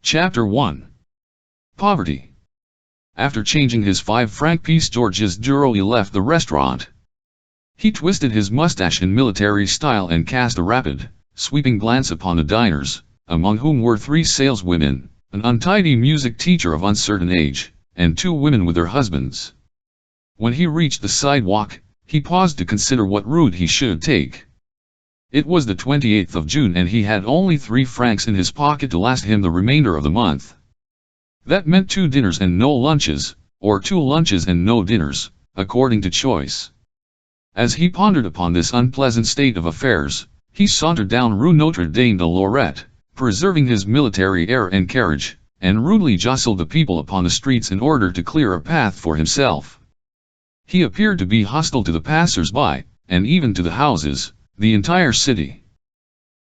Chapter 1. Poverty. After changing his 5-franc piece, Georges Duroy left the restaurant. He twisted his mustache in military style and cast a rapid, sweeping glance upon the diners, among whom were 3 saleswomen, an untidy music teacher of uncertain age, and 2 women with their husbands. When he reached the sidewalk, he paused to consider what route he should take. It was the 28th of June and he had only 3 francs in his pocket to last him the remainder of the month. That meant 2 dinners and no lunches, or 2 lunches and no dinners, according to choice. As he pondered upon this unpleasant state of affairs, he sauntered down Rue Notre Dame de Lorette, preserving his military air and carriage, and rudely jostled the people upon the streets in order to clear a path for himself. He appeared to be hostile to the passers-by, and even to the houses, the entire city.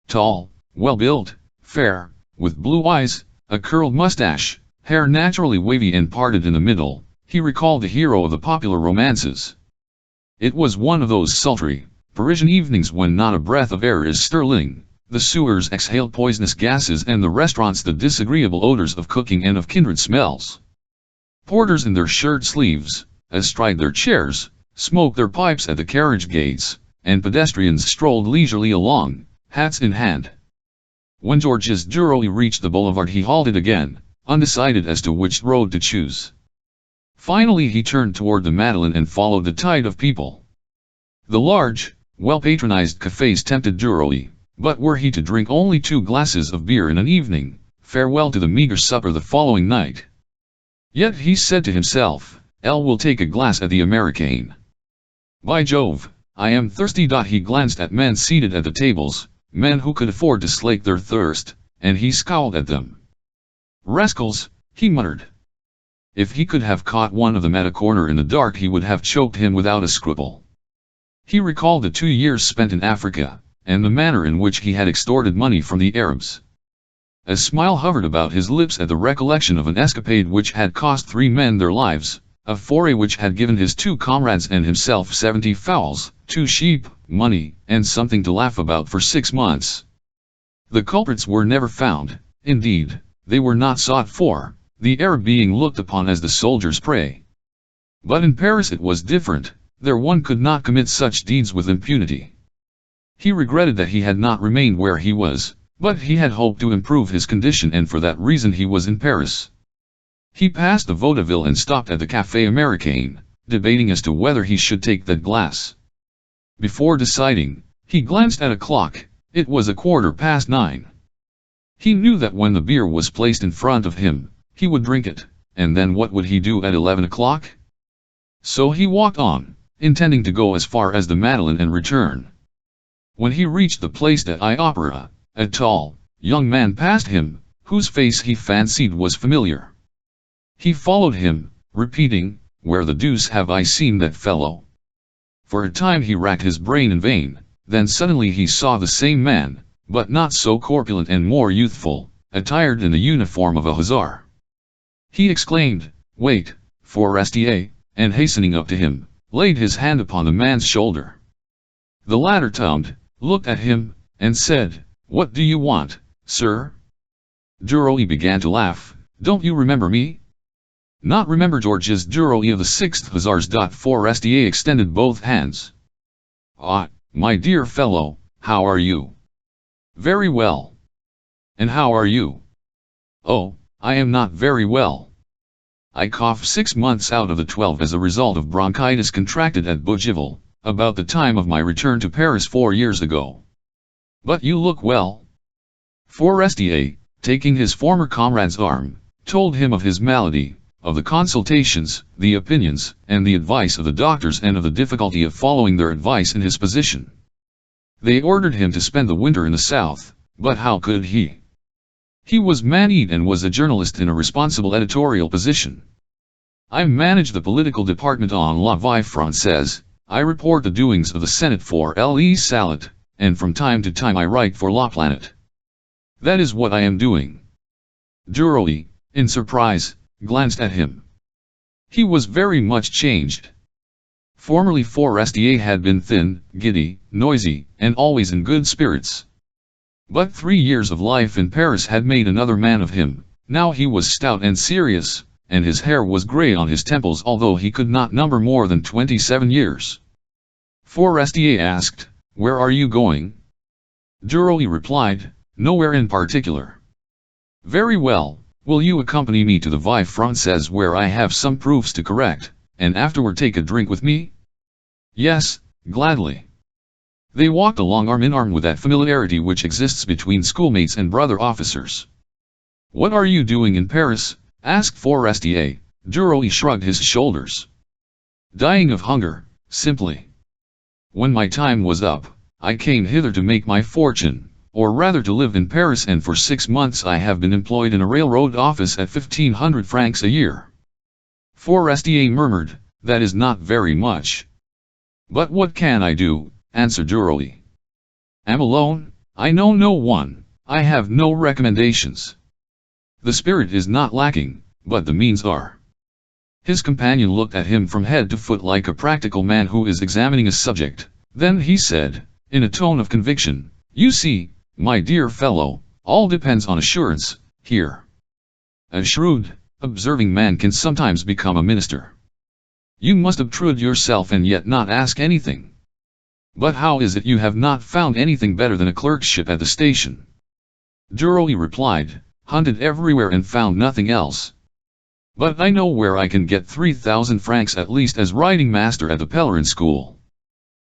Tall, well-built, fair, with blue eyes, a curled mustache, hair naturally wavy and parted in the middle, he recalled the hero of the popular romances. It was one of those sultry, Parisian evenings when not a breath of air is stirring, the sewers exhaled poisonous gases and the restaurants the disagreeable odors of cooking and of kindred smells. Porters in their shirt sleeves, astride their chairs, smoked their pipes at the carriage gates, and pedestrians strolled leisurely along, hats in hand. When Georges Duroy reached the boulevard, he halted again, undecided as to which road to choose. Finally he turned toward the Madeleine and followed the tide of people. The large, well-patronized cafés tempted Duroy, but were he to drink only 2 glasses of beer in an evening, farewell to the meager supper the following night. Yet he said to himself, "Elle will take a glass at the Americaine. By Jove, I am thirsty." He glanced at men seated at the tables, men who could afford to slake their thirst, and he scowled at them. "Rascals," he muttered. If he could have caught one of them at a corner in the dark, he would have choked him without a scruple. He recalled the 2 years spent in Africa, and the manner in which he had extorted money from the Arabs. A smile hovered about his lips at the recollection of an escapade which had cost 3 men their lives, a foray which had given his 2 comrades and himself 70 fowls, 2 sheep, money, and something to laugh about for 6 months. The culprits were never found, indeed, they were not sought for, the Arab being looked upon as the soldier's prey. But in Paris it was different, there one could not commit such deeds with impunity. He regretted that he had not remained where he was, but he had hoped to improve his condition, and for that reason he was in Paris. He passed the Vaudeville and stopped at the Café Americain, debating as to whether he should take that glass. Before deciding, he glanced at a clock. It was 9:15. He knew that when the beer was placed in front of him, he would drink it, and then what would he do at 11 o'clock? So he walked on, intending to go as far as the Madeleine and return. When he reached the Place de l'Opéra, a tall, young man passed him, whose face he fancied was familiar. He followed him, repeating, "Where the deuce have I seen that fellow?" For a time he racked his brain in vain, then suddenly he saw the same man, but not so corpulent and more youthful, attired in the uniform of a hussar. He exclaimed, "Wait, Forestier," and hastening up to him, laid his hand upon the man's shoulder. The latter turned, looked at him, and said, "What do you want, sir?" Duroy began to laugh. "Don't you remember me?" "Not remember Georges Duroy of the 6th Hussars." Forestier extended both hands. "Ah, my dear fellow, how are you?" "Very well." "And how are you?" "Oh, I am not very well. I coughed 6 months out of the 12 as a result of bronchitis contracted at Bougival, about the time of my return to Paris 4 years ago." "But you look well." Forestier, taking his former comrade's arm, told him of his malady, of the consultations, the opinions, and the advice of the doctors, and of the difficulty of following their advice in his position. They ordered him to spend the winter in the south, but how could he? He was man-eat and was a journalist in a responsible editorial position. "I manage the political department on La Vie Française, I report the doings of the Senate for Le Salat, and from time to time I write for La Planète. That is what I am doing." Duroy, in surprise, glanced at him. He was very much changed. Formerly Forestier had been thin, giddy, noisy, and always in good spirits. But 3 years of life in Paris had made another man of him, Now he was stout and serious, and his hair was grey on his temples, although he could not number more than 27 years. Forestier asked, "Where are you going?" Duroy replied, "Nowhere in particular." "Very well, will you accompany me to the Vie Francaise where I have some proofs to correct, and afterward take a drink with me?" "Yes, gladly." They walked along arm in arm with that familiarity which exists between schoolmates and brother officers. "What are you doing in Paris?" asked Forestier. Duroy shrugged his shoulders. "Dying of hunger, simply. When my time was up, I came hither to make my fortune, or rather to live in Paris, and for 6 months I have been employed in a railroad office at 1,500 francs a year." Forestier murmured, "That is not very much." "But what can I do?" answered Duroy. "Am alone, I know no one, I have no recommendations. The spirit is not lacking, but the means are." His companion looked at him from head to foot like a practical man who is examining a subject. Then he said, in a tone of conviction, "You see, my dear fellow, all depends on assurance, here. A shrewd, observing man can sometimes become a minister. You must obtrude yourself and yet not ask anything. But how is it you have not found anything better than a clerkship at the station?" Duroy replied, "Hunted everywhere and found nothing else. But I know where I can get 3,000 francs at least as riding master at the Pèlerin school."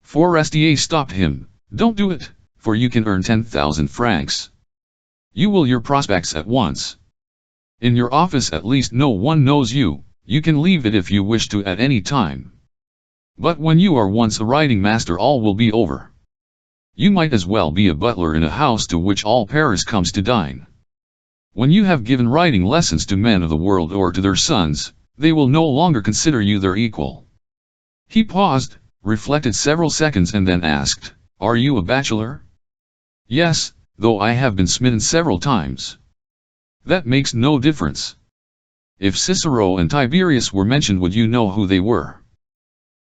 Forestier stopped him. "Don't do it, for you can earn 10,000 francs. You will your prospects at once. In your office at least no one knows you, you can leave it if you wish to at any time. But when you are once a riding master all will be over. You might as well be a butler in a house to which all Paris comes to dine. When you have given riding lessons to men of the world or to their sons, they will no longer consider you their equal." He paused, reflected several seconds and then asked, "Are you a bachelor?" "Yes, though I have been smitten several times." "That makes no difference. If Cicero and Tiberius were mentioned, would you know who they were?"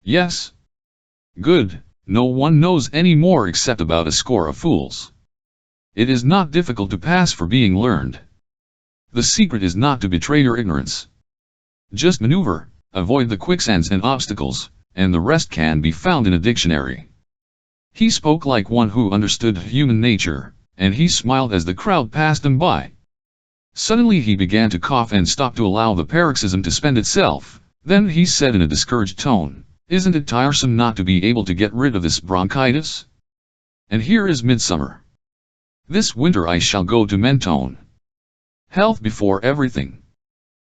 "Yes." "Good, no one knows any more except about a score of fools. It is not difficult to pass for being learned. The secret is not to betray your ignorance. Just maneuver, avoid the quicksands and obstacles, and the rest can be found in a dictionary." He spoke like one who understood human nature, and he smiled as the crowd passed them by. Suddenly he began to cough and stopped to allow the paroxysm to spend itself. Then he said in a discouraged tone, "Isn't it tiresome not to be able to get rid of this bronchitis? And here is midsummer. This winter I shall go to Mentone. Health before everything."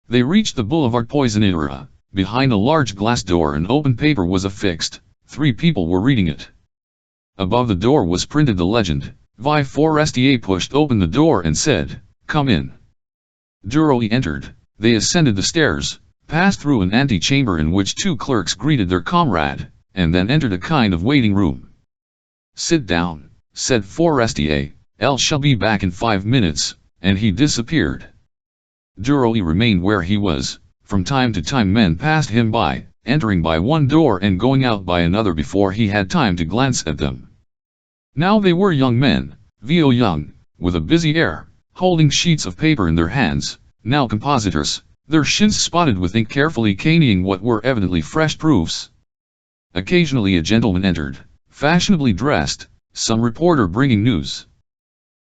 They reached the Boulevard Poissonnière. Behind a large glass door an open paper was affixed. 3 people were reading it. Above the door was printed the legend. Vie Forestier pushed open the door and said, "Come in." Duroy entered. They ascended the stairs, passed through an antechamber in which 2 clerks greeted their comrade, and then entered a kind of waiting room. "Sit down," said Forestier, "Elle shall be back in 5 minutes," and he disappeared. Duroy remained where he was. From time to time men passed him by, entering by one door and going out by another before he had time to glance at them. Now they were young men, vieux young, with a busy air, holding sheets of paper in their hands, now compositors, their shins spotted with ink carefully canning what were evidently fresh proofs. Occasionally a gentleman entered, fashionably dressed, some reporter bringing news.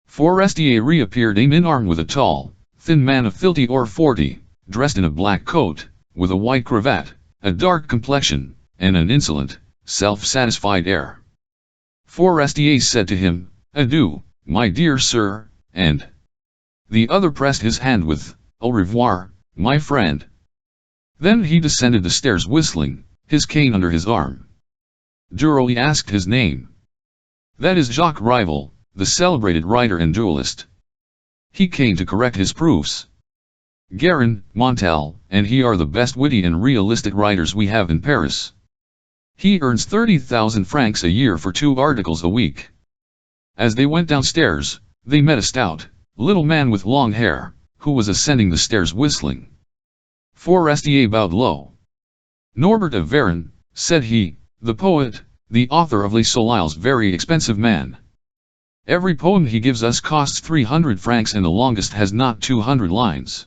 Forestier reappeared in-armed with a tall, thin man of 30 or 40, dressed in a black coat, with a white cravat, a dark complexion, and an insolent, self-satisfied air. Forestier said to him, "Adieu, my dear sir," and the other pressed his hand with, "Au revoir, my friend." Then he descended the stairs whistling, his cane under his arm. Duroy asked his name. "That is Jacques Rival, the celebrated writer and duelist. He came to correct his proofs. Guérin, Montel, and he are the best witty and realistic writers we have in Paris. He earns 30,000 francs a year for 2 articles a week." As they went downstairs, they met a stout, little man with long hair, who was ascending the stairs whistling. Forestier bowed low. "Norbert of Varenne," said he, "the poet, the author of Les Soliles, very expensive man." Every poem he gives us costs 300 francs and the longest has not 200 lines.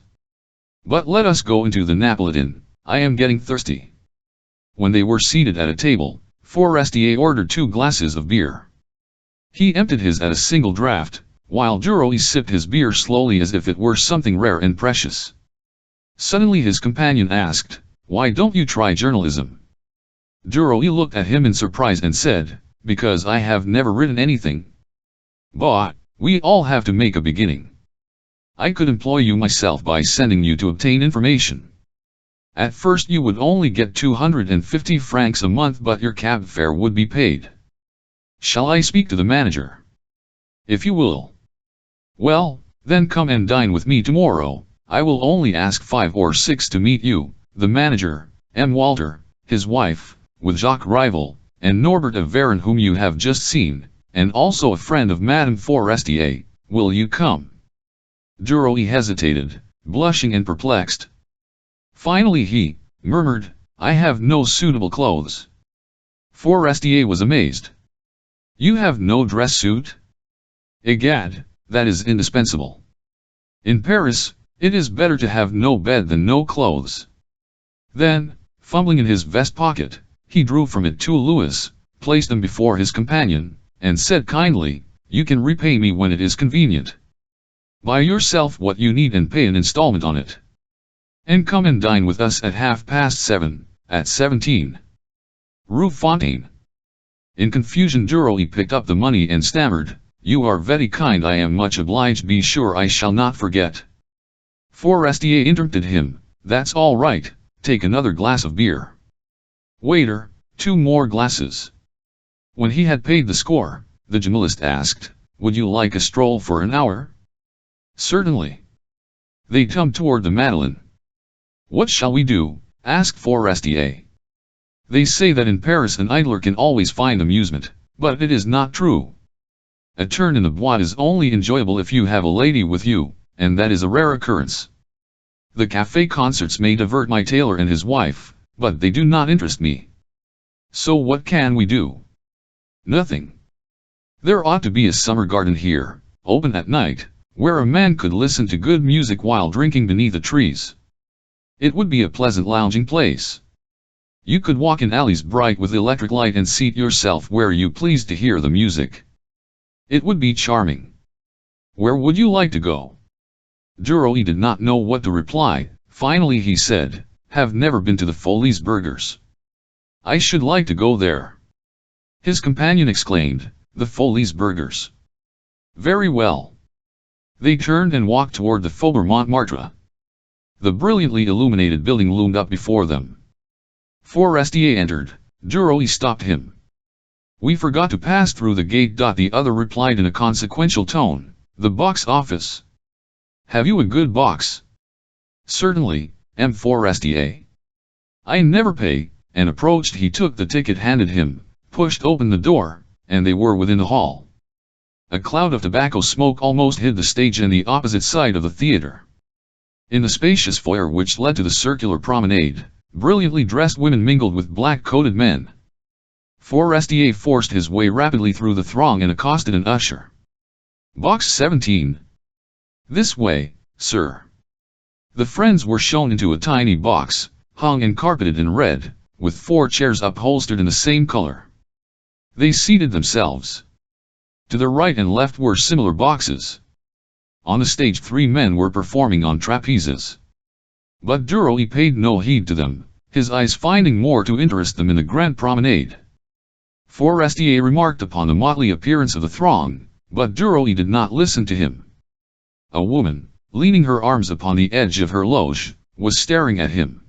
But let us go into the Napolitan, I am getting thirsty. When they were seated at a table, Forestier ordered 2 glasses of beer. He emptied his at a single draught, while Duroy sipped his beer slowly as if it were something rare and precious. Suddenly his companion asked, "Why don't you try journalism?" Duroy looked at him in surprise and said, "Because I have never written anything." "But, we all have to make a beginning. I could employ you myself by sending you to obtain information. At first you would only get 250 francs a month, but your cab fare would be paid. Shall I speak to the manager?" "If you will." "Well, then come and dine with me tomorrow. I will only ask 5 or 6 to meet you, the manager, M. Walter, his wife, with Jacques Rival, and Norbert of Varon whom you have just seen, and also a friend of Madame Forestier. Will you come?" Duroy hesitated, blushing and perplexed. Finally he murmured, "I have no suitable clothes." Forestier was amazed. "You have no dress suit?" "Egad, that is indispensable. In Paris, it is better to have no bed than no clothes." Then, fumbling in his vest pocket, he drew from it 2 louis, placed them before his companion, and said kindly, "You can repay me when it is convenient. Buy yourself what you need and pay an installment on it. And come and dine with us at 7:30, at 17 Rue Fontaine." In confusion Duroy picked up the money and stammered, "You are very kind, I am much obliged, be sure I shall not forget." Forestier interrupted him, "That's all right, take another glass of beer. Waiter, 2 more glasses." When he had paid the score, the journalist asked, "Would you like a stroll for an hour?" "Certainly." They turned toward the Madeleine. "What shall we do?" asked Forestier. "They say that in Paris an idler can always find amusement, but it is not true. A turn in the bois is only enjoyable if you have a lady with you, and that is a rare occurrence. The café concerts may divert my tailor and his wife, but they do not interest me. So what can we do?" "Nothing. There ought to be a summer garden here, open at night, where a man could listen to good music while drinking beneath the trees. It would be a pleasant lounging place. You could walk in alleys bright with electric light and seat yourself where you please to hear the music. It would be charming. Where would you like to go?" Duroy did not know what to reply. Finally he said, "Have never been to the Folies Bergers. I should like to go there." His companion exclaimed, "The Folies Bergers. Very well." They turned and walked toward the Faubourg Montmartre. The brilliantly illuminated building loomed up before them. Forestier entered. Duroy stopped him. "We forgot to pass through the gate." The other replied in a consequential tone, "The box office." "Have you a good box?" "Certainly, M. Forestier." "I never pay," and approached. He took the ticket handed him, pushed open the door, and they were within the hall. A cloud of tobacco smoke almost hid the stage and the opposite side of the theater. In the spacious foyer which led to the circular promenade, brilliantly dressed women mingled with black-coated men. Forestier forced his way rapidly through the throng and accosted an usher. "Box 17. This way, sir." The friends were shown into a tiny box, hung and carpeted in red, with 4 chairs upholstered in the same color. They seated themselves. To the right and left were similar boxes. On the stage 3 men were performing on trapezes. But Duroy paid no heed to them, his eyes finding more to interest them in the grand promenade. Forestier remarked upon the motley appearance of the throng, but Duroy did not listen to him. A woman, leaning her arms upon the edge of her loge, was staring at him.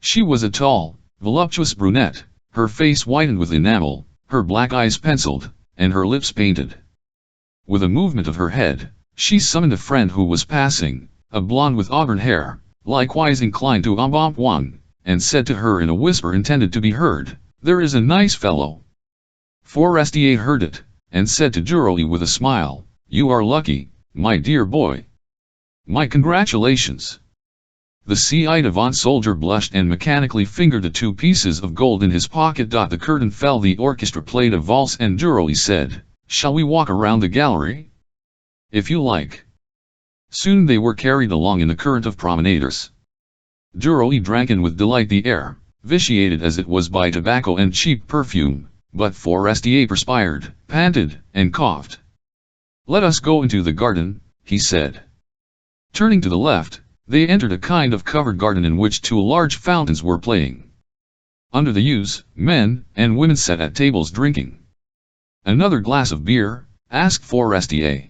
She was a tall, voluptuous brunette, her face whitened with enamel, her black eyes penciled, and her lips painted. With a movement of her head, she summoned a friend who was passing, a blonde with auburn hair, likewise inclined to embonpoint, and said to her in a whisper intended to be heard, "There is a nice fellow." Forestier heard it, and said to Duroy with a smile, "You are lucky, my dear boy. My congratulations." The ci-devant soldier blushed and mechanically fingered the 2 pieces of gold in his pocket. The curtain fell, the orchestra played a valse, and Duroy said, Shall we walk around the gallery? If you like. Soon they were carried along in the current of promenaders. Duroy drank in with delight the air, vitiated as it was by tobacco and cheap perfume, but Forestier perspired, panted, and coughed. "Let us go into the garden," he said. Turning to the left, they entered a kind of covered garden in which two large fountains were playing. Under the yews, men and women sat at tables drinking. "Another glass of beer?" asked Forestier.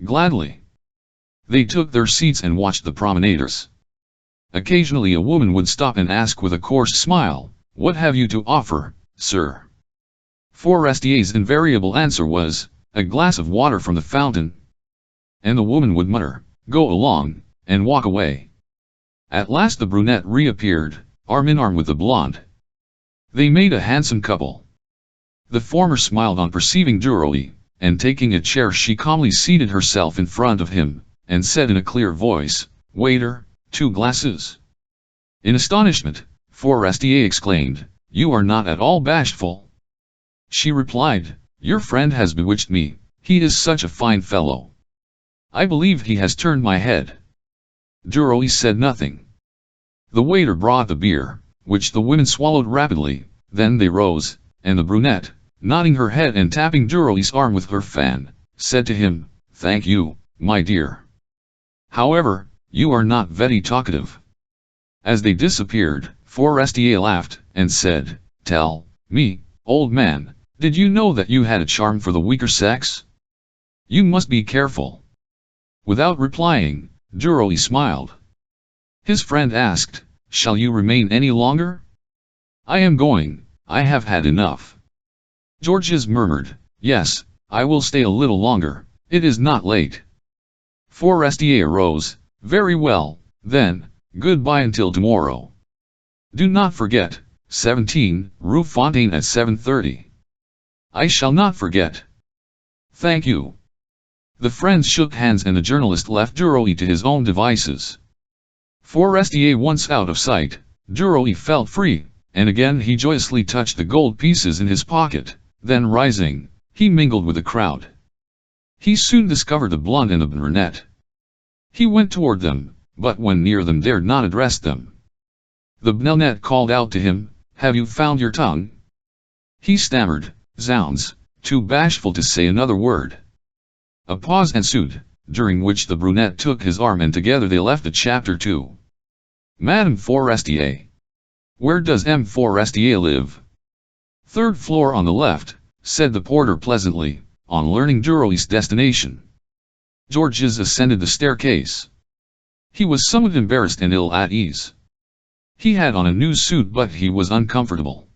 "Gladly." They took their seats and watched the promenaders. Occasionally a woman would stop and ask with a coarse smile, "What have you to offer, sir?" Forestier's invariable answer was, "A glass of water from the fountain." And the woman would mutter, "Go along," and walk away. At last the brunette reappeared, arm in arm with the blonde. They made a handsome couple. The former smiled on perceiving Duroy, and taking a chair she calmly seated herself in front of him, and said in a clear voice, "Waiter, 2 glasses." In astonishment, Forestier exclaimed, "You are not at all bashful." She replied, "Your friend has bewitched me, he is such a fine fellow. I believe he has turned my head." Duroy said nothing. The waiter brought the beer, which the women swallowed rapidly, then they rose, and the brunette, nodding her head and tapping Duroy's arm with her fan, said to him, "Thank you, my dear. However, you are not very talkative." As they disappeared, Forestier laughed, and said, "Tell me, old man, did you know that you had a charm for the weaker sex? You must be careful." Without replying, Duroy smiled. His friend asked, "Shall you remain any longer?" "I am going, I have had enough." Georges murmured, "Yes, I will stay a little longer, it is not late." Forestier arose, "Very well, then, goodbye until tomorrow. Do not forget, 17, Rue Fontaine at 7:30. "I shall not forget." "Thank you." The friends shook hands and the journalist left Duroy to his own devices. Forestier once out of sight, Duroy felt free, and again he joyously touched the gold pieces in his pocket, then rising, he mingled with the crowd. He soon discovered the blonde and the brunette. He went toward them, but when near them dared not address them. The brunette called out to him, "Have you found your tongue?" He stammered, "Zounds, too bashful to say another word." A pause ensued, during which the brunette took his arm and together they left the chapter 2. "Madame Forestier." "Where does M. Forestier live?" "Third floor on the left," said the porter pleasantly, on learning Duroy's destination. Georges ascended the staircase. He was somewhat embarrassed and ill at ease. He had on a new suit but he was uncomfortable.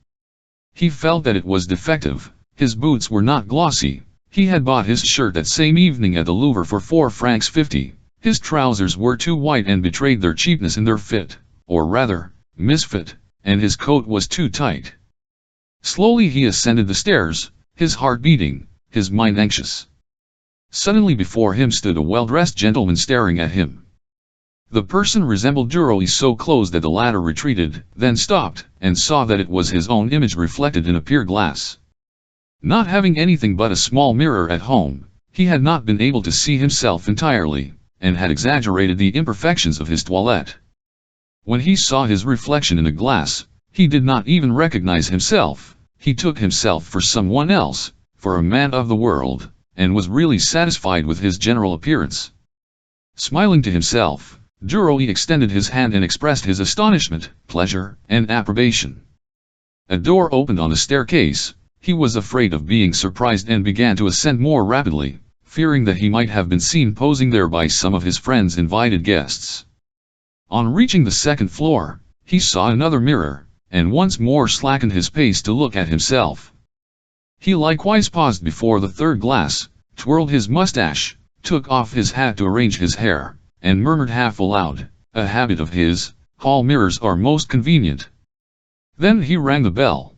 He felt that it was defective, his boots were not glossy, he had bought his shirt that same evening at the Louvre for 4 francs 50, his trousers were too white and betrayed their cheapness in their fit, or rather, misfit, and his coat was too tight. Slowly he ascended the stairs, his heart beating, his mind anxious. Suddenly before him stood a well-dressed gentleman staring at him. The person resembled Duroy so close that the latter retreated, then stopped, and saw that it was his own image reflected in a pier glass. Not having anything but a small mirror at home, he had not been able to see himself entirely, and had exaggerated the imperfections of his toilette. When he saw his reflection in the glass, he did not even recognize himself, he took himself for someone else, for a man of the world, and was really satisfied with his general appearance. Smiling to himself, Duroy extended his hand and expressed his astonishment, pleasure, and approbation. A door opened on the staircase. He was afraid of being surprised and began to ascend more rapidly, fearing that he might have been seen posing there by some of his friend's invited guests. On reaching the second floor, he saw another mirror, and once more slackened his pace to look at himself. He likewise paused before the third glass, twirled his mustache, took off his hat to arrange his hair, and murmured half aloud, a habit of his, "Hall mirrors are most convenient." Then he rang the bell.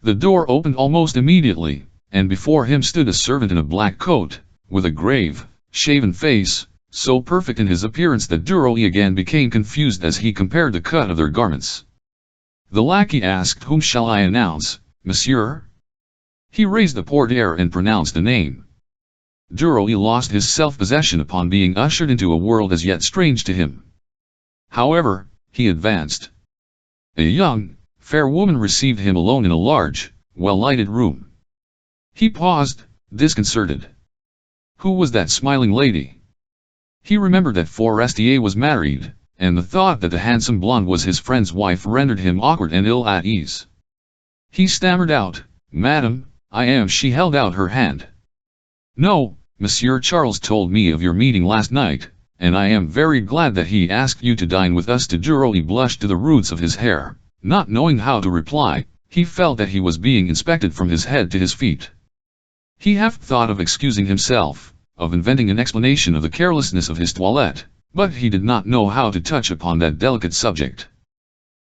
The door opened almost immediately, and before him stood a servant in a black coat, with a grave, shaven face, so perfect in his appearance that Duroy again became confused as he compared the cut of their garments. The lackey asked, "Whom shall I announce, monsieur?" He raised the portiere and pronounced the name. Duroy lost his self-possession upon being ushered into a world as yet strange to him. However, he advanced. A young, fair woman received him alone in a large, well-lighted room. He paused, disconcerted. Who was that smiling lady? He remembered that Forestier was married, and the thought that the handsome blonde was his friend's wife rendered him awkward and ill at ease. He stammered out, "Madam, I am." She held out her hand. "No, Monsieur Charles told me of your meeting last night, and I am very glad that he asked you to dine with us." Duroy blushed to the roots of his hair, not knowing how to reply. He felt that he was being inspected from his head to his feet. He half thought of excusing himself, of inventing an explanation of the carelessness of his toilette, but he did not know how to touch upon that delicate subject.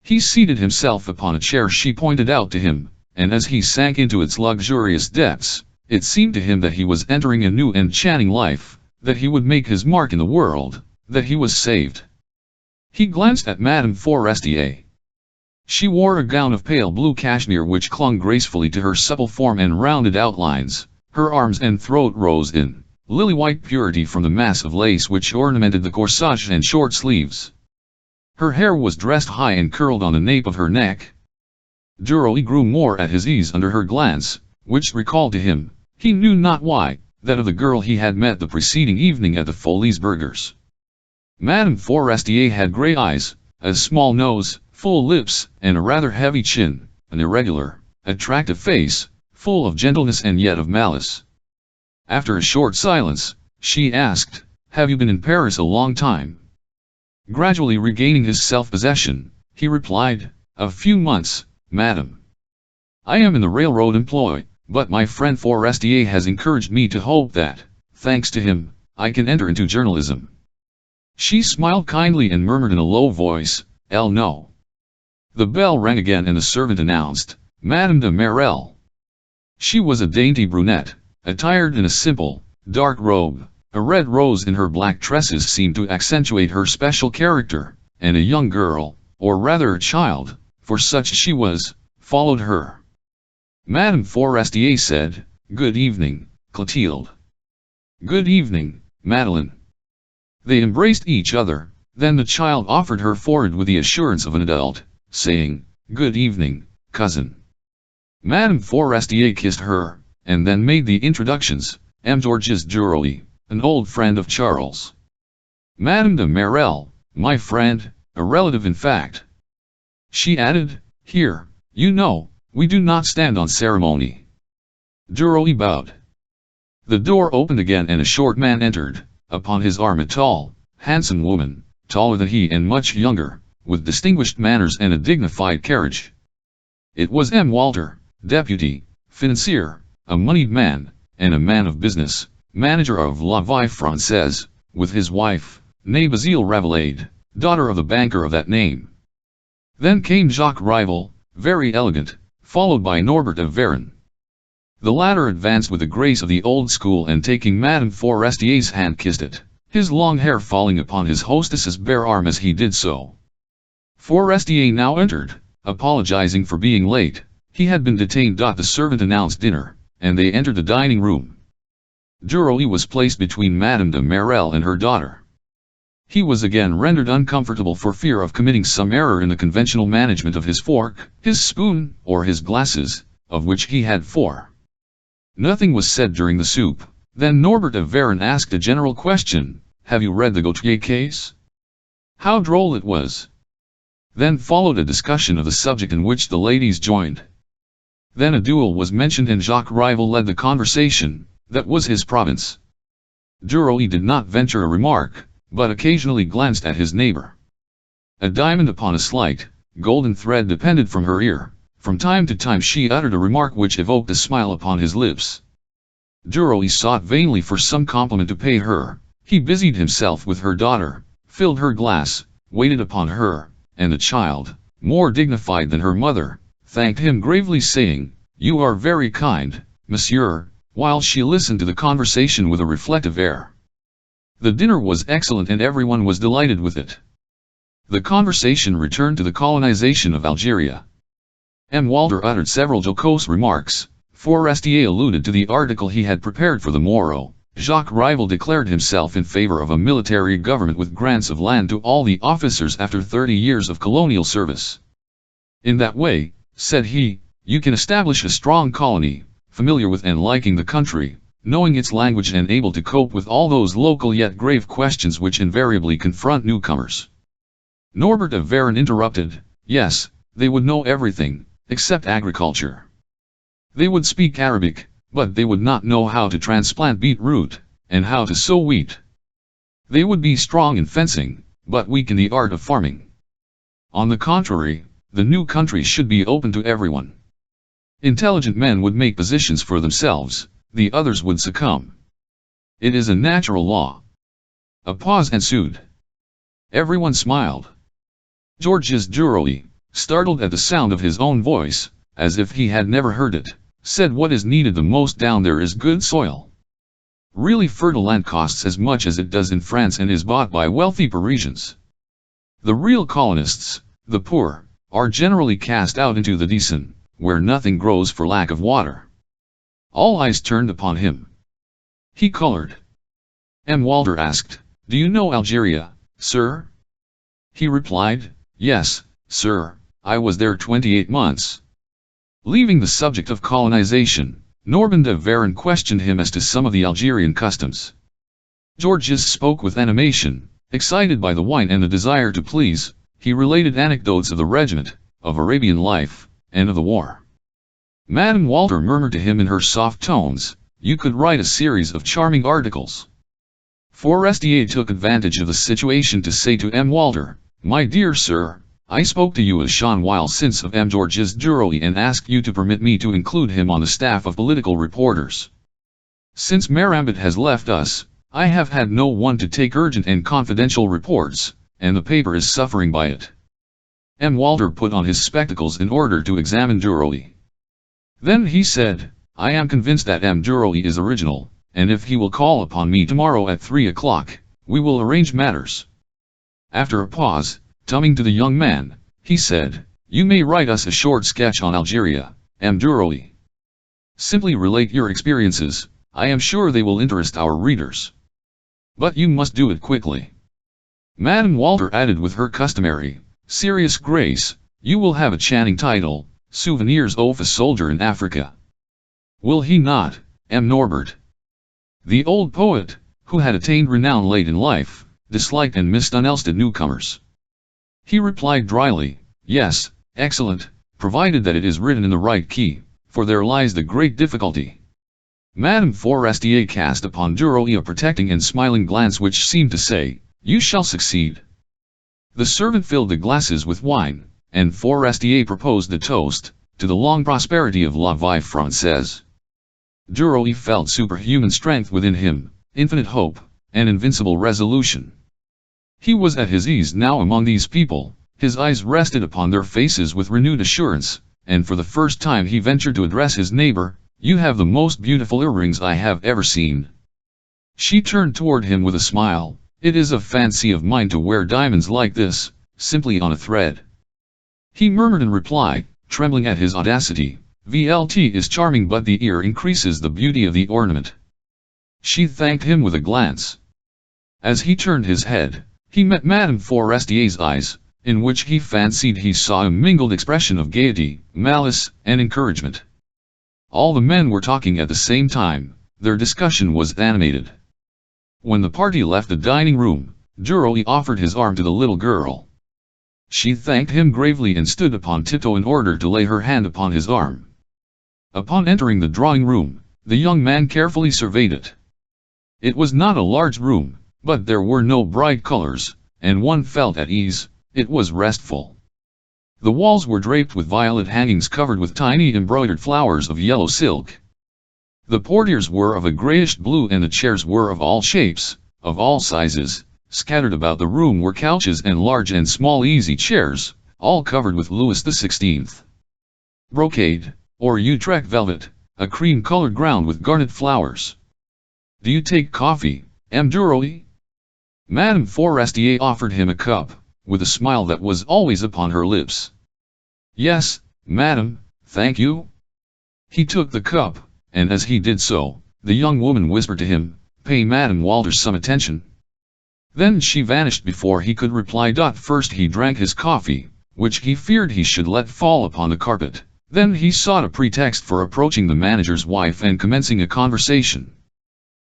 He seated himself upon a chair she pointed out to him, and as he sank into its luxurious depths, it seemed to him that he was entering a new and enchanting life, that he would make his mark in the world, that he was saved. He glanced at Madame Forestier. She wore a gown of pale blue cashmere which clung gracefully to her supple form and rounded outlines. Her arms and throat rose in lily-white purity from the mass of lace which ornamented the corsage and short sleeves. Her hair was dressed high and curled on the nape of her neck. Duroy grew more at his ease under her glance, which recalled to him, he knew not why, that of the girl he had met the preceding evening at the Folies Burgers. Madame Forestier had grey eyes, a small nose, full lips, and a rather heavy chin, an irregular, attractive face, full of gentleness and yet of malice. After a short silence, she asked, "Have you been in Paris a long time?" Gradually regaining his self-possession, he replied, "A few months, madam. I am in the railroad employ, but my friend Forestier has encouraged me to hope that, thanks to him, I can enter into journalism." She smiled kindly and murmured in a low voice, "No." The bell rang again and the servant announced, "Madame de Marelle." She was a dainty brunette, attired in a simple, dark robe. A red rose in her black tresses seemed to accentuate her special character, and a young girl, or rather a child, for such she was, followed her. Madame Forestier said, "Good evening, Clotilde." "Good evening, Madeleine." They embraced each other, then the child offered her forehead with the assurance of an adult, saying, "Good evening, cousin." Madame Forestier kissed her, and then made the introductions. "M. Georges Duroy, an old friend of Charles. Madame de Marelle, my friend, a relative in fact." She added, "Here, you know, we do not stand on ceremony." Duroy bowed. The door opened again and a short man entered, upon his arm a tall, handsome woman, taller than he and much younger, with distinguished manners and a dignified carriage. It was M. Walter, deputy, financier, a moneyed man, and a man of business, manager of La Vie Française, with his wife, née Basile Ravalade, daughter of the banker of that name. Then came Jacques Rival, very elegant, followed by Norbert of Varenne. The latter advanced with the grace of the old school and taking Madame Forestier's hand kissed it, his long hair falling upon his hostess's bare arm as he did so. Forestier now entered, apologizing for being late. He had been detained. The servant announced dinner, and they entered the dining room. Duroy was placed between Madame de Marelle and her daughter. He was again rendered uncomfortable for fear of committing some error in the conventional management of his fork, his spoon, or his glasses, of which he had 4. Nothing was said during the soup. Then Norbert of Varenne asked a general question, "Have you read the Gautier case?" How droll it was! Then followed a discussion of the subject in which the ladies joined. Then a duel was mentioned and Jacques Rival led the conversation. That was his province. Duroy did not venture a remark, but occasionally glanced at his neighbor. A diamond upon a slight, golden thread depended from her ear. From time to time she uttered a remark which evoked a smile upon his lips. Duroy sought vainly for some compliment to pay her. He busied himself with her daughter, filled her glass, waited upon her, and the child, more dignified than her mother, thanked him gravely saying, "You are very kind, monsieur," while she listened to the conversation with a reflective air. The dinner was excellent and everyone was delighted with it. The conversation returned to the colonization of Algeria. M. Walter uttered several jocose remarks, Forestier alluded to the article he had prepared for the Morrow. Jacques Rival declared himself in favor of a military government with grants of land to all the officers after 30 years of colonial service. In that way, said he, you can establish a strong colony, familiar with and liking the country, knowing its language and able to cope with all those local yet grave questions which invariably confront newcomers. Norbert of Varenne interrupted, yes, they would know everything, except agriculture. They would speak Arabic, but they would not know how to transplant beetroot, and how to sow wheat. They would be strong in fencing, but weak in the art of farming. On the contrary, the new country should be open to everyone. Intelligent men would make positions for themselves, the others would succumb. It is a natural law. A pause ensued. Everyone smiled. Georges Duroy, startled at the sound of his own voice, as if he had never heard it, said what is needed the most down there is good soil. Really fertile land costs as much as it does in France and is bought by wealthy Parisians. The real colonists, the poor, are generally cast out into the Decent, where nothing grows for lack of water. All eyes turned upon him. He colored. M. Walter asked, do you know Algeria, sir? He replied, yes, sir, I was there 28 months. Leaving the subject of colonization, Norbert of Varenne questioned him as to some of the Algerian customs. Georges spoke with animation, excited by the wine and the desire to please. He related anecdotes of the regiment, of Arabian life, and of the war. Madame Walter murmured to him in her soft tones, you could write a series of charming articles. Forestier took advantage of the situation to say to M. Walter, my dear sir, I spoke to you a short while since of M. Georges Duroy and asked you to permit me to include him on the staff of political reporters. Since Marambit has left us, I have had no one to take urgent and confidential reports, and the paper is suffering by it. M. Walter put on his spectacles in order to examine Duroy. Then he said, I am convinced that M. Duroy is original, and if he will call upon me tomorrow at 3 o'clock, we will arrange matters. After a pause, turning to the young man, he said, you may write us a short sketch on Algeria, M. Duroy. Simply relate your experiences, I am sure they will interest our readers. But you must do it quickly. Madame Walter added with her customary, serious grace, you will have a chanting title, Souvenirs of a Soldier in Africa. Will he not, M. Norbert? The old poet, who had attained renown late in life, disliked and misunderstood newcomers. He replied dryly, yes, excellent, provided that it is written in the right key, for there lies the great difficulty. Madame Forestier cast upon Duroy a protecting and smiling glance which seemed to say, you shall succeed. The servant filled the glasses with wine, and Forestier proposed the toast, to the long prosperity of la vie française. Duroy felt superhuman strength within him, infinite hope, and invincible resolution. He was at his ease now among these people, his eyes rested upon their faces with renewed assurance, and for the first time he ventured to address his neighbor, you have the most beautiful earrings I have ever seen. She turned toward him with a smile, it is a fancy of mine to wear diamonds like this, simply on a thread. He murmured in reply, trembling at his audacity, VLT is charming but the ear increases the beauty of the ornament. She thanked him with a glance. As he turned his head, he met Madame Forestier's eyes, in which he fancied he saw a mingled expression of gaiety, malice, and encouragement. All the men were talking at the same time, their discussion was animated. When the party left the dining room, Duroy offered his arm to the little girl. She thanked him gravely and stood upon tiptoe in order to lay her hand upon his arm. Upon entering the drawing room, the young man carefully surveyed it. It was not a large room, but there were no bright colors, and one felt at ease, it was restful. The walls were draped with violet hangings covered with tiny embroidered flowers of yellow silk. The portieres were of a grayish blue and the chairs were of all shapes, of all sizes. Scattered about the room were couches and large and small easy chairs, all covered with Louis XVI brocade, or Utrecht velvet, a cream-colored ground with garnet flowers. Do you take coffee, M. Duroy? Madame Forestier offered him a cup, with a smile that was always upon her lips. Yes, madame, thank you. He took the cup, and as he did so, the young woman whispered to him, "Pay Madame Walters some attention." Then she vanished before he could reply. First he drank his coffee, which he feared he should let fall upon the carpet. Then he sought a pretext for approaching the manager's wife and commencing a conversation.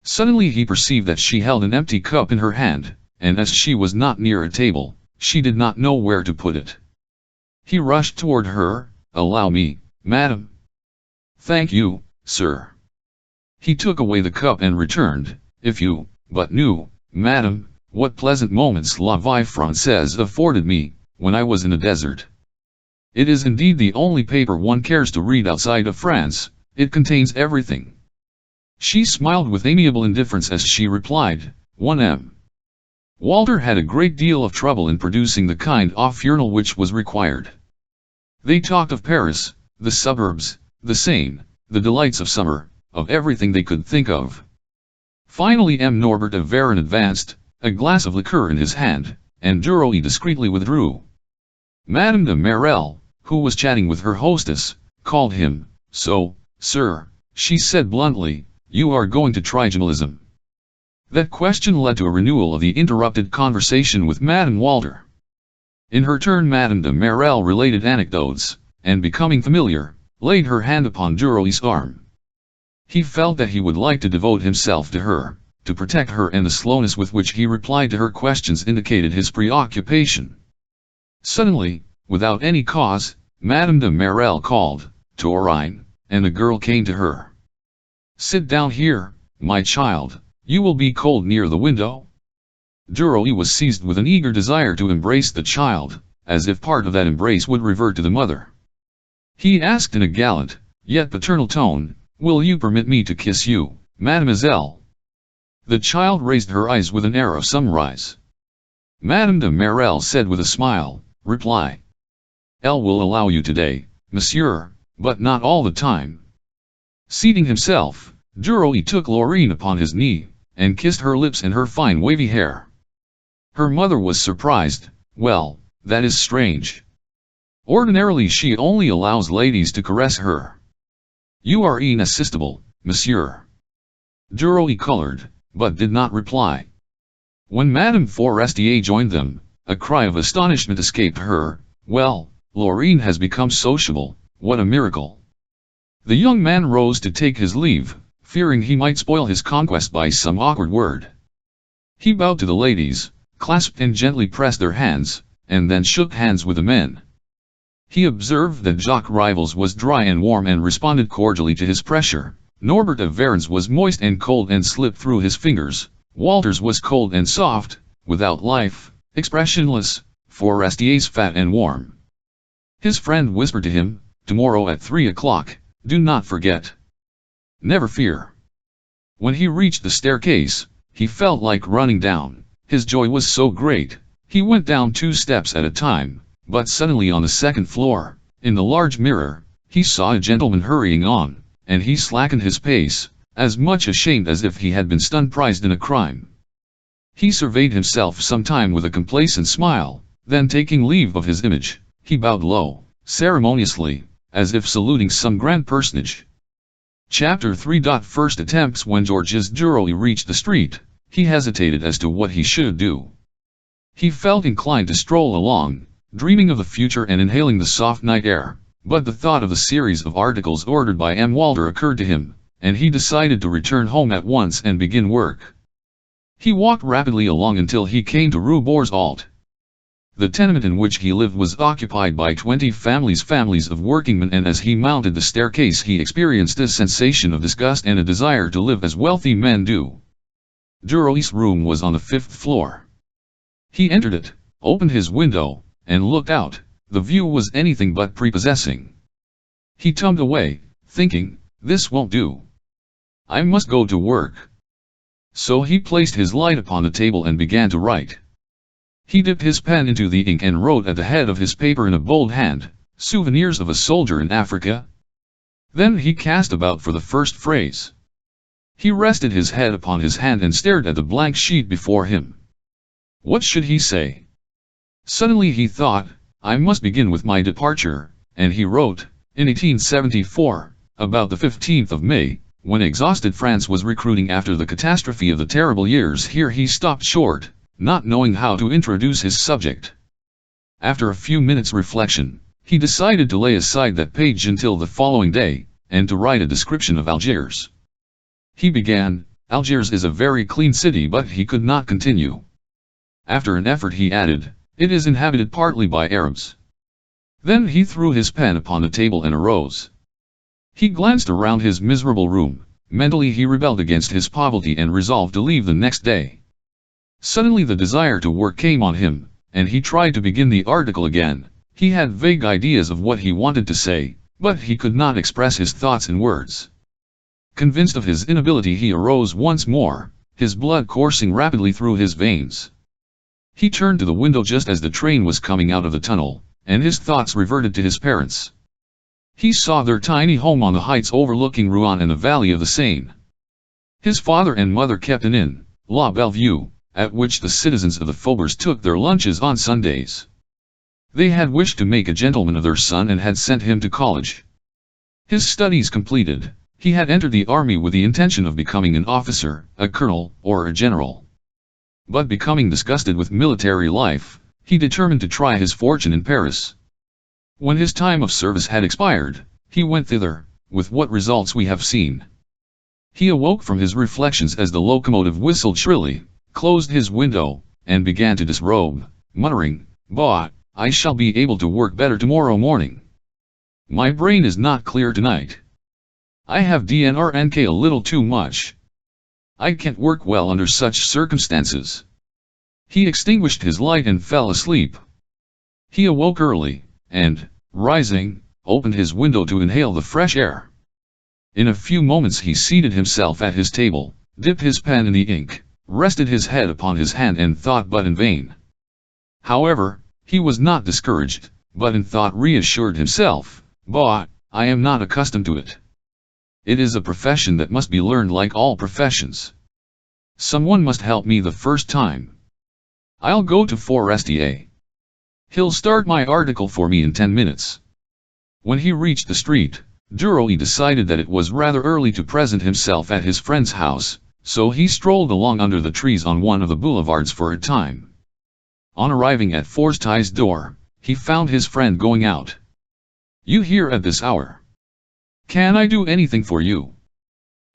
Suddenly he perceived that she held an empty cup in her hand, and as she was not near a table, she did not know where to put it. He rushed toward her. "Allow me, madam." "Thank you, sir." He took away the cup and returned. "If you but knew, madam, what pleasant moments La Vie Française afforded me, when I was in the desert. It is indeed the only paper one cares to read outside of France, it contains everything." She smiled with amiable indifference as she replied, "1M." Walter had a great deal of trouble in producing the kind of funeral which was required. They talked of Paris, the suburbs, the Seine, the delights of summer, of everything they could think of. Finally Norbert of Varenne advanced, a glass of liqueur in his hand, and Duroy discreetly withdrew. Madame de Marelle, who was chatting with her hostess, called him. "So, sir," she said bluntly, "you are going to try journalism." That question led to a renewal of the interrupted conversation with Madame Walter. In her turn Madame de Marelle related anecdotes, and becoming familiar, laid her hand upon Duroy's arm. He felt that he would like to devote himself to her, to protect her, and the slowness with which he replied to her questions indicated his preoccupation. Suddenly, without any cause, Madame de Marelle called, "Torine," and the girl came to her. "Sit down here, my child, you will be cold near the window." Duroy was seized with an eager desire to embrace the child, as if part of that embrace would revert to the mother. He asked in a gallant, yet paternal tone, "Will you permit me to kiss you, mademoiselle?" The child raised her eyes with an air of surprise. Madame de Marelle said with a smile, "Reply. Elle will allow you today, monsieur, but not all the time." Seating himself, Duroy took Laurine upon his knee, and kissed her lips and her fine wavy hair. Her mother was surprised. "Well, that is strange. Ordinarily she only allows ladies to caress her." "You are irresistible, monsieur." Duroy colored, but did not reply. When Madame Forestier joined them, a cry of astonishment escaped her. "Well, Laurine has become sociable, what a miracle." The young man rose to take his leave, fearing he might spoil his conquest by some awkward word. He bowed to the ladies, clasped and gently pressed their hands, and then shook hands with the men. He observed that Jacques Rivals was dry and warm and responded cordially to his pressure. Norbert of Varennes was moist and cold and slipped through his fingers. Walter's was cold and soft, without life, expressionless. Forestier's fat and warm. His friend whispered to him, "Tomorrow at 3 o'clock, do not forget." "Never fear." When he reached the staircase, he felt like running down. His joy was so great, he went down 2 steps at a time, but suddenly on the second floor, in the large mirror, he saw a gentleman hurrying on, and he slackened his pace, as much ashamed as if he had been surprised in a crime. He surveyed himself some time with a complacent smile, then taking leave of his image, he bowed low, ceremoniously, as if saluting some grand personage. Chapter 3. First attempts. When Georges Duroy reached the street, he hesitated as to what he should do. He felt inclined to stroll along, dreaming of the future and inhaling the soft night air, but the thought of the series of articles ordered by M. Walter occurred to him, and he decided to return home at once and begin work. He walked rapidly along until he came to Rue Boursault. The tenement in which he lived was occupied by 20 families of workingmen, and as he mounted the staircase he experienced a sensation of disgust and a desire to live as wealthy men do. Duroy's room was on the 5th floor. He entered it, opened his window, and looked out. The view was anything but prepossessing. He turned away, thinking, "This won't do. I must go to work." So he placed his light upon the table and began to write. He dipped his pen into the ink and wrote at the head of his paper in a bold hand, "Souvenirs of a soldier in Africa." Then he cast about for the first phrase. He rested his head upon his hand and stared at the blank sheet before him. What should he say? Suddenly he thought, "I must begin with my departure," and he wrote, "In 1874, About the 15th of May, when exhausted France was recruiting after the catastrophe of the terrible years, here he stopped short, not knowing how to introduce his subject. After a few minutes' reflection, he decided to lay aside that page until the following day, and to write a description of Algiers. He began, "Algiers is a very clean city," but he could not continue. After an effort he added, "It is inhabited partly by Arabs." Then he threw his pen upon the table and arose. He glanced around his miserable room. Mentally he rebelled against his poverty and resolved to leave the next day. Suddenly the desire to work came on him, and he tried to begin the article again. He had vague ideas of what he wanted to say, but he could not express his thoughts in words. Convinced of his inability, he arose once more, his blood coursing rapidly through his veins. He turned to the window just as the train was coming out of the tunnel, and his thoughts reverted to his parents. He saw their tiny home on the heights overlooking Rouen and the valley of the Seine. His father and mother kept an inn, La Bellevue, at which the citizens of the faubourgs took their lunches on Sundays. They had wished to make a gentleman of their son and had sent him to college. His studies completed, he had entered the army with the intention of becoming an officer, a colonel, or a general. But becoming disgusted with military life, he determined to try his fortune in Paris. When his time of service had expired, he went thither, with what results we have seen. He awoke from his reflections as the locomotive whistled shrilly, closed his window, and began to disrobe, muttering, "Bah, I shall be able to work better tomorrow morning. My brain is not clear tonight. I have DNRNK a little too much. I can't work well under such circumstances." He extinguished his light and fell asleep. He awoke early, and, rising, opened his window to inhale the fresh air. In a few moments he seated himself at his table, dipped his pen in the ink, rested his head upon his hand and thought, but in vain. However, he was not discouraged, but in thought reassured himself, "Bah, I am not accustomed to it. It is a profession that must be learned like all professions. Someone must help me the first time. I'll go to Forestier. He'll start my article for me in 10 minutes. When he reached the street, Duroy decided that it was rather early to present himself at his friend's house, so he strolled along under the trees on one of the boulevards for a time. On arriving at Forestier's door, he found his friend going out. "You here at this hour? Can I do anything for you?"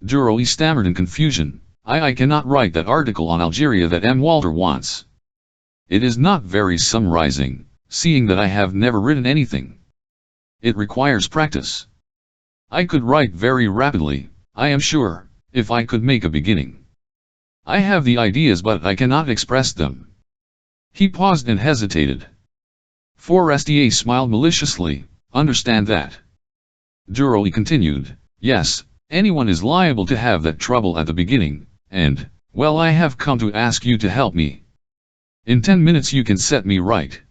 Duroy stammered in confusion, I cannot write that article on Algeria that M. Walter wants. It is not very summarizing, seeing that I have never written anything. It requires practice. I could write very rapidly, I am sure, if I could make a beginning. I have the ideas but I cannot express them." He paused and hesitated. Forestier smiled maliciously, "Understand that." Duroy continued, "Yes, anyone is liable to have that trouble at the beginning, and, well, I have come to ask you to help me. In 10 minutes you can set me right.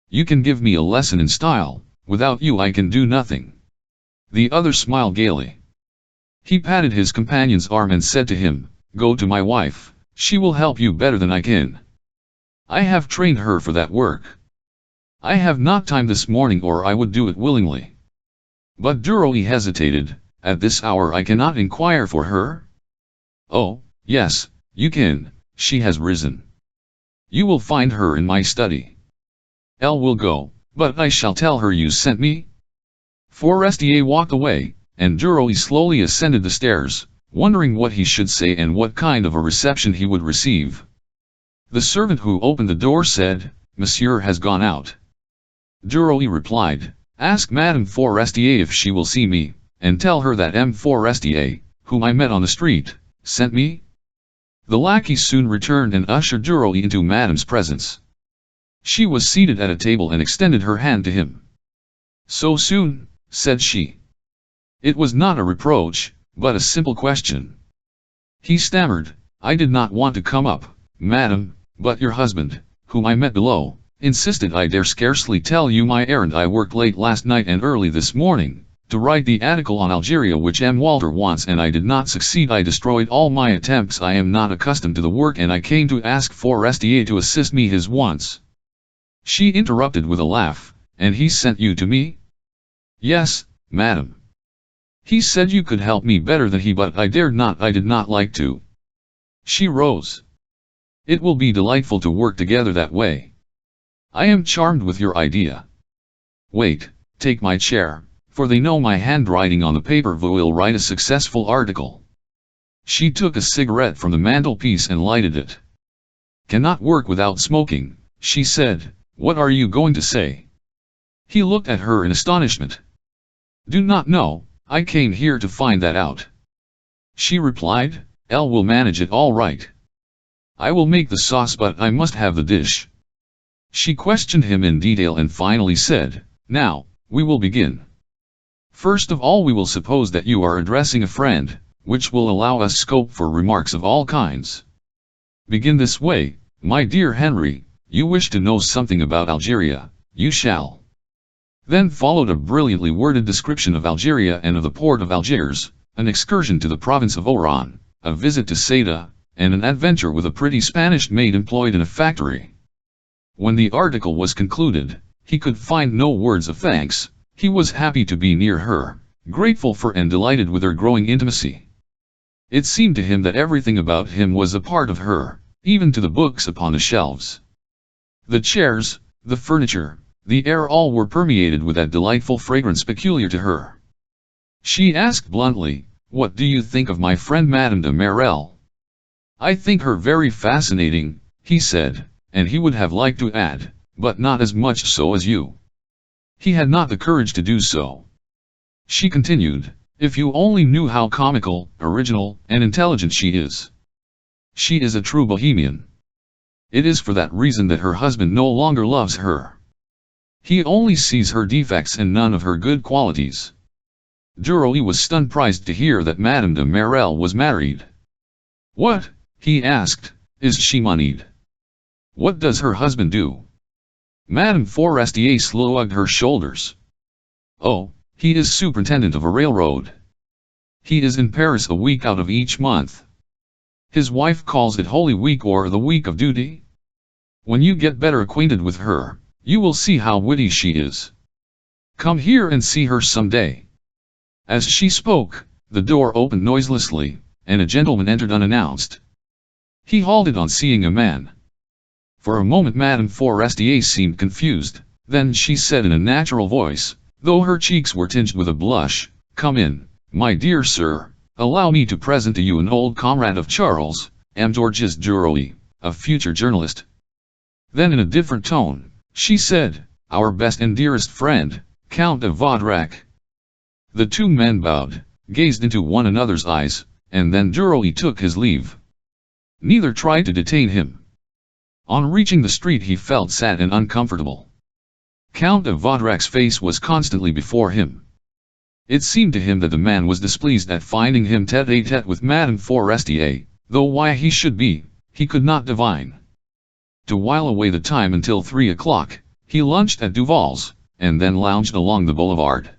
You can give me a lesson in style, without you I can do nothing." The other smiled gaily. He patted his companion's arm and said to him, "Go to my wife, she will help you better than I can. I have trained her for that work. I have not time this morning or I would do it willingly." But Duroy hesitated, "At this hour I cannot inquire for her?" "Oh, yes, you can, she has risen. You will find her in my study. Elle will go, but I shall tell her you sent me." Forestier walked away, and Duroy slowly ascended the stairs, wondering what he should say and what kind of a reception he would receive. The servant who opened the door said, "Monsieur has gone out." Duroy replied, "Ask Madame Forestier if she will see me, and tell her that M. Forestier, whom I met on the street, sent me." The lackey soon returned and ushered Duroy into Madame's presence. She was seated at a table and extended her hand to him. "So soon?" said she. It was not a reproach, but a simple question. He stammered, "I did not want to come up, Madame, but your husband, whom I met below, insisted. I dare scarcely tell you my errand. I worked late last night and early this morning, to write the article on Algeria which M. Walter wants, and I did not succeed. I destroyed all my attempts. I am not accustomed to the work and I came to ask Forestier to assist me his wants." She interrupted with a laugh, "And he sent you to me?" "Yes, Madame." He said you could help me better than he, but I dared not. I did not like to. She rose. It will be delightful to work together that way. I am charmed with your idea. Wait, take my chair, for they know my handwriting on the paper will write a successful article. She took a cigarette from the mantelpiece and lighted it. Cannot work without smoking, she said. What are you going to say? He looked at her in astonishment. Do not know, I came here to find that out. She replied, Elle will manage it all right. I will make the sauce, but I must have the dish. She questioned him in detail and finally said, Now, we will begin. First of all, we will suppose that you are addressing a friend, which will allow us scope for remarks of all kinds. Begin this way, my dear Henry, you wish to know something about Algeria, you shall. Then followed a brilliantly worded description of Algeria and of the port of Algiers, an excursion to the province of Oran, a visit to Ceuta, and an adventure with a pretty Spanish maid employed in a factory. When the article was concluded, he could find no words of thanks. He was happy to be near her, grateful for and delighted with her growing intimacy. It seemed to him that everything about him was a part of her, even to the books upon the shelves. The chairs, the furniture, the air, all were permeated with that delightful fragrance peculiar to her. She asked bluntly, What do you think of my friend Madame de Merel? I think her very fascinating, he said, and he would have liked to add, but not as much so as you. He had not the courage to do so. She continued, If you only knew how comical, original, and intelligent she is. She is a true bohemian. It is for that reason that her husband no longer loves her. He only sees her defects and none of her good qualities. Duroy was stunned surprised to hear that Madame de Merel was married. What, he asked, is she moneyed? What does her husband do? Madame Forestier shrugged her shoulders. Oh, he is superintendent of a railroad. He is in Paris a week out of each month. His wife calls it Holy Week or the Week of Duty. When you get better acquainted with her, you will see how witty she is. Come here and see her some day. As she spoke, the door opened noiselessly, and a gentleman entered unannounced. He halted on seeing a man. For a moment Madame Forestier seemed confused, then she said in a natural voice, though her cheeks were tinged with a blush, Come in, my dear sir, allow me to present to you an old comrade of Charles, M. Georges Duroy, a future journalist. Then in a different tone, she said, Our best and dearest friend, Count de Vaudrec. The two men bowed, gazed into one another's eyes, and then Duroy took his leave. Neither tried to detain him. On reaching the street he felt sad and uncomfortable. Count de Vaudrec's face was constantly before him. It seemed to him that the man was displeased at finding him tête-à-tête with Madame Forestier, though why he should be, he could not divine. To while away the time until 3 o'clock, he lunched at Duval's, and then lounged along the boulevard.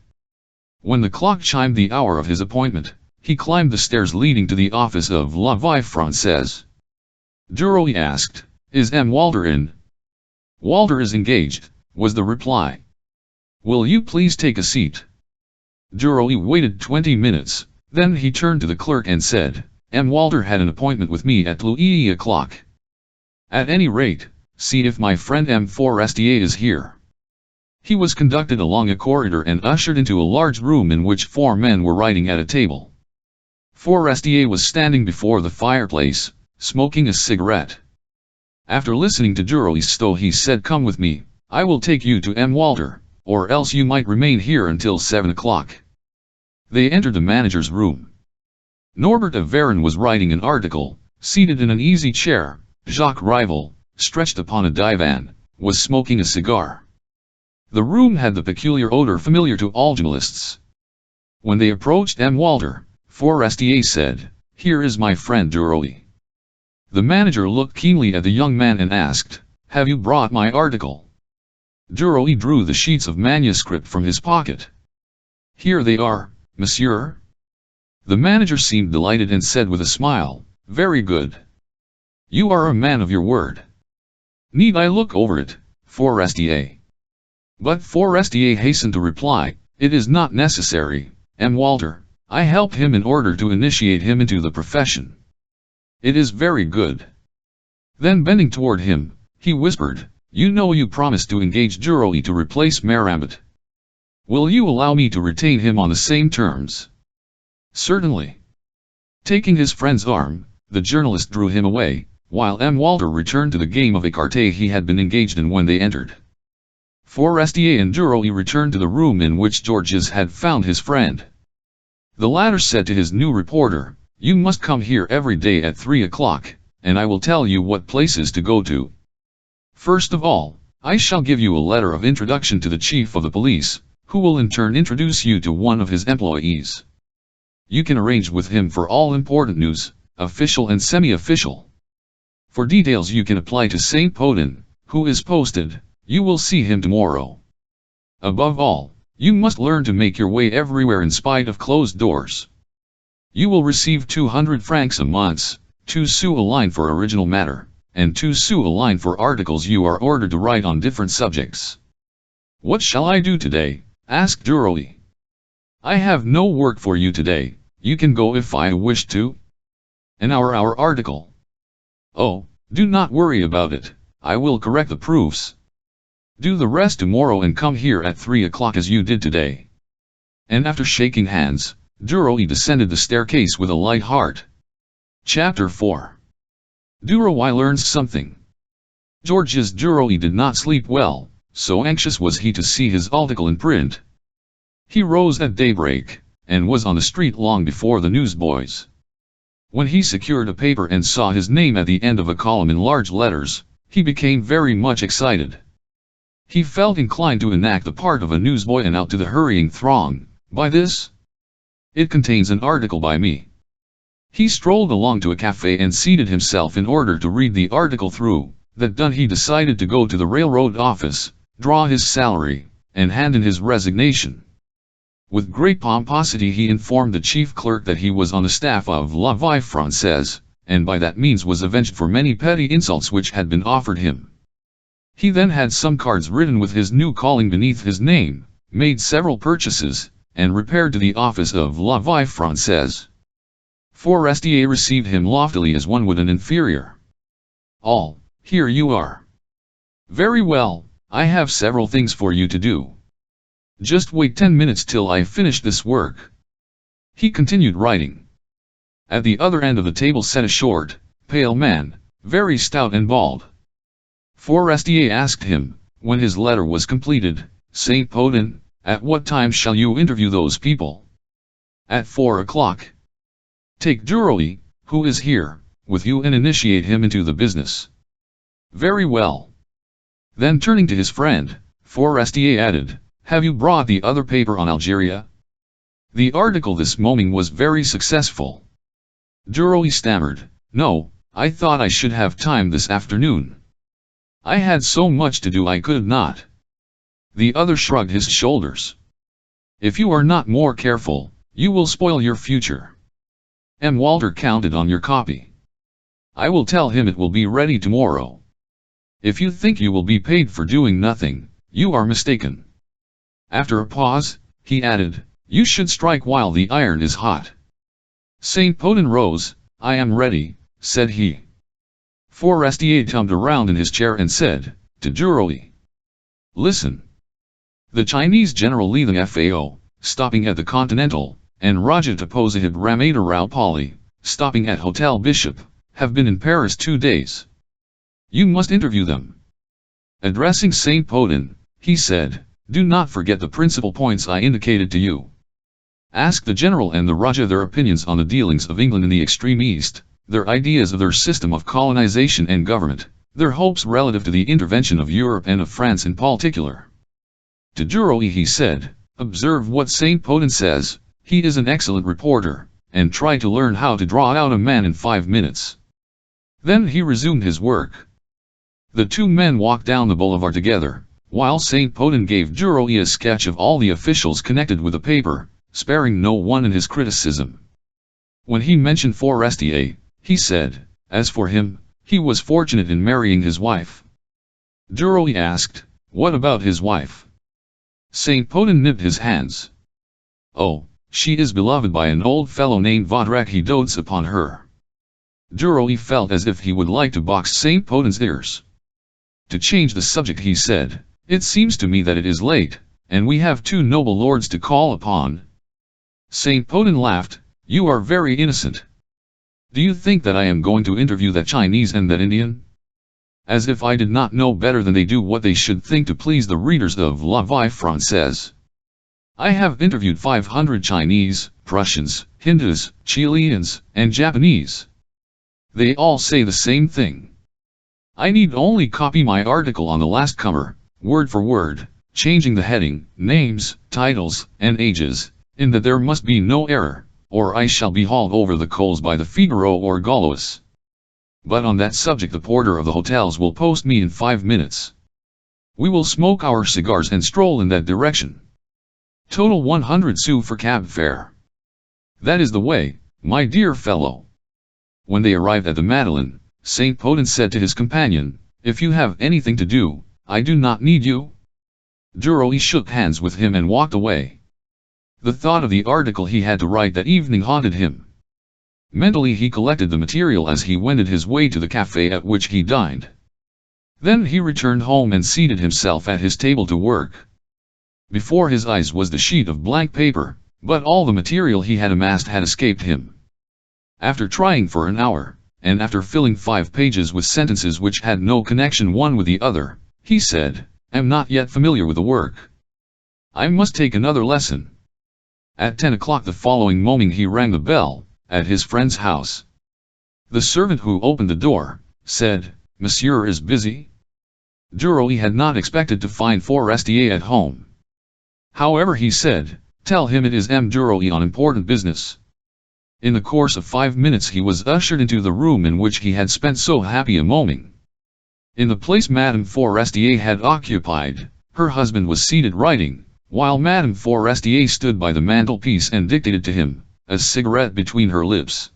When the clock chimed the hour of his appointment, he climbed the stairs leading to the office of La Vie Française. Duroy asked, Is M. Walter in? Walter is engaged, was the reply. Will you please take a seat? Duroy waited 20 minutes, then he turned to the clerk and said, M. Walter had an appointment with me at 3 o'clock. At any rate, see if my friend M. Forestier is here. He was conducted along a corridor and ushered into a large room in which 4 men were writing at a table. Forestier was standing before the fireplace, smoking a cigarette. After listening to Duroy's story he said, Come with me, I will take you to M. Walter, or else you might remain here until 7 o'clock. They entered the manager's room. Norbert de Varenne was writing an article, seated in an easy chair. Jacques Rival, stretched upon a divan, was smoking a cigar. The room had the peculiar odor familiar to all journalists. When they approached M. Walter, Forestier said, Here is my friend Duroy. The manager looked keenly at the young man and asked, Have you brought my article? Duroy drew the sheets of manuscript from his pocket. Here they are, monsieur. The manager seemed delighted and said with a smile, Very good. You are a man of your word. Need I look over it, Forestier? But Forestier hastened to reply, It is not necessary, M. Walter, I help him in order to initiate him into the profession. It is very good. Then bending toward him, he whispered, you know you promised to engage Duroy to replace Marambit. Will you allow me to retain him on the same terms? Certainly. Taking his friend's arm, the journalist drew him away, while M. Walter returned to the game of écarté he had been engaged in when they entered. Forestier and Duroy returned to the room in which Georges had found his friend. The latter said to his new reporter, you must come here every day at 3 o'clock, and I will tell you what places to go to. First of all, I shall give you a letter of introduction to the chief of the police, who will in turn introduce you to one of his employees. You can arrange with him for all important news, official and semi-official. For details you can apply to Saint Podin, who is posted. You will see him tomorrow. Above all, you must learn to make your way everywhere in spite of closed doors. You will receive 200 francs a month, 2 sous a line for original matter, and 2 sous a line for articles you are ordered to write on different subjects. What shall I do today? Asked Duroy. I have no work for you today, you can go if I wish to. An hour article. Oh, do not worry about it, I will correct the proofs. Do the rest tomorrow and come here at 3 o'clock as you did today. And after shaking hands, Duroy descended the staircase with a light heart. Chapter 4. Duroy learns something. Georges Duroy did not sleep well, so anxious was he to see his article in print. He rose at daybreak, and was on the street long before the newsboys. When he secured a paper and saw his name at the end of a column in large letters, he became very much excited. He felt inclined to enact the part of a newsboy and out to the hurrying throng, "Buy this? It contains an article by me." He strolled along to a cafe and seated himself in order to read the article through. That done, he decided to go to the railroad office, draw his salary, and hand in his resignation. With great pomposity he informed the chief clerk that he was on the staff of La Vie Française, and by that means was avenged for many petty insults which had been offered him. He then had some cards written with his new calling beneath his name, made several purchases, and repaired to the office of La Vie Française. Forestier received him loftily as one would an inferior. "All, here you are. Very well, I have several things for you to do. Just wait 10 minutes till I finish this work." He continued writing. At the other end of the table sat a short, pale man, very stout and bald. Forestier asked him, when his letter was completed, "Saint Podin, at what time shall you interview those people?" "At 4 o'clock. Take Duroy, who is here, with you and initiate him into the business." "Very well." Then turning to his friend, Forestier added, "Have you brought the other paper on Algeria?" The article this morning was very successful. Duroy stammered, "No, I thought I should have time this afternoon. I had so much to do I could not." The other shrugged his shoulders. "If you are not more careful, you will spoil your future. M. Walter counted on your copy. I will tell him it will be ready tomorrow. If you think you will be paid for doing nothing, you are mistaken." After a pause, he added, "You should strike while the iron is hot." Saint Podin rose. "I am ready," said he. Forestier turned around in his chair and said, to Duroy, "Listen. The Chinese General Li the FAO, stopping at the Continental, and Rajat Positive Ramadarao Pali, stopping at Hotel Bishop, have been in Paris 2 days. You must interview them." Addressing Saint Podin, he said, "Do not forget the principal points I indicated to you. Ask the General and the Raja their opinions on the dealings of England in the extreme East, their ideas of their system of colonization and government, their hopes relative to the intervention of Europe and of France in particular." To Duroy he said, "Observe what Saint Podin says, he is an excellent reporter, and try to learn how to draw out a man in 5 minutes." Then he resumed his work. The two men walked down the boulevard together, while Saint Podin gave Duroy a sketch of all the officials connected with the paper, sparing no one in his criticism. When he mentioned Forestier, he said, as for him, he was fortunate in marrying his wife. Duroy asked, "What about his wife?" Saint Podin nipped his hands. "Oh, She is beloved by an old fellow named Vodrak. He dotes upon her. Duroy felt as if he would like to box Saint Potin's ears. To change the subject he said, "It seems to me that it is late, and we have two noble lords to call upon." Saint Potin laughed. "You are very innocent. Do you think that I am going to interview that Chinese and that Indian? As if I did not know better than they do what they should think to please the readers of La Vie Française. I have interviewed 500 Chinese, Prussians, Hindus, Chileans, and Japanese. They all say the same thing. I need only copy my article on the last comer, word for word, changing the heading, names, titles, and ages, in that there must be no error, or I shall be hauled over the coals by the Figaro or Gaulois. But on that subject the porter of the hotels will post me in 5 minutes. We will smoke our cigars and stroll in that direction. Total 100 sous for cab fare. That is the way, my dear fellow." When they arrived at the Madeleine, Saint Potin said to his companion, "If you have anything to do, I do not need you." Duroy shook hands with him and walked away. The thought of the article he had to write that evening haunted him. Mentally he collected the material as he wended his way to the café at which he dined. Then he returned home and seated himself at his table to work. Before his eyes was the sheet of blank paper, but all the material he had amassed had escaped him. After trying for an hour, and after filling 5 pages with sentences which had no connection one with the other, he said, "I'm not yet familiar with the work. I must take another lesson." At 10 o'clock the following morning he rang the bell, at his friend's house. The servant who opened the door, said, "Monsieur is busy?" Duroy had not expected to find Forestier at home. However he said, "Tell him it is M. Duroy on important business." In the course of 5 minutes he was ushered into the room in which he had spent so happy a morning. In the place Madame Forestier had occupied, her husband was seated writing, while Madame Forestier stood by the mantelpiece and dictated to him, a cigarette between her lips.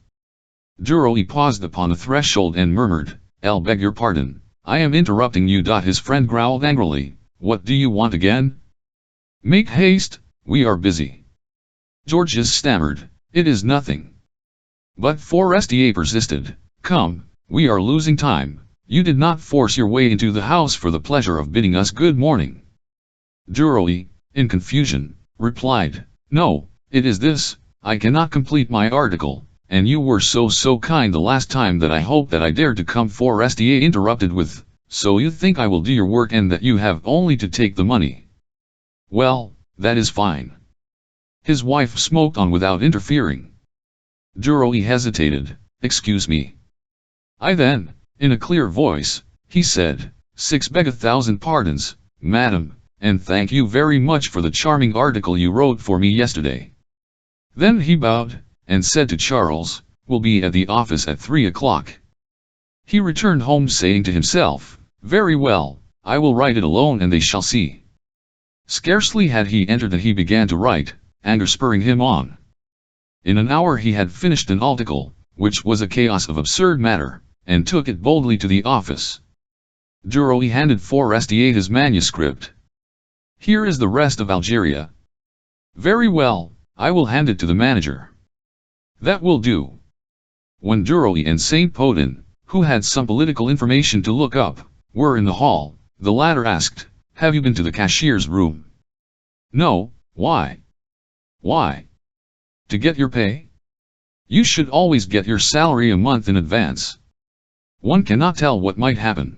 Duroy paused upon the threshold and murmured, "I'll beg your pardon, I am interrupting you." His friend growled angrily, "What do you want again?" "Make haste, we are busy." Georges stammered, "It is nothing." But Forestier persisted, "Come, we are losing time, you did not force your way into the house for the pleasure of bidding us good morning." Duroy, in confusion, replied, "No, it is this, I cannot complete my article, and you were so kind the last time that I hoped that I dared to come." Forestier interrupted with, "So you think I will do your work and that you have only to take the money? Well, that is fine." His wife smoked on without interfering. Duroy hesitated. "Excuse me." Then, in a clear voice, he said, "Beg 1,000 pardons, madam, and thank you very much for the charming article you wrote for me yesterday." Then he bowed, and said to Charles, "We'll be at the office at 3 o'clock." He returned home saying to himself, "Very well, I will write it alone and they shall see." Scarcely had he entered that he began to write, anger spurring him on. In an hour he had finished an article, which was a chaos of absurd matter, and took it boldly to the office. Duroy handed Forestier his manuscript. "Here is the rest of Algeria." "Very well, I will hand it to the manager." "That will do." When Duroy and Saint Potin, who had some political information to look up, were in the hall, the latter asked, "Have you been to the cashier's room?" "No, why?" "Why? To get your pay? You should always get your salary a month in advance. One cannot tell what might happen.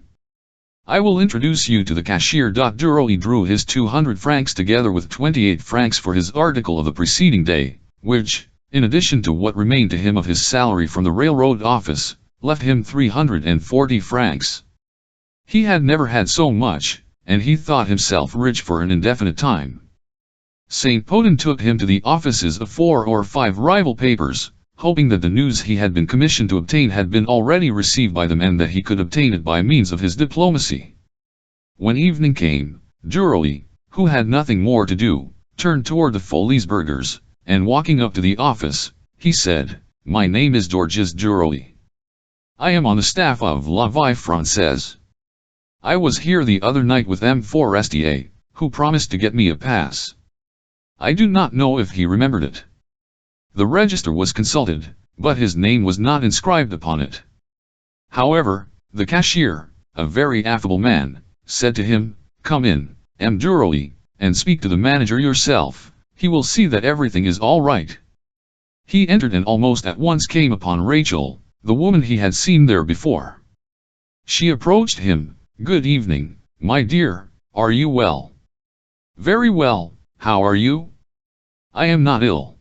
I will introduce you to the cashier." Duroy drew his 200 francs together with 28 francs for his article of the preceding day, which, in addition to what remained to him of his salary from the railroad office, left him 340 francs. He had never had so much, and he thought himself rich for an indefinite time. Saint Potin took him to the offices of 4 or 5 rival papers, hoping that the news he had been commissioned to obtain had been already received by them and that he could obtain it by means of his diplomacy. When evening came, Duroy, who had nothing more to do, turned toward the Folies Burgers, and walking up to the office, he said, "My name is Georges Duroy. I am on the staff of La Vie Française. I was here the other night with M. Forestier, who promised to get me a pass. I do not know if he remembered it. The register was consulted, but his name was not inscribed upon it. However, the cashier, a very affable man, said to him, "Come in, M. Duroy, and speak to the manager yourself. He will see that everything is all right." He entered and almost at once came upon Rachel, the woman he had seen there before. She approached him. "Good evening, my dear, are you well?" "Very well, how are you?" "I am not ill.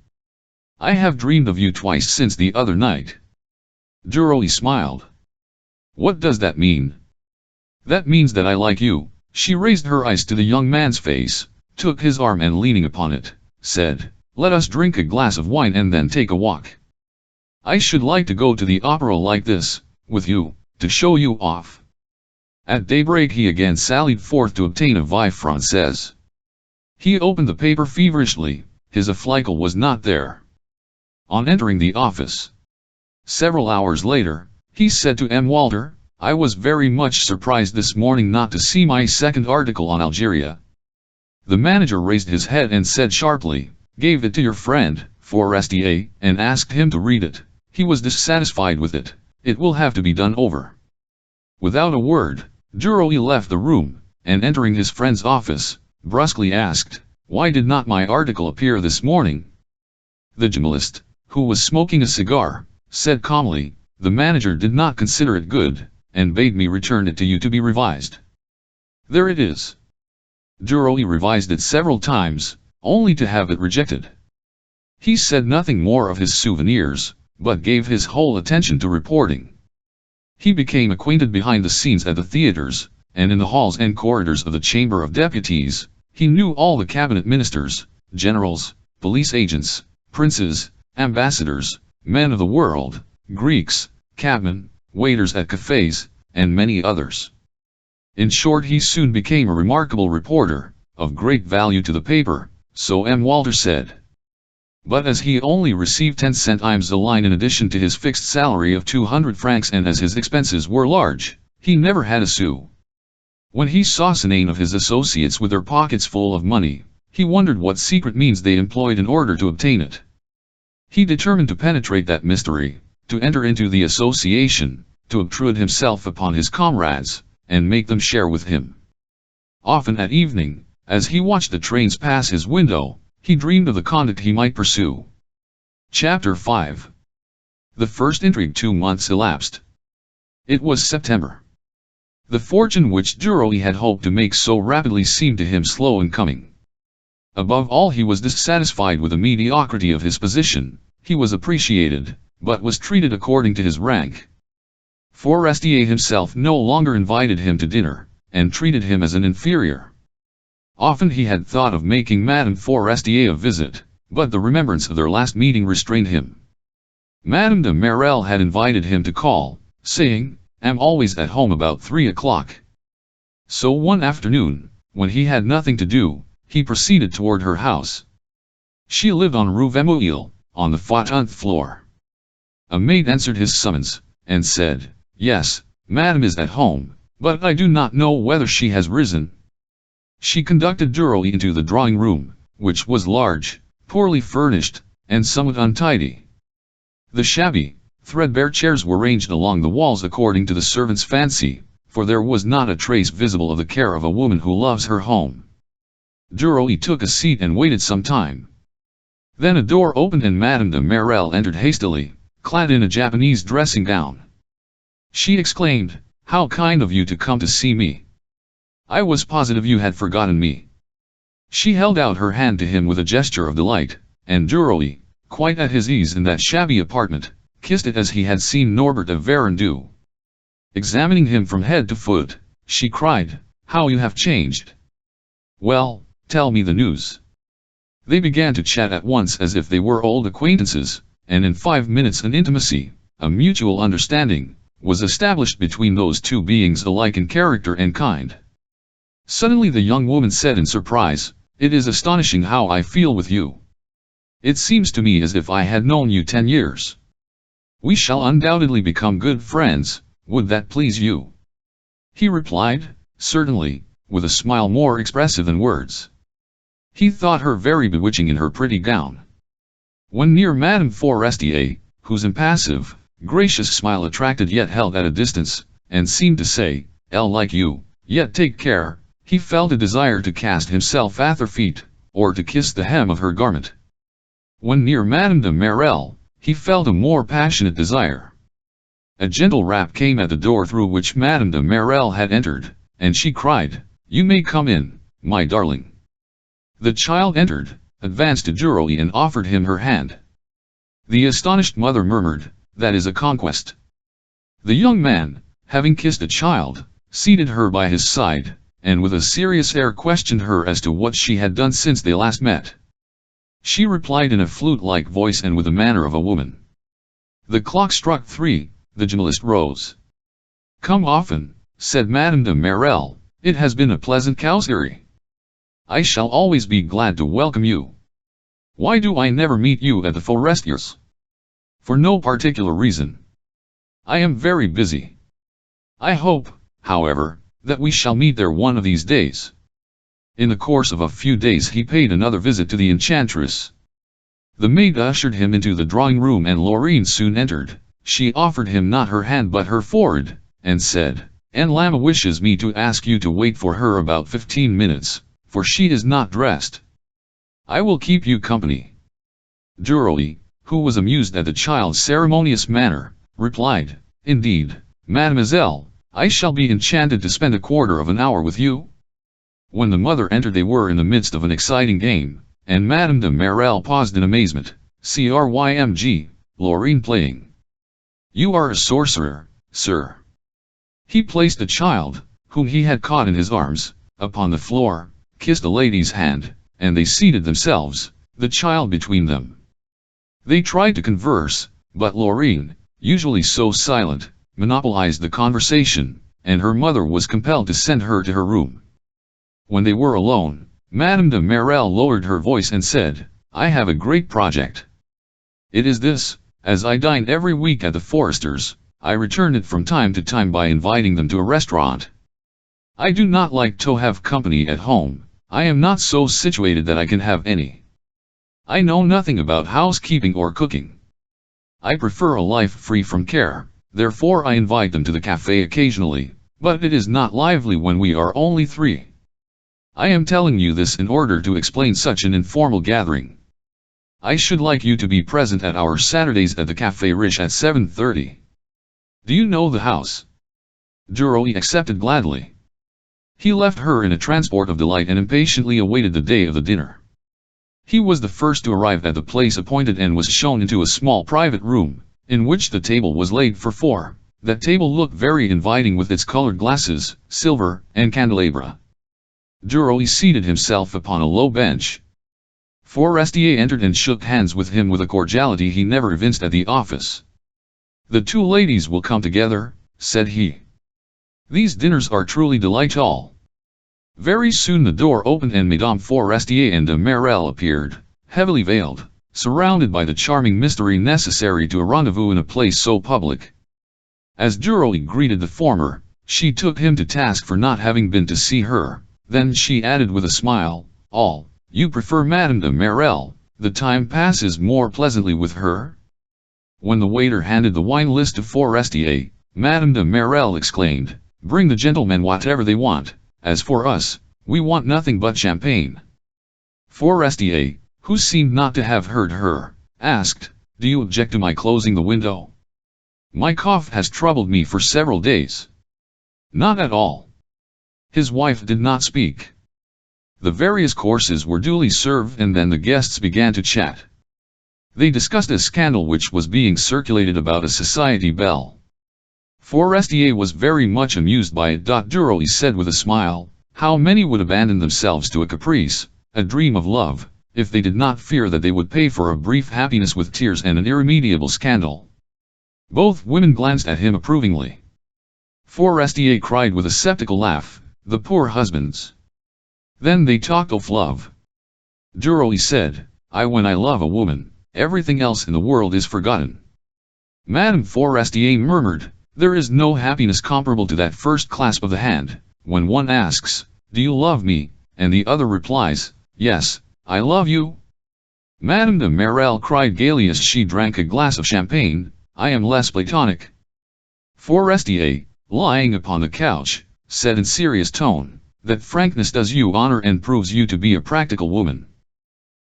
I have dreamed of you twice since the other night." Duroy smiled. "What does that mean?" "That means that I like you." She raised her eyes to the young man's face, took his arm and leaning upon it, said, "Let us drink a glass of wine and then take a walk. I should like to go to the opera like this, with you, to show you off." At daybreak he again sallied forth to obtain a vie française. He opened the paper feverishly. His afflicle was not there. On entering the office, several hours later, he said to M. Walter, "I was very much surprised this morning not to see my second article on Algeria." The manager raised his head and said sharply, "Gave it to your friend, Forestier, and asked him to read it. He was dissatisfied with it. It will have to be done over." Without a word, Duroy left the room, and entering his friend's office, brusquely asked, "Why did not my article appear this morning?" The journalist, who was smoking a cigar, said calmly, "The manager did not consider it good, and bade me return it to you to be revised. There it is." Duroy revised it several times, only to have it rejected. He said nothing more of his souvenirs, but gave his whole attention to reporting. He became acquainted behind the scenes at the theaters, and in the halls and corridors of the Chamber of Deputies. He knew all the cabinet ministers, generals, police agents, princes, ambassadors, men of the world, Greeks, cabmen, waiters at cafes, and many others. In short, he soon became a remarkable reporter, of great value to the paper, so M. Walter said. But as he only received 10 centimes a line in addition to his fixed salary of 200 francs and as his expenses were large, he never had a sou. When he saw 9 of his associates with their pockets full of money, he wondered what secret means they employed in order to obtain it. He determined to penetrate that mystery, to enter into the association, to obtrude himself upon his comrades, and make them share with him. Often at evening, as he watched the trains pass his window, he dreamed of the conduct he might pursue. Chapter 5. The first intrigue. 2 months elapsed. It was September. The fortune which Duroy had hoped to make so rapidly seemed to him slow in coming. Above all, he was dissatisfied with the mediocrity of his position. He was appreciated, but was treated according to his rank. Forestier himself no longer invited him to dinner, and treated him as an inferior. Often he had thought of making Madame Forestier a visit, but the remembrance of their last meeting restrained him. Madame de Marelle had invited him to call, saying, "I'm always at home about 3 o'clock." So one afternoon, when he had nothing to do, he proceeded toward her house. She lived on Rue Vimoil, on the 14th floor. A maid answered his summons, and said, "Yes, Madame is at home, but I do not know whether she has risen." She conducted Duroy into the drawing room, which was large, poorly furnished, and somewhat untidy. The shabby, threadbare chairs were ranged along the walls according to the servant's fancy, for there was not a trace visible of the care of a woman who loves her home. Duroy took a seat and waited some time. Then a door opened and Madame de Marelle entered hastily, clad in a Japanese dressing gown. She exclaimed, "How kind of you to come to see me. I was positive you had forgotten me." She held out her hand to him with a gesture of delight, and Duroy, quite at his ease in that shabby apartment, kissed it as he had seen Norbert of Varenne do. Examining him from head to foot, she cried, "How you have changed! Well, tell me the news." They began to chat at once as if they were old acquaintances, and in 5 minutes an intimacy, a mutual understanding, was established between those two beings alike in character and kind. Suddenly the young woman said in surprise, "It is astonishing how I feel with you. It seems to me as if I had known you 10 years. We shall undoubtedly become good friends, would that please you?" He replied, "Certainly," with a smile more expressive than words. He thought her very bewitching in her pretty gown. When near Madame Forestier, whose impassive, gracious smile attracted yet held at a distance, and seemed to say, "I'll like you, yet take care," he felt a desire to cast himself at her feet, or to kiss the hem of her garment. When near Madame de Marelle, he felt a more passionate desire. A gentle rap came at the door through which Madame de Marelle had entered, and she cried, "You may come in, my darling." The child entered, advanced to Duroy and offered him her hand. The astonished mother murmured, "That is a conquest." The young man, having kissed the child, seated her by his side, and with a serious air questioned her as to what she had done since they last met. She replied in a flute-like voice and with the manner of a woman. The clock struck 3, the journalist rose. "Come often," said Madame de Marelle, "it has been a pleasant causerie. I shall always be glad to welcome you. Why do I never meet you at the Forestiers?" "For no particular reason. I am very busy. I hope, however, that we shall meet there one of these days." In the course of a few days he paid another visit to the enchantress. The maid ushered him into the drawing-room and Laurine soon entered. She offered him not her hand but her forehead, and said, "Anne Lama wishes me to ask you to wait for her about 15 minutes, for she is not dressed. I will keep you company." Duroy, who was amused at the child's ceremonious manner, replied, "Indeed, mademoiselle, I shall be enchanted to spend a quarter of an hour with you." When the mother entered they were in the midst of an exciting game, and Madame de Marelle paused in amazement. "Crymg, Laurine playing. You are a sorcerer, sir." He placed the child, whom he had caught in his arms, upon the floor, kissed the lady's hand, and they seated themselves, the child between them. They tried to converse, but Laurine, usually so silent, monopolized the conversation, and her mother was compelled to send her to her room. When they were alone, Madame de Marelle lowered her voice and said, "I have a great project. It is this: as I dine every week at the Foresters, I return it from time to time by inviting them to a restaurant. I do not like to have company at home. I am not so situated that I can have any. I know nothing about housekeeping or cooking. I prefer a life free from care, therefore I invite them to the cafe occasionally, but it is not lively when we are only 3. I am telling you this in order to explain such an informal gathering. I should like you to be present at our Saturdays at the Café Riche at 7:30. Do you know the house?" Duroy accepted gladly. He left her in a transport of delight and impatiently awaited the day of the dinner. He was the first to arrive at the place appointed and was shown into a small private room, in which the table was laid for 4. That table looked very inviting with its colored glasses, silver, and candelabra. Duroy seated himself upon a low bench. Forestier entered and shook hands with him with a cordiality he never evinced at the office. "The 2 ladies will come together," said he. "These dinners are truly delightful." Very soon the door opened and Madame Forestier and de Marelle appeared, heavily veiled, surrounded by the charming mystery necessary to a rendezvous in a place so public. As Duroy greeted the former, she took him to task for not having been to see her. Then she added with a smile, "You prefer Madame de Marelle, the time passes more pleasantly with her?" When the waiter handed the wine list to Forestier, Madame de Marelle exclaimed, "Bring the gentlemen whatever they want, as for us, we want nothing but champagne." Forestier, who seemed not to have heard her, asked, "Do you object to my closing the window? My cough has troubled me for several days." "Not at all." His wife did not speak. The various courses were duly served and then the guests began to chat. They discussed a scandal which was being circulated about a society belle. Forestier was very much amused by it. Duroy said with a smile, "How many would abandon themselves to a caprice, a dream of love, if they did not fear that they would pay for a brief happiness with tears and an irremediable scandal?" Both women glanced at him approvingly. Forestier cried with a sceptical laugh, "The poor husbands!" Then they talked of love. Duroy said, When I love a woman, everything else in the world is forgotten." Madame Forestier murmured, "There is no happiness comparable to that first clasp of the hand, when one asks, 'Do you love me?' and the other replies, 'Yes, I love you.'" Madame de Marelle cried gaily as she drank a glass of champagne, I am less platonic. Forestier, lying upon the couch, said in serious tone, that frankness does you honor and proves you to be a practical woman.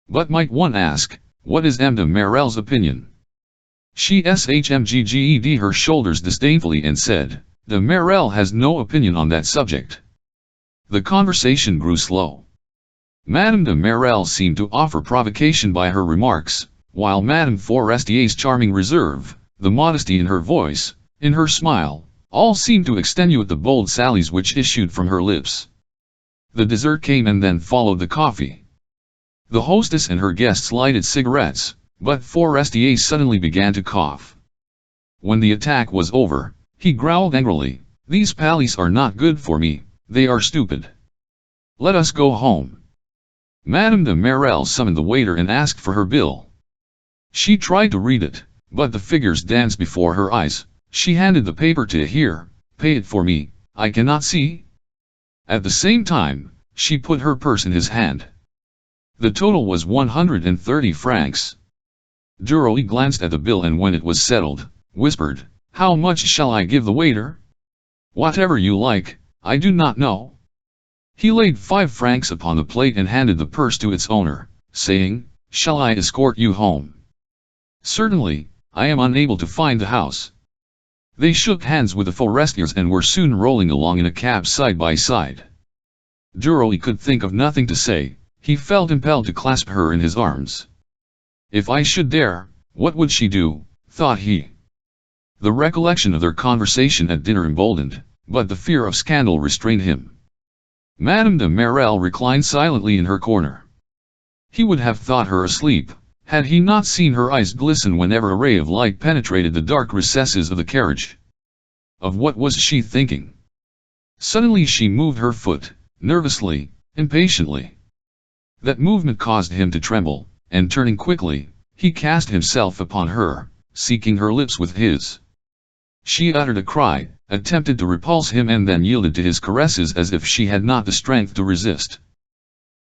But might one ask, what is M. de Marelle's opinion? She shmgged her shoulders disdainfully and said, de Marelle has no opinion on that subject. The conversation grew slow. Madame de Marelle seemed to offer provocation by her remarks, while Madame Forestier's charming reserve, the modesty in her voice, in her smile, all seemed to extenuate the bold sallies which issued from her lips. The dessert came and then followed the coffee. The hostess and her guests lighted cigarettes, but Forestier suddenly began to cough. When the attack was over, he growled angrily, these pallies are not good for me, they are stupid. Let us go home. Madame de Marelle summoned the waiter and asked for her bill. She tried to read it, but the figures danced before her eyes. She handed the paper to Here, pay it for me, I cannot see. At the same time, she put her purse in his hand. The total was 130 francs. Duroy glanced at the bill and when it was settled, whispered, how much shall I give the waiter? Whatever you like, I do not know. He laid 5 francs upon the plate and handed the purse to its owner, saying, shall I escort you home? Certainly, I am unable to find the house. They shook hands with the Forestiers and were soon rolling along in a cab side by side. Duroy could think of nothing to say, he felt impelled to clasp her in his arms. If I should dare, what would she do, thought he. The recollection of their conversation at dinner emboldened, but the fear of scandal restrained him. Madame de Marelle reclined silently in her corner. He would have thought her asleep, had he not seen her eyes glisten whenever a ray of light penetrated the dark recesses of the carriage. Of what was she thinking? Suddenly she moved her foot, nervously, impatiently. That movement caused him to tremble, and turning quickly, he cast himself upon her, seeking her lips with his. She uttered a cry, attempted to repulse him and then yielded to his caresses as if she had not the strength to resist.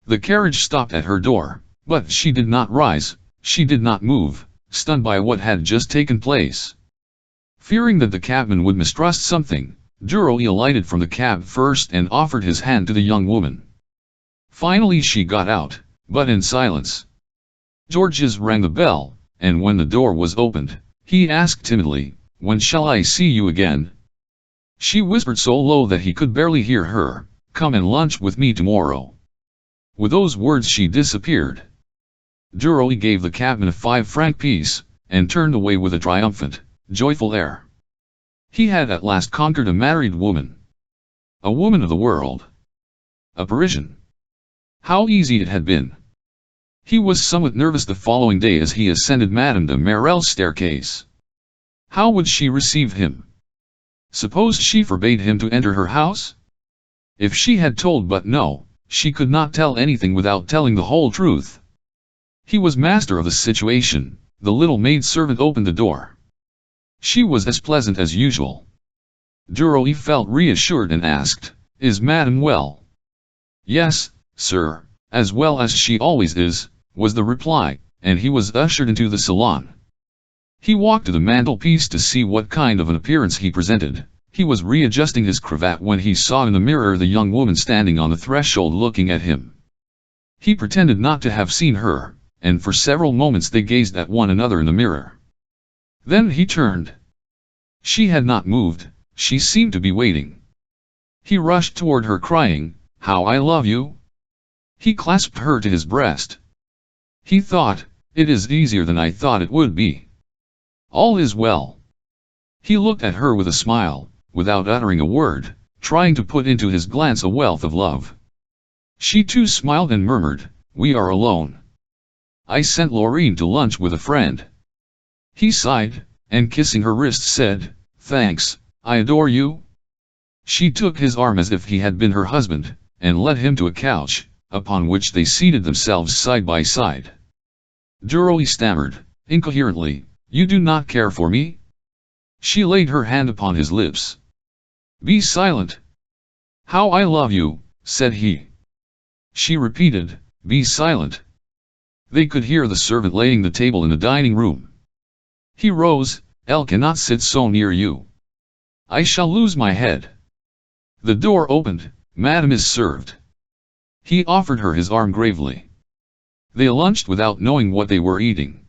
The carriage stopped at her door, but she did not rise, she did not move, stunned by what had just taken place. Fearing that the cabman would mistrust something, Duroy alighted from the cab first and offered his hand to the young woman. Finally she got out, but in silence. Georges rang the bell, and when the door was opened, he asked timidly, when shall I see you again? She whispered so low that he could barely hear her, come and lunch with me tomorrow. With those words she disappeared. Duroy gave the cabman a 5-franc piece, and turned away with a triumphant, joyful air. He had at last conquered a married woman. A woman of the world. A Parisian. How easy it had been. He was somewhat nervous the following day as he ascended Madame de Marelle's staircase. How would she receive him? Suppose she forbade him to enter her house? If she had told but no, she could not tell anything without telling the whole truth. He was master of the situation. The little maid-servant opened the door. She was as pleasant as usual. Duroy felt reassured and asked, is Madame well? Yes, sir, as well as she always is, was the reply, and he was ushered into the salon. He walked to the mantelpiece to see what kind of an appearance he presented. He was readjusting his cravat when he saw in the mirror the young woman standing on the threshold looking at him. He pretended not to have seen her, and for several moments they gazed at one another in the mirror. Then he turned. She had not moved, she seemed to be waiting. He rushed toward her crying, how I love you! He clasped her to his breast. He thought, it is easier than I thought it would be. All is well. He looked at her with a smile, without uttering a word, trying to put into his glance a wealth of love. She too smiled and murmured, we are alone. I sent Laurine to lunch with a friend. He sighed, and kissing her wrist said, thanks, I adore you. She took his arm as if he had been her husband, and led him to a couch, upon which they seated themselves side by side. Duroy stammered, incoherently, you do not care for me? She laid her hand upon his lips. Be silent. How I love you, said he. She repeated, be silent. They could hear the servant laying the table in the dining room. He rose. "Elle cannot sit so near you. I shall lose my head." The door opened. "Madam is served." He offered her his arm gravely. They lunched without knowing what they were eating.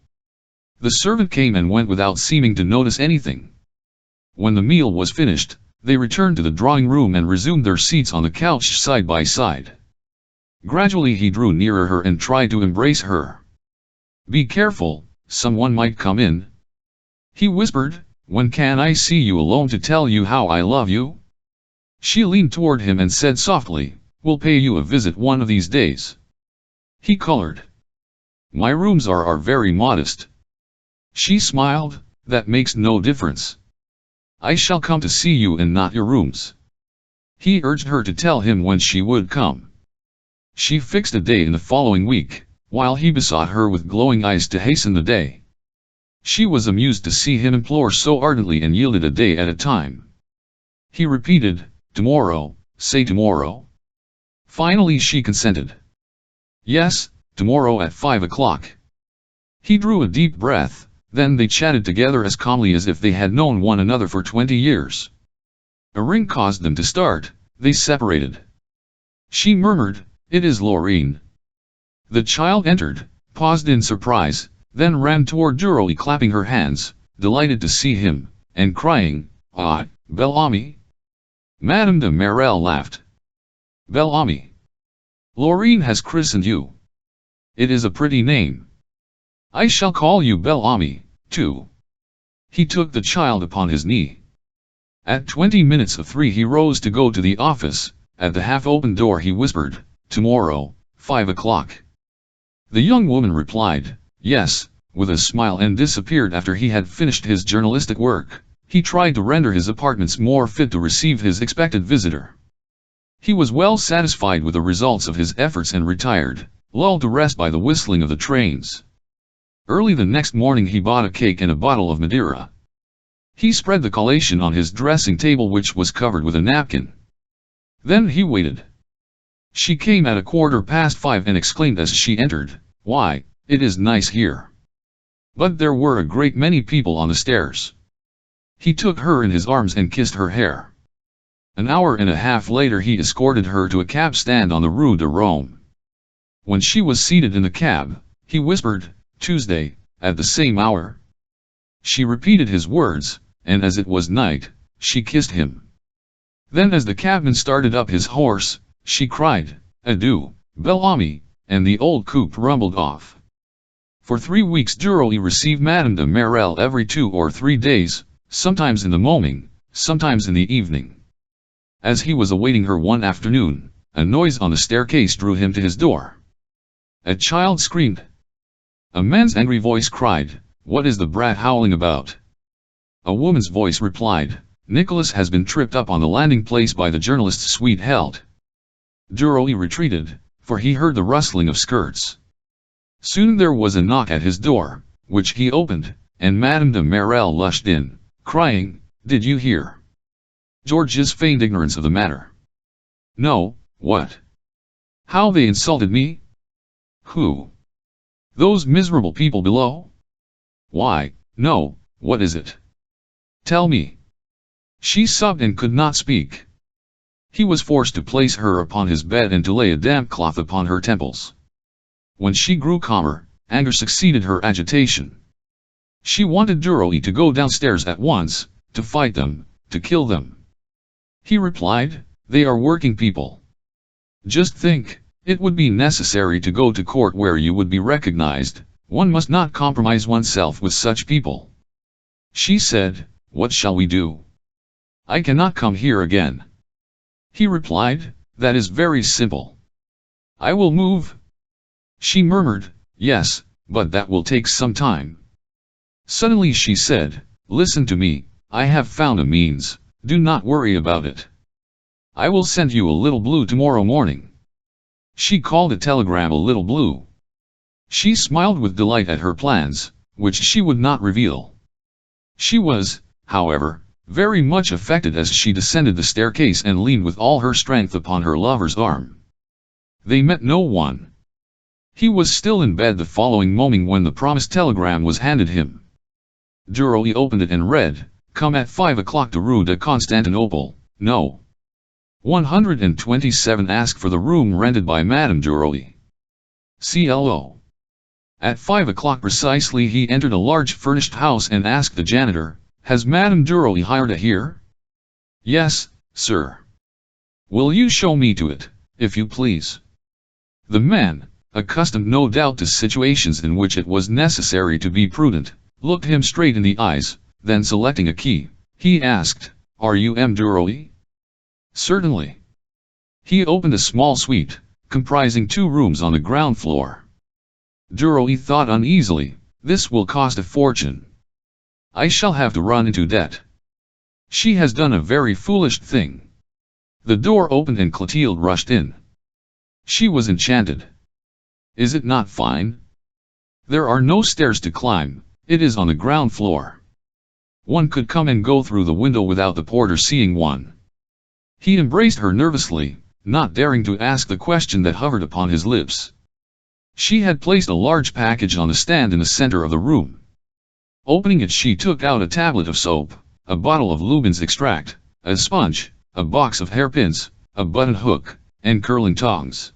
The servant came and went without seeming to notice anything. When the meal was finished, they returned to the drawing room and resumed their seats on the couch side by side. Gradually he drew nearer her and tried to embrace her. "Be careful, someone might come in," he whispered. "When can I see you alone to tell you how I love you?" She leaned toward him and said softly, "We'll pay you a visit one of these days." He colored. "My rooms are very modest." She smiled. "That makes no difference. I shall come to see you and not your rooms." He urged her to tell him when she would come. She fixed a day in the following week, while he besought her with glowing eyes to hasten the day. She was amused to see him implore so ardently and yielded a day at a time. He repeated, "Tomorrow, say tomorrow." Finally she consented. "Yes, tomorrow at 5 o'clock." He drew a deep breath, then they chatted together as calmly as if they had known one another for 20 years. A ring caused them to start. They separated. She murmured, "It is Laurine." The child entered, paused in surprise, then ran toward Duroy clapping her hands, delighted to see him, and crying, "Ah, Bel Ami." Madame de Marelle laughed. "Bel Ami. Laurine has christened you. It is a pretty name. I shall call you Bel Ami, too." He took the child upon his knee. At 20 minutes of 3 he rose to go to the office. At the half-open door he whispered, "Tomorrow, 5 o'clock." The young woman replied, "Yes," with a smile and disappeared after he had finished his journalistic work. He tried to render his apartments more fit to receive his expected visitor. He was well satisfied with the results of his efforts and retired, lulled to rest by the whistling of the trains. Early the next morning he bought a cake and a bottle of Madeira. He spread the collation on his dressing table, which was covered with a napkin. Then he waited. She came at 5:15 and exclaimed as she entered, "Why, it is nice here." But there were a great many people on the stairs. He took her in his arms and kissed her hair. An hour and a half later he escorted her to a cab stand on the Rue de Rome. When she was seated in the cab, he whispered, "Tuesday, at the same hour?" She repeated his words, and as it was night, she kissed him. Then as the cabman started up his horse, she cried, "Adieu, Bel Ami," and the old coupe rumbled off. For 3 weeks Duroy received Madame de Marelle every 2 or 3 days, sometimes in the morning, sometimes in the evening. As he was awaiting her one afternoon, a noise on the staircase drew him to his door. A child screamed. A man's angry voice cried, "What is the brat howling about?" A woman's voice replied, "Nicholas has been tripped up on the landing place by the journalist's sweetheart." Duroy retreated, for he heard the rustling of skirts. Soon there was a knock at his door, which he opened, and Madame de Marelle lushed in, crying, "Did you hear?" Georges feigned ignorance of the matter. "No, what? How they insulted me?" "Who? Those miserable people below?" "Why, no, what is it? Tell me." She sobbed and could not speak. He was forced to place her upon his bed and to lay a damp cloth upon her temples. When she grew calmer, anger succeeded her agitation. She wanted Duroy to go downstairs at once, to fight them, to kill them. He replied, "They are working people. Just think, it would be necessary to go to court where you would be recognized. One must not compromise oneself with such people." She said, "What shall we do? I cannot come here again." He replied, "That is very simple. I will move." She murmured, "Yes, but that will take some time." Suddenly she said, "Listen to me, I have found a means, do not worry about it. I will send you a little blue tomorrow morning." She called a telegram a little blue. She smiled with delight at her plans, which she would not reveal. She was, however, very much affected as she descended the staircase and leaned with all her strength upon her lover's arm. They met no one. He was still in bed the following morning when the promised telegram was handed him. Duroy opened it and read, "Come at 5 o'clock to Rue de Constantinople, no. 127 ask for the room rented by Madame Duroy. CLO." At 5 o'clock precisely he entered a large furnished house and asked the janitor, "Has Madame Duroy hired a here?" "Yes, sir." "Will you show me to it, if you please?" The man, accustomed no doubt to situations in which it was necessary to be prudent, looked him straight in the eyes, then selecting a key, he asked, "Are you M. Duroy?" "Certainly." He opened a small suite, comprising 2 rooms on the ground floor. Duroy thought uneasily, "This will cost a fortune. I shall have to run into debt. She has done a very foolish thing." The door opened and Clotilde rushed in. She was enchanted. "Is it not fine? There are no stairs to climb, it is on the ground floor. One could come and go through the window without the porter seeing one." He embraced her nervously, not daring to ask the question that hovered upon his lips. She had placed a large package on a stand in the center of the room. Opening it, she took out a tablet of soap, a bottle of Lubin's extract, a sponge, a box of hairpins, a button hook, and curling tongs.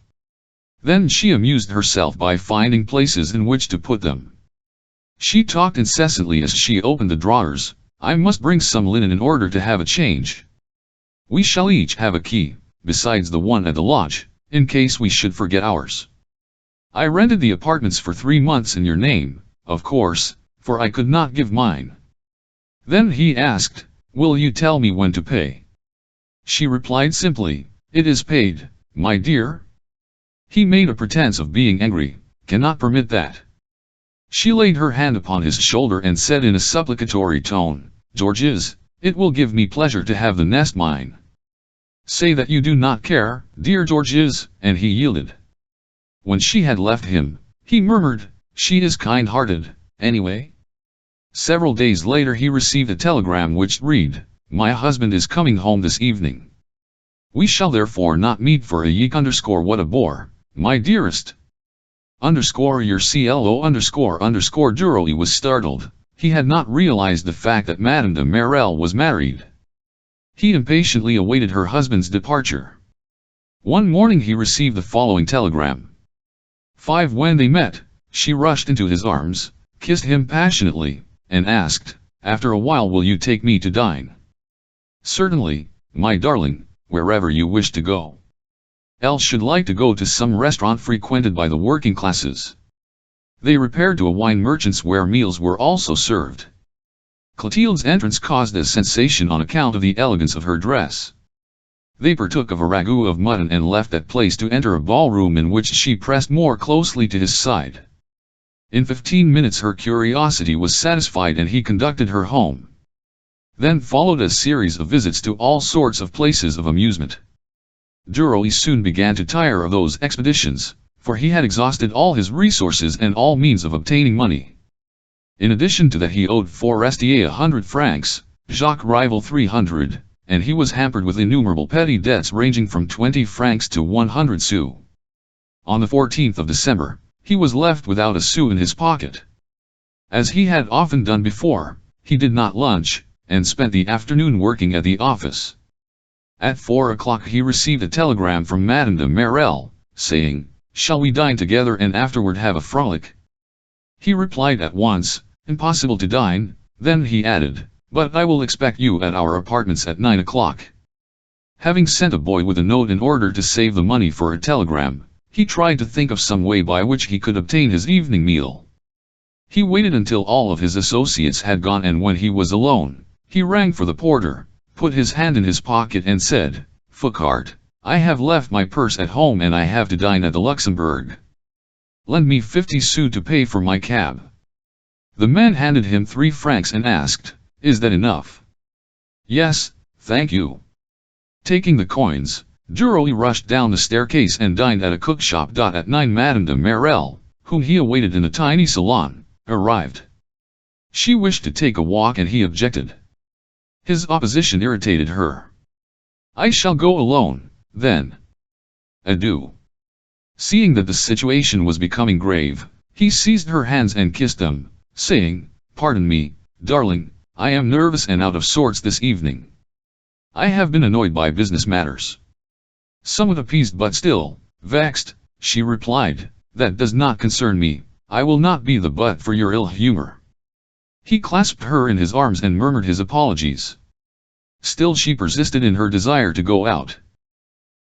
Then she amused herself by finding places in which to put them. She talked incessantly as she opened the drawers, "I must bring some linen in order to have a change. We shall each have a key, besides the one at the lodge, in case we should forget ours. I rented the apartments for 3 months in your name, of course, for I could not give mine." Then he asked, "Will you tell me when to pay?" She replied simply, "It is paid, my dear." He made a pretense of being angry, "Cannot permit that." She laid her hand upon his shoulder and said in a supplicatory tone, "Georges, it will give me pleasure to have the nest mine. Say that you do not care, dear Georges," and he yielded. When she had left him, he murmured, "She is kind-hearted, anyway." Several days later he received a telegram which read, "My husband is coming home this evening. We shall therefore not meet for a week. What a bore, my dearest. Your CLO__. Duroy was startled. He had not realized the fact that Madame de Marelle was married. He impatiently awaited her husband's departure. One morning he received the following telegram. 5. When they met, she rushed into his arms, kissed him passionately, and asked, "After a while will you take me to dine?" "Certainly, my darling, wherever you wish to go. Elle should like to go to some restaurant frequented by the working classes." They repaired to a wine merchant's where meals were also served. Clotilde's entrance caused a sensation on account of the elegance of her dress. They partook of a ragout of mutton and left that place to enter a ballroom in which she pressed more closely to his side. In 15 minutes her curiosity was satisfied and he conducted her home. Then followed a series of visits to all sorts of places of amusement. Duroy soon began to tire of those expeditions, for he had exhausted all his resources and all means of obtaining money. In addition to that he owed Forestier 100 francs, Jacques Rival 300, and he was hampered with innumerable petty debts ranging from 20 francs to 100 sous. On the 14th of December, he was left without a sou in his pocket. As he had often done before, he did not lunch, and spent the afternoon working at the office. At 4 o'clock he received a telegram from Madame de Marelle, saying, "Shall we dine together and afterward have a frolic?" He replied at once, "Impossible to dine," then he added, "But I will expect you at our apartments at 9 o'clock. Having sent a boy with a note in order to save the money for a telegram, he tried to think of some way by which he could obtain his evening meal. He waited until all of his associates had gone, and when he was alone, he rang for the porter, put his hand in his pocket and said, "Foucart, I have left my purse at home and I have to dine at the Luxembourg. Lend me 50 sous to pay for my cab." The man handed him 3 francs and asked, "Is that enough?" "Yes, thank you." Taking the coins, Duroy rushed down the staircase and dined at a cook shop. At 9 Madame de Marelle, whom he awaited in a tiny salon, arrived. She wished to take a walk and he objected. His opposition irritated her. "I shall go alone, then. Adieu." Seeing that the situation was becoming grave, he seized her hands and kissed them, saying, "Pardon me, darling, I am nervous and out of sorts this evening. I have been annoyed by business matters." Somewhat appeased but still vexed, she replied, "That does not concern me, I will not be the butt for your ill humor." He clasped her in his arms and murmured his apologies. Still she persisted in her desire to go out.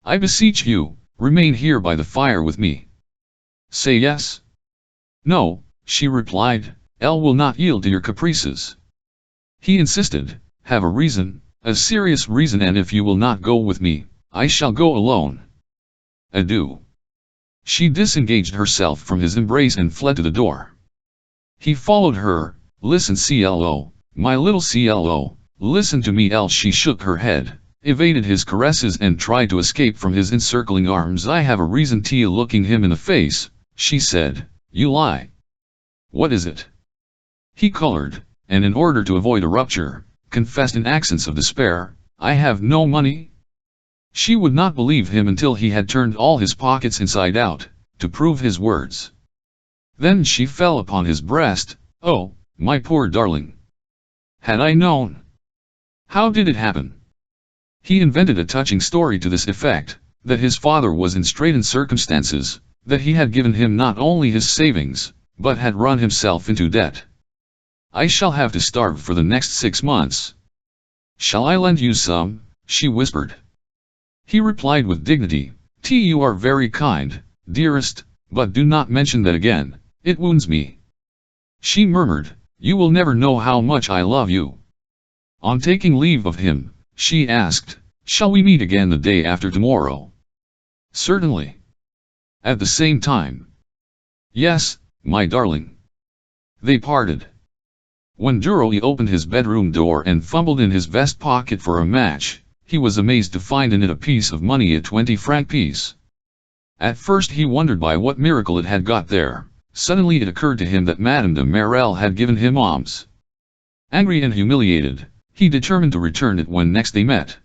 "I beseech you, remain here by the fire with me." "Say yes." "No," she replied, "Elle will not yield to your caprices." He insisted, "Have a reason, a serious reason, and if you will not go with me, I shall go alone. Adieu." She disengaged herself from his embrace and fled to the door. He followed her. "Listen, Clo, my little Clo, listen to me." Elle, she shook her head, evaded his caresses and tried to escape from his encircling arms. "I have a reason." Looking him in the face, she said, "You lie." "What is it?" He colored, and in order to avoid a rupture, confessed in accents of despair, "I have no money." She would not believe him until he had turned all his pockets inside out, to prove his words. Then she fell upon his breast. "Oh, my poor darling. Had I known. How did it happen?" He invented a touching story to this effect, that his father was in straitened circumstances, that he had given him not only his savings, but had run himself into debt. "I shall have to starve for the next 6 months. Shall I lend you some?" she whispered. He replied with dignity, "You are very kind, dearest, but do not mention that again, it wounds me." She murmured, "You will never know how much I love you." On taking leave of him, she asked, "Shall we meet again the day after tomorrow?" "Certainly." "At the same time?" "Yes, my darling." They parted. When Duroy opened his bedroom door and fumbled in his vest pocket for a match, he was amazed to find in it a piece of money, a 20-franc piece. At first he wondered by what miracle it had got there. Suddenly it occurred to him that Madame de Marelle had given him alms. Angry and humiliated, he determined to return it when next they met.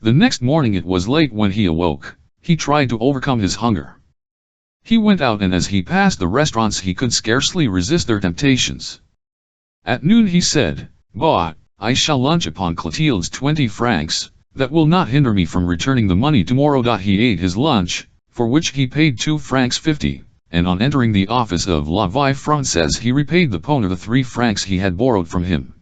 The next morning it was late when he awoke. He tried to overcome his hunger. He went out, and as he passed the restaurants he could scarcely resist their temptations. At noon he said, "Bah, I shall lunch upon Clotilde's 20 francs, that will not hinder me from returning the money tomorrow." He ate his lunch, for which he paid 2 francs 50, and on entering the office of La Vie Française he repaid the pawnee the 3 francs he had borrowed from him.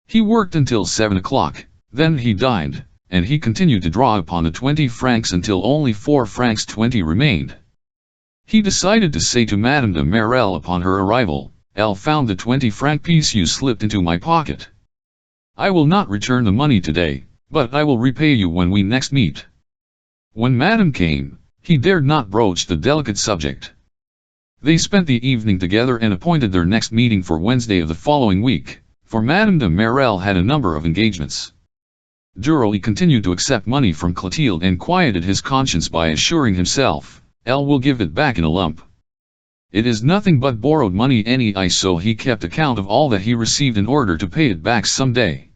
He worked until 7 o'clock, then he dined, and he continued to draw upon the 20 francs until only 4 francs 20 remained. He decided to say to Madame de Marelle upon her arrival, "Elle found the 20-franc piece you slipped into my pocket. I will not return the money today, but I will repay you when we next meet." When Madame came, he dared not broach the delicate subject. They spent the evening together and appointed their next meeting for Wednesday of the following week, for Madame de Marelle had a number of engagements. Duroy continued to accept money from Clotilde and quieted his conscience by assuring himself, "Elle will give it back in a lump. It is nothing but borrowed money anyhow." So he kept account of all that he received in order to pay it back some day.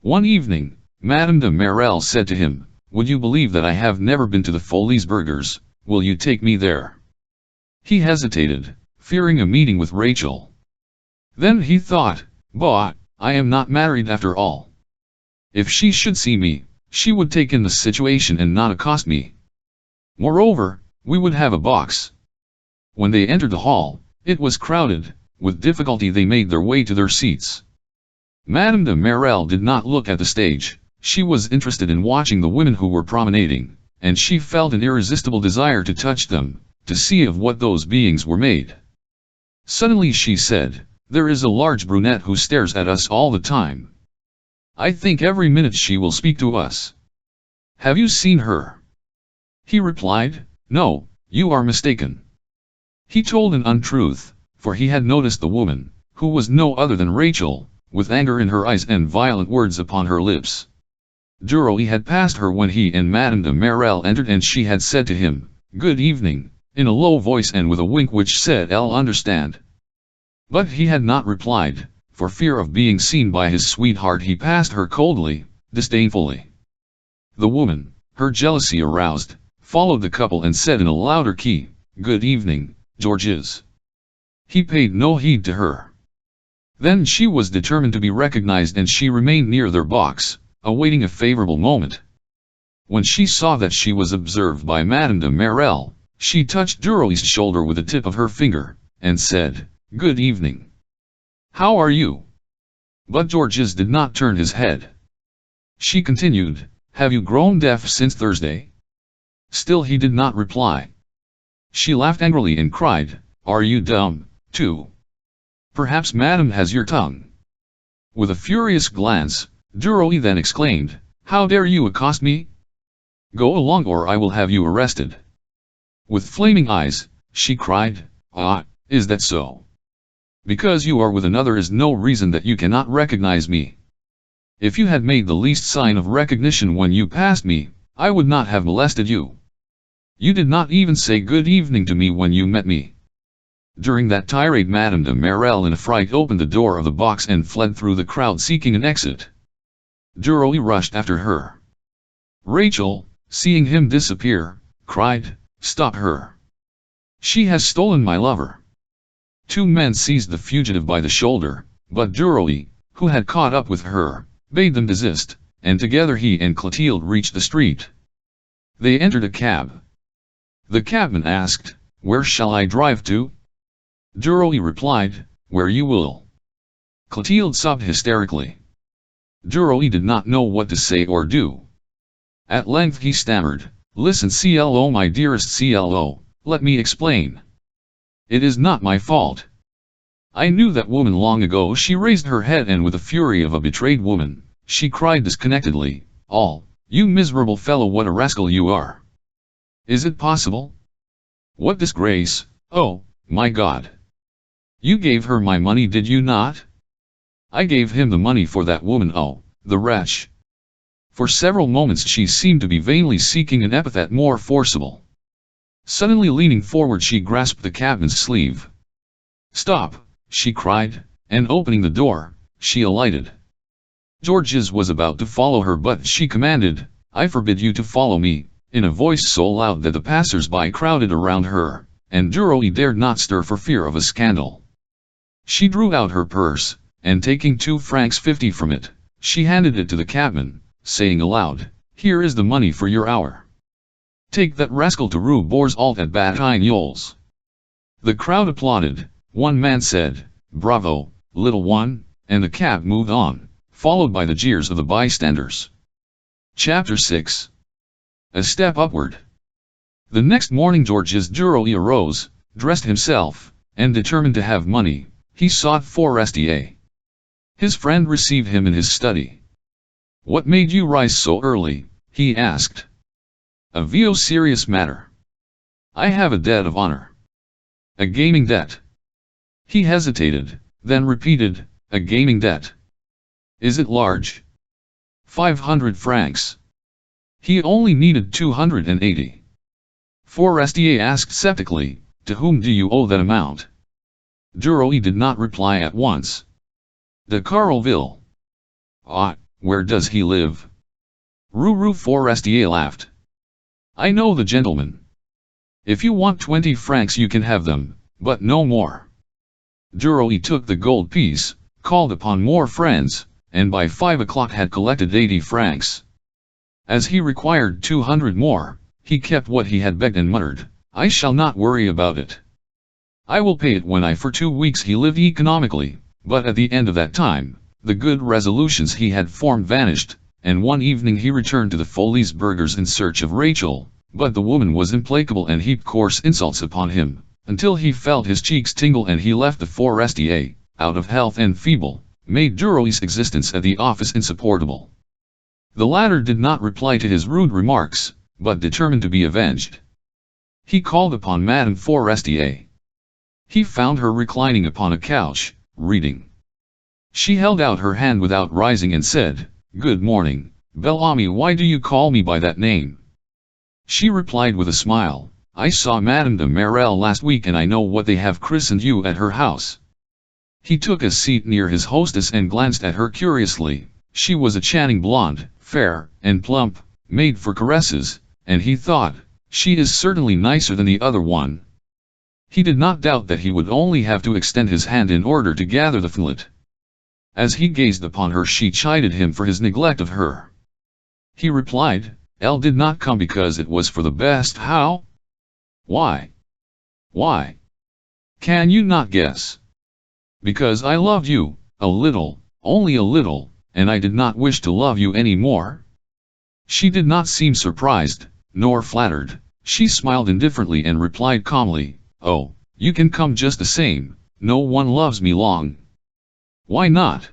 One evening, Madame de Marelle said to him, "Would you believe that I have never been to the Folies Burgers? Will you take me there?" He hesitated, fearing a meeting with Rachel. Then he thought, "Bah, I am not married after all. If she should see me, she would take in the situation and not accost me. Moreover, we would have a box." When they entered the hall, it was crowded. With difficulty they made their way to their seats. Madame de Marelle did not look at the stage. She was interested in watching the women who were promenading, and she felt an irresistible desire to touch them, to see of what those beings were made. Suddenly she said, "There is a large brunette who stares at us all the time. I think every minute she will speak to us. Have you seen her?" He replied, "No, you are mistaken." He told an untruth, for he had noticed the woman, who was no other than Rachel, with anger in her eyes and violent words upon her lips. Duroy had passed her when he and Madame de Marelle entered, and she had said to him, "Good evening," in a low voice and with a wink which said, "I'll understand." But he had not replied. For fear of being seen by his sweetheart he passed her coldly, disdainfully. The woman, her jealousy aroused, followed the couple and said in a louder key, "Good evening, Georges." He paid no heed to her. Then she was determined to be recognized and she remained near their box, awaiting a favorable moment. When she saw that she was observed by Madame de Merel, she touched Duroy's shoulder with the tip of her finger, and said, "Good evening. How are you?" But Georges did not turn his head. She continued, "Have you grown deaf since Thursday?" Still he did not reply. She laughed angrily and cried, "Are you dumb, too? Perhaps Madame has your tongue." With a furious glance, Duroy then exclaimed, "How dare you accost me? Go along or I will have you arrested." With flaming eyes, she cried, "Ah, is that so? Because you are with another is no reason that you cannot recognize me. If you had made the least sign of recognition when you passed me, I would not have molested you. You did not even say good evening to me when you met me." During that tirade Madame de Merel in a fright opened the door of the box and fled through the crowd seeking an exit. Duroy rushed after her. Rachel, seeing him disappear, cried, "Stop her! She has stolen my lover." Two men seized the fugitive by the shoulder, but Duroy, who had caught up with her, bade them desist, and together he and Clotilde reached the street. They entered a cab. The cabman asked, "Where shall I drive to?" Duroy replied, "Where you will." Clotilde sobbed hysterically. Duroy did not know what to say or do. At length he stammered, "Listen Clo, my dearest Clo, let me explain. It is not my fault. I knew that woman long ago." She raised her head and with the fury of a betrayed woman, she cried disconnectedly, "You miserable fellow, what a rascal you are! Is it possible? What disgrace, oh, my God! You gave her my money, did you not?" "I gave him the money for that woman, oh, the wretch!" For several moments she seemed to be vainly seeking an epithet more forcible. Suddenly leaning forward she grasped the cabman's sleeve. "Stop!" she cried, and opening the door, she alighted. Georges was about to follow her but she commanded, "I forbid you to follow me," in a voice so loud that the passers-by crowded around her, and Duroy dared not stir for fear of a scandal. She drew out her purse, and taking 2 francs 50 from it, she handed it to the cabman, saying aloud, "Here is the money for your hour. Take that rascal to Rue Boursault at Batignolles." The crowd applauded. One man said, "Bravo, little one," and the cab moved on, followed by the jeers of the bystanders. Chapter 6. A Step Upward. The next morning Georges Duroy arose, dressed himself, and determined to have money, he sought Forestier. His friend received him in his study. "What made you rise so early?" he asked. "A very serious matter. I have a debt of honor." "A gaming debt?" He hesitated, then repeated, "A gaming debt. Is it large?" 500 francs. He only needed 280. Forestier asked sceptically, "To whom do you owe that amount?" Duroy did not reply at once. "De Carolville." "Ah, where does he live?" Rue Forestier laughed. "I know the gentleman. If you want 20 francs you can have them, but no more." Duroy took the gold piece, called upon more friends, and by 5 o'clock had collected 80 francs. As he required 200 more, he kept what he had begged and muttered, "I shall not worry about it. I will pay it when I." For 2 weeks he lived economically, but at the end of that time, the good resolutions he had formed vanished, and one evening he returned to the Folies Burgers in search of Rachel, but the woman was implacable and heaped coarse insults upon him, until he felt his cheeks tingle and he left the Forestier, out of health and feeble, made Duroy's existence at the office insupportable. The latter did not reply to his rude remarks, but determined to be avenged. He called upon Madame Forestier. He found her reclining upon a couch, reading. She held out her hand without rising and said, "Good morning, Belle Amie, why do you call me by that name?" She replied with a smile, "I saw Madame de Merel last week and I know what they have christened you at her house." He took a seat near his hostess and glanced at her curiously. She was a chatting blonde, fair, and plump, made for caresses, and he thought, She is certainly nicer than the other one. He did not doubt that he would only have to extend his hand in order to gather the fillet. As he gazed upon her, she chided him for his neglect of her. He replied, "Elle did not come because it was for the best." How? Why? Why? Can you not guess? Because I loved you, a little, only a little, and I did not wish to love you any more. She did not seem surprised, nor flattered. She smiled indifferently and replied calmly, "Oh, you can come just the same, no one loves me long." Why not?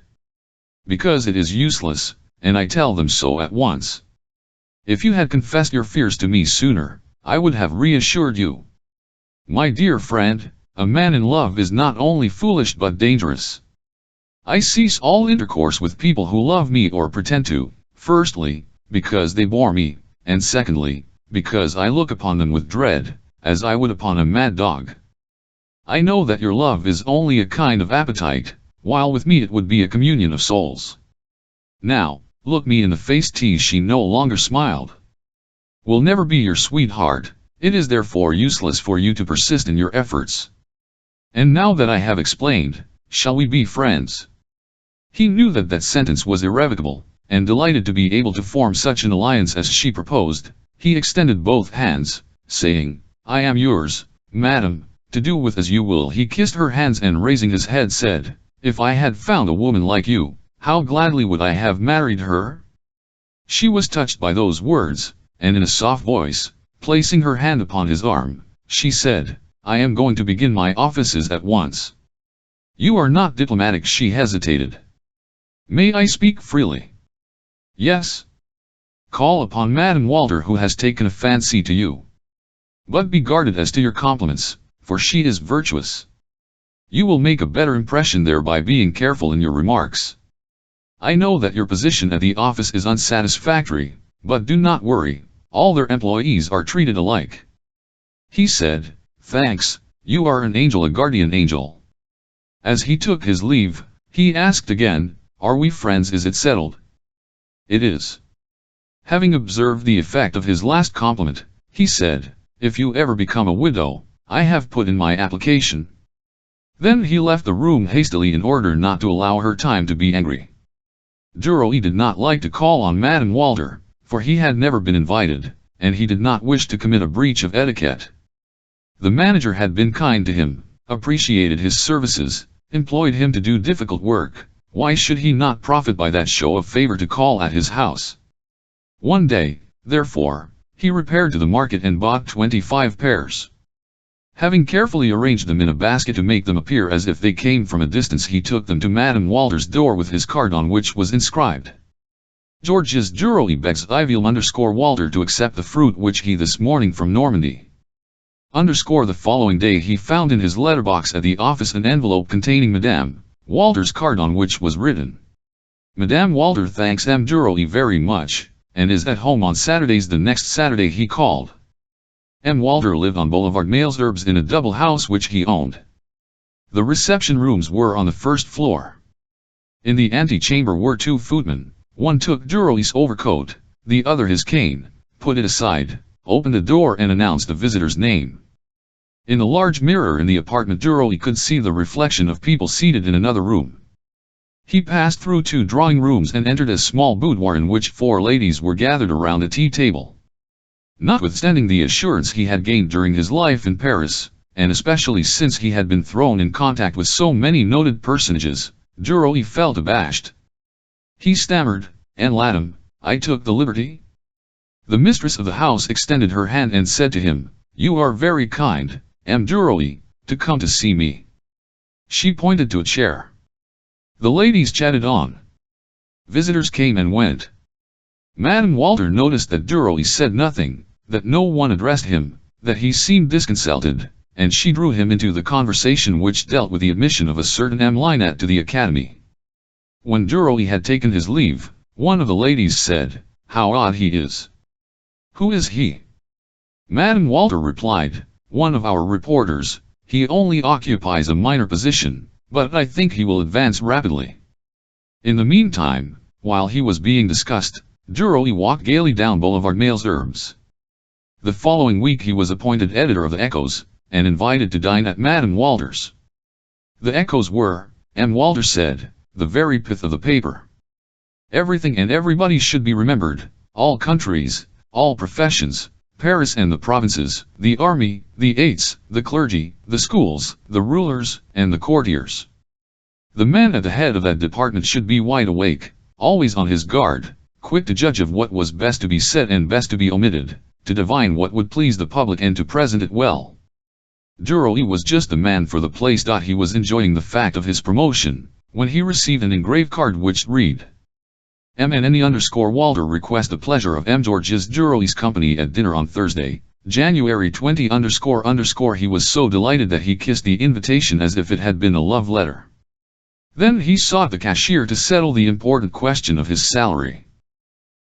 Because it is useless, and I tell them so at once. If you had confessed your fears to me sooner, I would have reassured you. My dear friend, a man in love is not only foolish but dangerous. I cease all intercourse with people who love me or pretend to, firstly, because they bore me, and secondly, because I look upon them with dread, as I would upon a mad dog. I know that your love is only a kind of appetite, while with me it would be a communion of souls. Now, look me in the face." She no longer smiled. "Will never be your sweetheart, it is therefore useless for you to persist in your efforts. And now that I have explained, shall we be friends?" He knew that that sentence was irrevocable, and delighted to be able to form such an alliance as she proposed, he extended both hands, saying, "I am yours, madam, to do with as you will." He kissed her hands and raising his head said, "If I had found a woman like you, how gladly would I have married her?" She was touched by those words, and in a soft voice, placing her hand upon his arm, she said, "I am going to begin my offices at once." "You are not diplomatic." She hesitated. "May I speak freely?" "Yes." "Call upon Madame Walter, who has taken a fancy to you. But be guarded as to your compliments, for she is virtuous. You will make a better impression there by being careful in your remarks. I know that your position at the office is unsatisfactory, but do not worry, all their employees are treated alike." He said, "Thanks, you are an angel, a guardian angel." As he took his leave, he asked again, "Are we friends? Is it settled?" "It is." Having observed the effect of his last compliment, he said, "If you ever become a widow, I have put in my application." Then he left the room hastily in order not to allow her time to be angry. Duroy did not like to call on Madame Walter, for he had never been invited, and he did not wish to commit a breach of etiquette. The manager had been kind to him, appreciated his services, employed him to do difficult work. Why should he not profit by that show of favor to call at his house? One day, therefore, he repaired to the market and bought 25 pears. Having carefully arranged them in a basket to make them appear as if they came from a distance, he took them to Madame Walter's door with his card on which was inscribed, "Georges Duroy begs Ivel_Walter to accept the fruit which he this morning from Normandy." The following day he found in his letterbox at the office an envelope containing Madame Walter's card on which was written, "Madame Walter thanks M. Duroy very much, and is at home on Saturdays." The next Saturday he called. M. Walter lived on Boulevard Malesherbes in a double house which he owned. The reception rooms were on the first floor. In the antechamber were two footmen. One took Duroy's overcoat, the other his cane, put it aside, opened the door and announced the visitor's name. In the large mirror in the apartment Duroy could see the reflection of people seated in another room. He passed through two drawing rooms and entered a small boudoir in which 4 ladies were gathered around a tea table. Notwithstanding the assurance he had gained during his life in Paris, and especially since he had been thrown in contact with so many noted personages, Duroy felt abashed. He stammered, "And Madame, I took the liberty." The mistress of the house extended her hand and said to him, "You are very kind, M. Duroy, to come to see me." She pointed to a chair. The ladies chatted on. Visitors came and went. Madame Walter noticed that Duroy said nothing, that no one addressed him, that he seemed disconcerted, and she drew him into the conversation which dealt with the admission of a certain M. Linette to the academy. When Duroy had taken his leave, one of the ladies said, "How odd he is." "Who is he?" Madame Walter replied, "One of our reporters. He only occupies a minor position, but I think he will advance rapidly." In the meantime, while he was being discussed, Duroy walked gaily down Boulevard Malesherbes. The following week he was appointed editor of the Echoes, and invited to dine at Madame Walter's. The Echoes were, M. Walter said, the very pith of the paper. Everything and everybody should be remembered, all countries, all professions, Paris and the provinces, the army, the aides, the clergy, the schools, the rulers, and the courtiers. The man at the head of that department should be wide awake, always on his guard, quick to judge of what was best to be said and best to be omitted, to divine what would please the public and to present it well. Duroy was just the man for the place. He was enjoying the fact of his promotion, when he received an engraved card which read, MNNE_Walter request the pleasure of M. Georges Duroy's company at dinner on Thursday, January 20__. He was so delighted that he kissed the invitation as if it had been a love letter. Then he sought the cashier to settle the important question of his salary.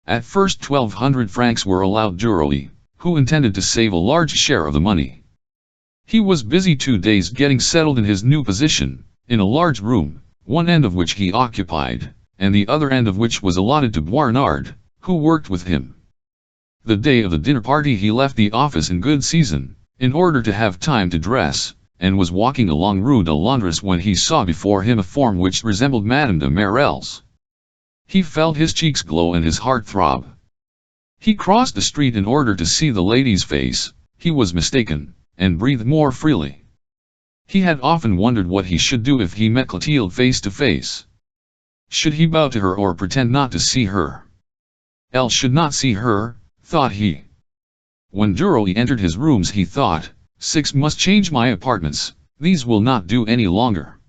At first 1,200 francs were allowed Duroy, who intended to save a large share of the money. He was busy 2 days getting settled in his new position, in a large room, one end of which he occupied, and the other end of which was allotted to Boisnard, who worked with him. The day of the dinner party he left the office in good season, in order to have time to dress, and was walking along Rue de Londres when he saw before him a form which resembled Madame de Marelle's. He felt his cheeks glow and his heart throb. He crossed the street in order to see the lady's face. He was mistaken, and breathed more freely. He had often wondered what he should do if he met Clotilde face to face. Should he bow to her or pretend not to see her? Elle should not see her, thought he. When Duroy entered his rooms he thought, 6 must change my apartments, these will not do any longer.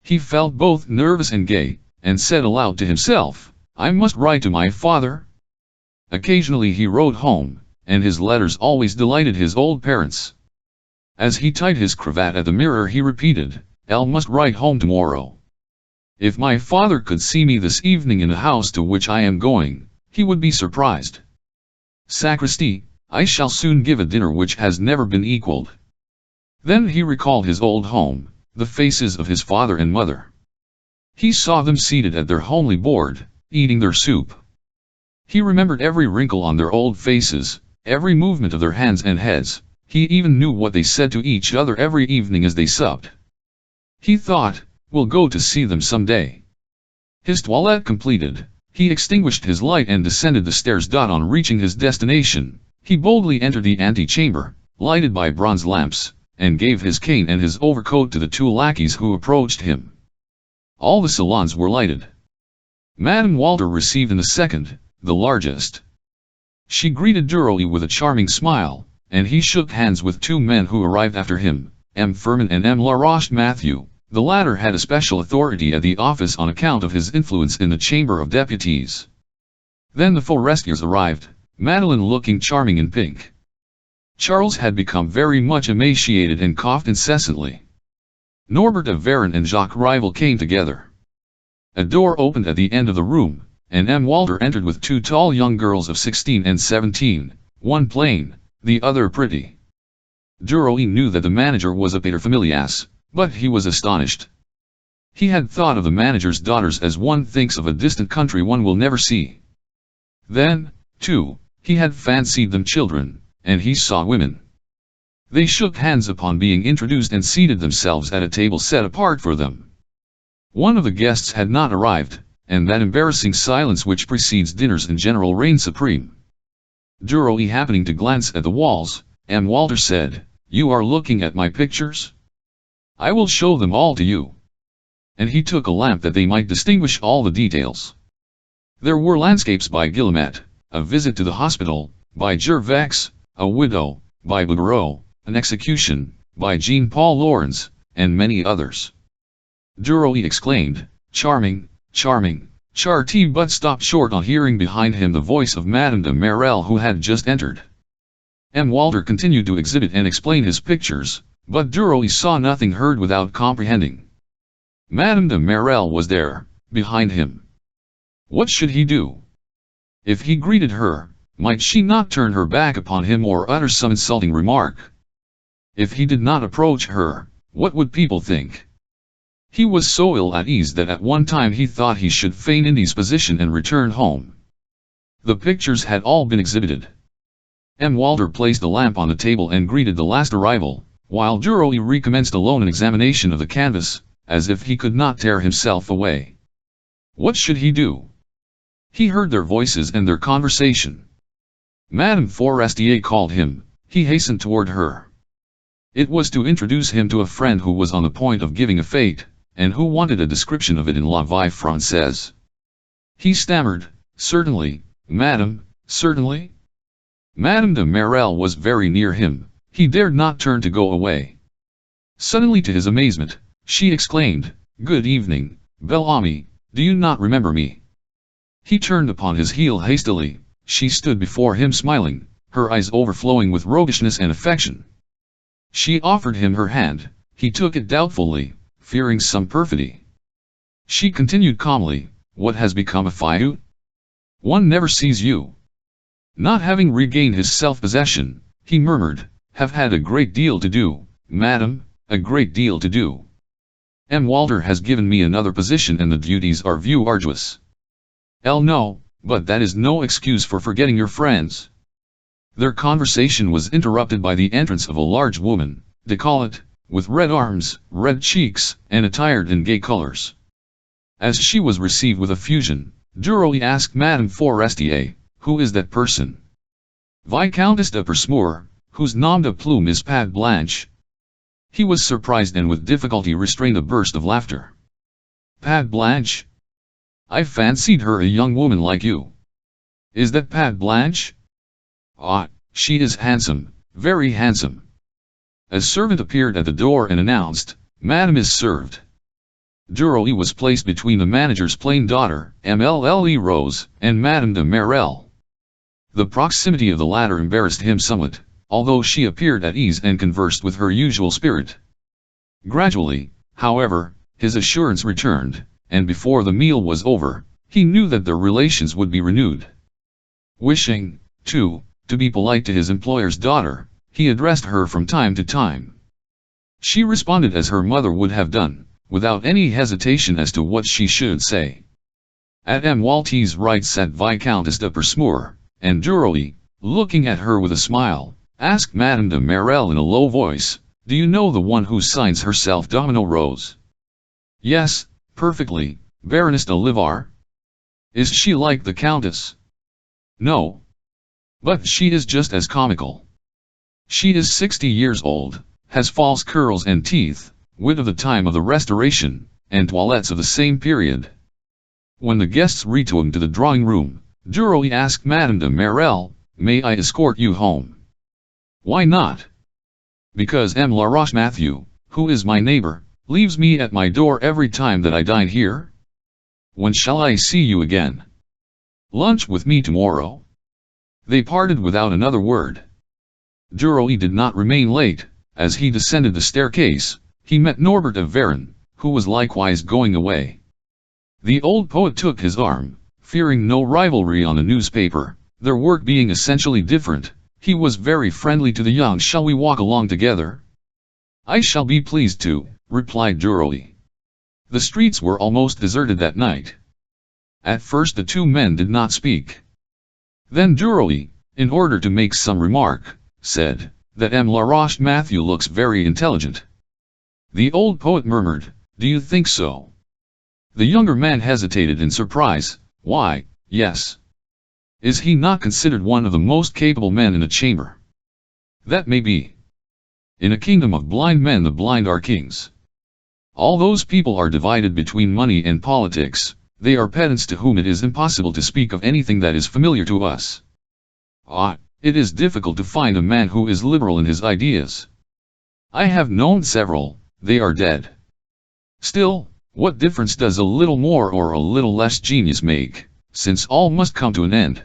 He felt both nervous and gay, and said aloud to himself, I must write to my father. Occasionally he wrote home, and his letters always delighted his old parents. As he tied his cravat at the mirror he repeated, Elle must write home tomorrow. If my father could see me this evening in the house to which I am going, he would be surprised. Sacristi, I shall soon give a dinner which has never been equaled. Then he recalled his old home, the faces of his father and mother. He saw them seated at their homely board, eating their soup. He remembered every wrinkle on their old faces, every movement of their hands and heads. He even knew what they said to each other every evening as they supped. He thought, we'll go to see them some day. His toilette completed, he extinguished his light and descended the stairs. On reaching his destination, he boldly entered the antechamber, lighted by bronze lamps, and gave his cane and his overcoat to the 2 lackeys who approached him. All the salons were lighted. Madame Walter received in the second, the largest. She greeted Duroy with a charming smile, and he shook hands with 2 men who arrived after him, M. Firmin and M. Laroche Mathieu. The latter had a special authority at the office on account of his influence in the Chamber of Deputies. Then the Forestiers arrived, Madeleine looking charming in pink. Charles had become very much emaciated and coughed incessantly. Norbert of Varenne and Jacques Rival came together. A door opened at the end of the room, and M. Walter entered with 2 tall young girls of 16 and 17, one plain, the other pretty. Duroy knew that the manager was a paterfamilias, but he was astonished. He had thought of the manager's daughters as one thinks of a distant country one will never see. Then, too, he had fancied them children, and he saw women. They shook hands upon being introduced and seated themselves at a table set apart for them. One of the guests had not arrived, and that embarrassing silence which precedes dinners in general reigned supreme. Duroy happening to glance at the walls, M. Walter said, You are looking at my pictures? I will show them all to you. And he took a lamp that they might distinguish all the details. There were landscapes by Guillemette, a visit to the hospital, by Gervex, a widow, by Bouguereau, an execution, by Jean-Paul Laurens, and many others. Duroy exclaimed, Charming, charming, Charty, but stopped short on hearing behind him the voice of Madame de Marelle who had just entered. M. Walter continued to exhibit and explain his pictures, but Duroy saw nothing, heard without comprehending. Madame de Marelle was there, behind him. What should he do? If he greeted her, might she not turn her back upon him or utter some insulting remark? If he did not approach her, what would people think? He was so ill at ease that at one time he thought he should feign indisposition and return home. The pictures had all been exhibited. M. Walter placed the lamp on the table and greeted the last arrival, while Duroy recommenced alone an examination of the canvas, as if he could not tear himself away. What should he do? He heard their voices and their conversation. Madame Forestier called him. He hastened toward her. It was to introduce him to a friend who was on the point of giving a fete, and who wanted a description of it in La Vie Française. He stammered, "Certainly, madame, certainly." Madame de Marelle was very near him. He dared not turn to go away. Suddenly, to his amazement, she exclaimed, "Good evening, bel ami, do you not remember me?" He turned upon his heel hastily. She stood before him smiling, her eyes overflowing with roguishness and affection. She offered him her hand. He took it doubtfully, fearing some perfidy. She continued calmly, "What has become of you? One never sees you." Not having regained his self-possession, he murmured, "Have had a great deal to do, madam, a great deal to do. M. Walter has given me another position and the duties are very arduous." No, but that is no excuse for forgetting your friends." Their conversation was interrupted by the entrance of a large woman, décolleté, with red arms, red cheeks, and attired in gay colors. As she was received with effusion, Duroy asked Madame Forestier, "Who is that person?" "Viscountess de Persmoor, whose nom de plume is Pat Blanche." He was surprised and with difficulty restrained a burst of laughter. "Pat Blanche? I fancied her a young woman like you. Is that Pat Blanche? Ah, she is handsome, very handsome." A servant appeared at the door and announced, "Madame is served." Duroy was placed between the manager's plain daughter, Mlle Rose, and Madame de Marelle. The proximity of the latter embarrassed him somewhat, although she appeared at ease and conversed with her usual spirit. Gradually, however, his assurance returned, and before the meal was over, he knew that their relations would be renewed. Wishing, too, to be polite to his employer's daughter, he addressed her from time to time. She responded as her mother would have done, without any hesitation as to what she should say. At M. Walter's right sat Viscountess de Persmoor, and Duroy, looking at her with a smile, asked Madame de Marelle in a low voice, "Do you know the one who signs herself Domino Rose?" "Yes, perfectly, Baroness de Livar." "Is she like the Countess?" "No. But she is just as comical. She is 60 years old, has false curls and teeth, wit of the time of the Restoration, and toilettes of the same period." When the guests returned to the drawing-room, Duroy asked Madame de Marelle, "May I escort you home?" "Why not?" "Because M. Laroche Mathieu, who is my neighbor, leaves me at my door every time that I dine here." "When shall I see you again?" "Lunch with me tomorrow." They parted without another word. Duroy did not remain late. As he descended the staircase, he met Norbert of Varenne, who was likewise going away. The old poet took his arm, fearing no rivalry on the newspaper, their work being essentially different. He was very friendly to the young. "Shall we walk along together?" "I shall be pleased to," replied Duroy. The streets were almost deserted that night. At first the two men did not speak. Then Duroy, in order to make some remark, said, "That M. Laroche Mathieu looks very intelligent." The old poet murmured, "Do you think so?" The younger man hesitated in surprise. "Why, yes. Is he not considered one of the most capable men in the chamber?" "That may be. In a kingdom of blind men the blind are kings. All those people are divided between money and politics. They are pedants to whom it is impossible to speak of anything that is familiar to us. Ah, it is difficult to find a man who is liberal in his ideas. I have known several, they are dead. Still, what difference does a little more or a little less genius make, since all must come to an end?"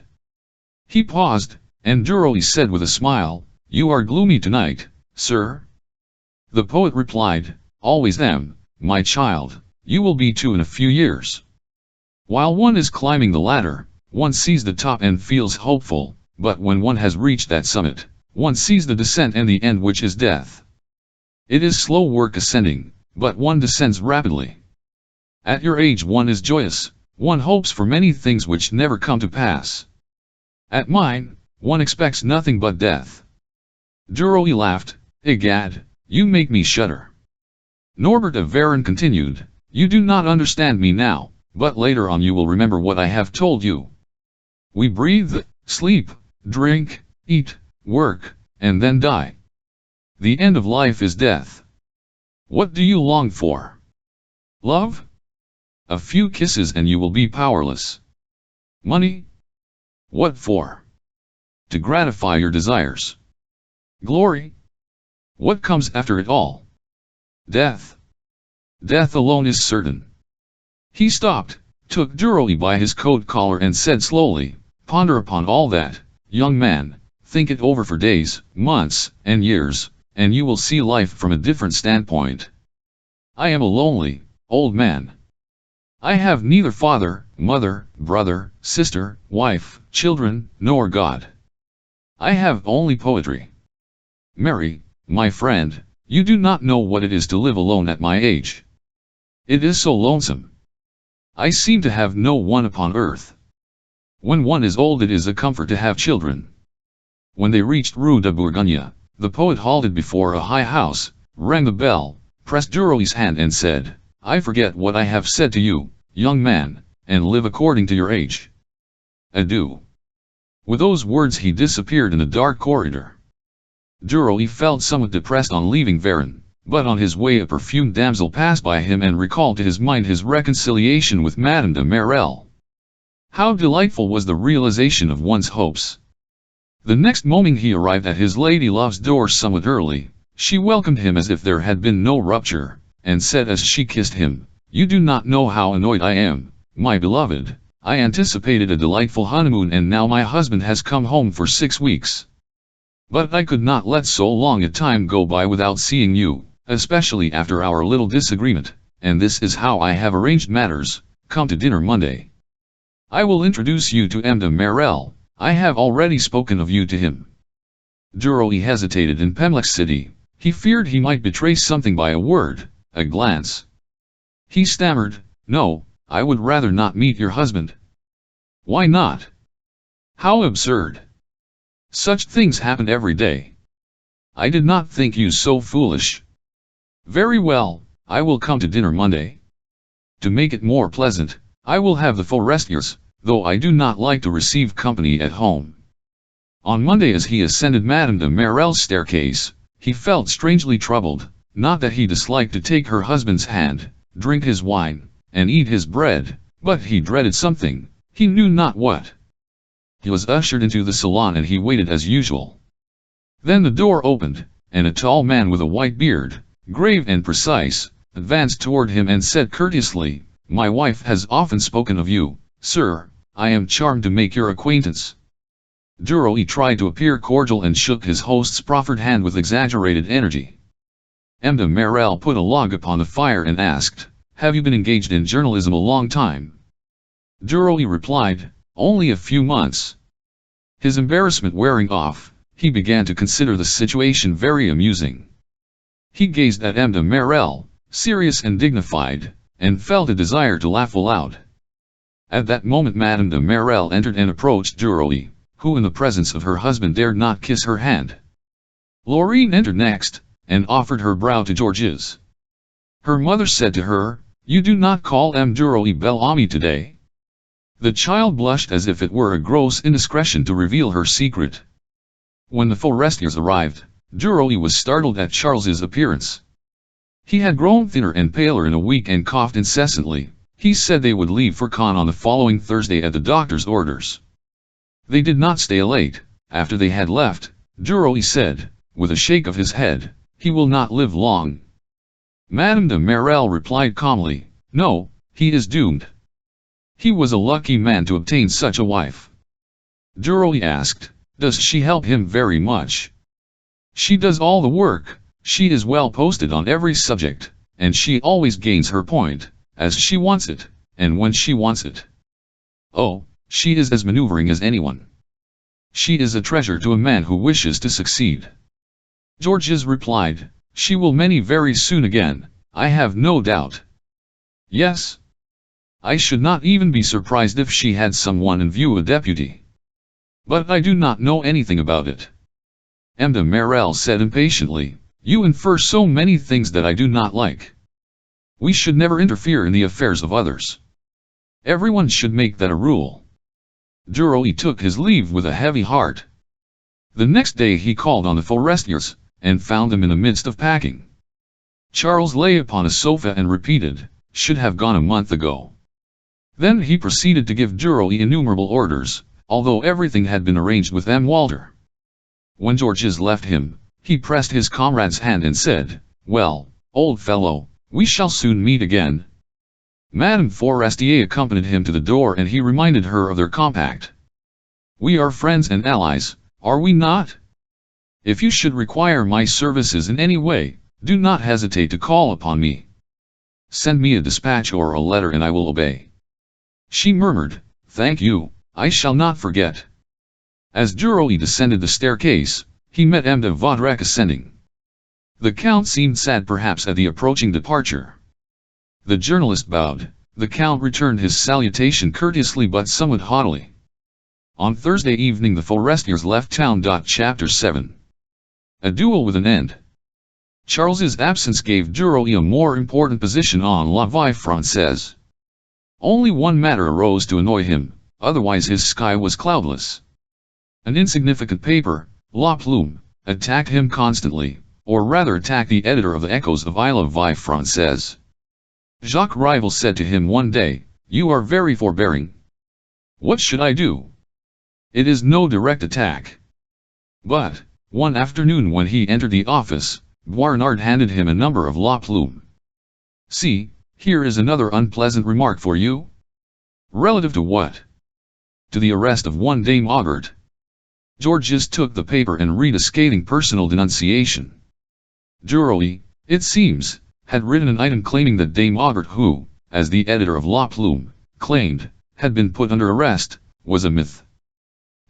He paused, and Duroy said with a smile, "You are gloomy tonight, sir?" The poet replied, "Always am, my child, you will be too in a few years. While one is climbing the ladder, one sees the top and feels hopeful, but when one has reached that summit, one sees the descent and the end, which is death. It is slow work ascending, but one descends rapidly. At your age one is joyous, one hopes for many things which never come to pass. At mine, one expects nothing but death. Duroy laughed. Egad, you make me shudder. Norbert of Varon continued, you do not understand me now, but later on you will remember what I have told you. We breathe, sleep, drink, eat, work, and then die. The end of life is death. What do you long for? Love? A few kisses and you will be powerless. Money? What for? To gratify your desires. Glory? What comes after it all? Death. Death alone is certain. He stopped, took Duroy by his coat collar and said slowly, ponder upon all that, young man, think it over for days, months, and years, and you will see life from a different standpoint. I am a lonely, old man. I have neither father, mother, brother, sister, wife, children, nor God. I have only poetry. Mary, my friend, you do not know what it is to live alone at my age. It is so lonesome. I seem to have no one upon earth. When one is old it is a comfort to have children. When they reached Rue de Bourgogne, the poet halted before a high house, rang the bell, pressed Duroy's hand and said, I forget what I have said to you, young man, and live according to your age. Adieu. With those words he disappeared in the dark corridor. Duroy felt somewhat depressed on leaving Varon, but on his way a perfumed damsel passed by him and recalled to his mind his reconciliation with Madame de Marelle. How delightful was the realization of one's hopes! The next moment he arrived at his lady-love's door somewhat early. She welcomed him as if there had been no rupture, and said as she kissed him, you do not know how annoyed I am, my beloved. I anticipated a delightful honeymoon and now my husband has come home for 6 weeks. But I could not let so long a time go by without seeing you, especially after our little disagreement, and this is how I have arranged matters. Come to dinner Monday. I will introduce you to M. de Marelle. I have already spoken of you to him. Duroy hesitated in perplexity. He feared he might betray something by a word, a glance. He stammered, no, I would rather not meet your husband. Why not? How absurd. Such things happen every day. I did not think you so foolish. Very well, I will come to dinner Monday. To make it more pleasant, I will have the Forestiers, though I do not like to receive company at home. On Monday as he ascended Madame de Marelle's staircase, he felt strangely troubled, not that he disliked to take her husband's hand, drink his wine, and eat his bread, but he dreaded something, he knew not what. He was ushered into the salon and he waited as usual. Then the door opened, and a tall man with a white beard, grave and precise, advanced toward him and said courteously, my wife has often spoken of you, sir. I am charmed to make your acquaintance. Duroy tried to appear cordial and shook his host's proffered hand with exaggerated energy. M. de Marelle put a log upon the fire and asked, have you been engaged in journalism a long time? Duroy replied, only a few months. His embarrassment wearing off, he began to consider the situation very amusing. He gazed at M. de Marelle, serious and dignified, and felt a desire to laugh aloud. At that moment Madame de Marelle entered and approached Duroy, who in the presence of her husband dared not kiss her hand. Laurine entered next, and offered her brow to Georges. Her mother said to her, you do not call M. Duroy bel ami today? The child blushed as if it were a gross indiscretion to reveal her secret. When the Forestiers arrived, Duroy was startled at Charles's appearance. He had grown thinner and paler in a week and coughed incessantly. He said they would leave for Caen on the following Thursday at the doctor's orders. They did not stay late. After they had left, Duroy said, with a shake of his head, he will not live long. Madame de Marelle replied calmly, no, he is doomed. He was a lucky man to obtain such a wife. Duroy asked, does she help him very much? She does all the work, she is well posted on every subject, and she always gains her point, as she wants it, and when she wants it. Oh, she is as maneuvering as anyone. She is a treasure to a man who wishes to succeed. Georges replied, she will marry very soon again, I have no doubt. Yes. I should not even be surprised if she had someone in view, a deputy. But I do not know anything about it. M. de Marelle said impatiently, you infer so many things that I do not like. We should never interfere in the affairs of others. Everyone should make that a rule. Duroy took his leave with a heavy heart. The next day he called on the forestiers, and found them in the midst of packing. Charles lay upon a sofa and repeated, should have gone a month ago. Then he proceeded to give Duroy innumerable orders, although everything had been arranged with M. Walter. When Georges left him, he pressed his comrade's hand and said, well, old fellow, we shall soon meet again. Madame Forestier accompanied him to the door and he reminded her of their compact. We are friends and allies, are we not? If you should require my services in any way, do not hesitate to call upon me. Send me a dispatch or a letter and I will obey. She murmured, thank you, I shall not forget. As Duroy descended the staircase, he met M. de Vaudrec ascending. The Count seemed sad perhaps at the approaching departure. The journalist bowed. The Count returned his salutation courteously but somewhat haughtily. On Thursday evening the forestiers left town. Chapter 7. A duel with an end. Charles's absence gave Duroy a more important position on La Vie Française. Only one matter arose to annoy him, otherwise his sky was cloudless. An insignificant paper, La Plume, attacked him constantly, or rather attacked the editor of the Echoes of La Vie Française. Jacques Rival said to him one day, you are very forbearing. What should I do? It is no direct attack. But, one afternoon when he entered the office, Boisnard handed him a number of La Plume. See, here is another unpleasant remark for you. Relative to what? To the arrest of one Dame Augert. Georges took the paper and read a scathing personal denunciation. Duroy, it seems, had written an item claiming that Dame Augert, who, as the editor of La Plume, claimed, had been put under arrest, was a myth.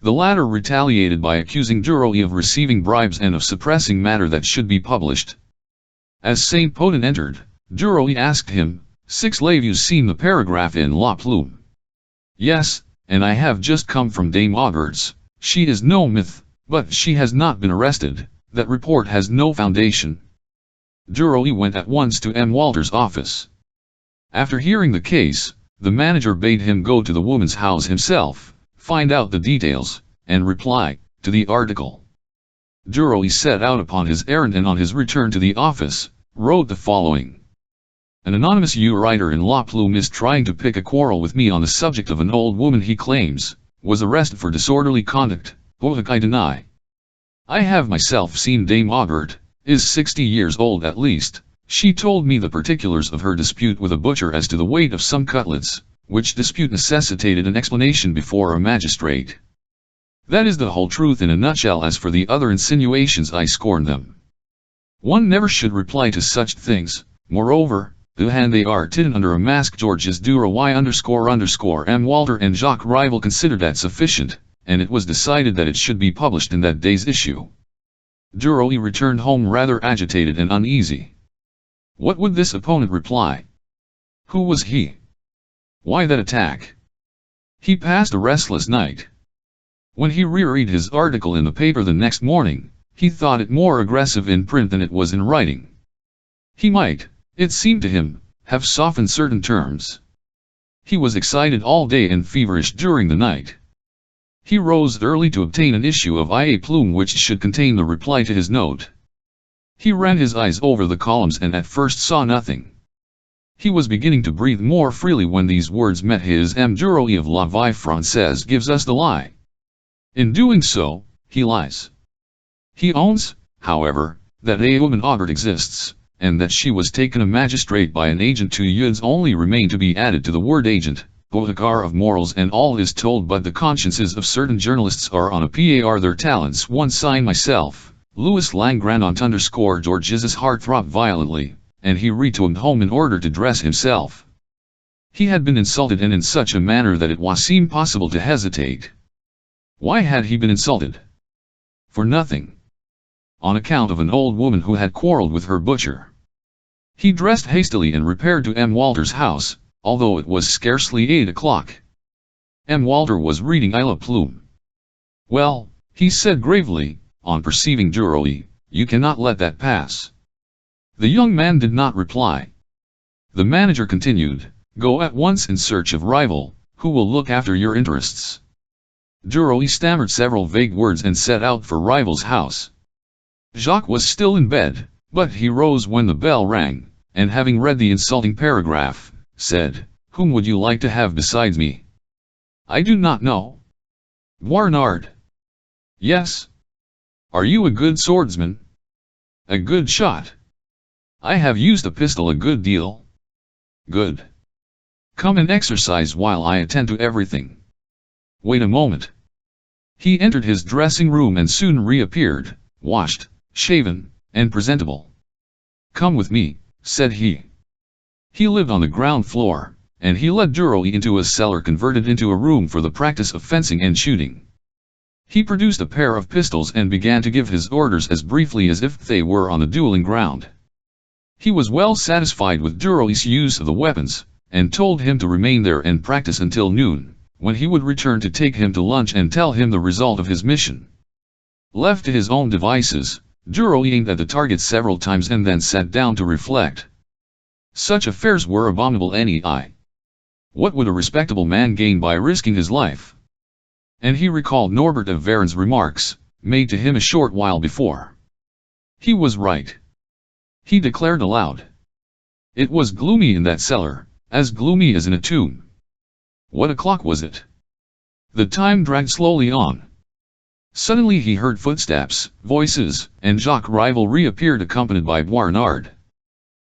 The latter retaliated by accusing Duroy of receiving bribes and of suppressing matter that should be published. As Saint Potin entered, Duroy asked him, "Have you seen the paragraph in La Plume?" "Yes, and I have just come from Dame Augert's. She is no myth, but she has not been arrested. That report has no foundation." Duroy went at once to M. Walter's office. After hearing the case, the manager bade him go to the woman's house himself, find out the details, and reply to the article. Duroy set out upon his errand and on his return to the office, wrote the following. An anonymous writer in La Plume is trying to pick a quarrel with me on the subject of an old woman he claims was arrested for disorderly conduct, which I deny. I have myself seen Dame Augert, is 60 years old at least. She told me the particulars of her dispute with a butcher as to the weight of some cutlets, which dispute necessitated an explanation before a magistrate. That is the whole truth in a nutshell. As for the other insinuations, I scorn them. One never should reply to such things. Moreover, and they are hidden under a mask. Georges Duroy __M. Walter and Jacques Rival considered that sufficient, and it was decided that it should be published in that day's issue. Duroy returned home rather agitated and uneasy. What would this opponent reply? Who was he? Why that attack? He passed a restless night. When he reread his article in the paper the next morning, he thought it more aggressive in print than it was in writing. He might, it seemed to him, have softened certain terms. He was excited all day and feverish during the night. He rose early to obtain an issue of La Plume which should contain the reply to his note. He ran his eyes over the columns and at first saw nothing. He was beginning to breathe more freely when these words met his. M. Duroy of La Vie Française gives us the lie. In doing so, he lies. He owns, however, that a woman Augert exists, and that she was taken a magistrate by an agent. 2 yuds only remain to be added to the word agent, Bohakar of morals, and all is told. But the consciences of certain journalists are on a par their talents. 1 sign myself, Louis Langrand _ Georges's heart throbbed violently, and he returned home in order to dress himself. He had been insulted, and in such a manner that it was impossible to hesitate. Why had he been insulted? For nothing. On account of an old woman who had quarreled with her butcher. He dressed hastily and repaired to M. Walter's house, although it was scarcely 8 o'clock. M. Walter was reading La Plume. Well, he said gravely, on perceiving Duroy, you cannot let that pass. The young man did not reply. The manager continued, go at once in search of rival, who will look after your interests. Duroy stammered several vague words and set out for rival's house. Jacques was still in bed, but he rose when the bell rang, and having read the insulting paragraph, said, whom would you like to have besides me? I do not know. Boisrenard. Yes. Are you a good swordsman? A good shot. I have used a pistol a good deal. Good. Come and exercise while I attend to everything. Wait a moment. He entered his dressing room and soon reappeared, washed, shaven, and presentable. Come with me, said he. He lived on the ground floor, and he led Duroy into a cellar converted into a room for the practice of fencing and shooting. He produced a pair of pistols and began to give his orders as briefly as if they were on the dueling ground. He was well satisfied with Duroy's use of the weapons, and told him to remain there and practice until noon, when he would return to take him to lunch and tell him the result of his mission. Left to his own devices, Duroy aimed at the target several times and then sat down to reflect. Such affairs were abominable any. What would a respectable man gain by risking his life? And he recalled Norbert of Varen's remarks, made to him a short while before. He was right. He declared aloud. It was gloomy in that cellar, as gloomy as in a tomb. What o'clock was it? The time dragged slowly on. Suddenly he heard footsteps, voices, and Jacques Rival reappeared accompanied by Boisrenard.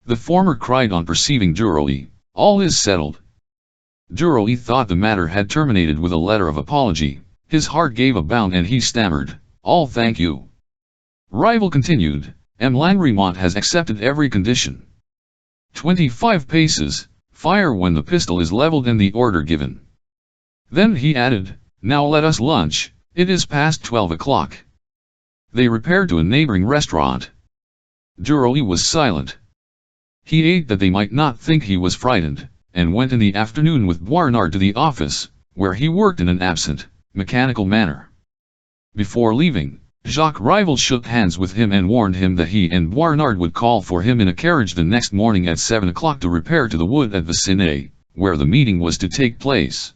The former cried on perceiving Duroy, all is settled. Duroy thought the matter had terminated with a letter of apology. His heart gave a bound and he stammered, all thank you. Rival continued, M. Langremont has accepted every condition. 25 paces, fire when the pistol is leveled and the order given. Then he added, now let us lunch, it is past 12 o'clock. They repaired to a neighboring restaurant. Duroy was silent. He ate that they might not think he was frightened, and went in the afternoon with Boisrenard to the office, where he worked in an absent, mechanical manner. Before leaving, Jacques Rival shook hands with him and warned him that he and Boisrenard would call for him in a carriage the next morning at 7 o'clock to repair to the wood at Vicinay, where the meeting was to take place.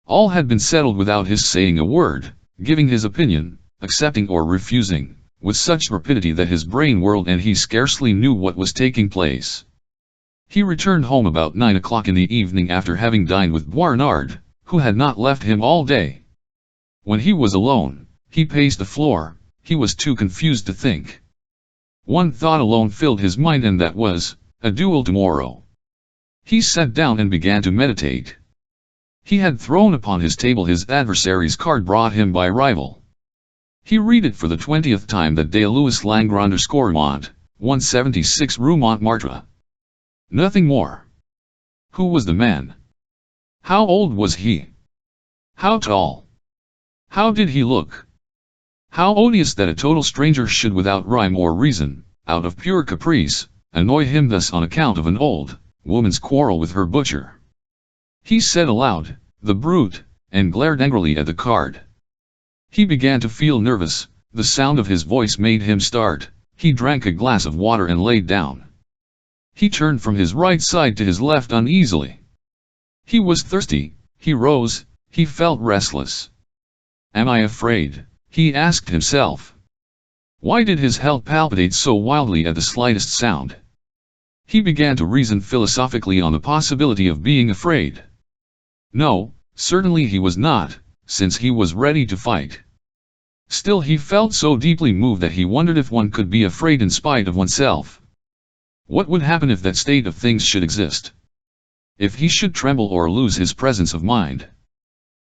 All had been settled without his saying a word, giving his opinion, accepting or refusing, with such rapidity that his brain whirled and he scarcely knew what was taking place. He returned home about 9 o'clock in the evening after having dined with Boisrenard, who had not left him all day. When he was alone, he paced the floor. He was too confused to think. One thought alone filled his mind, and that was, a duel tomorrow. He sat down and began to meditate. He had thrown upon his table his adversary's card brought him by Rival. He read it for the 20th time, that de Louis Langrand_Mont, 176 Rue Montmartre. Nothing more. Who was the man? How old was he? How tall? How did he look? How odious that a total stranger should, without rhyme or reason, out of pure caprice, annoy him thus on account of an old woman's quarrel with her butcher. He said aloud, the brute, and glared angrily at the card. He began to feel nervous. The sound of his voice made him start. He drank a glass of water and laid down. He turned from his right side to his left uneasily. He was thirsty. He rose. He felt restless. Am I afraid? He asked himself. Why did his heart palpitate so wildly at the slightest sound? He began to reason philosophically on the possibility of being afraid. No, certainly he was not, since he was ready to fight. Still he felt so deeply moved that he wondered if one could be afraid in spite of oneself. What would happen if that state of things should exist? If he should tremble or lose his presence of mind?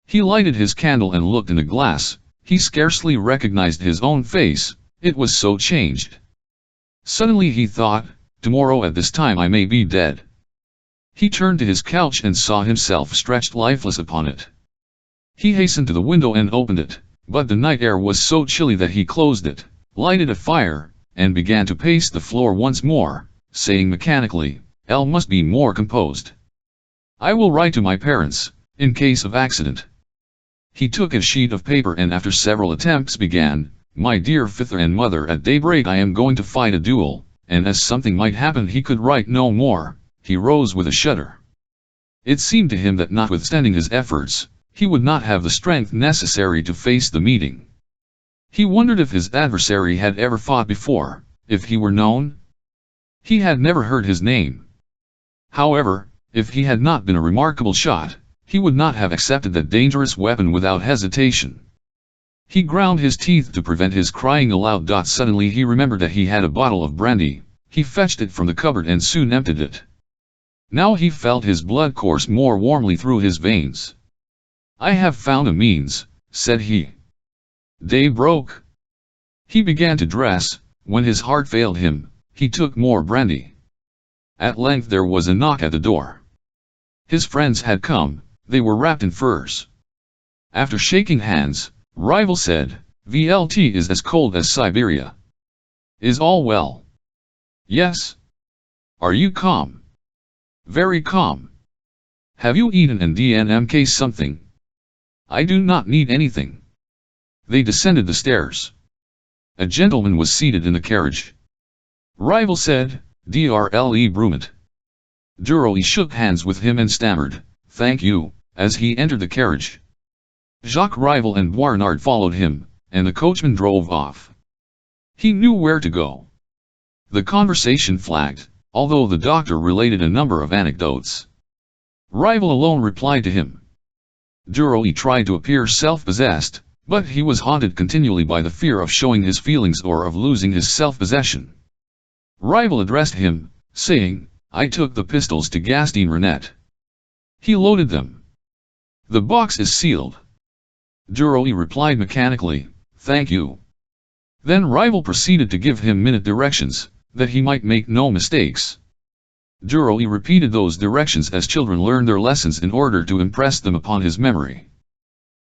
He lighted his candle and looked in a glass. He scarcely recognized his own face, it was so changed. Suddenly he thought, tomorrow at this time I may be dead. He turned to his couch and saw himself stretched lifeless upon it. He hastened to the window and opened it, but the night air was so chilly that he closed it, lighted a fire, and began to pace the floor once more, saying mechanically, L must be more composed. I will write to my parents, in case of accident. He took a sheet of paper and after several attempts began, "My dear father and mother, at daybreak I am going to fight a duel," and as something might happen he could write no more, he rose with a shudder. It seemed to him that notwithstanding his efforts, he would not have the strength necessary to face the meeting. He wondered if his adversary had ever fought before, if he were known. He had never heard his name. However, if he had not been a remarkable shot, he would not have accepted that dangerous weapon without hesitation. He ground his teeth to prevent his crying aloud. Suddenly he remembered that he had a bottle of brandy. He fetched it from the cupboard and soon emptied it. Now he felt his blood course more warmly through his veins. "I have found a means," said he. Day broke. He began to dress. When his heart failed him, he took more brandy. At length there was a knock at the door. His friends had come. They were wrapped in furs. After shaking hands, Rival said, "VLT is as cold as Siberia. Is all well?" "Yes." "Are you calm?" "Very calm." "Have you eaten and DNMK something?" "I do not need anything." They descended the stairs. A gentleman was seated in the carriage. Rival said, "Drle Brument." Durley shook hands with him and stammered, "Thank you," as he entered the carriage. Jacques Rival and Boisrenard followed him, and the coachman drove off. He knew where to go. The conversation flagged, although the doctor related a number of anecdotes. Rival alone replied to him. Durley tried to appear self-possessed, but he was haunted continually by the fear of showing his feelings or of losing his self-possession. Rival addressed him, saying, "I took the pistols to Gaston Renette. He loaded them. The box is sealed." Durley replied mechanically, "Thank you." Then Rival proceeded to give him minute directions, that he might make no mistakes. Durley repeated those directions as children learn their lessons in order to impress them upon his memory.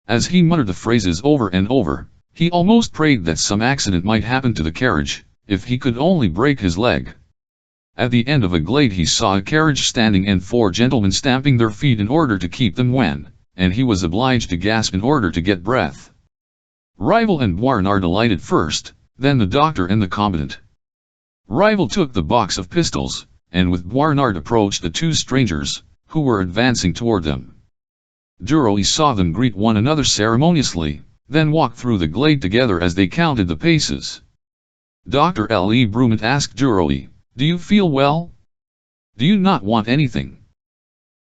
As he muttered the phrases over and over, he almost prayed that some accident might happen to the carriage, if he could only break his leg. At the end of a glade he saw a carriage standing and 4 gentlemen stamping their feet in order to keep them and he was obliged to gasp in order to get breath. Rival and Boisrenard alighted first, then the doctor and the combatant. Rival took the box of pistols, and with Boisrenard approached the 2 strangers, who were advancing toward them. Durley saw them greet one another ceremoniously, then walk through the glade together as they counted the paces. Dr. L.E. Brument asked Durley, "Do you feel well? Do you not want anything?"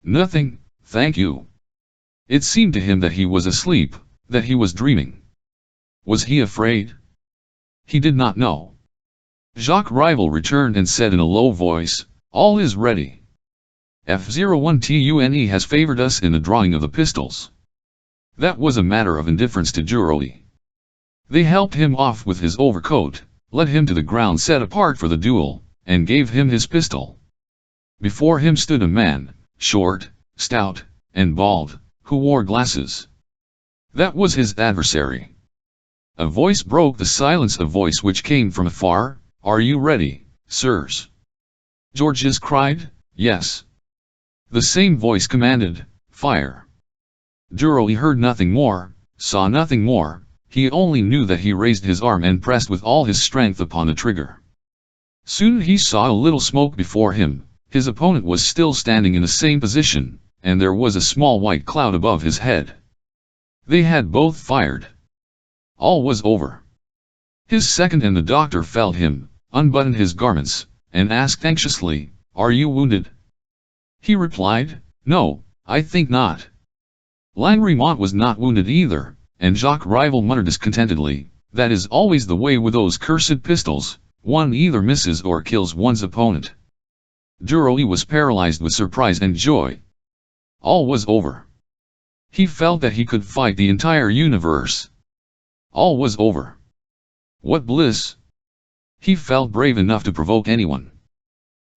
"Nothing, thank you." It seemed to him that he was asleep, that he was dreaming. Was he afraid? He did not know. Jacques Rival returned and said in a low voice, "All is ready. F01TUNE has favored us in the drawing of the pistols." That was a matter of indifference to Durley. They helped him off with his overcoat, led him to the ground set apart for the duel, and gave him his pistol. Before him stood a man, short, stout, and bald, who wore glasses. That was his adversary. A voice broke the silence, a voice which came from afar. "Are you ready, sirs?" Georges cried, "Yes." The same voice commanded, "Fire." Durley heard nothing more, saw nothing more, he only knew that he raised his arm and pressed with all his strength upon the trigger. Soon he saw a little smoke before him, his opponent was still standing in the same position, and there was a small white cloud above his head. They had both fired. All was over. His second and the doctor felt him, unbuttoned his garments, and asked anxiously, "Are you wounded?" He replied, "No, I think not." Langremont was not wounded either, and Jacques Rival muttered discontentedly, "That is always the way with those cursed pistols, one either misses or kills one's opponent." Durley was paralyzed with surprise and joy. All was over. He felt that he could fight the entire universe. All was over. What bliss! He felt brave enough to provoke anyone.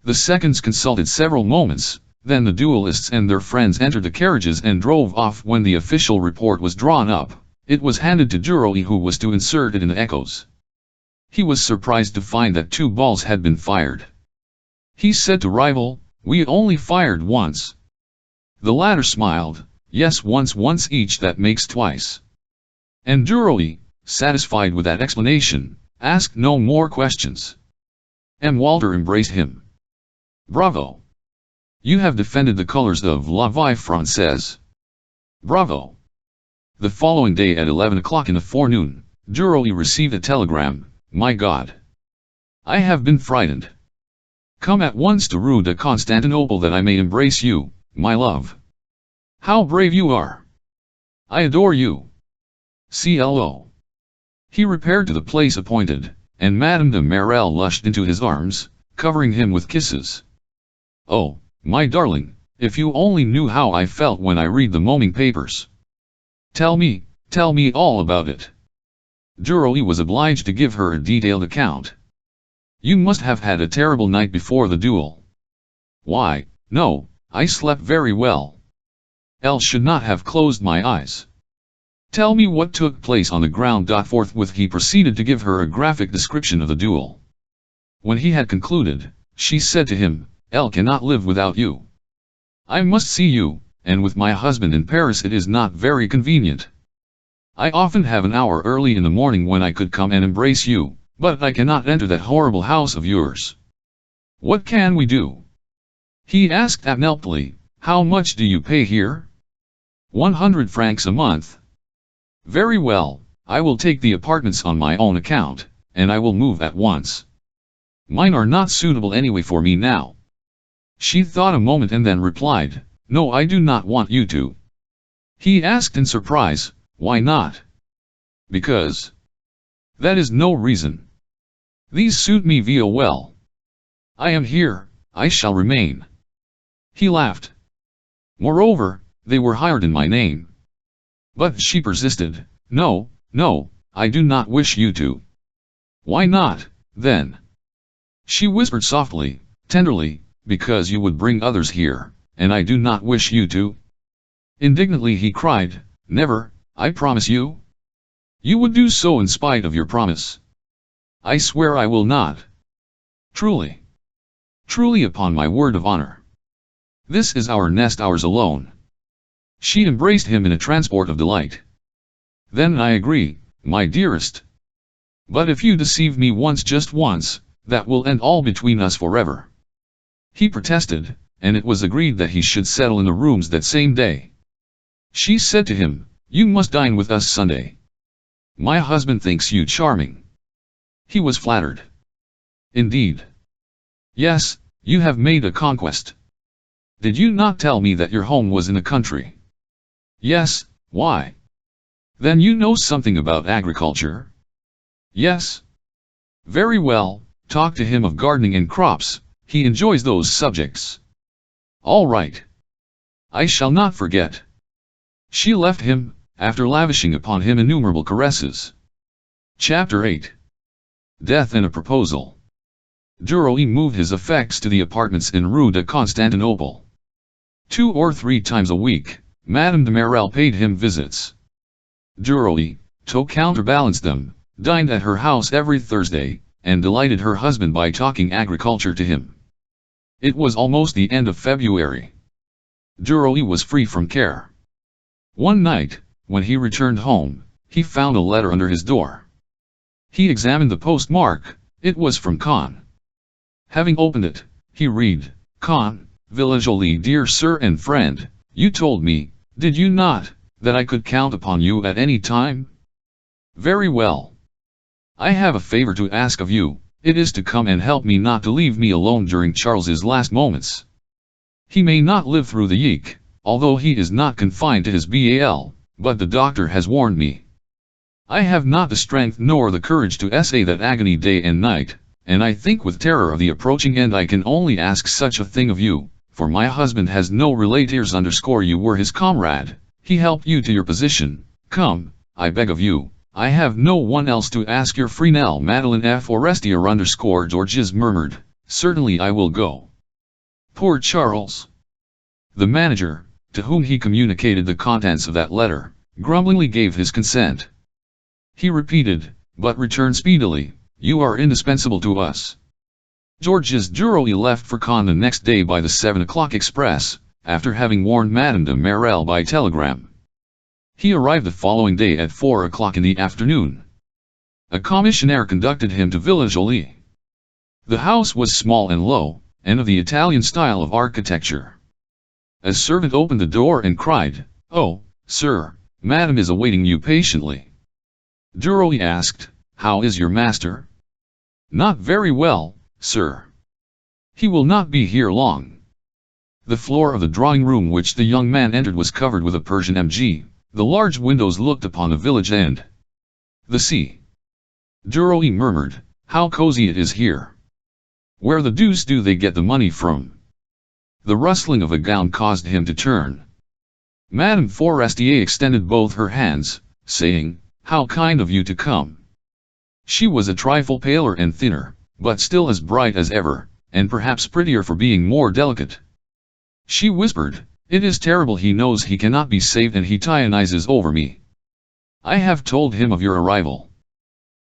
The seconds consulted several moments, then the duelists and their friends entered the carriages and drove off. When the official report was drawn up, it was handed to Durley, who was to insert it in the echoes. He was surprised to find that 2 balls had been fired. He said to Rival, "We only fired once." The latter smiled, "Yes, once each, that makes twice." And Duroy, satisfied with that explanation, asked no more questions. M. Walter embraced him. Bravo! You have defended the colors of La Vie Française. Bravo! The following day at 11 o'clock in the forenoon, Duroy received a telegram. My God! I have been frightened. Come at once to Rue de Constantinople that I may embrace you, my love. How brave you are! I adore you. CLO. He repaired to the place appointed, and Madame de Marelle rushed into his arms, covering him with kisses. Oh, my darling, if you only knew how I felt when I read the morning papers. Tell me all about it. Duroy was obliged to give her a detailed account. You must have had a terrible night before the duel. Why, no, I slept very well. Else should not have closed my eyes. Tell me what took place on the ground. Forthwith he proceeded to give her a graphic description of the duel. When he had concluded, she said to him, Elle cannot live without you. I must see you, and with my husband in Paris it is not very convenient. I often have an hour early in the morning when I could come and embrace you, but I cannot enter that horrible house of yours. What can we do? He asked abruptly, how much do you pay here? 100 francs a month. Very well, I will take the apartments on my own account, and I will move at once. Mine are not suitable anyway for me now. She thought a moment and then replied, no, I do not want you to. He asked in surprise, why not? Because. That is no reason. These suit me very well. I am here, I shall remain. He laughed. Moreover, they were hired in my name. But she persisted, no, I do not wish you to. Why not, then? She whispered softly, tenderly, because you would bring others here, and I do not wish you to. Indignantly he cried, never, I promise you. You would do so in spite of your promise. I swear I will not. Truly. Truly upon my word of honor. This is our nest, ours alone. She embraced him in a transport of delight. Then I agree, my dearest. But if you deceive me once, just once, that will end all between us forever. He protested, and it was agreed that he should settle in the rooms that same day. She said to him, you must dine with us Sunday. My husband thinks you charming. He was flattered. Indeed. Yes, you have made a conquest. Did you not tell me that your home was in the country? Yes, why? Then you know something about agriculture? Yes. Very well, talk to him of gardening and crops, he enjoys those subjects. All right. I shall not forget. She left him, after lavishing upon him innumerable caresses. Chapter 8. Death and a Proposal. Duroy moved his effects to the apartments in Rue de Constantinople. 2 or 3 times a week, Madame de Marelle paid him visits. Duroy, to counterbalance them, dined at her house every Thursday, and delighted her husband by talking agriculture to him. It was almost the end of February. Duroy was free from care. One night, when he returned home, he found a letter under his door. He examined the postmark, it was from Caen. Having opened it, he read, Caen, Villajoli, dear sir and friend, you told me, did you not, that I could count upon you at any time? Very well. I have a favor to ask of you, it is to come and help me, not to leave me alone during Charles's last moments. He may not live through the week, although he is not confined to his bal, but the doctor has warned me. I have not the strength nor the courage to essay that agony day and night, and I think with terror of the approaching end. I can only ask such a thing of you, for my husband has no relators. You were his comrade, he helped you to your position. Come, I beg of you, I have no one else to ask. Your Fresnel Madeleine F. Forestier Georges murmured, certainly I will go. Poor Charles. The manager, to whom he communicated the contents of that letter, grumblingly gave his consent. He repeated, but return speedily, you are indispensable to us. Georges Duroy left for Caen the next day by the 7 o'clock express, after having warned Madame de Marelle by telegram. He arrived the following day at 4 o'clock in the afternoon. A commissionaire conducted him to Villa Jolie. The house was small and low, and of the Italian style of architecture. A servant opened the door and cried, "Oh, sir, Madame is awaiting you patiently." Duroy asked, "How is your master?" "Not very well, sir. He will not be here long." The floor of the drawing room which the young man entered was covered with a Persian MG. The large windows looked upon the village and the sea. Duroy murmured, "How cozy it is here. Where the deuce do they get the money from?" The rustling of a gown caused him to turn. Madame Forestier extended both her hands, saying, "How kind of you to come." She was a trifle paler and thinner, but still as bright as ever, and perhaps prettier for being more delicate. She whispered, "It is terrible, he knows he cannot be saved and he tyrannizes over me. I have told him of your arrival."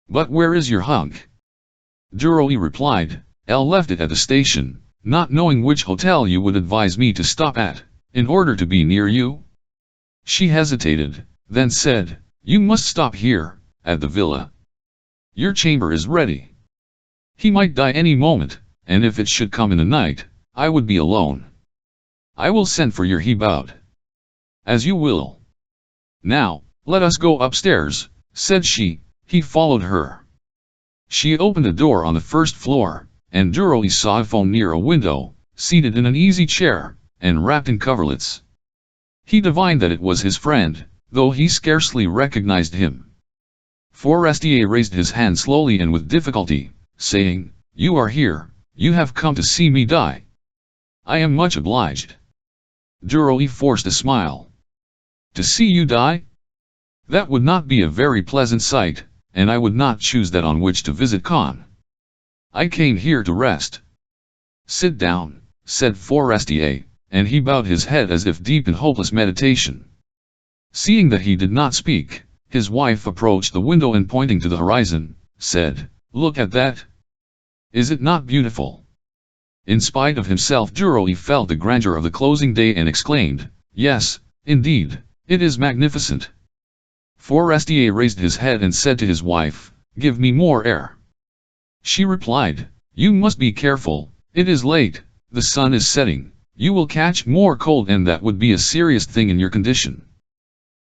"But where is your hunk?" Duroy replied, "Elle left it at the station, not knowing which hotel you would advise me to stop at, in order to be near you." She hesitated, then said, "You must stop here, at the villa. Your chamber is ready. He might die any moment, and if it should come in the night, I would be alone. I will send for your," he bowed. "As you will. Now, let us go upstairs," said she. He followed her. She opened a door on the first floor, and Duroy saw a phone near a window, seated in an easy chair, and wrapped in coverlets. He divined that it was his friend, though he scarcely recognized him. Forestier raised his hand slowly and with difficulty, saying, "You are here, you have come to see me die. I am much obliged." Duroy forced a smile. "To see you die? That would not be a very pleasant sight, and I would not choose that on which to visit Caen. I came here to rest." "Sit down," said Forestier, and he bowed his head as if deep in hopeless meditation. Seeing that he did not speak, his wife approached the window and pointing to the horizon, said, "Look at that. Is it not beautiful?" In spite of himself, Duroy felt the grandeur of the closing day and exclaimed, "Yes, indeed, it is magnificent." Forestier raised his head and said to his wife, "Give me more air." She replied, "You must be careful, it is late, the sun is setting, you will catch more cold and that would be a serious thing in your condition."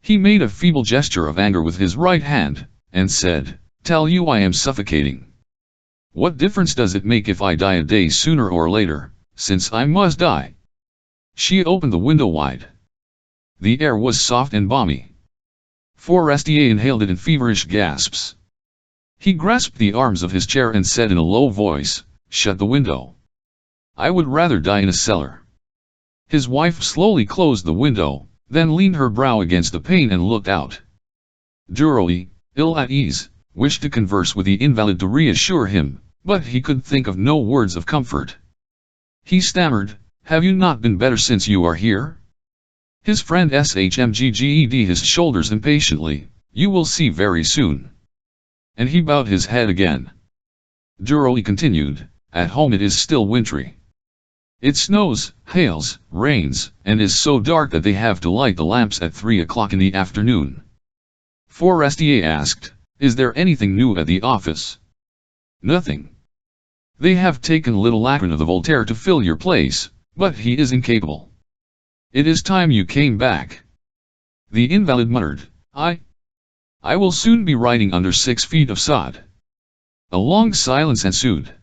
He made a feeble gesture of anger with his right hand, and said, "Tell you I am suffocating. What difference does it make if I die a day sooner or later, since I must die?" She opened the window wide. The air was soft and balmy. Forestier inhaled it in feverish gasps. He grasped the arms of his chair and said in a low voice, "Shut the window. I would rather die in a cellar." His wife slowly closed the window, then leaned her brow against the pane and looked out. Duroy, ill at ease, wished to converse with the invalid to reassure him, but he could think of no words of comfort. He stammered, "Have you not been better since you are here?" His friend shrugged his shoulders impatiently, "You will see very soon." And he bowed his head again. Duroy continued, "At home it is still wintry. It snows, hails, rains, and is so dark that they have to light the lamps at 3 o'clock in the afternoon." Forestier asked, "Is there anything new at the office?" "Nothing. They have taken little Lacrin of the Voltaire to fill your place, but he is incapable. It is time you came back." The invalid muttered, I will soon be riding under 6 feet of sod." A long silence ensued.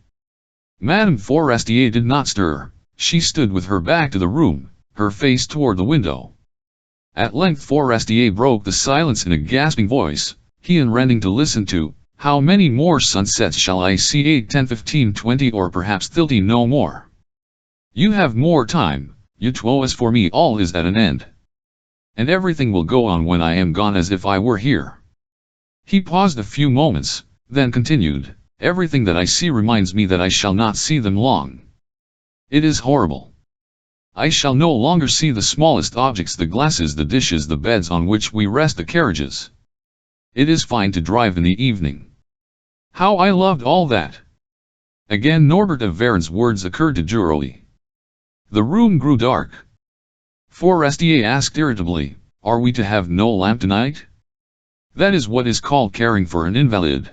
Madame Forestier did not stir. She stood with her back to the room, her face toward the window. At length Forestier broke the silence in a gasping voice, he unrending to listen to, "How many more sunsets shall I see? 8, 10, 15, 20, or perhaps 30, no more. You have more time, you two. As for me, all is at an end. And everything will go on when I am gone as if I were here." He paused a few moments, then continued, "Everything that I see reminds me that I shall not see them long. It is horrible. I shall no longer see the smallest objects, the glasses, the dishes, the beds on which we rest, the carriages. It is fine to drive in the evening. How I loved all that." Again Norbert of Varen's words occurred to Duroy. The room grew dark. Forestier asked irritably, Are we to have no lamp tonight? That is what is called caring for an invalid.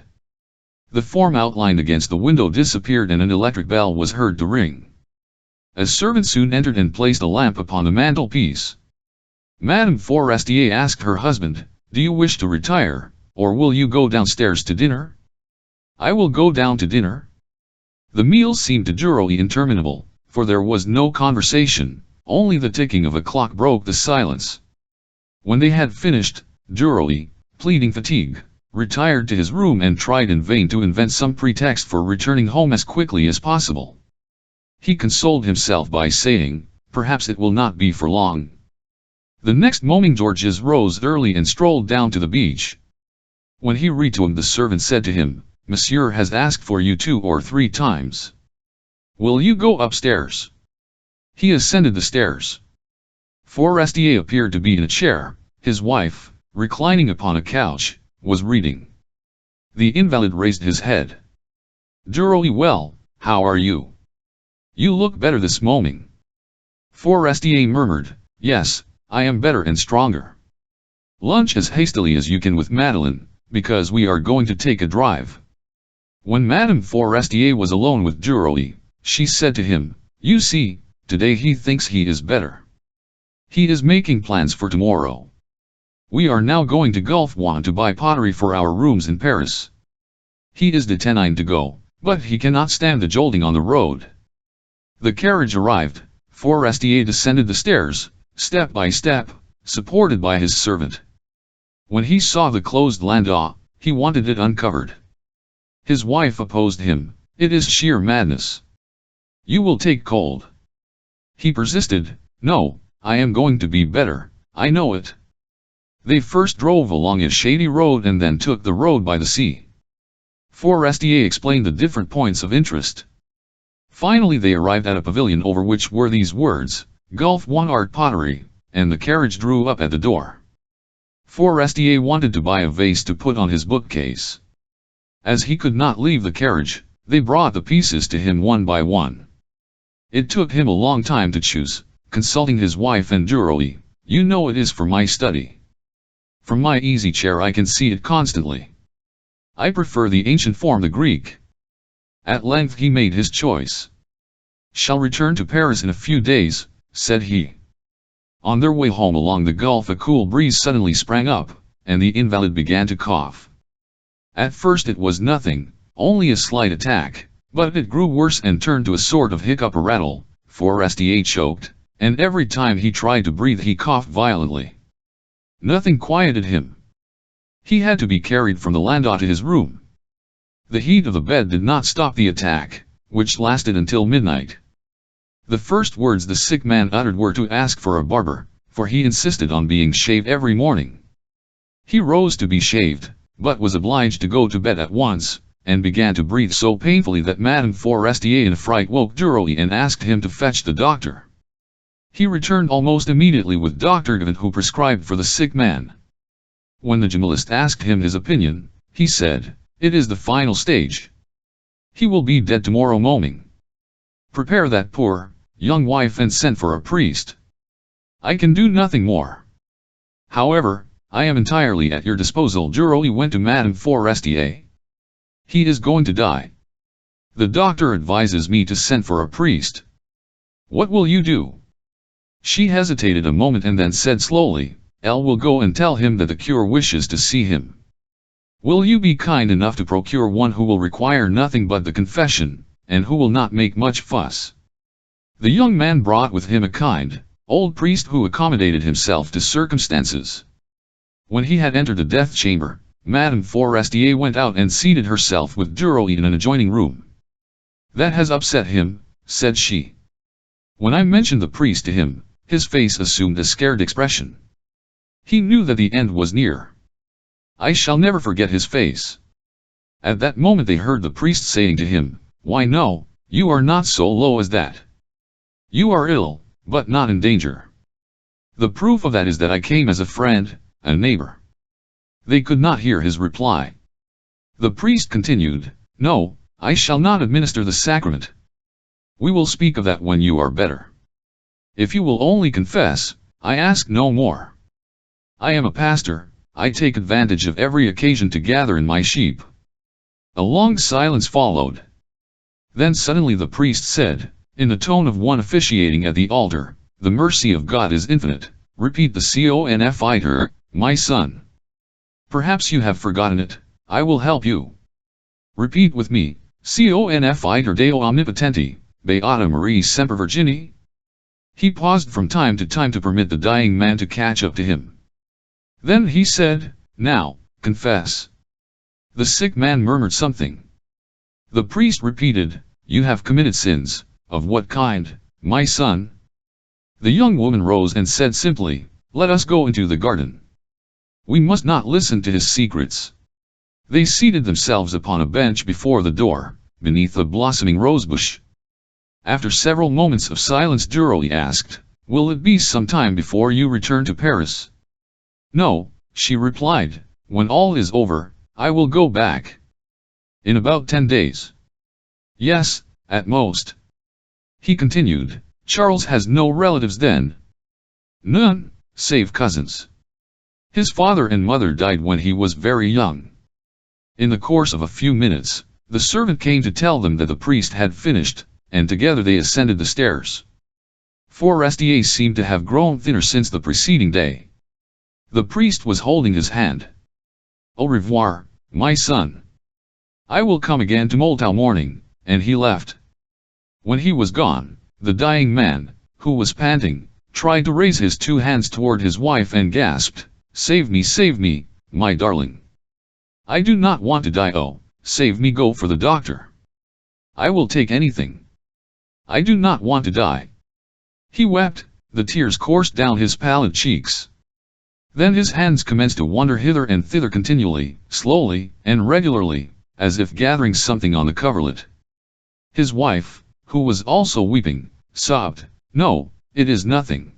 The form outlined against the window disappeared and an electric bell was heard to ring. A servant soon entered and placed a lamp upon the mantelpiece. Madame Forestier asked her husband, "Do you wish to retire, or will you go downstairs to dinner?" "I will go down to dinner." The meal seemed to Duroy interminable, for there was no conversation, only the ticking of a clock broke the silence. When they had finished, Duroy, pleading fatigue, retired to his room and tried in vain to invent some pretext for returning home as quickly as possible. He consoled himself by saying, "Perhaps it will not be for long." The next morning Georges rose early and strolled down to the beach. When he returned, the servant said to him, "Monsieur has asked for you 2 or 3 times. Will you go upstairs?" He ascended the stairs. Forestier appeared to be in a chair. His wife, reclining upon a couch, was reading. The invalid raised his head. "Duroy, well, how are you? You look better this morning." Forestier murmured, "Yes, I am better and stronger. Lunch as hastily as you can with Madeleine, because we are going to take a drive." When Madame Forestier was alone with Duroy, she said to him, "You see, today he thinks he is better. He is making plans for tomorrow. We are now going to Gulf Juan to buy pottery for our rooms in Paris. He is determined to go, but he cannot stand the jolting on the road." The carriage arrived. Forestier descended the stairs, step by step, supported by his servant. When he saw the closed landau, he wanted it uncovered. His wife opposed him. "It is sheer madness. You will take cold." He persisted, "No, I am going to be better, I know it." They first drove along a shady road and then took the road by the sea. Forestier explained the different points of interest. Finally they arrived at a pavilion over which were these words, "Gulf Juan Art Pottery," and the carriage drew up at the door. Forestier wanted to buy a vase to put on his bookcase. As he could not leave the carriage, they brought the pieces to him one by one. It took him a long time to choose, consulting his wife and Duroy. "You know it is for my study. From my easy chair I can see it constantly. I prefer the ancient form, the Greek." At length he made his choice. "Shall return to Paris in a few days," said he. On their way home along the Gulf a cool breeze suddenly sprang up, and the invalid began to cough. At first it was nothing, only a slight attack, but it grew worse and turned to a sort of hiccup or rattle. Forestier choked, and every time he tried to breathe he coughed violently. Nothing quieted him. He had to be carried from the landau to his room. The heat of the bed did not stop the attack, which lasted until midnight. The first words the sick man uttered were to ask for a barber, for he insisted on being shaved every morning. He rose to be shaved, but was obliged to go to bed at once, and began to breathe so painfully that Madame Forestier in a fright woke Duroy and asked him to fetch the doctor. He returned almost immediately with Dr. Gavin, who prescribed for the sick man. When the journalist asked him his opinion, he said, "It is the final stage. He will be dead tomorrow morning. Prepare that poor, young wife and send for a priest. I can do nothing more. However, I am entirely at your disposal." Duroy went to Madame Forestier. "He is going to die. The doctor advises me to send for a priest. What will you do?" She hesitated a moment and then said slowly, "Elle will go and tell him that the cure wishes to see him. Will you be kind enough to procure one who will require nothing but the confession, and who will not make much fuss?" The young man brought with him a kind, old priest who accommodated himself to circumstances. When he had entered the death chamber, Madame Forestier went out and seated herself with Duroy in an adjoining room. "That has upset him," said she. When I mentioned the priest to him, his face assumed a scared expression. He knew that the end was near. I shall never forget his face. At that moment they heard the priest saying to him, "Why no, you are not so low as that. You are ill, but not in danger. The proof of that is that I came as a friend, a neighbor." They could not hear his reply. The priest continued, "No, I shall not administer the sacrament. We will speak of that when you are better. If you will only confess, I ask no more." I am a pastor, I take advantage of every occasion to gather in my sheep." A long silence followed. Then suddenly the priest said, in the tone of one officiating at the altar, "The mercy of God is infinite. Repeat the Confiter, my son. Perhaps you have forgotten it, I will help you. Repeat with me, Confiter Deo Omnipotenti, Beata Maria Semper Virgini." He paused from time to time to permit the dying man to catch up to him. Then he said, "Now, confess." The sick man murmured something. The priest repeated, "You have committed sins. Of what kind, my son?" The young woman rose and said simply, "Let us go into the garden. We must not listen to his secrets." They seated themselves upon a bench before the door, beneath a blossoming rosebush. After several moments of silence, Duroy asked, "Will it be some time before you return to Paris?" "No," she replied, "when all is over, I will go back. In about 10 days. Yes, at most." He continued, "Charles has no relatives then?" "None, save cousins. His father and mother died when he was very young." In the course of a few minutes, the servant came to tell them that the priest had finished, and together they ascended the stairs. Forestier seemed to have grown thinner since the preceding day. The priest was holding his hand. "Au revoir, my son. I will come again tomorrow morning," and he left. When he was gone, the dying man, who was panting, tried to raise his 2 hands toward his wife and gasped, save me, my darling. I do not want to die. Oh, save me, go for the doctor. I will take anything. I do not want to die." He wept, the tears coursed down his pallid cheeks. Then his hands commenced to wander hither and thither continually, slowly, and regularly, as if gathering something on the coverlet. His wife, who was also weeping, sobbed, "No, it is nothing.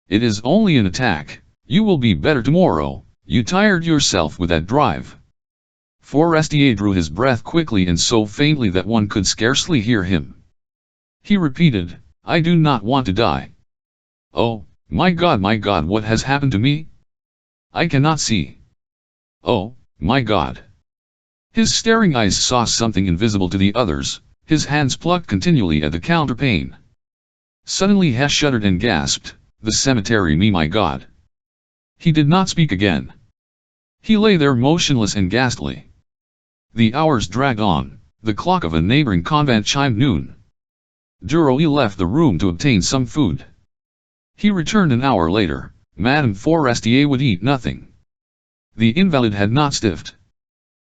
It is only an attack. You will be better tomorrow. You tired yourself with that drive." Forestier drew his breath quickly and so faintly that one could scarcely hear him. He repeated, "I do not want to die. Oh, my God, what has happened to me? I cannot see. Oh, my God." His staring eyes saw something invisible to the others, his hands plucked continually at the counterpane. Suddenly he shuddered and gasped, "The cemetery, my God." He did not speak again. He lay there motionless and ghastly. The hours dragged on, the clock of a neighboring convent chimed noon. Duroy left the room to obtain some food. He returned an hour later. Madame Forestier would eat nothing. The invalid had not stiffed.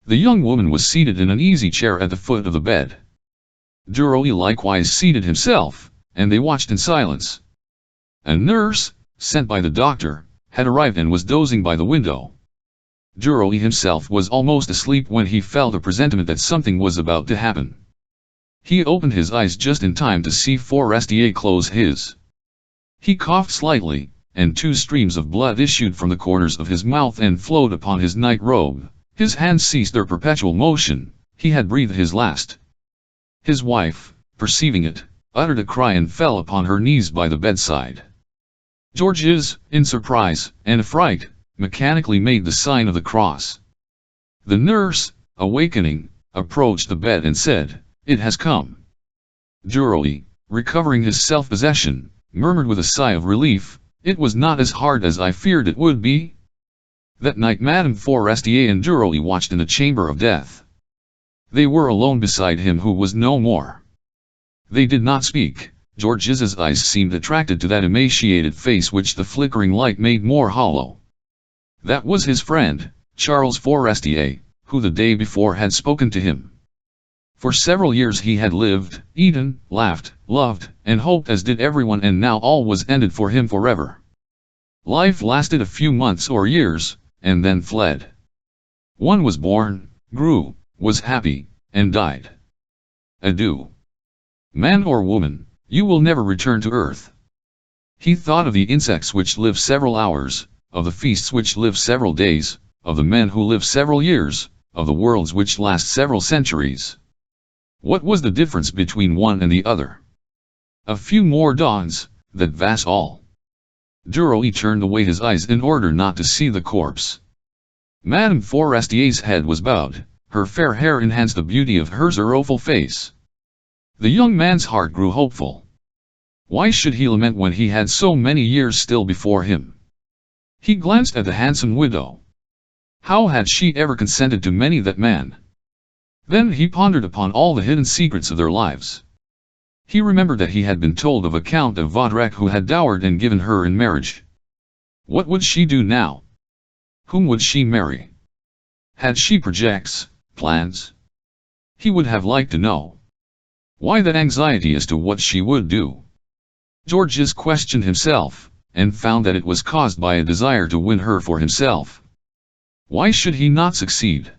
The young woman was seated in an easy chair at the foot of the bed. Duroy likewise seated himself, and they watched in silence. A nurse, sent by the doctor, had arrived and was dozing by the window. Duroy himself was almost asleep when he felt a presentiment that something was about to happen. He opened his eyes just in time to see Forestier close his. He coughed slightly, and 2 streams of blood issued from the corners of his mouth and flowed upon his night robe. His hands ceased their perpetual motion. He had breathed his last. His wife, perceiving it, uttered a cry and fell upon her knees by the bedside. Georges, in surprise and affright, mechanically made the sign of the cross. The nurse, awakening, approached the bed and said, "It has come." Duroy, recovering his self-possession, murmured with a sigh of relief, "It was not as hard as I feared it would be." That night Madame Forestier and Duroy watched in the chamber of death. They were alone beside him who was no more. They did not speak. Georges's eyes seemed attracted to that emaciated face which the flickering light made more hollow. That was his friend, Charles Forestier, who the day before had spoken to him. For several years he had lived, eaten, laughed, loved, and hoped as did everyone, and now all was ended for him forever. Life lasted a few months or years, and then fled. One was born, grew, was happy, and died. Adieu. Man or woman, you will never return to earth. He thought of the insects which live several hours, of the feasts which live several days, of the men who live several years, of the worlds which last several centuries. What was the difference between one and the other? A few more dawns, that vast all. Duroy turned away his eyes in order not to see the corpse. Madame Forestier's head was bowed, her fair hair enhanced the beauty of her sorrowful face. The young man's heart grew hopeful. Why should he lament when he had so many years still before him? He glanced at the handsome widow. How had she ever consented to marry that man? Then he pondered upon all the hidden secrets of their lives. He remembered that he had been told of a Count of Vaudrec who had dowered and given her in marriage. What would she do now? Whom would she marry? Had she projects, plans? He would have liked to know. Why that anxiety as to what she would do? Georges questioned himself, and found that it was caused by a desire to win her for himself. Why should he not succeed?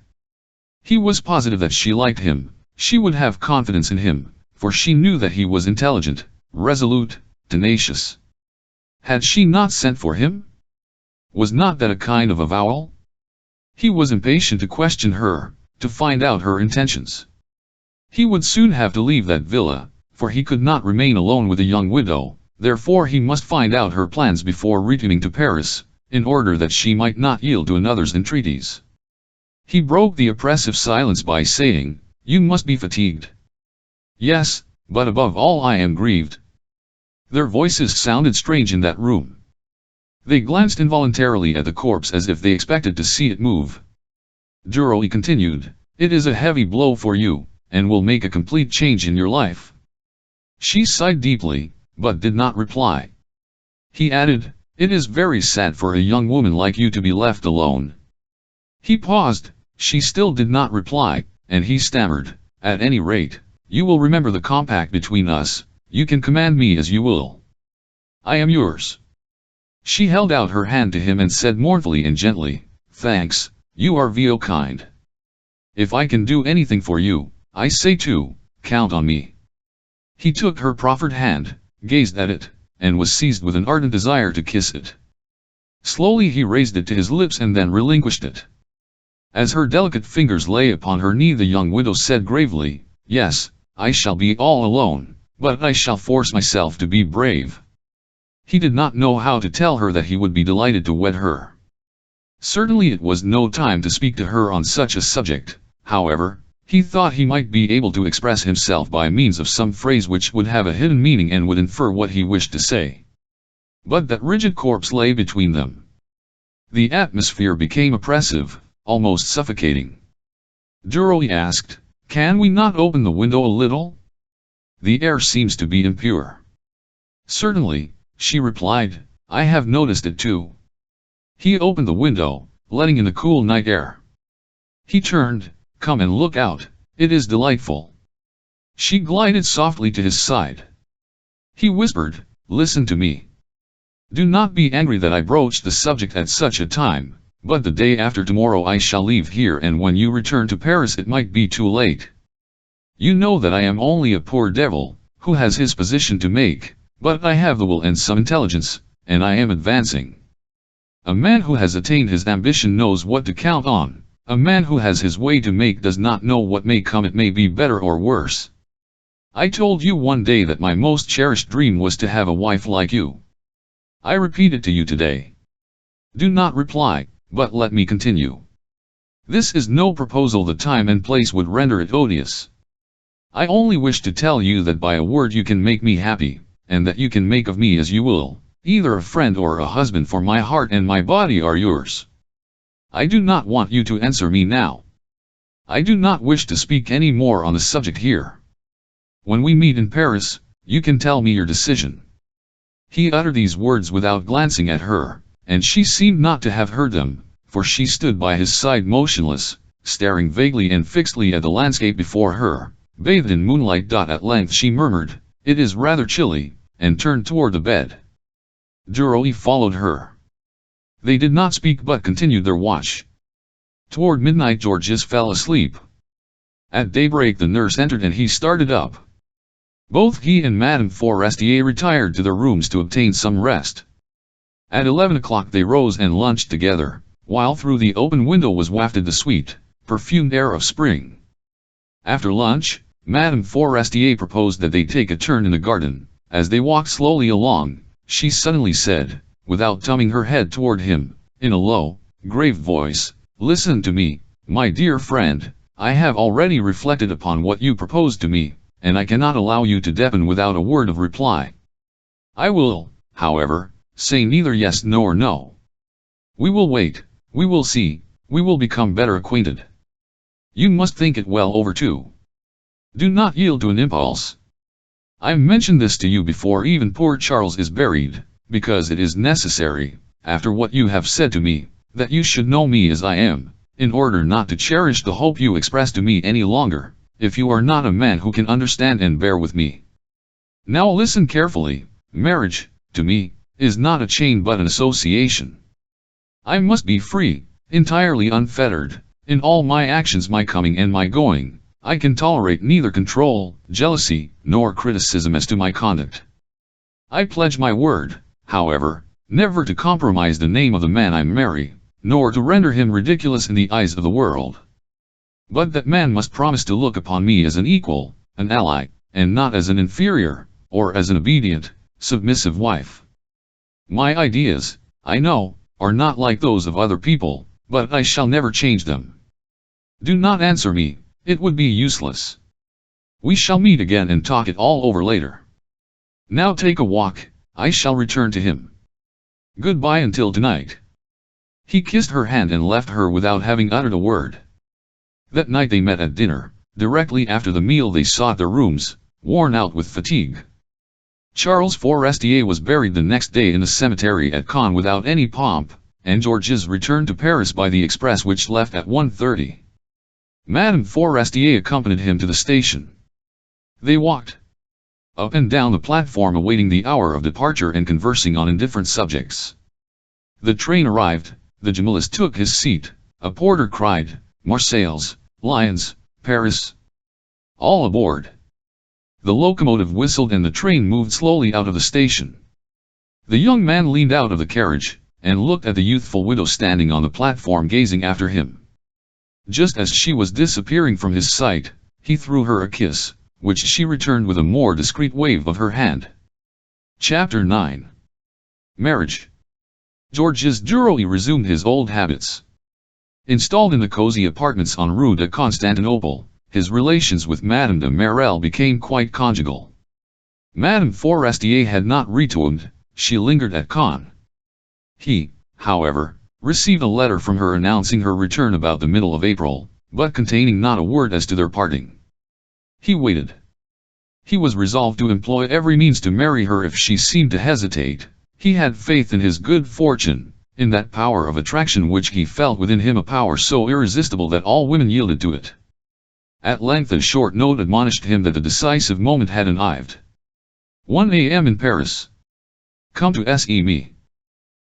He was positive that she liked him, she would have confidence in him, for she knew that he was intelligent, resolute, tenacious. Had she not sent for him? Was not that a kind of avowal? He was impatient to question her, to find out her intentions. He would soon have to leave that villa, for he could not remain alone with a young widow, therefore he must find out her plans before returning to Paris, in order that she might not yield to another's entreaties. He broke the oppressive silence by saying, "You must be fatigued." "Yes, but above all I am grieved." Their voices sounded strange in that room. They glanced involuntarily at the corpse as if they expected to see it move. Duroy continued, "It is a heavy blow for you, and will make a complete change in your life." She sighed deeply, but did not reply. He added, "It is very sad for a young woman like you to be left alone." He paused, she still did not reply, and he stammered, "At any rate, you will remember the compact between us, you can command me as you will. I am yours." She held out her hand to him and said mournfully and gently, "Thanks, you are very kind. If I can do anything for you, I say too, count on me." He took her proffered hand, gazed at it, and was seized with an ardent desire to kiss it. Slowly he raised it to his lips and then relinquished it. As her delicate fingers lay upon her knee, the young widow said gravely, "Yes, I shall be all alone, but I shall force myself to be brave." He did not know how to tell her that he would be delighted to wed her. Certainly it was no time to speak to her on such a subject, however, he thought he might be able to express himself by means of some phrase which would have a hidden meaning and would infer what he wished to say. But that rigid corpse lay between them. The atmosphere became oppressive, almost suffocating. Duroy asked, "Can we not open the window a little? The air seems to be impure." "Certainly," she replied, "I have noticed it too." He opened the window, letting in the cool night air. He turned, "Come and look out, it is delightful." She glided softly to his side. He whispered, "Listen to me. Do not be angry that I broached the subject at such a time, but the day after tomorrow I shall leave here, and when you return to Paris it might be too late. You know that I am only a poor devil, who has his position to make, but I have the will and some intelligence, and I am advancing. A man who has attained his ambition knows what to count on. A man who has his way to make does not know what may come. It may be better or worse. I told you one day that my most cherished dream was to have a wife like you. I repeat it to you today. Do not reply, but let me continue. This is no proposal the time and place would render it odious. I only wish to tell you that by a word you can make me happy, and that you can make of me as you will, either a friend or a husband, for my heart and my body are yours. I do not want you to answer me now. I do not wish to speak any more on the subject here. When we meet in Paris, you can tell me your decision." He uttered these words without glancing at her, and she seemed not to have heard them, for she stood by his side motionless, staring vaguely and fixedly at the landscape before her, bathed in moonlight. At length she murmured, "It is rather chilly," and turned toward the bed. Duroy followed her. They did not speak but continued their watch. Toward midnight Georges fell asleep. At daybreak the nurse entered and he started up. Both he and Madame Forestier retired to their rooms to obtain some rest. At 11 o'clock they rose and lunched together, while through the open window was wafted the sweet, perfumed air of spring. After lunch, Madame Forestier proposed that they take a turn in the garden. As they walked slowly along, she suddenly said, without turning her head toward him, in a low, grave voice, "Listen to me, my dear friend, I have already reflected upon what you proposed to me, and I cannot allow you to deafen without a word of reply. I will, however, say neither yes nor no. We will wait, we will see, we will become better acquainted. You must think it well over too. Do not yield to an impulse. I mentioned this to you before even poor Charles is buried, because it is necessary, after what you have said to me, that you should know me as I am, in order not to cherish the hope you express to me any longer, if you are not a man who can understand and bear with me. Now listen carefully, marriage, to me, is not a chain but an association. I must be free, entirely unfettered, in all my actions, my coming and my going. I can tolerate neither control, jealousy, nor criticism as to my conduct. I pledge my word, however, never to compromise the name of the man I marry, nor to render him ridiculous in the eyes of the world. But that man must promise to look upon me as an equal, an ally, and not as an inferior, or as an obedient, submissive wife. My ideas, I know, are not like those of other people, but I shall never change them. Do not answer me, it would be useless. We shall meet again and talk it all over later. Now take a walk, I shall return to him. Goodbye until tonight." He kissed her hand and left her without having uttered a word. That night they met at dinner. Directly after the meal they sought their rooms, worn out with fatigue. Charles Forestier was buried the next day in the cemetery at Caen without any pomp, and Georges returned to Paris by the express which left at 1:30. Madame Forestier accompanied him to the station. They walked up and down the platform awaiting the hour of departure and conversing on indifferent subjects. The train arrived, the Jamilist took his seat, a porter cried, "Marseilles, Lyons, Paris. All aboard." The locomotive whistled and the train moved slowly out of the station. The young man leaned out of the carriage, and looked at the youthful widow standing on the platform gazing after him. Just as she was disappearing from his sight, he threw her a kiss, which she returned with a more discreet wave of her hand. Chapter 9. Marriage. Georges Duroy resumed his old habits. Installed in the cozy apartments on Rue de Constantinople, his relations with Madame de Marelle became quite conjugal. Madame Forestier had not returned, she lingered at Caen. He, however, received a letter from her announcing her return about the middle of April, but containing not a word as to their parting. He waited. He was resolved to employ every means to marry her if she seemed to hesitate. He had faith in his good fortune, in that power of attraction which he felt within him, a power so irresistible that all women yielded to it. At length a short note admonished him that the decisive moment had arrived. 1 a.m. in Paris. Come to see me.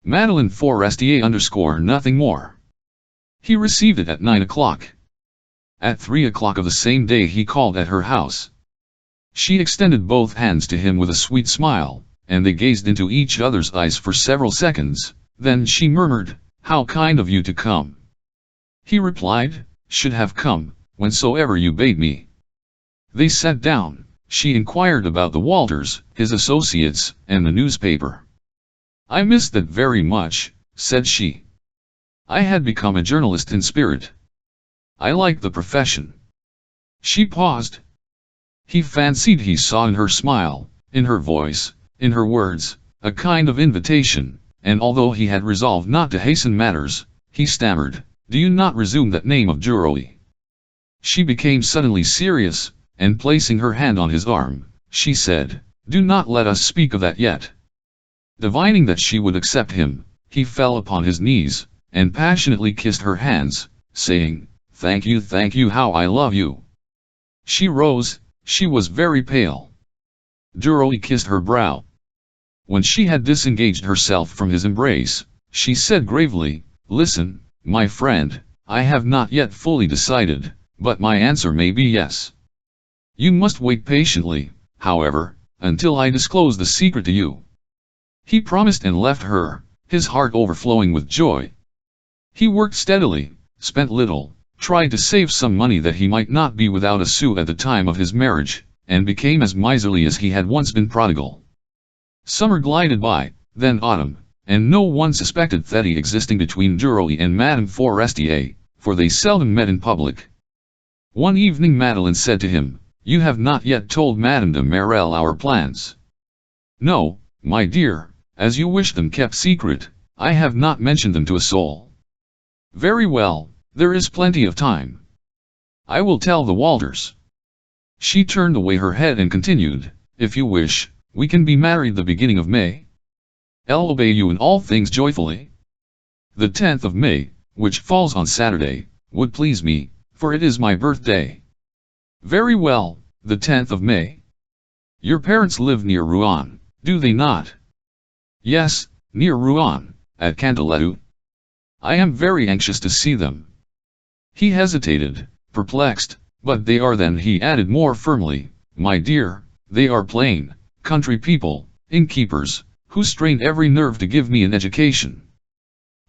Madeleine Forestier _ nothing more. He received it at 9 o'clock. At 3 o'clock of the same day he called at her house. She extended both hands to him with a sweet smile, and they gazed into each other's eyes for several seconds. Then she murmured, "How kind of you to come." He replied, "Should have come, whensoever you bade me." They sat down. She inquired about the Walters, his associates, and the newspaper. "I missed that very much," said she. "I had become a journalist in spirit. I like the profession." She paused. He fancied he saw in her smile, in her voice, in her words, a kind of invitation, and although he had resolved not to hasten matters, he stammered, "Do you not resume that name of Duroy?" She became suddenly serious, and placing her hand on his arm, she said, "Do not let us speak of that yet." Divining that she would accept him, he fell upon his knees, and passionately kissed her hands, saying, thank you, how I love you." She rose, she was very pale. Duroy kissed her brow. When she had disengaged herself from his embrace, she said gravely, "Listen, my friend, I have not yet fully decided, but my answer may be yes. You must wait patiently, however, until I disclose the secret to you." He promised and left her, his heart overflowing with joy. He worked steadily, spent little, tried to save some money that he might not be without a sou at the time of his marriage, and became as miserly as he had once been prodigal. Summer glided by, then autumn, and no one suspected Thetty existing between Duroy and Madame Forestier, for they seldom met in public. One evening Madeleine said to him, "You have not yet told Madame de Merelle our plans." "No, my dear, as you wish them kept secret, I have not mentioned them to a soul." "Very well, there is plenty of time. I will tell the Walters." She turned away her head and continued, "If you wish, we can be married the beginning of May. I'll obey you in all things joyfully. The 10th of May, which falls on Saturday, would please me, for it is my birthday." "Very well, the 10th of May. Your parents live near Rouen, do they not?" "Yes, near Rouen, at Candiletu. I am very anxious to see them." He hesitated, perplexed, "But they are," then he added more firmly, "my dear, they are plain, country people, innkeepers, who strained every nerve to give me an education.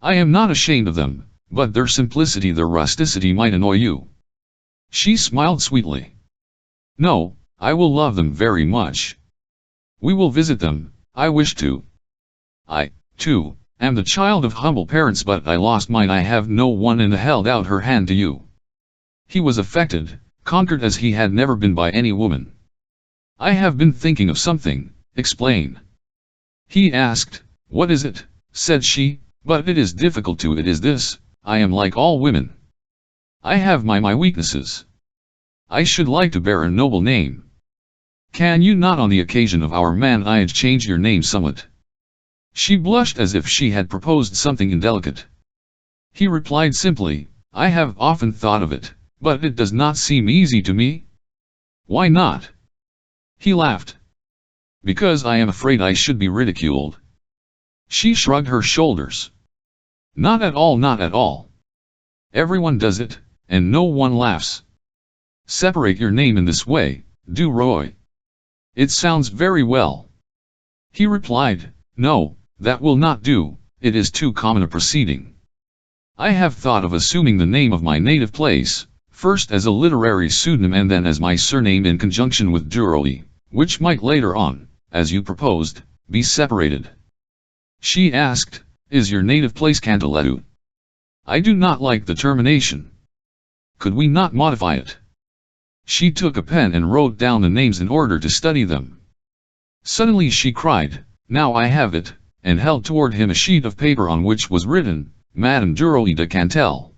I am not ashamed of them, but their simplicity, their rusticity might annoy you." She smiled sweetly. "No, I will love them very much. We will visit them, I wish to. I, too, am the child of humble parents, but I lost mine. I have no one," and held out her hand to you. He was affected, conquered as he had never been by any woman. "I have been thinking of something, explain." He asked. "What is it?" said she, "but it is difficult to. It is this, I am like all women. I have my weaknesses. I should like to bear a noble name. Can you not on the occasion of our marriage change your name somewhat?" She blushed as if she had proposed something indelicate. He replied simply, "I have often thought of it, but it does not seem easy to me." "Why not?" He laughed. "Because I am afraid I should be ridiculed." She shrugged her shoulders. "Not at all, not at all. Everyone does it, and no one laughs. Separate your name in this way, Duroy. It sounds very well." He replied, "No, that will not do, it is too common a proceeding. I have thought of assuming the name of my native place, first as a literary pseudonym and then as my surname in conjunction with Duroy, which might later on, as you proposed, be separated." She asked, "Is your native place Candiletu?" "I do not like the termination. Could we not modify it?" She took a pen and wrote down the names in order to study them. Suddenly she cried, "Now I have it," and held toward him a sheet of paper on which was written, "Madame Duroy de Cantel."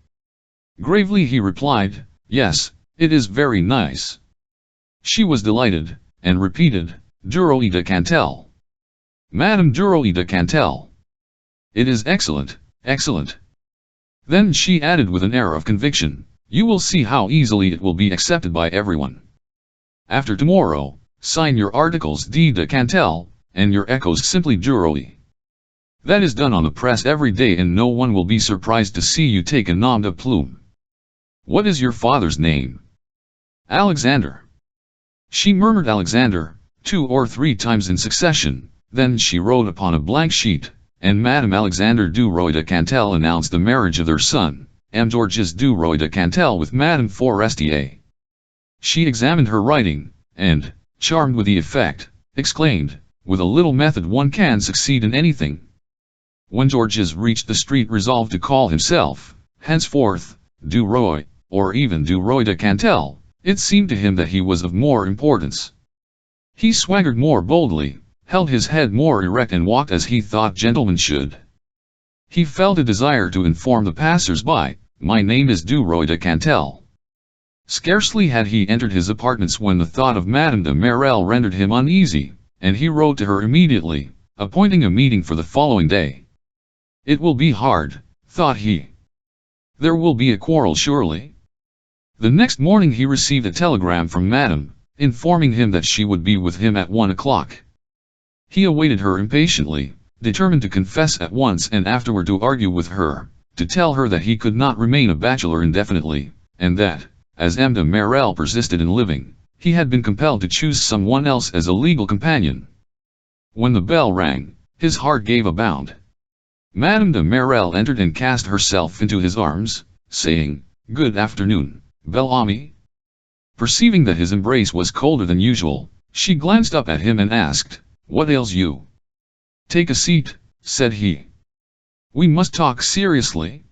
Gravely he replied, "Yes, it is very nice." She was delighted, and repeated, "Duroy de Cantel. Madame Duroy de Cantel. It is excellent, excellent." Then she added with an air of conviction, "You will see how easily it will be accepted by everyone. After tomorrow, sign your articles de Cantel, and your echoes simply Duroy. That is done on the press every day and no one will be surprised to see you take a nom de plume. What is your father's name?" "Alexander." She murmured Alexander, 2 or 3 times in succession, then she wrote upon a blank sheet, and Madame Alexander Duroy de Cantel announced the marriage of their son, M. Georges Duroy de Cantel with Madame Forestier. She examined her writing, and, charmed with the effect, exclaimed, "With a little method one can succeed in anything." When Georges reached the street resolved to call himself, henceforth, Duroy, or even Duroy de Cantel, it seemed to him that he was of more importance. He swaggered more boldly, held his head more erect and walked as he thought gentlemen should. He felt a desire to inform the passers-by, "My name is Duroy de Cantel." Scarcely had he entered his apartments when the thought of Madame de Merelle rendered him uneasy, and he wrote to her immediately, appointing a meeting for the following day. "It will be hard," thought he. "There will be a quarrel surely." The next morning he received a telegram from Madame, informing him that she would be with him at 1 o'clock. He awaited her impatiently, determined to confess at once and afterward to argue with her, to tell her that he could not remain a bachelor indefinitely, and that, as M. de Merelle persisted in living, he had been compelled to choose someone else as a legal companion. When the bell rang, his heart gave a bound. Madame de Merelle entered and cast herself into his arms, saying, "Good afternoon, bel ami." Perceiving that his embrace was colder than usual, she glanced up at him and asked, "What ails you?" "Take a seat," said he. We must talk seriously.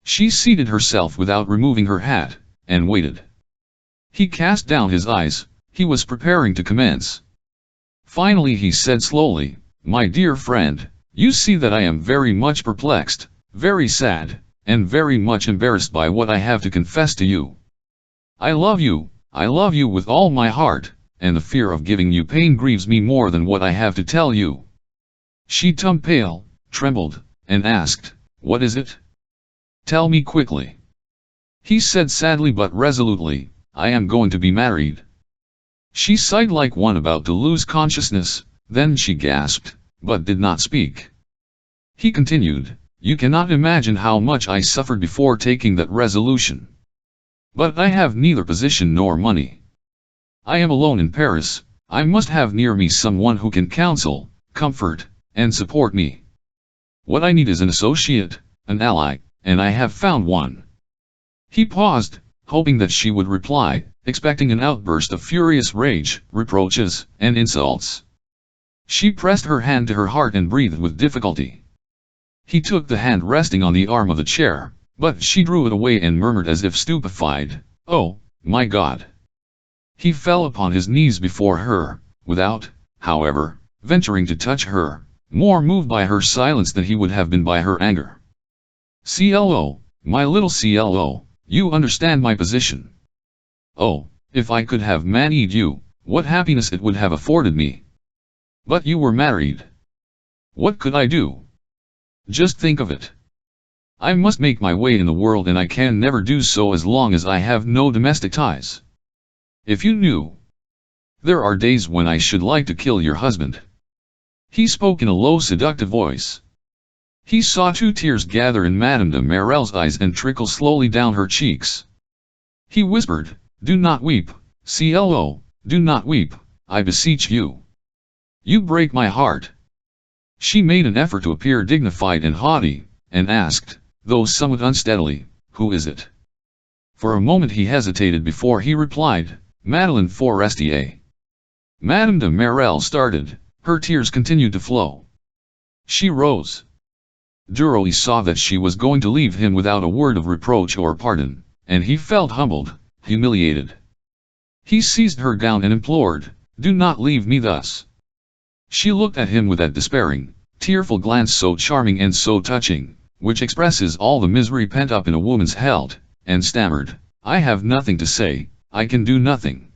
She seated herself without removing her hat, and waited. He cast down his eyes, he was preparing to commence. Finally he said slowly, "My dear friend, you see that I am very much perplexed, very sad, and very much embarrassed by what I have to confess to you. I love you with all my heart, and the fear of giving you pain grieves me more than what I have to tell you." She turned pale, trembled, and asked, "What is it? Tell me quickly." He said sadly but resolutely, "I am going to be married." She sighed like one about to lose consciousness, then she gasped, but did not speak. He continued, "You cannot imagine how much I suffered before taking that resolution. But I have neither position nor money. I am alone in Paris, I must have near me someone who can counsel, comfort, and support me. What I need is an associate, an ally, and I have found one." He paused, hoping that she would reply, expecting an outburst of furious rage, reproaches, and insults. She pressed her hand to her heart and breathed with difficulty. He took the hand resting on the arm of the chair, but she drew it away and murmured as if stupefied, "Oh, my God!" He fell upon his knees before her, without, however, venturing to touch her, more moved by her silence than he would have been by her anger. "Clo, my little Clo, you understand my position. Oh, if I could have married you, what happiness it would have afforded me. But you were married. What could I do? Just think of it. I must make my way in the world and I can never do so as long as I have no domestic ties. If you knew. There are days when I should like to kill your husband." He spoke in a low seductive voice. He saw 2 tears gather in Madame de Marelle's eyes and trickle slowly down her cheeks. He whispered, "Do not weep, Clo, do not weep, I beseech you. You break my heart." She made an effort to appear dignified and haughty, and asked, though somewhat unsteadily, "Who is it?" For a moment he hesitated before he replied, "Madeleine Forestier." Madame de Marelle started, her tears continued to flow. She rose. Duroy saw that she was going to leave him without a word of reproach or pardon, and he felt humbled, humiliated. He seized her gown and implored, "Do not leave me thus." She looked at him with that despairing, tearful glance so charming and so touching, which expresses all the misery pent up in a woman's heart, and stammered, "I have nothing to say, I can do nothing.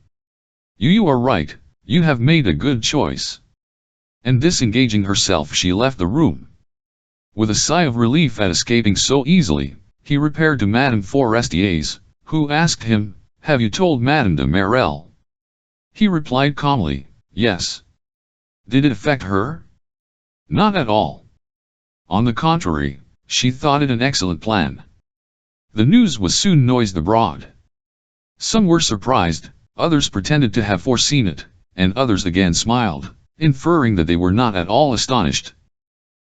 You are right, you have made a good choice." And disengaging herself she left the room. With a sigh of relief at escaping so easily, he repaired to Madame Forestier's, who asked him, "Have you told Madame de Marelle?" He replied calmly, "Yes." Did it affect her? Not at all. On the contrary, she thought it an excellent plan. The news was soon noised abroad. Some were surprised, others pretended to have foreseen it, and others again smiled, inferring that they were not at all astonished.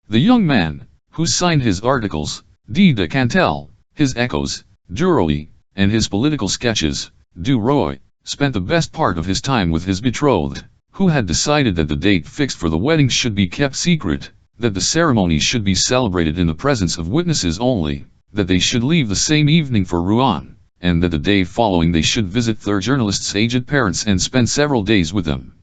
The young man, who signed his articles, de Cantel, his echoes, Duroy, and his political sketches, Duroy, spent the best part of his time with his betrothed, who had decided that the date fixed for the wedding should be kept secret, that the ceremony should be celebrated in the presence of witnesses only, that they should leave the same evening for Rouen, and that the day following they should visit their journalist's aged parents and spend several days with them.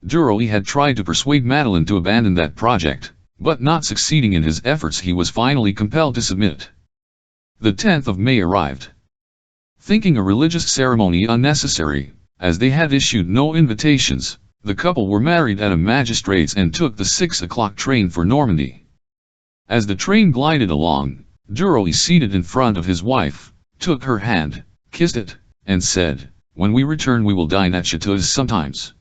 Duroy had tried to persuade Madeleine to abandon that project, but not succeeding in his efforts he was finally compelled to submit. The 10th of May arrived. Thinking a religious ceremony unnecessary, as they had issued no invitations, the couple were married at a magistrate's and took the 6 o'clock train for Normandy. As the train glided along, Duroy, seated in front of his wife, took her hand, kissed it, and said, "When we return we will dine at Chateau's sometimes."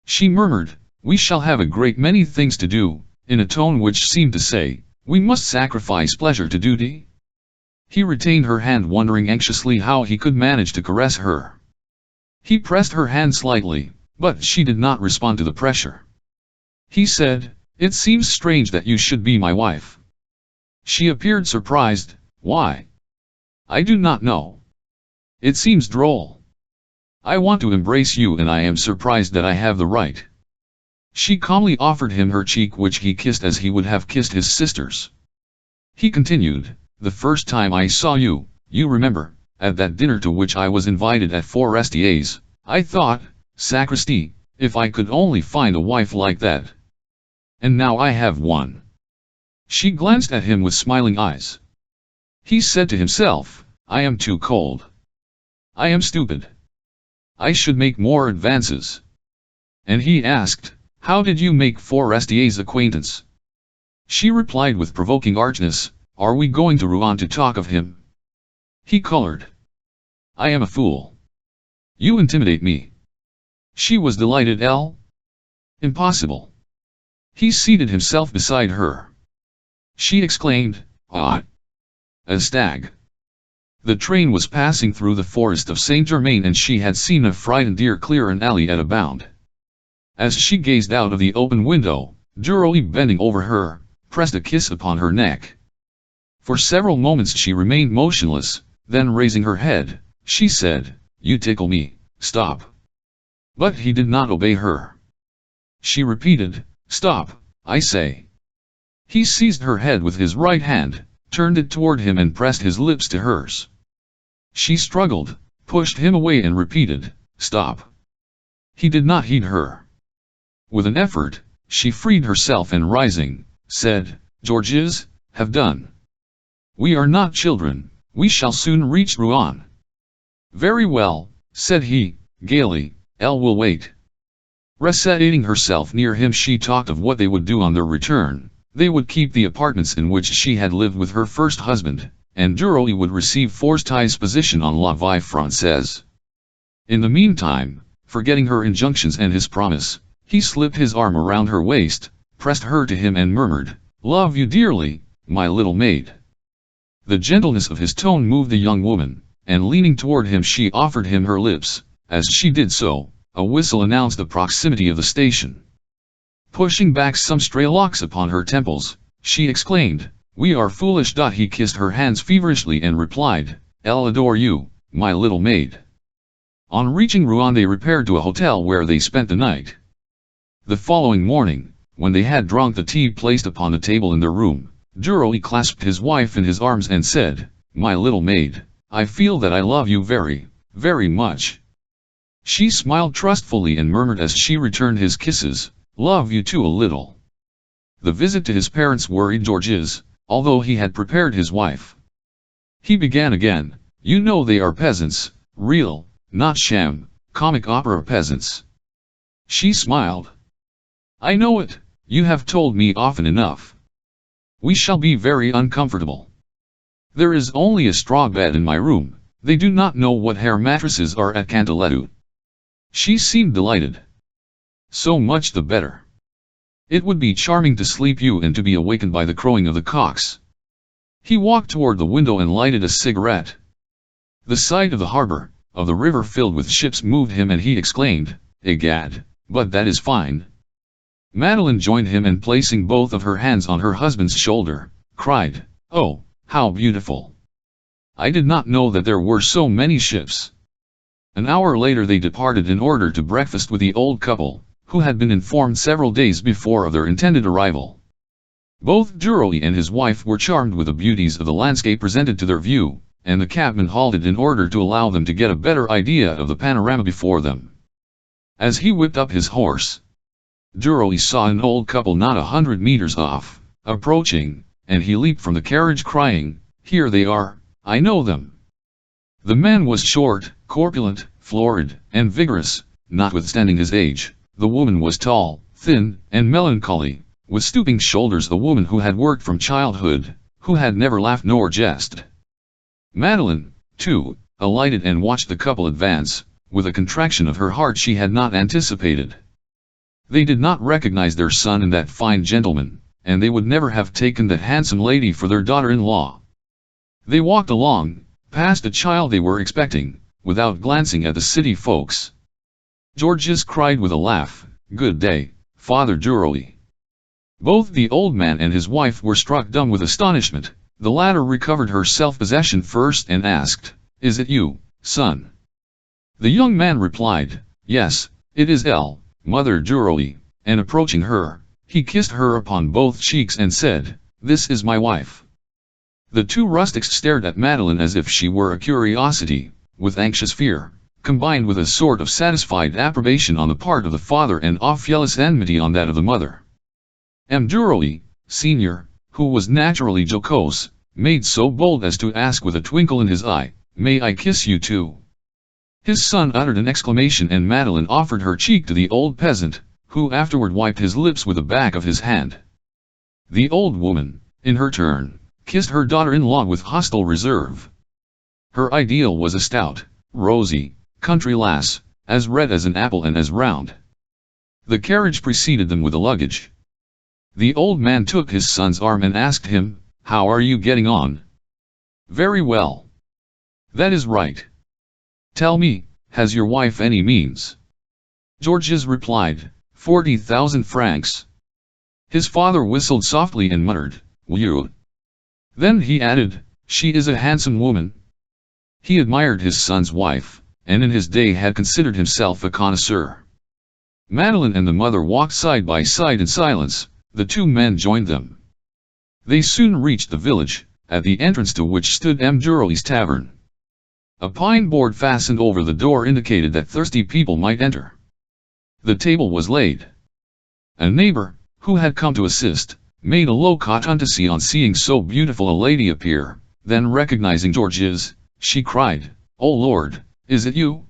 She murmured, "We shall have a great many things to do," in a tone which seemed to say, "We must sacrifice pleasure to duty." He retained her hand, wondering anxiously how he could manage to caress her. He pressed her hand slightly, but she did not respond to the pressure. He said, "It seems strange that you should be my wife." She appeared surprised. "Why?" "I do not know. It seems droll. I want to embrace you and I am surprised that I have the right." She calmly offered him her cheek, which he kissed as he would have kissed his sister's. He continued, "The first time I saw you, you remember, at that dinner to which I was invited at Forestier's, I thought, sacristi, if I could only find a wife like that. And now I have one." She glanced at him with smiling eyes. He said to himself, "I am too cold. I am stupid. I should make more advances." And he asked, "How did you make Forestier's acquaintance?" She replied with provoking archness, "Are we going to Rouen to talk of him?" He colored. "I am a fool. You intimidate me." She was delighted. Impossible. He seated himself beside her. She exclaimed, "Ah! A stag." The train was passing through the forest of Saint-Germain and she had seen a frightened deer clear an alley at a bound. As she gazed out of the open window, Duroy, bending over her, pressed a kiss upon her neck. For several moments she remained motionless, then raising her head, she said, "You tickle me, stop." But he did not obey her. She repeated, "Stop, I say." He seized her head with his right hand, turned it toward him and pressed his lips to hers. She struggled, pushed him away and repeated, "Stop." He did not heed her. With an effort, she freed herself and rising, said, "Georges, have done. We are not children, we shall soon reach Rouen." "Very well," said he, gaily, "Elle will wait." Reseating herself near him she talked of what they would do on their return. They would keep the apartments in which she had lived with her first husband, and Duroy would receive Forestier's position on La Vie Française. In the meantime, forgetting her injunctions and his promise, he slipped his arm around her waist, pressed her to him and murmured, "Love you dearly, my little maid." The gentleness of his tone moved the young woman, and leaning toward him she offered him her lips. As she did so, a whistle announced the proximity of the station. Pushing back some stray locks upon her temples, she exclaimed, "We are foolish." He kissed her hands feverishly and replied, "Elle adore you, my little maid." On reaching Rouen they repaired to a hotel where they spent the night. The following morning, when they had drunk the tea placed upon the table in their room, Duroy clasped his wife in his arms and said, "My little maid, I feel that I love you very, very much." She smiled trustfully and murmured as she returned his kisses, "Love you too a little." The visit to his parents worried Georges, although he had prepared his wife. He began again, "You know they are peasants, real, not sham, comic opera peasants." She smiled. "I know it, you have told me often enough. We shall be very uncomfortable. There is only a straw bed in my room, they do not know what hair mattresses are at Canteloup." She seemed delighted. "So much the better. It would be charming to sleep you and to be awakened by the crowing of the cocks." He walked toward the window and lighted a cigarette. The sight of the harbor, of the river filled with ships moved him and he exclaimed, "Egad, but that is fine." Madeleine joined him and placing both of her hands on her husband's shoulder, cried, "Oh, how beautiful! I did not know that there were so many ships." An hour later they departed in order to breakfast with the old couple, who had been informed several days before of their intended arrival. Both Duroy and his wife were charmed with the beauties of the landscape presented to their view, and the cabman halted in order to allow them to get a better idea of the panorama before them. As he whipped up his horse, Duroy saw an old couple not 100 meters off, approaching, and he leaped from the carriage crying, "Here they are, I know them." The man was short, corpulent, florid, and vigorous, notwithstanding his age. The woman was tall, thin, and melancholy, with stooping shoulders, a woman who had worked from childhood, who had never laughed nor jested. Madeleine, too, alighted and watched the couple advance, with a contraction of her heart she had not anticipated. They did not recognize their son in that fine gentleman, and they would never have taken that handsome lady for their daughter-in-law. They walked along, past a child they were expecting, without glancing at the city folks. Georges cried with a laugh, "Good day, Father Duroy." Both the old man and his wife were struck dumb with astonishment. The latter recovered her self-possession first and asked, "Is it you, son?" The young man replied, "Yes, it is Elle, Mother Duroy," and approaching her, he kissed her upon both cheeks and said, "This is my wife." The two rustics stared at Madeline as if she were a curiosity, with anxious fear, combined with a sort of satisfied approbation on the part of the father and off-jealous enmity on that of the mother. Mduroy, Sr., who was naturally jocose, made so bold as to ask with a twinkle in his eye, "May I kiss you too?" His son uttered an exclamation and Madeline offered her cheek to the old peasant, who afterward wiped his lips with the back of his hand. The old woman, in her turn, kissed her daughter-in-law with hostile reserve. Her ideal was a stout, rosy, country lass, as red as an apple and as round. The carriage preceded them with the luggage. The old man took his son's arm and asked him, "How are you getting on?" "Very well." "That is right. Tell me, has your wife any means?" Georges replied, 40,000 francs. His father whistled softly and muttered, "Whew." Then he added, "She is a handsome woman." He admired his son's wife, and in his day had considered himself a connoisseur. Madeline and the mother walked side by side in silence. The two men joined them. They soon reached the village, at the entrance to which stood Mduroy's tavern. A pine board fastened over the door indicated that thirsty people might enter. The table was laid. A neighbor, who had come to assist, made a low courtesy on seeing so beautiful a lady appear, then recognizing Georges, she cried, "Oh Lord, is it you?"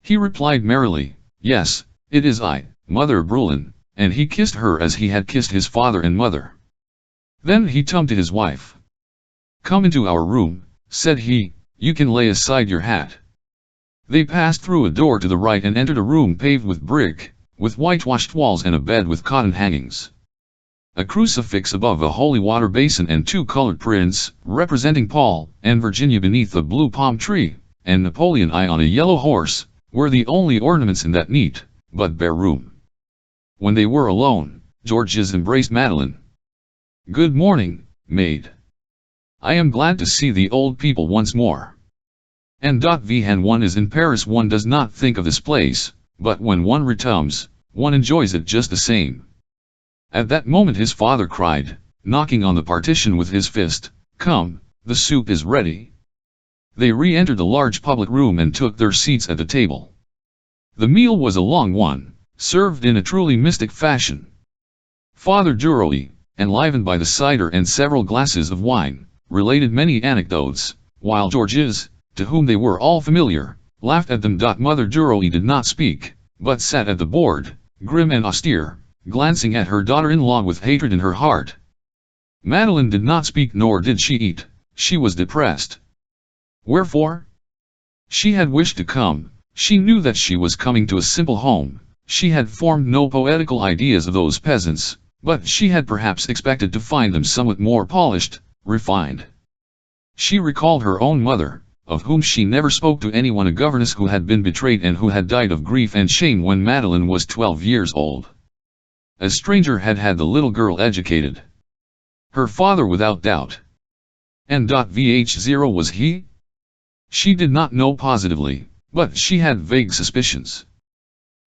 He replied merrily, "Yes, it is I, Mother Brulin," and he kissed her as he had kissed his father and mother. Then he turned to his wife. "Come into our room," said he, "you can lay aside your hat." They passed through a door to the right and entered a room paved with brick, with whitewashed walls and a bed with cotton hangings. A crucifix above a holy water basin and two colored prints, representing Paul and Virginia beneath a blue palm tree, and Napoleon I on a yellow horse, were the only ornaments in that neat, but bare room. When they were alone, Georges embraced Madeline. "Good morning, maid. I am glad to see the old people once more. And when one is in Paris one does not think of this place, but when one returns, one enjoys it just the same." At that moment his father cried, knocking on the partition with his fist, "Come, the soup is ready." They re-entered the large public room and took their seats at the table. The meal was a long one, served in a truly mystic fashion. Father Duroy, enlivened by the cider and several glasses of wine, related many anecdotes, while Georges, to whom they were all familiar, laughed at them. Mother Duroy did not speak, but sat at the board, grim and austere, glancing at her daughter-in-law with hatred in her heart. Madeline did not speak nor did she eat, she was depressed. Wherefore? She had wished to come, she knew that she was coming to a simple home, she had formed no poetical ideas of those peasants, but she had perhaps expected to find them somewhat more polished, refined. She recalled her own mother, of whom she never spoke to anyone, a governess who had been betrayed and who had died of grief and shame when Madeline was 12 years old. A stranger had had the little girl educated. Her father without doubt. And Vh0 was he? She did not know positively, but she had vague suspicions.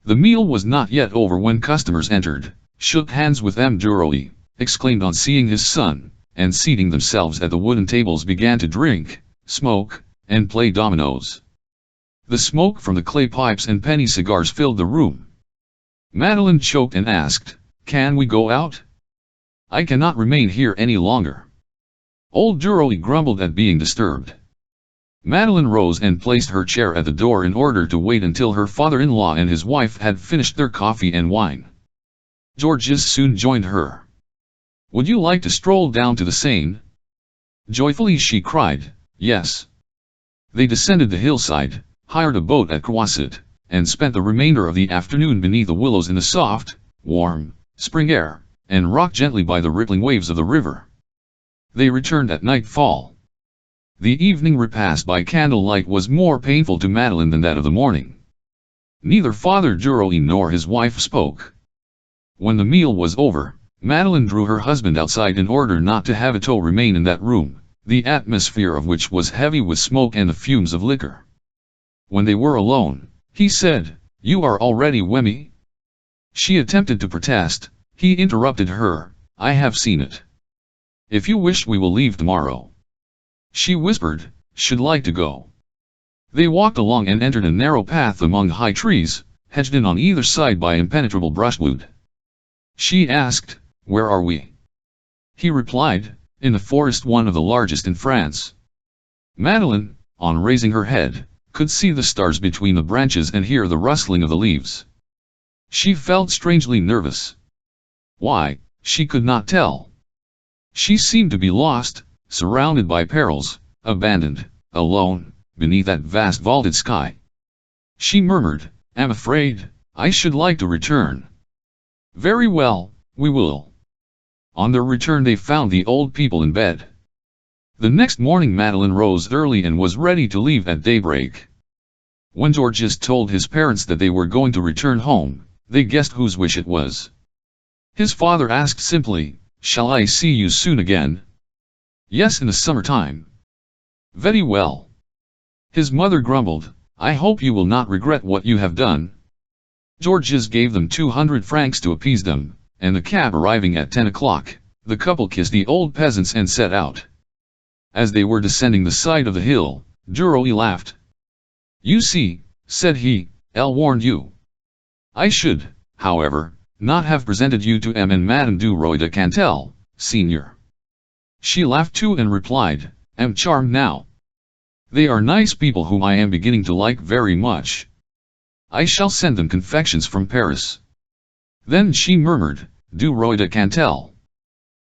The meal was not yet over when customers entered, shook hands with Mduroy, exclaimed on seeing his son, and seating themselves at the wooden tables began to drink, smoke, and play dominoes. The smoke from the clay pipes and penny cigars filled the room. Madeline choked and asked, "Can we go out? I cannot remain here any longer." Old Duroy grumbled at being disturbed. Madeline rose and placed her chair at the door in order to wait until her father-in-law and his wife had finished their coffee and wine. Georges soon joined her. "Would you like to stroll down to the Seine?" Joyfully she cried, "Yes." They descended the hillside, hired a boat at Croisset, and spent the remainder of the afternoon beneath the willows in the soft, warm, spring air, and rocked gently by the rippling waves of the river. They returned at nightfall. The evening repast by candlelight was more painful to Madeline than that of the morning. Neither Father Duroy nor his wife spoke. When the meal was over, Madeline drew her husband outside in order not to have Ito remain in that room, the atmosphere of which was heavy with smoke and the fumes of liquor. When they were alone, he said, "You are already wemmy?" She attempted to protest. He interrupted her, "I have seen it. If you wish we will leave tomorrow." She whispered, should like to go. They walked along and entered a narrow path among high trees, hedged in on either side by impenetrable brushwood. She asked, where are we? He replied, in the forest, one of the largest in France. Madeleine, on raising her head, could see the stars between the branches and hear the rustling of the leaves. She felt strangely nervous. Why, she could not tell. She seemed to be lost, surrounded by perils, abandoned, alone, beneath that vast vaulted sky. She murmured, I'm afraid, I should like to return. Very well, we will. On their return they found the old people in bed. The next morning Madeleine rose early and was ready to leave at daybreak. When Georges told his parents that they were going to return home, they guessed whose wish it was. His father asked simply, shall I see you soon again? Yes, in the summertime. Very well. His mother grumbled, I hope you will not regret what you have done. Georges gave them 200 francs to appease them, and the cab arriving at 10 o'clock, the couple kissed the old peasants and set out. As they were descending the side of the hill, Duroy laughed. You see, said he, Elle warned you. I should, however, not have presented you to M and Madame Duroy de Cantel, Senior. She laughed too and replied, I'm charmed now. They are nice people whom I am beginning to like very much. I shall send them confections from Paris. Then she murmured, Duroy de Cantel.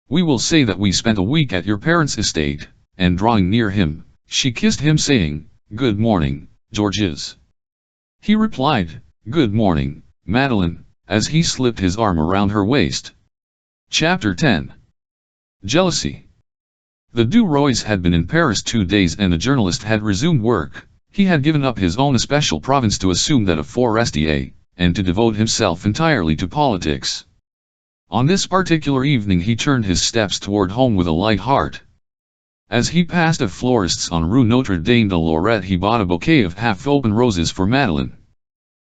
We will say that we spent a week at your parents' estate, and drawing near him, she kissed him saying, Good morning, Georges. He replied, Good morning, Madeleine, as he slipped his arm around her waist. Chapter 10. Jealousy. The Duroys had been in Paris 2 days and the journalist had resumed work. He had given up his own especial province to assume that of Forestier, and to devote himself entirely to politics. On this particular evening he turned his steps toward home with a light heart. As he passed a florist's on Rue Notre Dame de Lorette he bought a bouquet of half-open roses for Madeleine.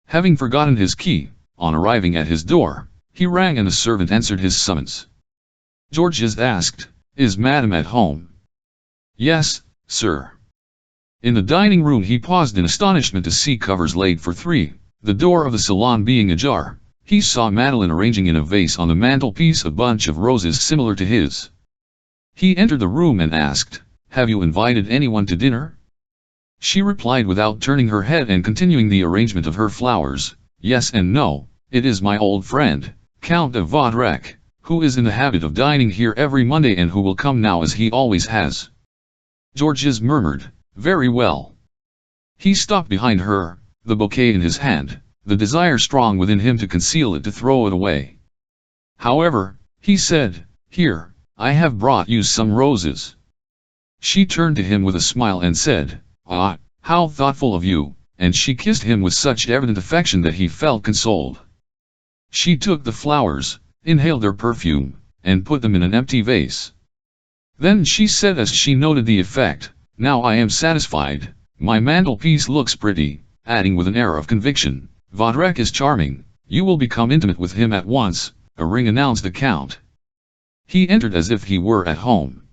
Having forgotten his key, on arriving at his door, he rang and a servant answered his summons. Georges asked, Is Madame at home? Yes, sir. In the dining room he paused in astonishment to see covers laid for 3, the door of the salon being ajar. He saw Madeleine arranging in a vase on the mantelpiece a bunch of roses similar to his. He entered the room and asked, Have you invited anyone to dinner? She replied without turning her head and continuing the arrangement of her flowers, Yes and no, it is my old friend, Count de Vaudrec, who is in the habit of dining here every Monday and who will come now as he always has. Georges murmured, Very well. He stopped behind her, the bouquet in his hand, the desire strong within him to conceal it, to throw it away. However, he said, Here, I have brought you some roses. She turned to him with a smile and said, Ah, how thoughtful of you, and she kissed him with such evident affection that he felt consoled. She took the flowers, inhaled their perfume, and put them in an empty vase. Then she said as she noted the effect, Now I am satisfied, my mantelpiece looks pretty, adding with an air of conviction, Vaudrec is charming, you will become intimate with him at once. A ring announced the Count. He entered as if he were at home.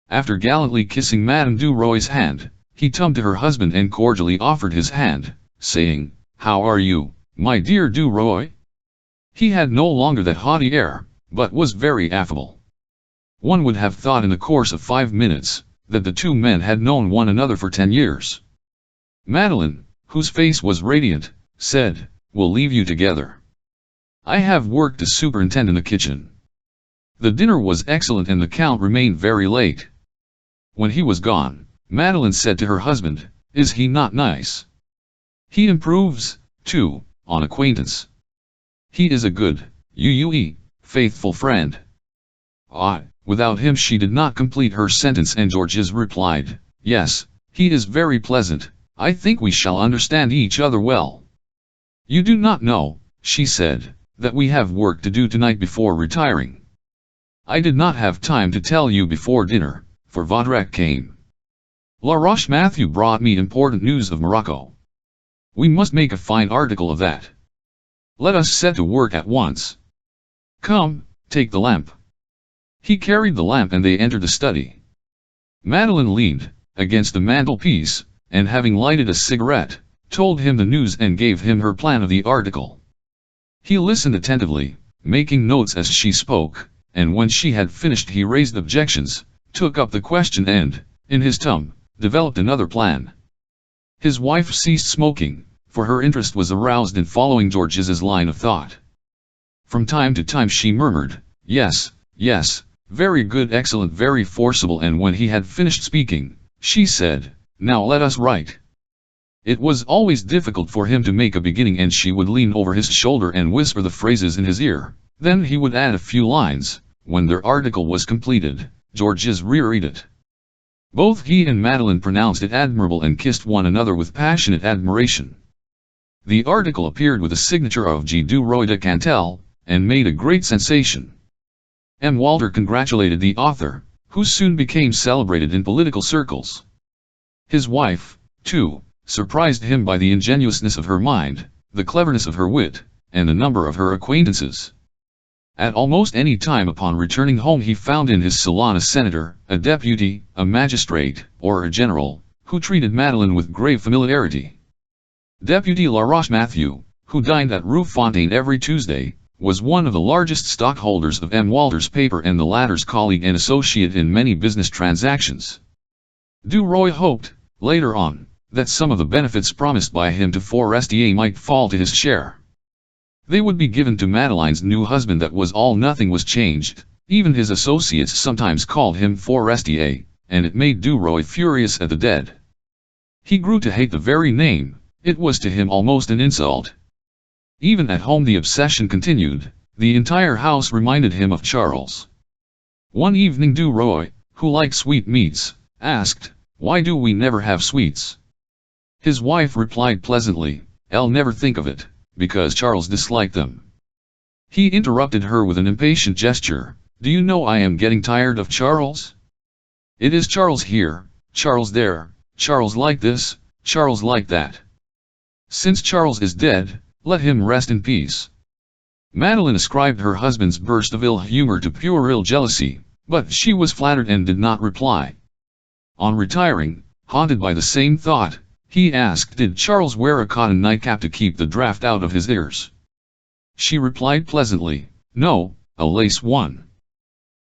After gallantly kissing Madame Duroy's hand, he turned to her husband and cordially offered his hand, saying, How are you, my dear Duroy? He had no longer that haughty air, but was very affable. One would have thought in the course of 5 minutes, that the two men had known one another for 10 years. Madeleine, whose face was radiant, said, We'll leave you together. I have work to superintend in the kitchen. The dinner was excellent and the Count remained very late. When he was gone, Madeleine said to her husband, Is he not nice? He improves, too, on acquaintance. He is a good, faithful friend. Ah, without him she did not complete her sentence and Georges replied, Yes, he is very pleasant, I think we shall understand each other well. You do not know, she said, that we have work to do tonight before retiring. I did not have time to tell you before dinner, for Vaudrec came. La Roche-Mathieu brought me important news of Morocco. We must make a fine article of that. Let us set to work at once. Come, take the lamp. He carried the lamp and they entered the study. Madeline leaned against the mantelpiece, and having lighted a cigarette, told him the news and gave him her plan of the article. He listened attentively, making notes as she spoke, and when she had finished he raised objections, took up the question and, in his turn, developed another plan. His wife ceased smoking, for her interest was aroused in following George's line of thought. From time to time she murmured, "Yes, yes, very good, excellent, very forcible," and when he had finished speaking, she said, "Now let us write." It was always difficult for him to make a beginning, and she would lean over his shoulder and whisper the phrases in his ear. Then he would add a few lines. When their article was completed, Georges reread it. Both he and Madeline pronounced it admirable and kissed one another with passionate admiration. The article appeared with a signature of G. du Roy de Cantel, and made a great sensation. M. Walter congratulated the author, who soon became celebrated in political circles. His wife, too, surprised him by the ingenuousness of her mind, the cleverness of her wit, and the number of her acquaintances. At almost any time upon returning home he found in his salon a senator, a deputy, a magistrate, or a general, who treated Madeline with grave familiarity. Deputy Laroche Mathieu, who dined at Rue Fontaine every Tuesday, was one of the largest stockholders of M. Walter's paper and the latter's colleague and associate in many business transactions. Du Roy hoped, later on, that some of the benefits promised by him to Forestier might fall to his share. They would be given to Madeline's new husband. That was all. Nothing was changed. Even his associates sometimes called him Forestier, and it made Du Roy furious at the dead. He grew to hate the very name. It was to him almost an insult. Even at home the obsession continued. The entire house reminded him of Charles. One evening Du Roy, who liked sweetmeats, asked, "Why do we never have sweets?" His wife replied pleasantly, "I'll never think of it, because Charles disliked them." He interrupted her with an impatient gesture. "Do you know I am getting tired of Charles? It is Charles here, Charles there, Charles like this, Charles like that. Since Charles is dead, let him rest in peace." Madeline ascribed her husband's burst of ill humor to puerile jealousy, but she was flattered and did not reply. On retiring, haunted by the same thought, he asked, "Did Charles wear a cotton nightcap to keep the draft out of his ears?" She replied pleasantly, "No, a lace one."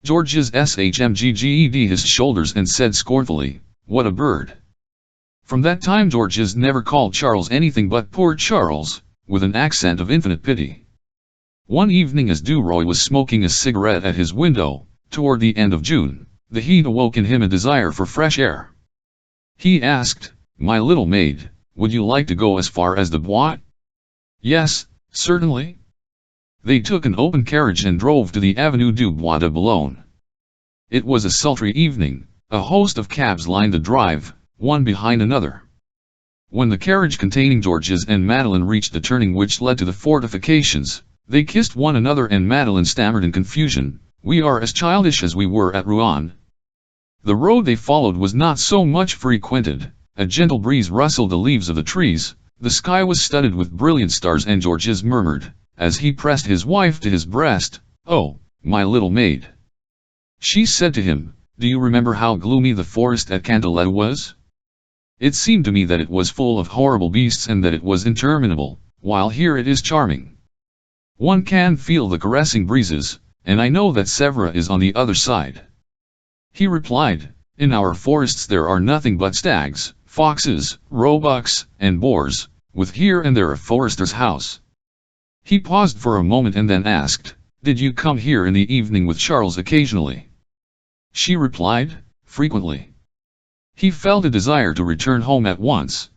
Georges shmgged his shoulders and said scornfully, "What a bird." From that time Georges never called Charles anything but "poor Charles," with an accent of infinite pity. One evening as Du Roy was smoking a cigarette at his window, toward the end of June, the heat awoke in him a desire for fresh air. He asked, "My little maid, would you like to go as far as the Bois?" "Yes, certainly." They took an open carriage and drove to the Avenue du Bois de Boulogne. It was a sultry evening. A host of cabs lined the drive, one behind another. When the carriage containing Georges and Madeline reached the turning which led to the fortifications, they kissed one another and Madeline stammered in confusion, "We are as childish as we were at Rouen." The road they followed was not so much frequented. A gentle breeze rustled the leaves of the trees, the sky was studded with brilliant stars, and Georges murmured, as he pressed his wife to his breast, "Oh, my little maid." She said to him, "Do you remember how gloomy the forest at Canteleu was? It seemed to me that it was full of horrible beasts and that it was interminable, while here it is charming. One can feel the caressing breezes, and I know that Sèvres is on the other side." He replied, "In our forests there are nothing but stags, foxes, roebucks, and boars, with here and there a forester's house." He paused for a moment and then asked, "Did you come here in the evening with Charles occasionally?" She replied, "Frequently." He felt a desire to return home at once.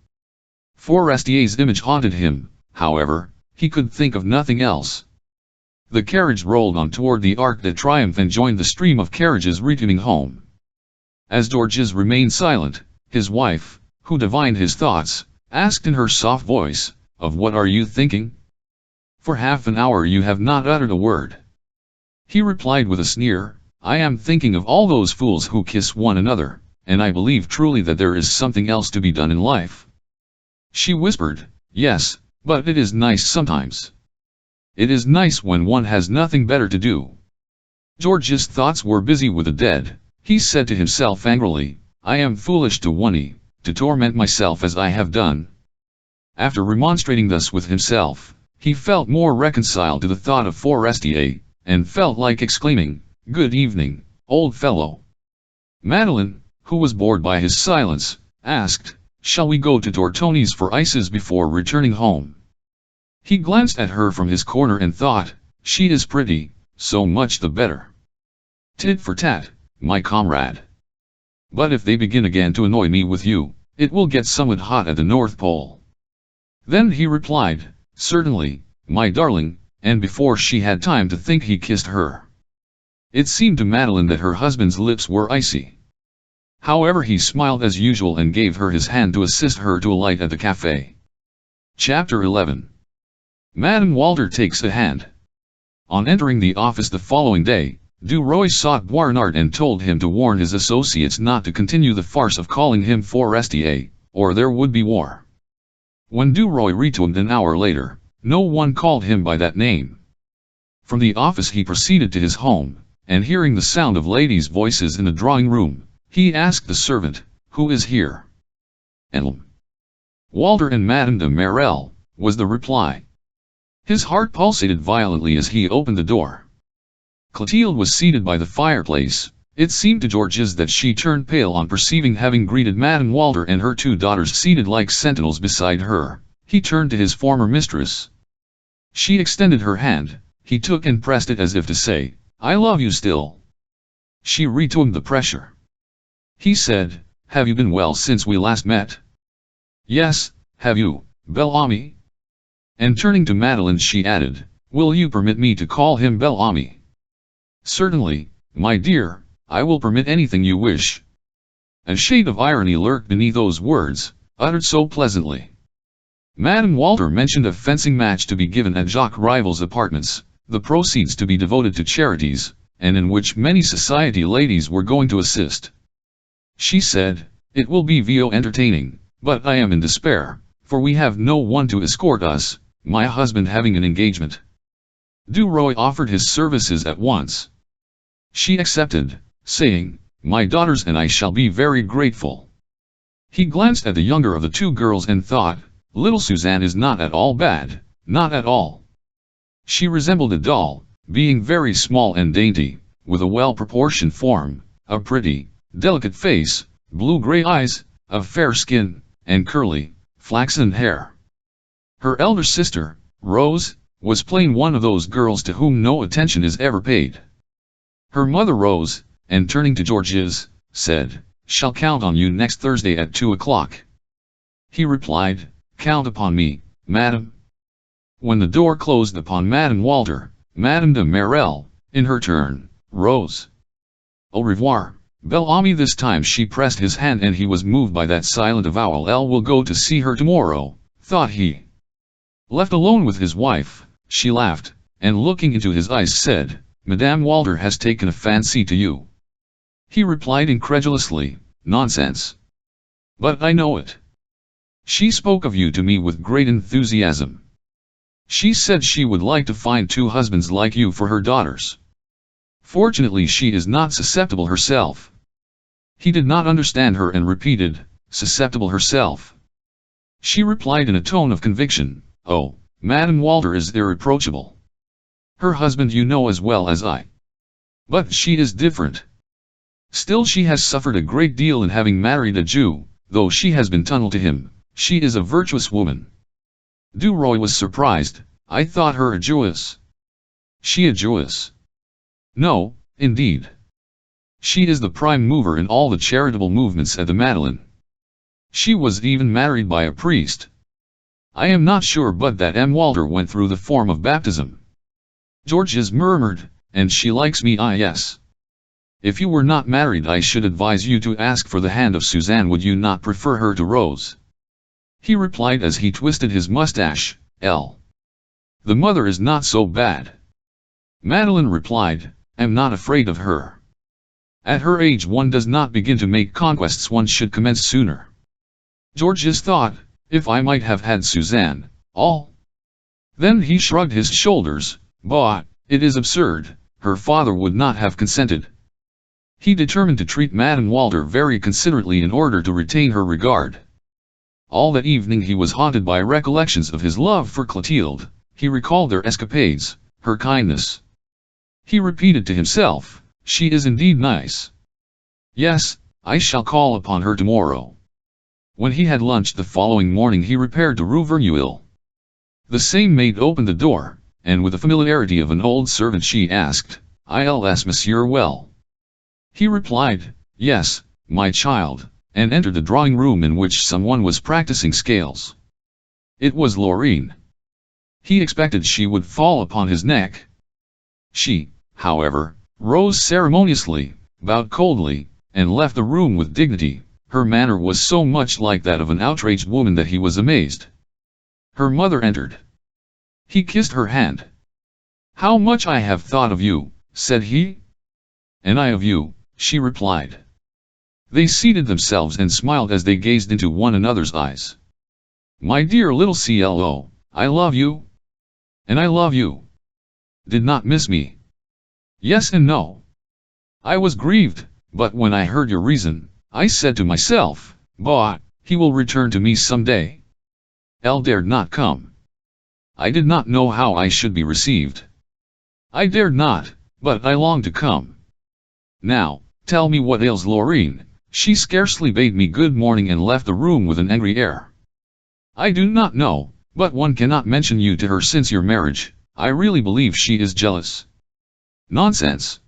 Forestier's image haunted him, however, he could think of nothing else. The carriage rolled on toward the Arc de Triomphe and joined the stream of carriages returning home. As Georges remained silent, his wife, who divined his thoughts, asked in her soft voice, "Of what are you thinking? For half an hour you have not uttered a word." He replied with a sneer, "I am thinking of all those fools who kiss one another, and I believe truly that there is something else to be done in life." She whispered, "Yes, but it is nice sometimes. It is nice when one has nothing better to do." George's thoughts were busy with the dead. He said to himself angrily, I am foolish to torment myself as I have done. After remonstrating thus with himself, he felt more reconciled to the thought of Forestier, and felt like exclaiming, "Good evening, old fellow." Madeleine, who was bored by his silence, asked, "Shall we go to Tortoni's for ices before returning home?" He glanced at her from his corner and thought, "She is pretty, so much the better. Tit for tat, my comrade. But if they begin again to annoy me with you, it will get somewhat hot at the North Pole." Then he replied, "Certainly, my darling," and before she had time to think he kissed her. It seemed to Madeleine that her husband's lips were icy. However, he smiled as usual and gave her his hand to assist her to alight at the café. Chapter 11. Madame Walter takes a hand. On entering the office the following day, Duroy sought Boisnard and told him to warn his associates not to continue the farce of calling him Forestier, or there would be war. When Duroy returned an hour later, no one called him by that name. From the office he proceeded to his home, and hearing the sound of ladies' voices in the drawing room, he asked the servant, "Who is here?" "Walter and Madame de Marelle," was the reply. His heart pulsated violently as he opened the door. Clotilde was seated by the fireplace. It seemed to Georges that she turned pale on perceiving having greeted Madame Walter and her two daughters seated like sentinels beside her. He turned to his former mistress. She extended her hand. He took and pressed it as if to say, "I love you still." She returned the pressure. He said, "Have you been well since we last met?" "Yes, have you, Bel Ami?" And turning to Madeleine she added, "Will you permit me to call him Bel Ami?" "Certainly, my dear, I will permit anything you wish." A shade of irony lurked beneath those words, uttered so pleasantly. Madame Walter mentioned a fencing match to be given at Jacques Rival's apartments, the proceeds to be devoted to charities, and in which many society ladies were going to assist. She said, "It will be very entertaining, but I am in despair, for we have no one to escort us, my husband having an engagement." Duroy offered his services at once. She accepted, saying, "My daughters and I shall be very grateful." He glanced at the younger of the two girls and thought, "Little Suzanne is not at all bad, not at all." She resembled a doll, being very small and dainty, with a well-proportioned form, a pretty, delicate face, blue-gray eyes, a fair skin, and curly, flaxen hair. Her elder sister, Rose, was plain one of those girls to whom no attention is ever paid. Her mother rose, and turning to Georges, said, "Shall count on you next Thursday at 2 o'clock." He replied, "Count upon me, madame." When the door closed upon Madame Walter, Madame de Marelle, in her turn, rose. "Au revoir, Bel Ami." This time she pressed his hand and he was moved by that silent avowal. "Elle will go to see her tomorrow," thought he. Left alone with his wife, she laughed, and looking into his eyes said, "Madame Walter has taken a fancy to you." He replied incredulously, "Nonsense. But I know it. She spoke of you to me with great enthusiasm. She said she would like to find two husbands like you for her daughters. Fortunately she is not susceptible herself." He did not understand her and repeated, "Susceptible herself." She replied in a tone of conviction, "Oh, Madame Walter is irreproachable. Her husband you know as well as I. But she is different. Still she has suffered a great deal in having married a Jew, though she has been tunneled to him. She is a virtuous woman." Duroy was surprised. "I thought her a Jewess." "She a Jewess? No, indeed. She is the prime mover in all the charitable movements at the Madeleine. She was even married by a priest. I am not sure but that M. Walter went through the form of baptism." Georges murmured, "And she likes me, yes. If you were not married I should advise you to ask for the hand of Suzanne. Would you not prefer her to Rose?" He replied as he twisted his mustache, "The mother is not so bad." Madeleine replied, "I'm not afraid of her. At her age one does not begin to make conquests, one should commence sooner." Georges thought, "If I might have had Suzanne, all." Then he shrugged his shoulders, "But, it is absurd, her father would not have consented." He determined to treat Madame Walter very considerately in order to retain her regard. All that evening he was haunted by recollections of his love for Clotilde. He recalled their escapades, her kindness. He repeated to himself, "She is indeed nice. Yes, I shall call upon her tomorrow." When he had lunched the following morning he repaired to Rue Verneuil. The same maid opened the door, and with the familiarity of an old servant she asked, "Is Monsieur well?" He replied, "Yes, my child," and entered the drawing room in which someone was practicing scales. It was Laurine. He expected she would fall upon his neck. She, however, rose ceremoniously, bowed coldly, and left the room with dignity. Her manner was so much like that of an outraged woman that he was amazed. Her mother entered. He kissed her hand. "How much I have thought of you," said he. "And I of you," she replied. They seated themselves and smiled as they gazed into one another's eyes. "My dear little Clo, I love you. And I love you. Did not miss me." "Yes and no. I was grieved, but when I heard your reason, I said to myself, bah, he will return to me some day. Elle dared not come. I did not know how I should be received. I dared not, but I longed to come. Now, tell me what ails Laurine." She scarcely bade me good morning and left the room with an angry air. "I do not know, but one cannot mention you to her since your marriage. I really believe she is jealous." "Nonsense."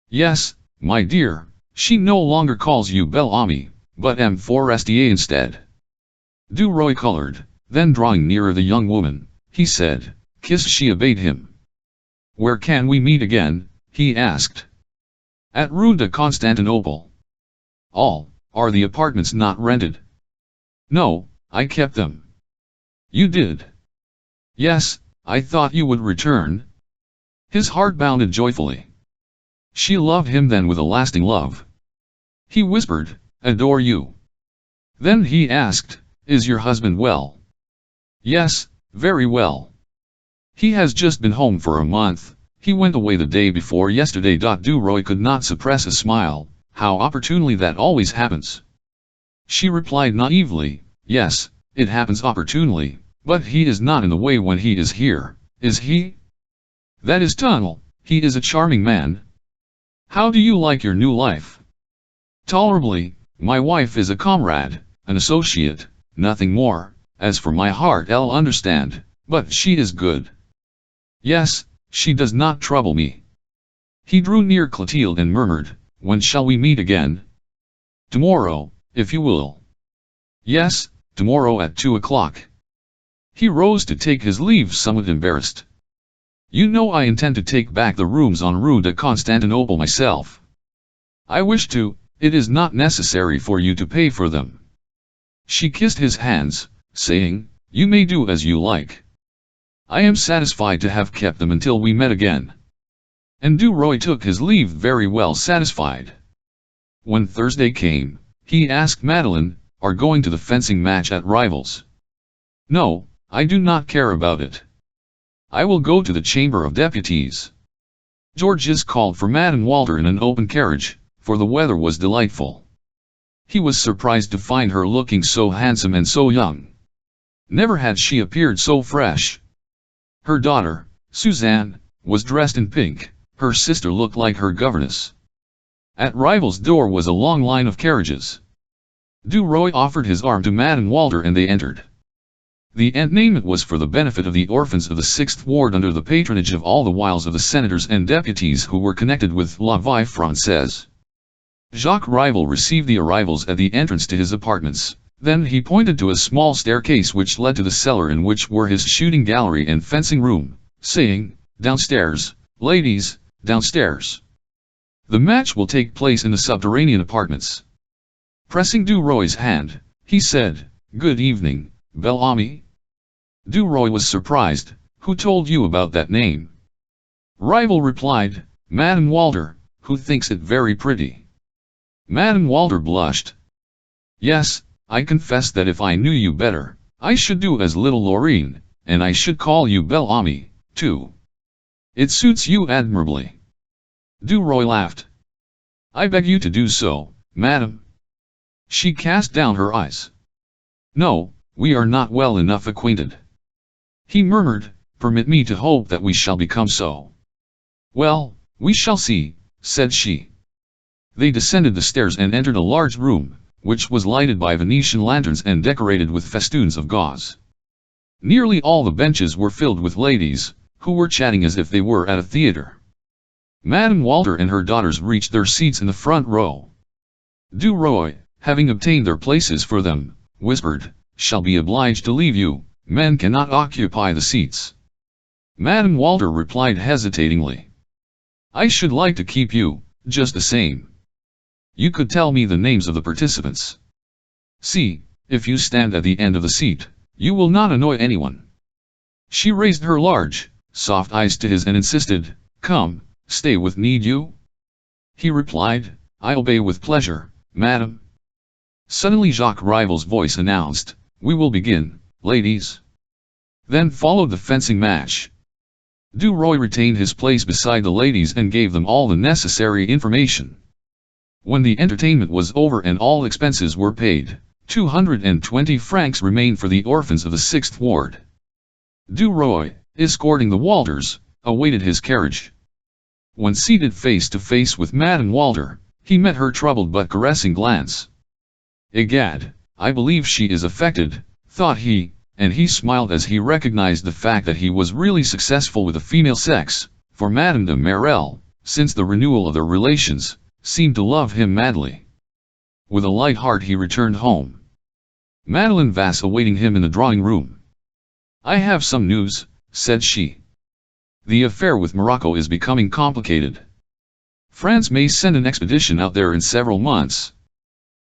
"Yes, my dear, she no longer calls you Belle Amie, but M. Forestier instead." Duroy colored, then drawing nearer the young woman, he said, "Kiss." She obeyed him. "Where can we meet again?" he asked. "At Rue de Constantinople." Are the apartments not rented?" "No, I kept them." "You did?" "Yes, I thought you would return." His heart bounded joyfully. She loved him then with a lasting love. He whispered, "Adore you." Then he asked, "Is your husband well?" "Yes, very well. He has just been home for a month. He went away the day before yesterday." Duroy could not suppress a smile. How opportunely that always happens. She replied naively, "Yes, it happens opportunely, but he is not in the way when he is here, is he?" "That is tunnel. He is a charming man." "How do you like your new life?" "Tolerably. My wife is a comrade, an associate, nothing more. As for my heart, I'll understand, but she is good." "Yes, she does not trouble me." He drew near Clotilde and murmured, "When shall we meet again?" "Tomorrow, if you will." "Yes, tomorrow at 2 o'clock." He rose to take his leave somewhat embarrassed. "You know I intend to take back the rooms on Rue de Constantinople myself." "I wish to. It is not necessary for you to pay for them." She kissed his hands, saying, "You may do as you like. I am satisfied to have kept them until we met again." And Duroy took his leave very well satisfied. When Thursday came, he asked Madeleine, "Are going to the fencing match at Rivals?" "No, I do not care about it. I will go to the Chamber of Deputies." Georges called for Madame Walter in an open carriage, for the weather was delightful. He was surprised to find her looking so handsome and so young. Never had she appeared so fresh. Her daughter, Suzanne, was dressed in pink. Her sister looked like her governess. At Rival's door was a long line of carriages. Duroy offered his arm to Madame Walter and they entered. The entertainment was for the benefit of the orphans of the 6th Ward under the patronage of all the whiles of the senators and deputies who were connected with La Vie Française. Jacques Rival received the arrivals at the entrance to his apartments. Then he pointed to a small staircase which led to the cellar in which were his shooting gallery and fencing room, saying, "Downstairs, ladies, downstairs. The match will take place in the subterranean apartments." Pressing Duroy's hand, he said, "Good evening, Belle Amie." Duroy was surprised. "Who told you about that name?" Rival replied, "Madame Walter, who thinks it very pretty." Madame Walter blushed. "Yes, I confess that if I knew you better, I should do as little Laurine, and I should call you Belle Amie, too. It suits you admirably." Duroy laughed. I beg you to do so, madam. She cast down her eyes. No, we are not well enough acquainted. He murmured, permit me to hope that we shall become so. Well, we shall see, said she. They descended the stairs and entered a large room, which was lighted by Venetian lanterns and decorated with festoons of gauze. Nearly all the benches were filled with ladies, who were chatting as if they were at a theater. Madame Walter and her daughters reached their seats in the front row. Du Roy, having obtained their places for them, whispered, shall be obliged to leave you, men cannot occupy the seats. Madame Walter replied hesitatingly. I should like to keep you, just the same. You could tell me the names of the participants. See, if you stand at the end of the seat, you will not annoy anyone. She raised her large, soft eyes to his and insisted, come, stay with need you? He replied, I obey with pleasure, madam. Suddenly Jacques Rival's voice announced, we will begin, ladies. Then followed the fencing match. Du Roy retained his place beside the ladies and gave them all the necessary information. When the entertainment was over and all expenses were paid, 220 francs remained for the orphans of the 6th ward. Du Roy, escorting the Walters, awaited his carriage. When seated face to face with Madame Walter, he met her troubled but caressing glance. Egad, I believe she is affected, thought he, and he smiled as he recognized the fact that he was really successful with the female sex, for Madame de Marelle, since the renewal of their relations, seemed to love him madly. With a light heart he returned home. Madeleine Vasse awaiting him in the drawing-room. I have some news, said she. The affair with Morocco is becoming complicated. France may send an expedition out there in several months.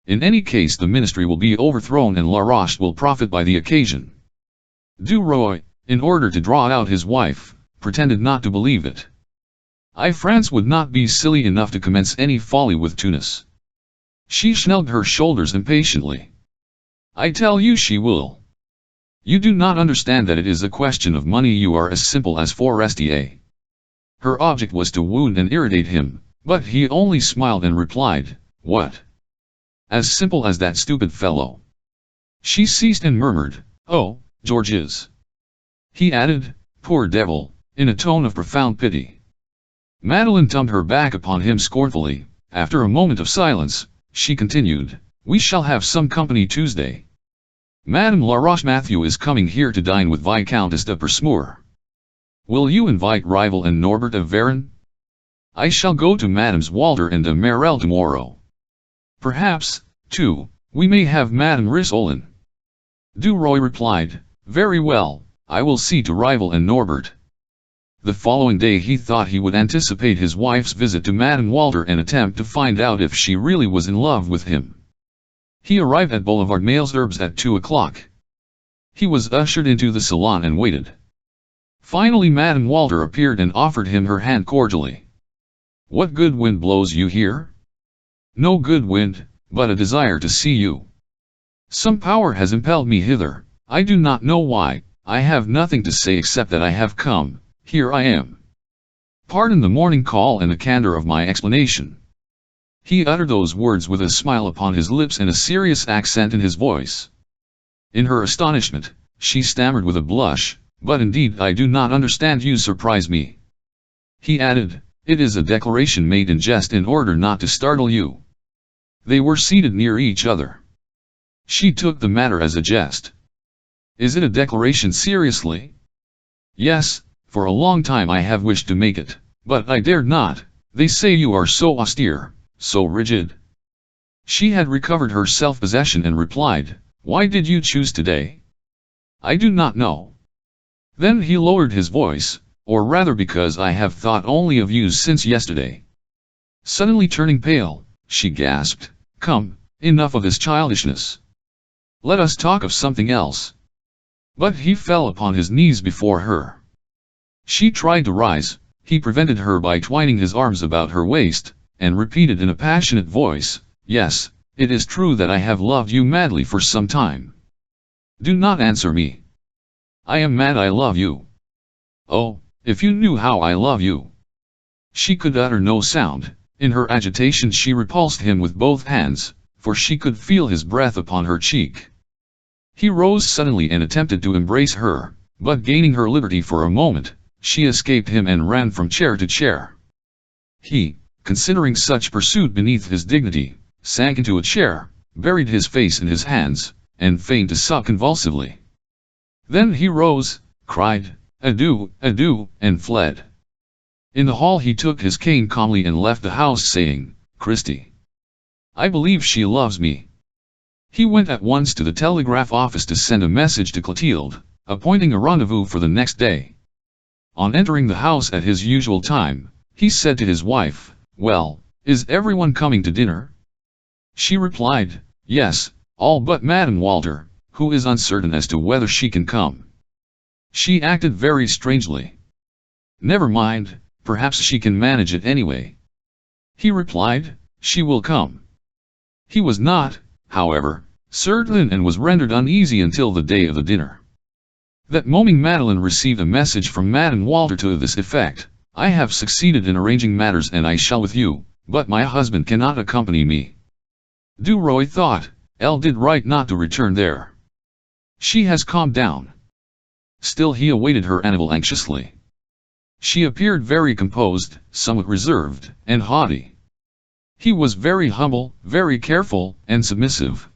In any case the ministry will be overthrown and La Roche will profit by the occasion. Du Roy, in order to draw out his wife, pretended not to believe it. France would not be silly enough to commence any folly with Tunis. She shrugged her shoulders impatiently. I tell you she will. You do not understand that it is a question of money. You are as simple as Forestier. Her object was to wound and irritate him, but he only smiled and replied, what? As simple as that stupid fellow. She ceased and murmured, oh, Georges. He added, poor devil, in a tone of profound pity. Madeleine turned her back upon him scornfully. After a moment of silence, she continued, we shall have some company Tuesday. Madame Laroche Mathieu is coming here to dine with Viscountess de Persmoor. Will you invite Rival and Norbert of Varennes? I shall go to Madames Walter and de Marelle tomorrow. Perhaps, too, we may have Madame Rissolin. Du Roy replied, very well, I will see to Rival and Norbert. The following day he thought he would anticipate his wife's visit to Madame Walter and attempt to find out if she really was in love with him. He arrived at Boulevard Malesherbes at 2 o'clock. He was ushered into the salon and waited. Finally Madame Walter appeared and offered him her hand cordially. What good wind blows you here? No good wind, but a desire to see you. Some power has impelled me hither, I do not know why, I have nothing to say except that I have come, here I am. Pardon the morning call and the candor of my explanation. He uttered those words with a smile upon his lips and a serious accent in his voice. In her astonishment, she stammered with a blush, but indeed I do not understand, you surprise me. He added, it is a declaration made in jest in order not to startle you. They were seated near each other. She took the matter as a jest. Is it a declaration seriously? Yes, for a long time I have wished to make it, but I dared not. They say you are so austere, so rigid. She had recovered her self-possession and replied, why did you choose today? I do not know. Then he lowered his voice, or rather because I have thought only of you since yesterday. Suddenly turning pale, she gasped, come, enough of this childishness. Let us talk of something else. But he fell upon his knees before her. She tried to rise, he prevented her by twining his arms about her waist, and repeated in a passionate voice, yes, it is true that I have loved you madly for some time. Do not answer me. I am mad, I love you. Oh, if you knew how I love you. She could utter no sound, In her agitation she repulsed him with both hands, for she could feel his breath upon her cheek. He rose suddenly and attempted to embrace her, but gaining her liberty for a moment, she escaped him and ran from chair to chair. He, considering such pursuit beneath his dignity, sank into a chair, buried his face in his hands, and feigned to sob convulsively. Then he rose, cried, "Adieu, adieu," and fled. In the hall he took his cane calmly and left the house saying, "Christie, I believe she loves me." He went at once to the telegraph office to send a message to Clotilde, appointing a rendezvous for the next day. On entering the house at his usual time, he said to his wife, "Well, is everyone coming to dinner?" She replied, "Yes, all but Madame Walter, who is uncertain as to whether she can come." She acted very strangely. "Never mind, perhaps she can manage it anyway." He replied, "She will come." He was not, however, certain and was rendered uneasy until the day of the dinner. That morning Madeleine received a message from Madame Walter to this effect: "I have succeeded in arranging matters and I shall with you, but my husband cannot accompany me." Duroy thought, "Elle did right not to return there. She has calmed down." Still he awaited her arrival anxiously. She appeared very composed, somewhat reserved, and haughty. He was very humble, very careful, and submissive.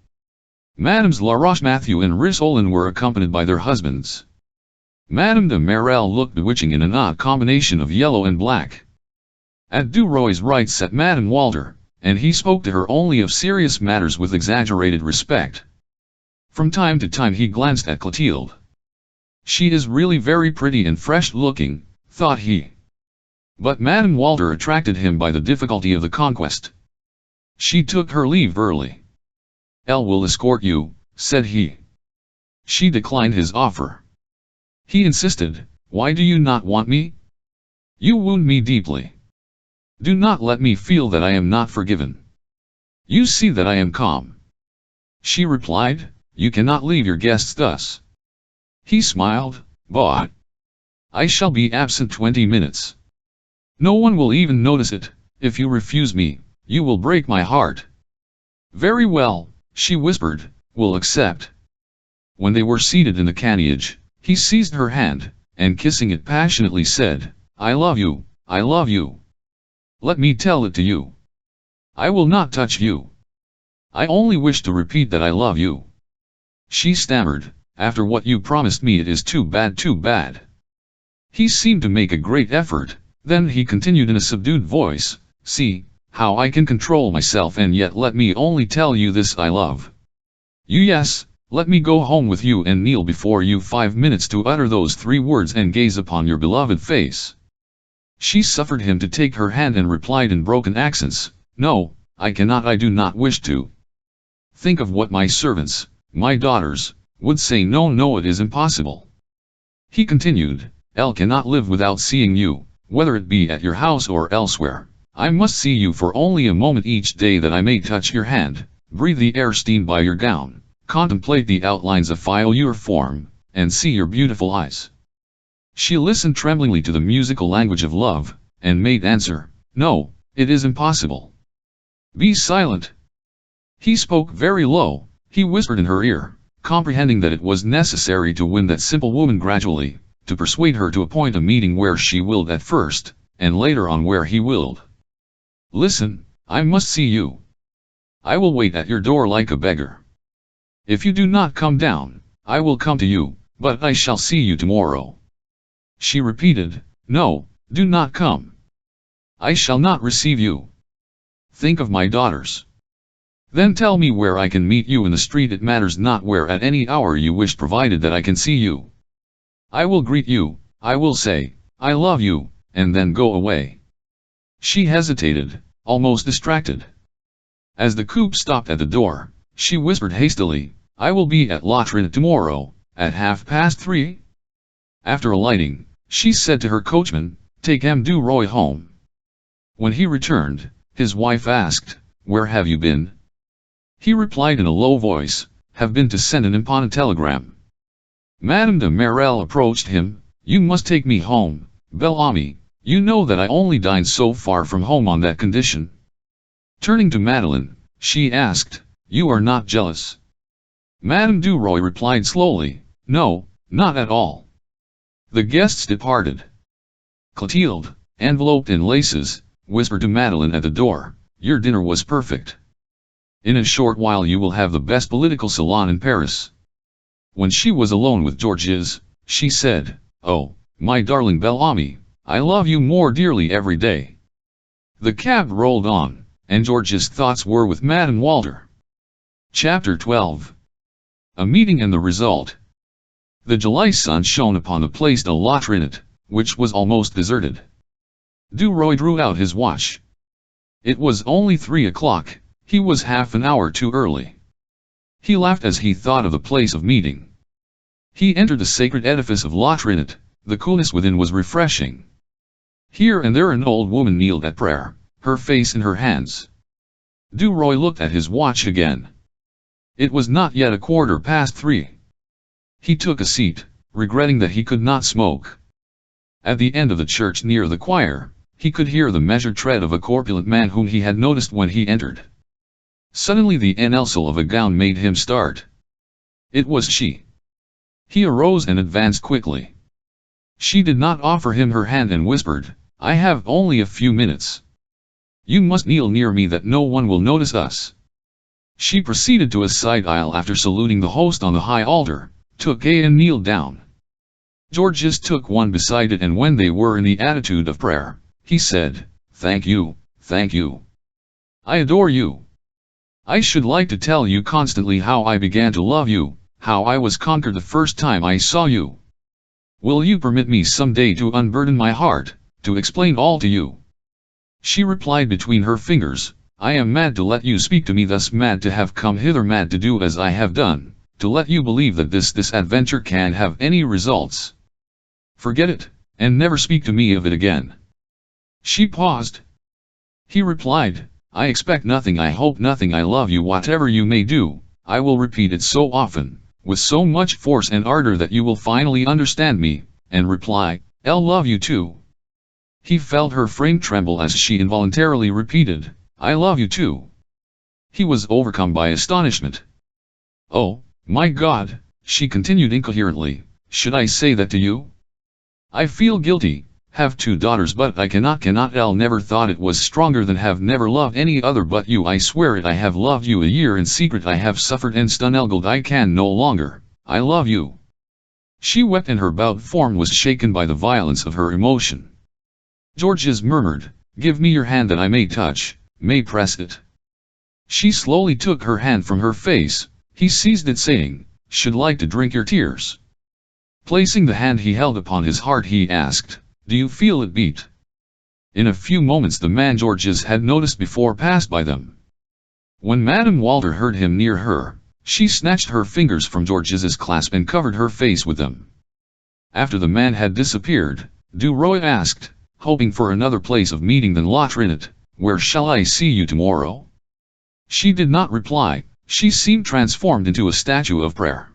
Madames Laroche-Mathieu and Rissolin were accompanied by their husbands. Madame de Merelle looked bewitching in an odd combination of yellow and black. At Duroy's right sat Madame Walter, and he spoke to her only of serious matters with exaggerated respect. From time to time he glanced at Clotilde. "She is really very pretty and fresh-looking," thought he. But Madame Walter attracted him by the difficulty of the conquest. She took her leave early. "Elle will escort you," said he. She declined his offer. He insisted, "Why do you not want me? You wound me deeply. Do not let me feel that I am not forgiven. You see that I am calm." She replied, "You cannot leave your guests thus." He smiled, "But I shall be absent 20 minutes. No one will even notice it. If you refuse me, you will break my heart." "Very well," she whispered, "we'll accept." When they were seated in the carriage, he seized her hand, and kissing it passionately said, "I love you, I love you. Let me tell it to you. I will not touch you. I only wish to repeat that I love you." She stammered, "After what you promised me it is too bad, too bad." He seemed to make a great effort, then he continued in a subdued voice, "See, how I can control myself and yet let me only tell you this: I love you. Yes, let me go home with you and kneel before you 5 minutes to utter those 3 words and gaze upon your beloved face." She suffered him to take her hand and replied in broken accents, "No, I cannot, I do not wish to. Think of what my servants, my daughters, would say. No, no, it is impossible." He continued, "Elle cannot live without seeing you, whether it be at your house or elsewhere. I must see you for only a moment each day, that I may touch your hand, breathe the air steamed by your gown, contemplate the outlines of your form, and see your beautiful eyes." She listened tremblingly to the musical language of love, and made answer, "No, it is impossible. Be silent." He spoke very low. He whispered in her ear, comprehending that it was necessary to win that simple woman gradually, to persuade her to appoint a meeting where she willed at first, and later on where he willed. "Listen, I must see you. I will wait at your door like a beggar. If you do not come down, I will come to you, but I shall see you tomorrow." She repeated, "No, do not come. I shall not receive you. Think of my daughters. Then tell me where I can meet you in the street. It matters not where, at any hour you wish, provided that I can see you. I will greet you, I will say, 'I love you,' and then go away." She hesitated, almost distracted. As the coupe stopped at the door, she whispered hastily, "I will be at La Trinite tomorrow, at 3:30. After alighting, she said to her coachman, "Take M. Duroy home." When he returned, his wife asked, "Where have you been?" He replied in a low voice, "Have been to send an important telegram." Madame de Merelle approached him, "You must take me home, Bel Ami. You know that I only dine so far from home on that condition." Turning to Madeline, she asked, "You are not jealous?" Madame Duroy replied slowly, "No, not at all." The guests departed. Clotilde, enveloped in laces, whispered to Madeline at the door, "Your dinner was perfect. In a short while you will have the best political salon in Paris." When she was alone with Georges, she said, "Oh, my darling Bel-Ami, I love you more dearly every day." The cab rolled on, and George's thoughts were with Madame Walter. Chapter 12. A meeting and the result. The July sun shone upon the Place de la Trinité, which was almost deserted. Duroy drew out his watch. It was only 3 o'clock, he was half an hour too early. He laughed as he thought of the place of meeting. He entered the sacred edifice of La Trinité. The coolness within was refreshing. Here and there an old woman kneeled at prayer, her face in her hands. Duroy looked at his watch again. It was not yet 3:15. He took a seat, regretting that he could not smoke. At the end of the church near the choir, he could hear the measured tread of a corpulent man whom he had noticed when he entered. Suddenly the enelcel of a gown made him start. It was she. He arose and advanced quickly. She did not offer him her hand and whispered, "I have only a few minutes. You must kneel near me that no one will notice us." She proceeded to a side aisle after saluting the host on the high altar, took a and kneeled down. Georges took one beside it, and when they were in the attitude of prayer, he said, thank you, I adore you. I should like to tell you constantly how I began to love you, how I was conquered the first time I saw you. Will you permit me some day to unburden my heart, to explain all to you?" She replied between her fingers, "I am mad to let you speak to me thus, mad to have come hither, mad to do as I have done, to let you believe that this adventure can have any results. Forget it, and never speak to me of it again." She paused. He replied, "I expect nothing, I hope nothing, I love you whatever you may do. I will repeat it so often, with so much force and ardor that you will finally understand me, and reply, I'll love you too." He felt her frame tremble as she involuntarily repeated, "I love you too." He was overcome by astonishment. "Oh, my God," she continued incoherently, "should I say that to you? I feel guilty, have 2 daughters but I cannot I'll never thought it was stronger than have never loved any other but you, I swear it, I have loved you a year in secret, I have suffered and struggled, I can no longer, I love you." She wept and her bowed form was shaken by the violence of her emotion. Georges murmured, "Give me your hand that I may touch, may press it." She slowly took her hand from her face. He seized it saying, "Should like to drink your tears." Placing the hand he held upon his heart, he asked, "Do you feel it beat?" In a few moments the man Georges had noticed before passed by them. When Madame Walter heard him near her, she snatched her fingers from Georges's clasp and covered her face with them. After the man had disappeared, Duroy asked, hoping for another place of meeting than La Trinité, "Where shall I see you tomorrow?" She did not reply. She seemed transformed into a statue of prayer.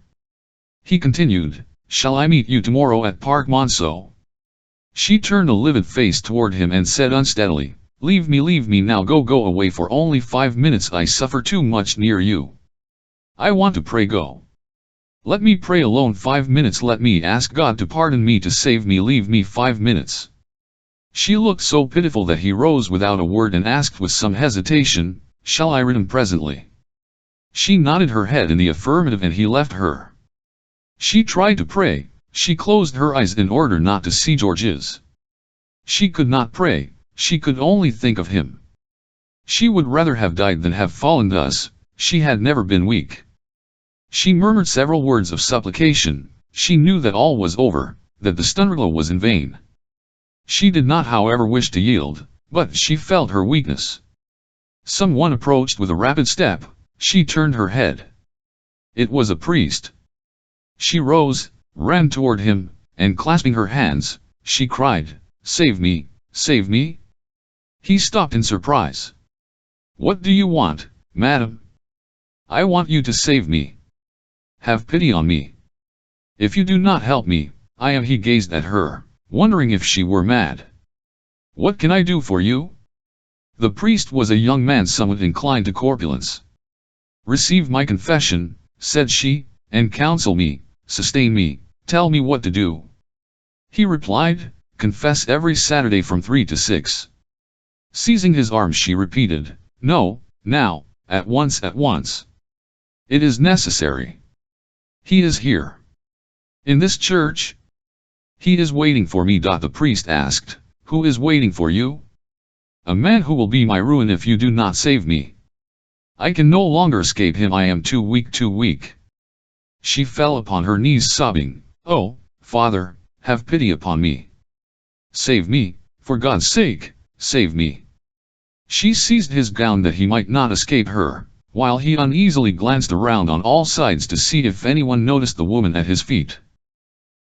He continued, "Shall I meet you tomorrow at Parc Monceau?" She turned a livid face toward him and said unsteadily, leave me now, go away for only 5 minutes, I suffer too much near you. I want to pray, go. Let me pray alone 5 minutes, let me ask God to pardon me, to save me, leave me 5 minutes. She looked so pitiful that he rose without a word and asked with some hesitation, "Shall I return presently?" She nodded her head in the affirmative and he left her. She tried to pray. She closed her eyes in order not to see Georges. She could not pray, she could only think of him. She would rather have died than have fallen thus. She had never been weak. She murmured several words of supplication. She knew that all was over, that the struggle was in vain. She did not however wish to yield, but she felt her weakness. Someone approached with a rapid step. She turned her head. It was a priest. She rose, ran toward him, and clasping her hands, she cried, "Save me, save me!" He stopped in surprise. "What do you want, madam?" "I want you to save me. Have pity on me. If you do not help me, I am..." He gazed at her, wondering if she were mad. "What can I do for you?" The priest was a young man somewhat inclined to corpulence. "Receive my confession," said she, "and counsel me, sustain me, tell me what to do." He replied, "Confess every Saturday from 3 to 6. Seizing his arm she repeated, "No, now, at once, at once. It is necessary. He is here. In this church?" "He is waiting for me." The priest asked, "Who is waiting for you?" "A man who will be my ruin if you do not save me. I can no longer escape him. I am too weak, too weak." She fell upon her knees sobbing, "Oh, Father, have pity upon me. Save me, for God's sake, save me." She seized his gown that he might not escape her, while he uneasily glanced around on all sides to see if anyone noticed the woman at his feet.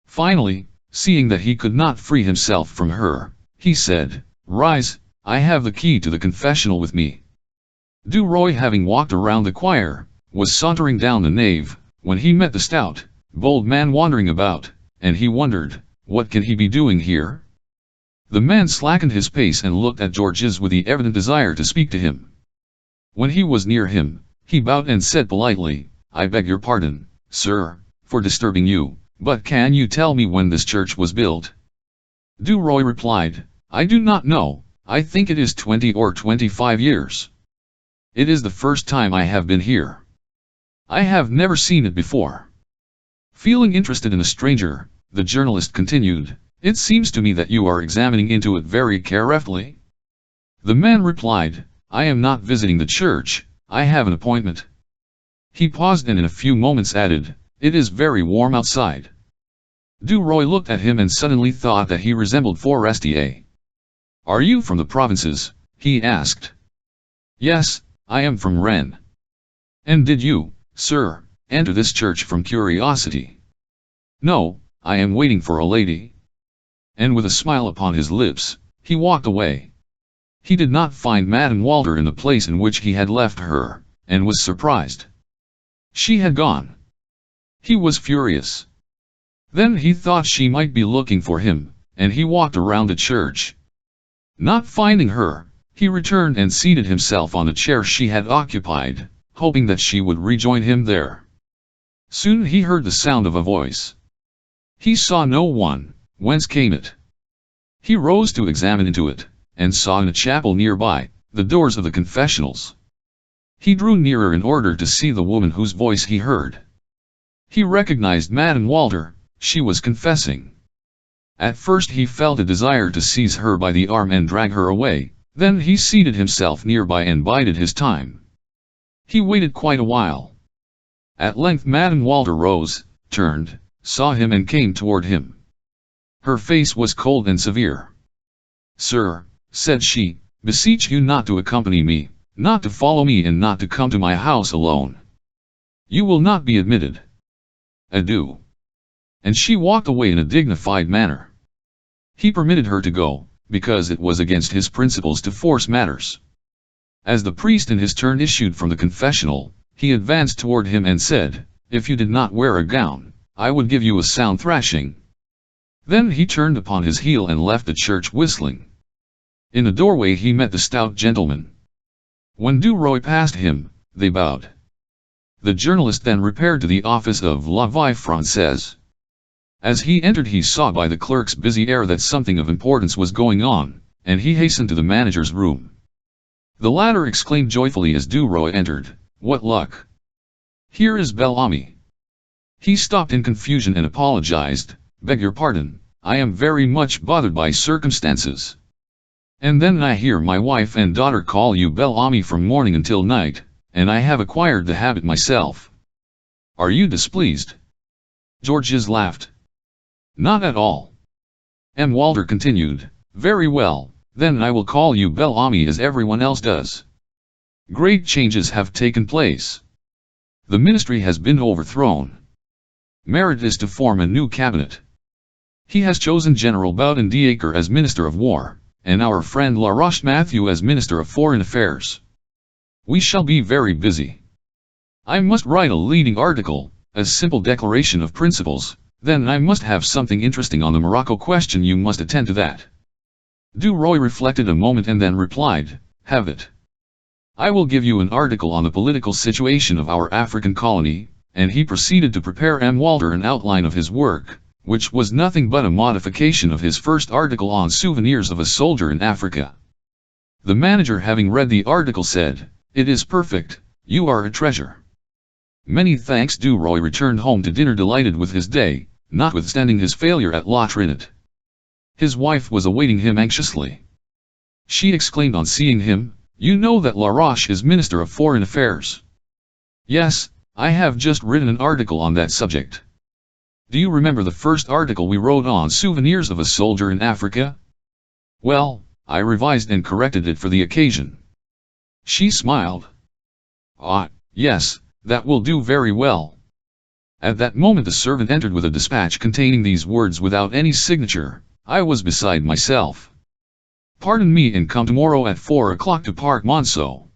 Finally, seeing that he could not free himself from her, he said, "Rise, I have the key to the confessional with me." Duroy, having walked around the choir, was sauntering down the nave, when he met the stout, bold man wandering about, and he wondered, what can he be doing here? The man slackened his pace and looked at Georges with the evident desire to speak to him. When he was near him, he bowed and said politely, "I beg your pardon, sir, for disturbing you, but can you tell me when this church was built?" Duroy replied, "I do not know, I think it is 20 or 25 years. It is the first time I have been here. I have never seen it before." Feeling interested in the stranger, the journalist continued, "It seems to me that you are examining into it very carefully." The man replied, "I am not visiting the church, I have an appointment." He paused and in a few moments added, "It is very warm outside." Duroy looked at him and suddenly thought that he resembled Forestier. "Are you from the provinces?" he asked. "Yes, I am from Rennes." "And did you, sir, enter this church from curiosity?" "No, I am waiting for a lady." And with a smile upon his lips, he walked away. He did not find Madame Walter in the place in which he had left her, and was surprised. She had gone. He was furious. Then he thought she might be looking for him, and he walked around the church. Not finding her, he returned and seated himself on the chair she had occupied, hoping that she would rejoin him there. Soon he heard the sound of a voice. He saw no one. Whence came it? He rose to examine into it, and saw in a chapel nearby, the doors of the confessionals. He drew nearer in order to see the woman whose voice he heard. He recognized Madame Walter, she was confessing. At first he felt a desire to seize her by the arm and drag her away, then he seated himself nearby and bided his time. He waited quite a while. At length Madame Walter rose, turned, saw him and came toward him. Her face was cold and severe. "Sir," said she, "beseech you not to accompany me, not to follow me and not to come to my house alone. You will not be admitted. Adieu." And she walked away in a dignified manner. He permitted her to go, because it was against his principles to force matters. As the priest in his turn issued from the confessional, he advanced toward him and said, "If you did not wear a gown, I would give you a sound thrashing." Then he turned upon his heel and left the church whistling. In the doorway he met the stout gentleman. When Duroy passed him, they bowed. The journalist then repaired to the office of La Vie Française. As he entered he saw by the clerk's busy air that something of importance was going on, and he hastened to the manager's room. The latter exclaimed joyfully as Duroy entered, "What luck! Here is Bel-Ami." He stopped in confusion and apologized, "Beg your pardon, I am very much bothered by circumstances. And then I hear my wife and daughter call you Bel-Ami from morning until night, and I have acquired the habit myself. Are you displeased?" Georges laughed. "Not at all." M. Walter continued, "Very well, then I will call you Bel-Ami as everyone else does. Great changes have taken place. The ministry has been overthrown. Merit is to form a new cabinet. He has chosen General Baudin d'Acre as Minister of War, and our friend Laroche Mathieu as Minister of Foreign Affairs. We shall be very busy. I must write a leading article, a simple declaration of principles, then I must have something interesting on the Morocco question. You must attend to that." Duroy reflected a moment and then replied, have it. I will give you an article on the political situation of our African colony, and he proceeded to prepare M. Walter an outline of his work, which was nothing but a modification of his first article on souvenirs of a soldier in Africa. The manager, having read the article, said, "It is perfect, you are a treasure." Many thanks. Duroy returned home to dinner delighted with his day, notwithstanding his failure at La Trinite. His wife was awaiting him anxiously. She exclaimed on seeing him, "You know that Laroche is Minister of Foreign Affairs?" "Yes, I have just written an article on that subject." "Do you remember the first article we wrote on souvenirs of a soldier in Africa?" "Well, I revised and corrected it for the occasion." She smiled. "Ah, yes, that will do very well." At that moment a servant entered with a dispatch containing these words without any signature. I was beside myself. "Pardon me, and come tomorrow at 4 o'clock to Park Monceau."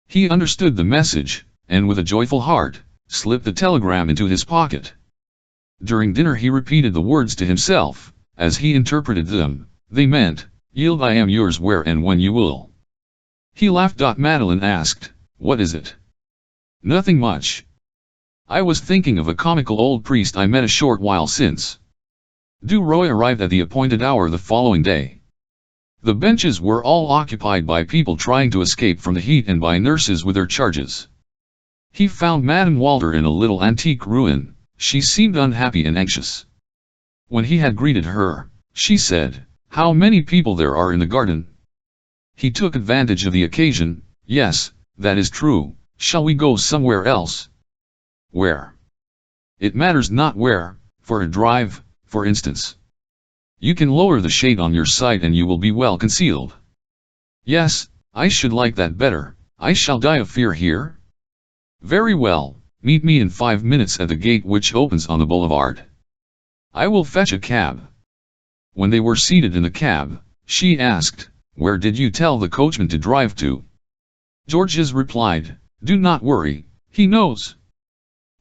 He understood the message, and with a joyful heart, slipped the telegram into his pocket. During dinner he repeated the words to himself, as he interpreted them. They meant, "Yield, I am yours where and when you will." He laughed. Madeline asked, "What is it?" "Nothing much. I was thinking of a comical old priest I met a short while since." Duroy arrived at the appointed hour the following day. The benches were all occupied by people trying to escape from the heat and by nurses with their charges. He found Madame Walter in a little antique ruin. She seemed unhappy and anxious. When he had greeted her, she said, "How many people there are in the garden?" He took advantage of the occasion. "Yes, that is true. Shall we go somewhere else?" "Where?" "It matters not where, for a drive, for instance. You can lower the shade on your side and you will be well concealed." "Yes, I should like that better. I shall die of fear here." "Very well, meet me in 5 minutes at the gate which opens on the boulevard. I will fetch a cab." When they were seated in the cab, she asked, "Where did you tell the coachman to drive to?" Georges replied, "Do not worry, he knows."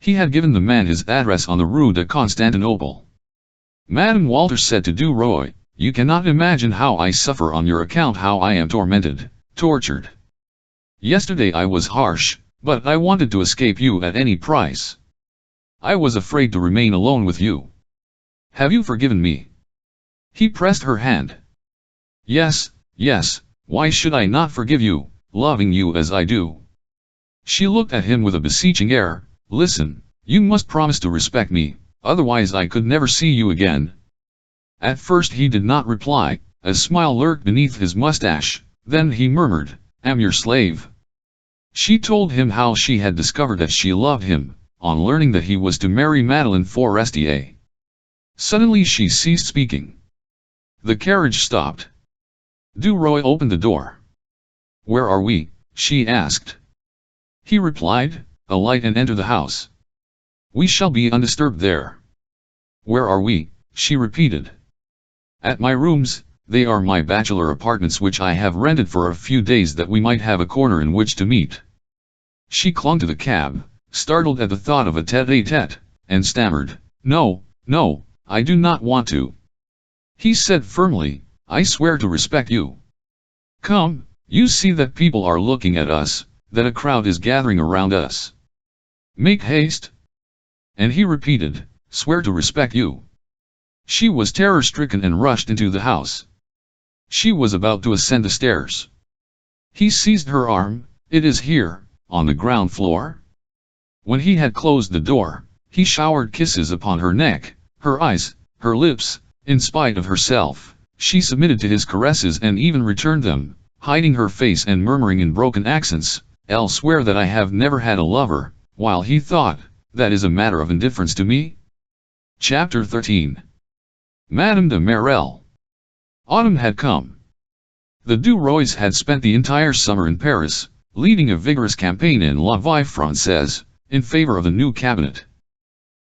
He had given the man his address on the Rue de Constantinople. Madame Walter said to Duroy, "You cannot imagine how I suffer on your account, how I am tormented, tortured. Yesterday I was harsh, but I wanted to escape you at any price. I was afraid to remain alone with you. Have you forgiven me?" He pressed her hand. "Yes, yes, why should I not forgive you, loving you as I do?" She looked at him with a beseeching air. "Listen, you must promise to respect me, otherwise I could never see you again." At first he did not reply. A smile lurked beneath his mustache. Then he murmured, "Am your slave." She told him how she had discovered that she loved him, on learning that he was to marry Madeleine Forestier. Suddenly she ceased speaking. The carriage stopped. Duroy opened the door. "Where are we?" she asked. He replied, "Alight and enter the house. We shall be undisturbed there." "Where are we?" she repeated. "At my rooms. They are my bachelor apartments which I have rented for a few days that we might have a corner in which to meet." She clung to the cab, startled at the thought of a tête-à-tête, and stammered, "No, no, I do not want to." He said firmly, "I swear to respect you. Come, you see that people are looking at us, that a crowd is gathering around us. Make haste." And he repeated, "Swear to respect you." She was terror-stricken and rushed into the house. She was about to ascend the stairs. He seized her arm. "It is here, on the ground floor." When he had closed the door, he showered kisses upon her neck, her eyes, her lips. In spite of herself, she submitted to his caresses and even returned them, hiding her face and murmuring in broken accents, "I'll swear that I have never had a lover," while he thought, "That is a matter of indifference to me." Chapter 13. Madame de Marelle. Autumn had come. The Duroys had spent the entire summer in Paris, leading a vigorous campaign in La Vie Française, in favor of the new cabinet.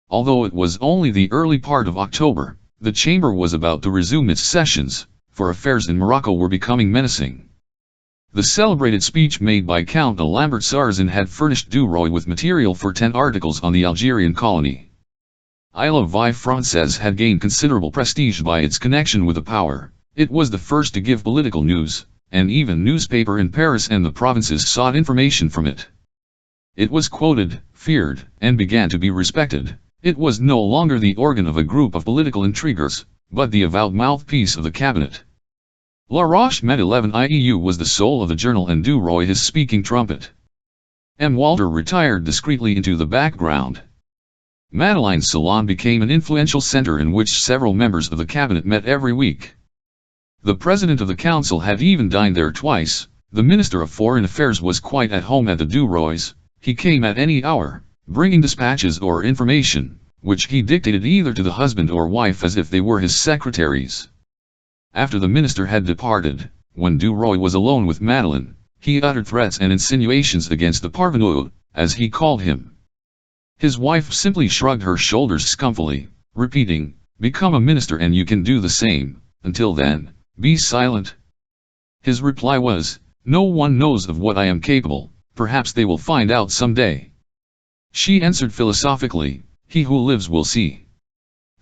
Although it was only the early part of October, the chamber was about to resume its sessions, for affairs in Morocco were becoming menacing. The celebrated speech made by Count de Lambert-Sarzin had furnished Duroy with material for 10 articles on the Algerian colony. La Vie Française had gained considerable prestige by its connection with the power. It was the first to give political news, and even newspaper in Paris and the provinces sought information from it. It was quoted, feared, and began to be respected. It was no longer the organ of a group of political intriguers, but the avowed mouthpiece of the cabinet. La Roche-Made-11 IEU was the soul of the journal and Duroy his speaking trumpet. M. Walter retired discreetly into the background. Madeleine's salon became an influential center in which several members of the cabinet met every week. The president of the council had even dined there twice. The minister of foreign affairs was quite at home at the Duroys. He came at any hour, bringing dispatches or information, which he dictated either to the husband or wife as if they were his secretaries. After the minister had departed, when Duroy was alone with Madeleine, he uttered threats and insinuations against the parvenu, as he called him. His wife simply shrugged her shoulders scornfully, repeating, "Become a minister and you can do the same. Until then, be silent." His reply was, "No one knows of what I am capable, perhaps they will find out someday." She answered philosophically, "He who lives will see."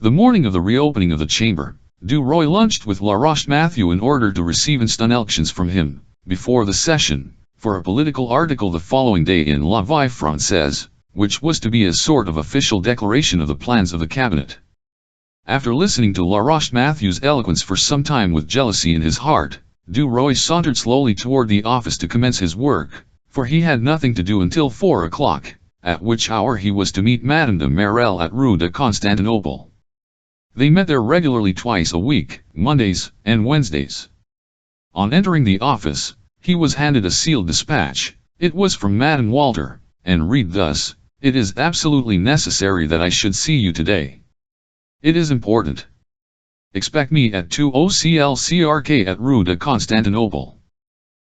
The morning of the reopening of the chamber, Duroy lunched with La Roche-Mathieu in order to receive instructions from him, before the session, for a political article the following day in La Vie Française, which was to be a sort of official declaration of the plans of the cabinet. After listening to La Roche-Mathieu's eloquence for some time with jealousy in his heart, Duroy sauntered slowly toward the office to commence his work, for he had nothing to do until 4 o'clock, at which hour he was to meet Madame de Marelle at Rue de Constantinople. They met there regularly twice a week, Mondays and Wednesdays. On entering the office, he was handed a sealed dispatch. It was from Madame Walter, and read thus: "It is absolutely necessary that I should see you today. It is important. Expect me at 20 at Rue de Constantinople.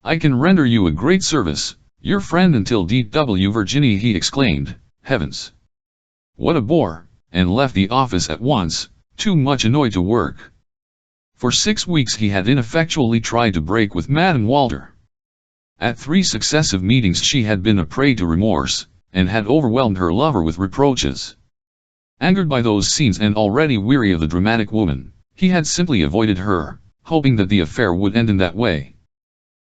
I can render you a great service. Your friend until D.W. Virginie." He exclaimed, "Heavens! What a bore," and left the office at once, too much annoyed to work. For 6 weeks he had ineffectually tried to break with Madame Walter. At 3 successive meetings she had been a prey to remorse, and had overwhelmed her lover with reproaches. Angered by those scenes and already weary of the dramatic woman, he had simply avoided her, hoping that the affair would end in that way.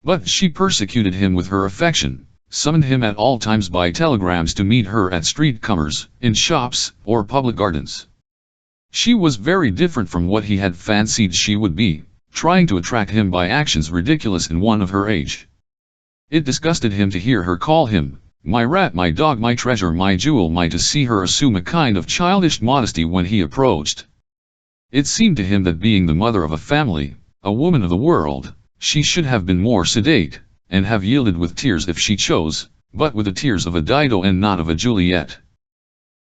But she persecuted him with her affection, summoned him at all times by telegrams to meet her at street corners, in shops, or public gardens. She was very different from what he had fancied she would be, trying to attract him by actions ridiculous in one of her age. It disgusted him to hear her call him, "my rat, my dog, my treasure, my jewel, my," to see her assume a kind of childish modesty when he approached. It seemed to him that being the mother of a family, a woman of the world, she should have been more sedate, and have yielded with tears if she chose, but with the tears of a Dido and not of a Juliet.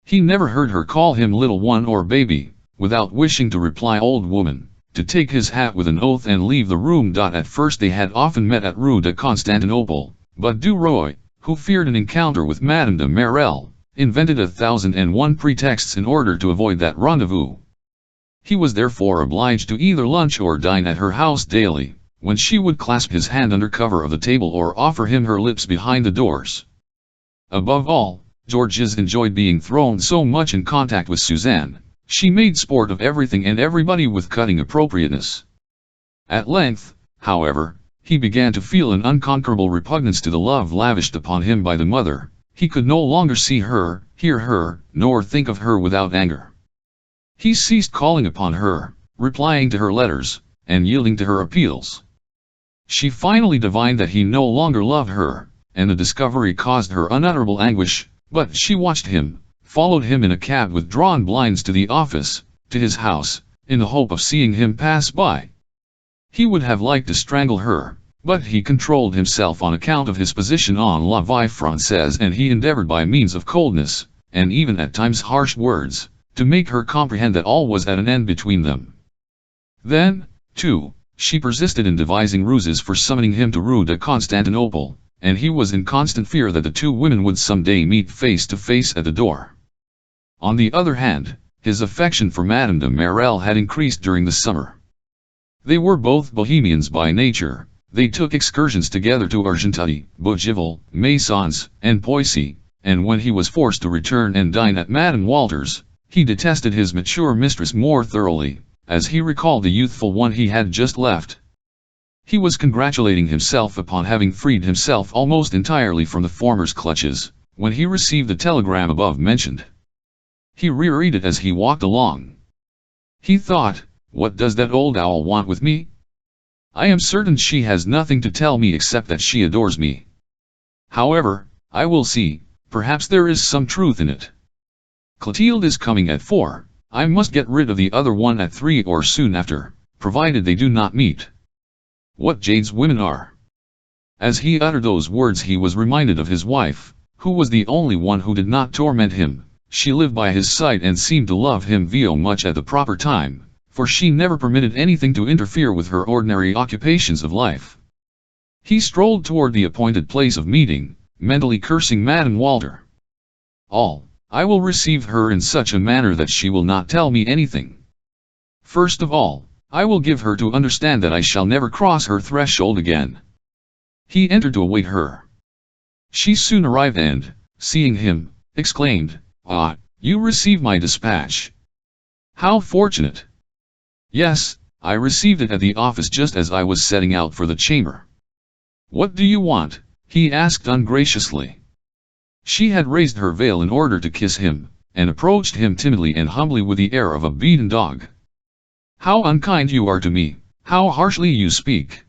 He never heard her call him little one or baby, without wishing to reply old woman, to take his hat with an oath and leave the room. At first they had often met at Rue de Constantinople, but Duroy, who feared an encounter with Madame de Marelle, invented 1,001 pretexts in order to avoid that rendezvous. He was therefore obliged to either lunch or dine at her house daily, when she would clasp his hand under cover of the table or offer him her lips behind the doors. Above all, Georges enjoyed being thrown so much in contact with Suzanne. She made sport of everything and everybody with cutting appropriateness. At length, however, he began to feel an unconquerable repugnance to the love lavished upon him by the mother. He could no longer see her, hear her, nor think of her without anger. He ceased calling upon her, replying to her letters, and yielding to her appeals. She finally divined that he no longer loved her, and the discovery caused her unutterable anguish, but she watched him, followed him in a cab with drawn blinds to the office, to his house, in the hope of seeing him pass by. He would have liked to strangle her, but he controlled himself on account of his position on La Vie Française, and he endeavored by means of coldness, and even at times harsh words, to make her comprehend that all was at an end between them. Then, too, she persisted in devising ruses for summoning him to Rue de Constantinople, and he was in constant fear that the two women would some day meet face to face at the door. On the other hand, his affection for Madame de Marelle had increased during the summer. They were both bohemians by nature. They took excursions together to Argenteuil, Bougival, Maisons, and Poissy, and when he was forced to return and dine at Madame Walter's, he detested his mature mistress more thoroughly, as he recalled the youthful one he had just left. He was congratulating himself upon having freed himself almost entirely from the former's clutches, when he received the telegram above mentioned. He reread it as he walked along. He thought, what does that old owl want with me? I am certain she has nothing to tell me except that she adores me. However, I will see, perhaps there is some truth in it. Clotilde is coming at 4, I must get rid of the other one at 3 or soon after, provided they do not meet. What jades women are! As he uttered those words he was reminded of his wife, who was the only one who did not torment him. She lived by his side and seemed to love him very much at the proper time, for she never permitted anything to interfere with her ordinary occupations of life. He strolled toward the appointed place of meeting, mentally cursing Madame Walter. I will receive her in such a manner that she will not tell me anything. First of all, I will give her to understand that I shall never cross her threshold again. He entered to await her. She soon arrived and, seeing him, exclaimed, "Ah, you received my dispatch. How fortunate!" "Yes, I received it at the office just as I was setting out for the chamber." "What do you want?" he asked ungraciously. She had raised her veil in order to kiss him, and approached him timidly and humbly with the air of a beaten dog. "How unkind you are to me, how harshly you speak.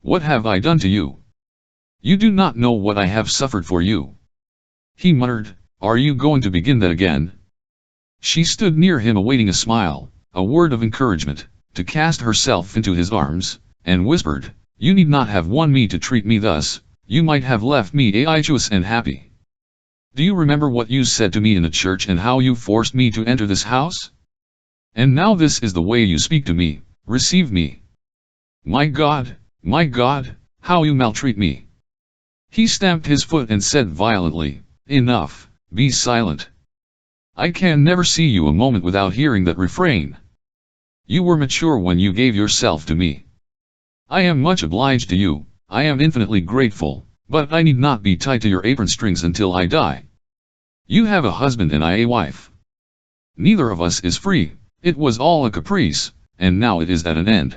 What have I done to you? You do not know what I have suffered for you." He muttered, "Are you going to begin that again?" She stood near him awaiting a smile, a word of encouragement, to cast herself into his arms, and whispered, "You need not have won me to treat me thus, you might have left me aeituous and happy. Do you remember what you said to me in the church and how you forced me to enter this house? And now this is the way you speak to me, receive me. My God, how you maltreat me." He stamped his foot and said violently, "Enough, be silent. I can never see you a moment without hearing that refrain. You were mature when you gave yourself to me. I am much obliged to you, I am infinitely grateful, but I need not be tied to your apron strings until I die. You have a husband and I a wife. Neither of us is free, it was all a caprice, and now it is at an end."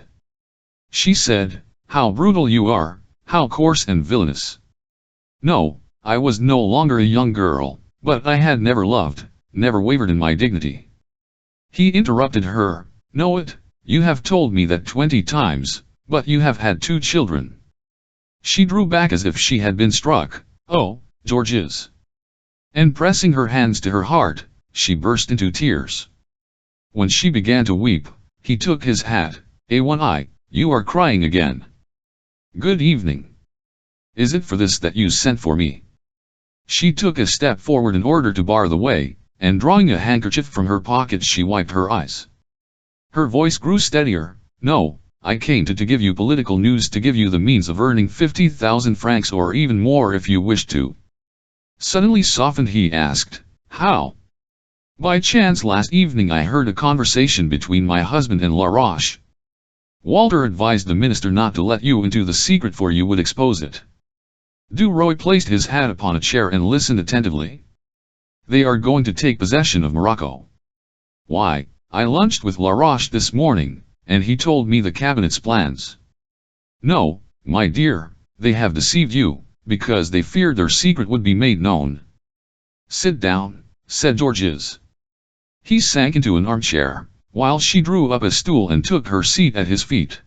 She said, "How brutal you are, how coarse and villainous. No, I was no longer a young girl, but I had never loved, never wavered in my dignity." He interrupted her, "Know it, you have told me that 20 times, but you have had 2 children." She drew back as if she had been struck. "Oh, Georges!" And pressing her hands to her heart, she burst into tears. When she began to weep, he took his hat. "A1I, you are crying again. Good evening. Is it for this that you sent for me?" She took a step forward in order to bar the way, and drawing a handkerchief from her pocket she wiped her eyes. Her voice grew steadier. "No, I came to give you political news, to give you the means of earning 50,000 francs or even more if you wish to." Suddenly softened he asked, "How?" "By chance last evening I heard a conversation between my husband and Laroche. Walter advised the minister not to let you into the secret for you would expose it." Duroy placed his hat upon a chair and listened attentively. "They are going to take possession of Morocco. Why, I lunched with Laroche this morning, and he told me the cabinet's plans. No, my dear, they have deceived you, because they feared their secret would be made known." "Sit down," said Georges. He sank into an armchair, while she drew up a stool and took her seat at his feet.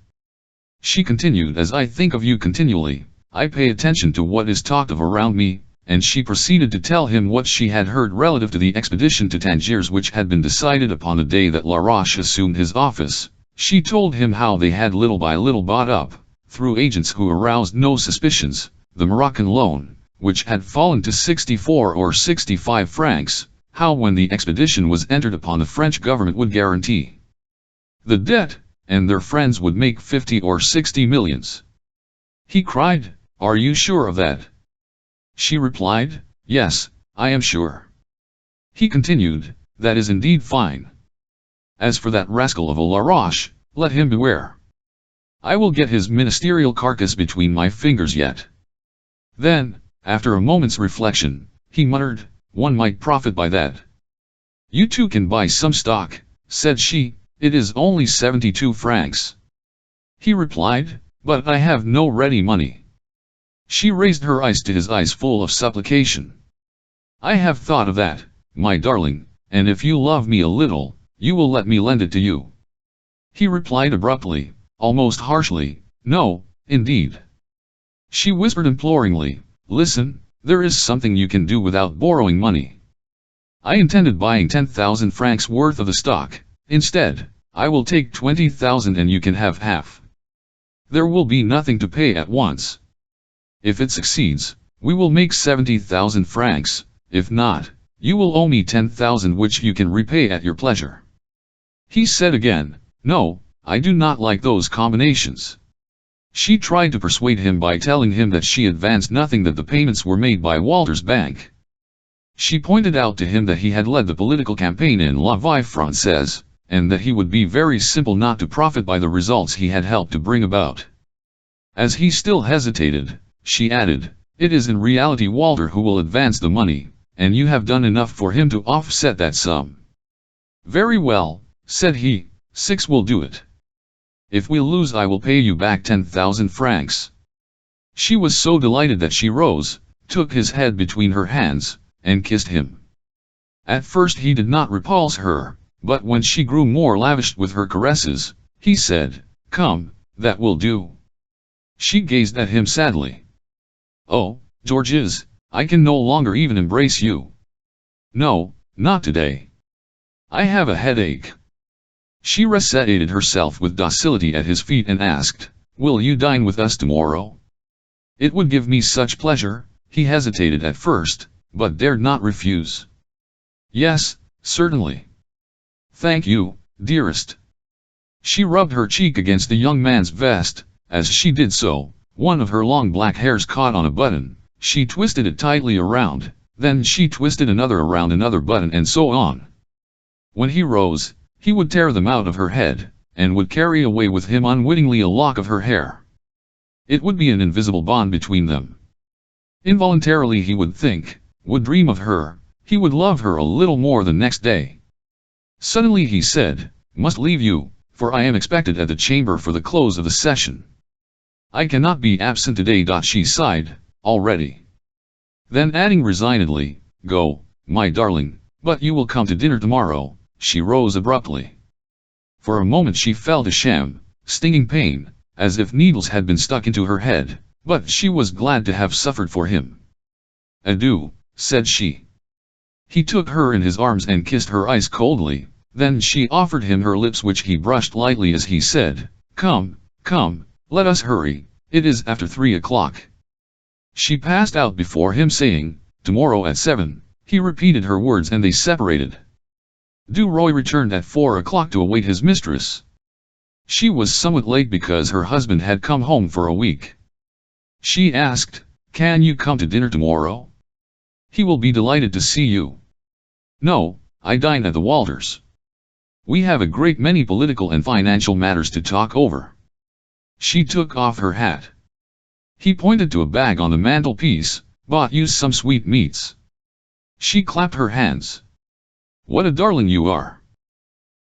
She continued, "As I think of you continually, I pay attention to what is talked of around me," and she proceeded to tell him what she had heard relative to the expedition to Tangiers which had been decided upon the day that Laroche assumed his office. She told him how they had little by little bought up, through agents who aroused no suspicions, the Moroccan loan, which had fallen to 64 or 65 francs, how when the expedition was entered upon the French government would guarantee the debt, and their friends would make 50 or 60 millions. He cried, "Are you sure of that?" She replied, "Yes, I am sure." He continued, "That is indeed fine. As for that rascal of a Laroche, let him beware. I will get his ministerial carcass between my fingers yet." Then, after a moment's reflection, he muttered, "One might profit by that." "You too can buy some stock," said she, "it is only 72 francs. He replied, but I have no ready money." She raised her eyes to his eyes full of supplication. "I have thought of that, my darling, and if you love me a little, you will let me lend it to you." He replied abruptly, almost harshly, "No, indeed." She whispered imploringly, "Listen, there is something you can do without borrowing money. I intended buying 10,000 francs worth of the stock. Instead, I will take 20,000 and you can have half. There will be nothing to pay at once. If it succeeds, we will make 70,000 francs, if not, you will owe me 10,000 which you can repay at your pleasure." He said again, "No, I do not like those combinations." She tried to persuade him by telling him that she advanced nothing, that the payments were made by Walter's bank. She pointed out to him that he had led the political campaign in La Vie Française, and that he would be very simple not to profit by the results he had helped to bring about. As he still hesitated, she added, "It is in reality Walter who will advance the money, and you have done enough for him to offset that sum." "Very well," said he, "6 will do it. If we lose I will pay you back 10,000 francs. She was so delighted that she rose, took his head between her hands, and kissed him. At first he did not repulse her, but when she grew more lavish with her caresses, he said, "Come, that will do." She gazed at him sadly. "Oh, Georges, I can no longer even embrace you. No, not today. I have a headache." She reseated herself with docility at his feet and asked, "Will you dine with us tomorrow?" "It would give me such pleasure." He hesitated at first, but dared not refuse. "Yes, certainly. Thank you, dearest." She rubbed her cheek against the young man's vest. As she did so, one of her long black hairs caught on a button. She twisted it tightly around, then she twisted another around another button, and so on. When he rose, he would tear them out of her head, and would carry away with him unwittingly a lock of her hair. It would be an invisible bond between them. Involuntarily he would think, would dream of her, he would love her a little more the next day. Suddenly he said, "Must leave you, for I am expected at the chamber for the close of the session. I cannot be absent today." She sighed, "Already." Then adding resignedly, "Go, my darling, but you will come to dinner tomorrow." She rose abruptly. For a moment she felt a sham, stinging pain, as if needles had been stuck into her head, but she was glad to have suffered for him. "Adieu," said she. He took her in his arms and kissed her ice coldly, then she offered him her lips which he brushed lightly as he said, "Come, come, let us hurry, it is after 3 o'clock." She passed out before him saying, "Tomorrow at 7, he repeated her words and they separated. Duroy returned at 4 o'clock to await his mistress. She was somewhat late because her husband had come home for a week. She asked, "Can you come to dinner tomorrow? He will be delighted to see you." "No, I dine at the Walters. We have a great many political and financial matters to talk over." She took off her hat. He pointed to a bag on the mantelpiece, "Bought you some sweetmeats." She clapped her hands. "What a darling you are."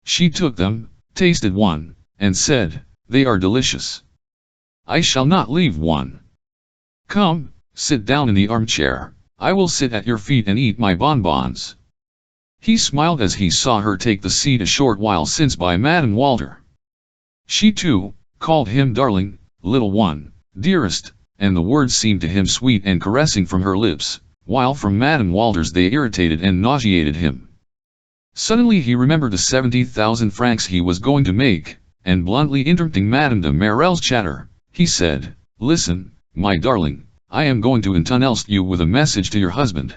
She took them, tasted one, and said, "They are delicious. I shall not leave one. Come, sit down in the armchair, I will sit at your feet and eat my bonbons." He smiled as he saw her take the seat a short while since by Madame Walter. She too, called him darling, little one, dearest, and the words seemed to him sweet and caressing from her lips, while from Madame Walter's they irritated and nauseated him. Suddenly he remembered the 70,000 francs he was going to make, and bluntly interrupting Madame de Marelle's chatter, he said, "Listen, my darling, I am going to entrust you with a message to your husband.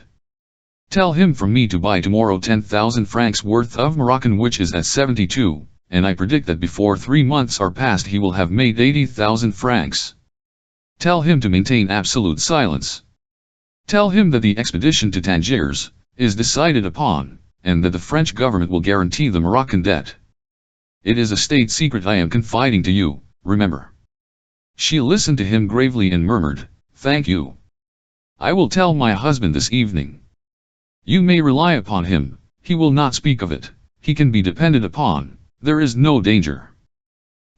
Tell him from me to buy tomorrow 10,000 francs worth of Moroccan, which is at 72, and I predict that before 3 months are past he will have made 80,000 francs. Tell him to maintain absolute silence. Tell him that the expedition to Tangiers is decided upon, and that the French government will guarantee the Moroccan debt. It is a state secret I am confiding to you, remember." She listened to him gravely and murmured, "Thank you. I will tell my husband this evening. You may rely upon him, he will not speak of it, he can be depended upon, there is no danger."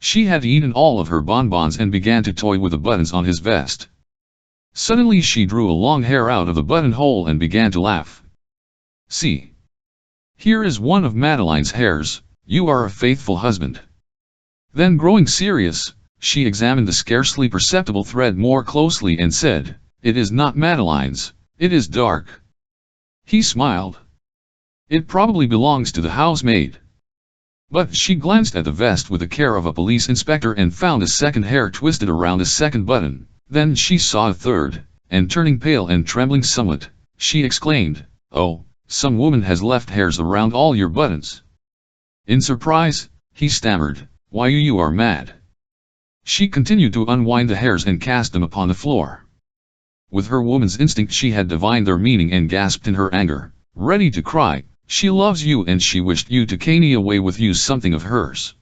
She had eaten all of her bonbons and began to toy with the buttons on his vest. Suddenly she drew a long hair out of the buttonhole and began to laugh. "See. Here is one of Madeline's hairs, you are a faithful husband." Then growing serious, she examined the scarcely perceptible thread more closely and said, "It is not Madeline's, it is dark." He smiled. "It probably belongs to the housemaid." But she glanced at the vest with the care of a police inspector and found a second hair twisted around a second button. Then she saw a third, and turning pale and trembling somewhat, she exclaimed, "Oh, some woman has left hairs around all your buttons." In surprise, he stammered, "Why you are mad." She continued to unwind the hairs and cast them upon the floor. With her woman's instinct she had divined their meaning and gasped in her anger, ready to cry, "She loves you and she wished you to carry away with you something of hers.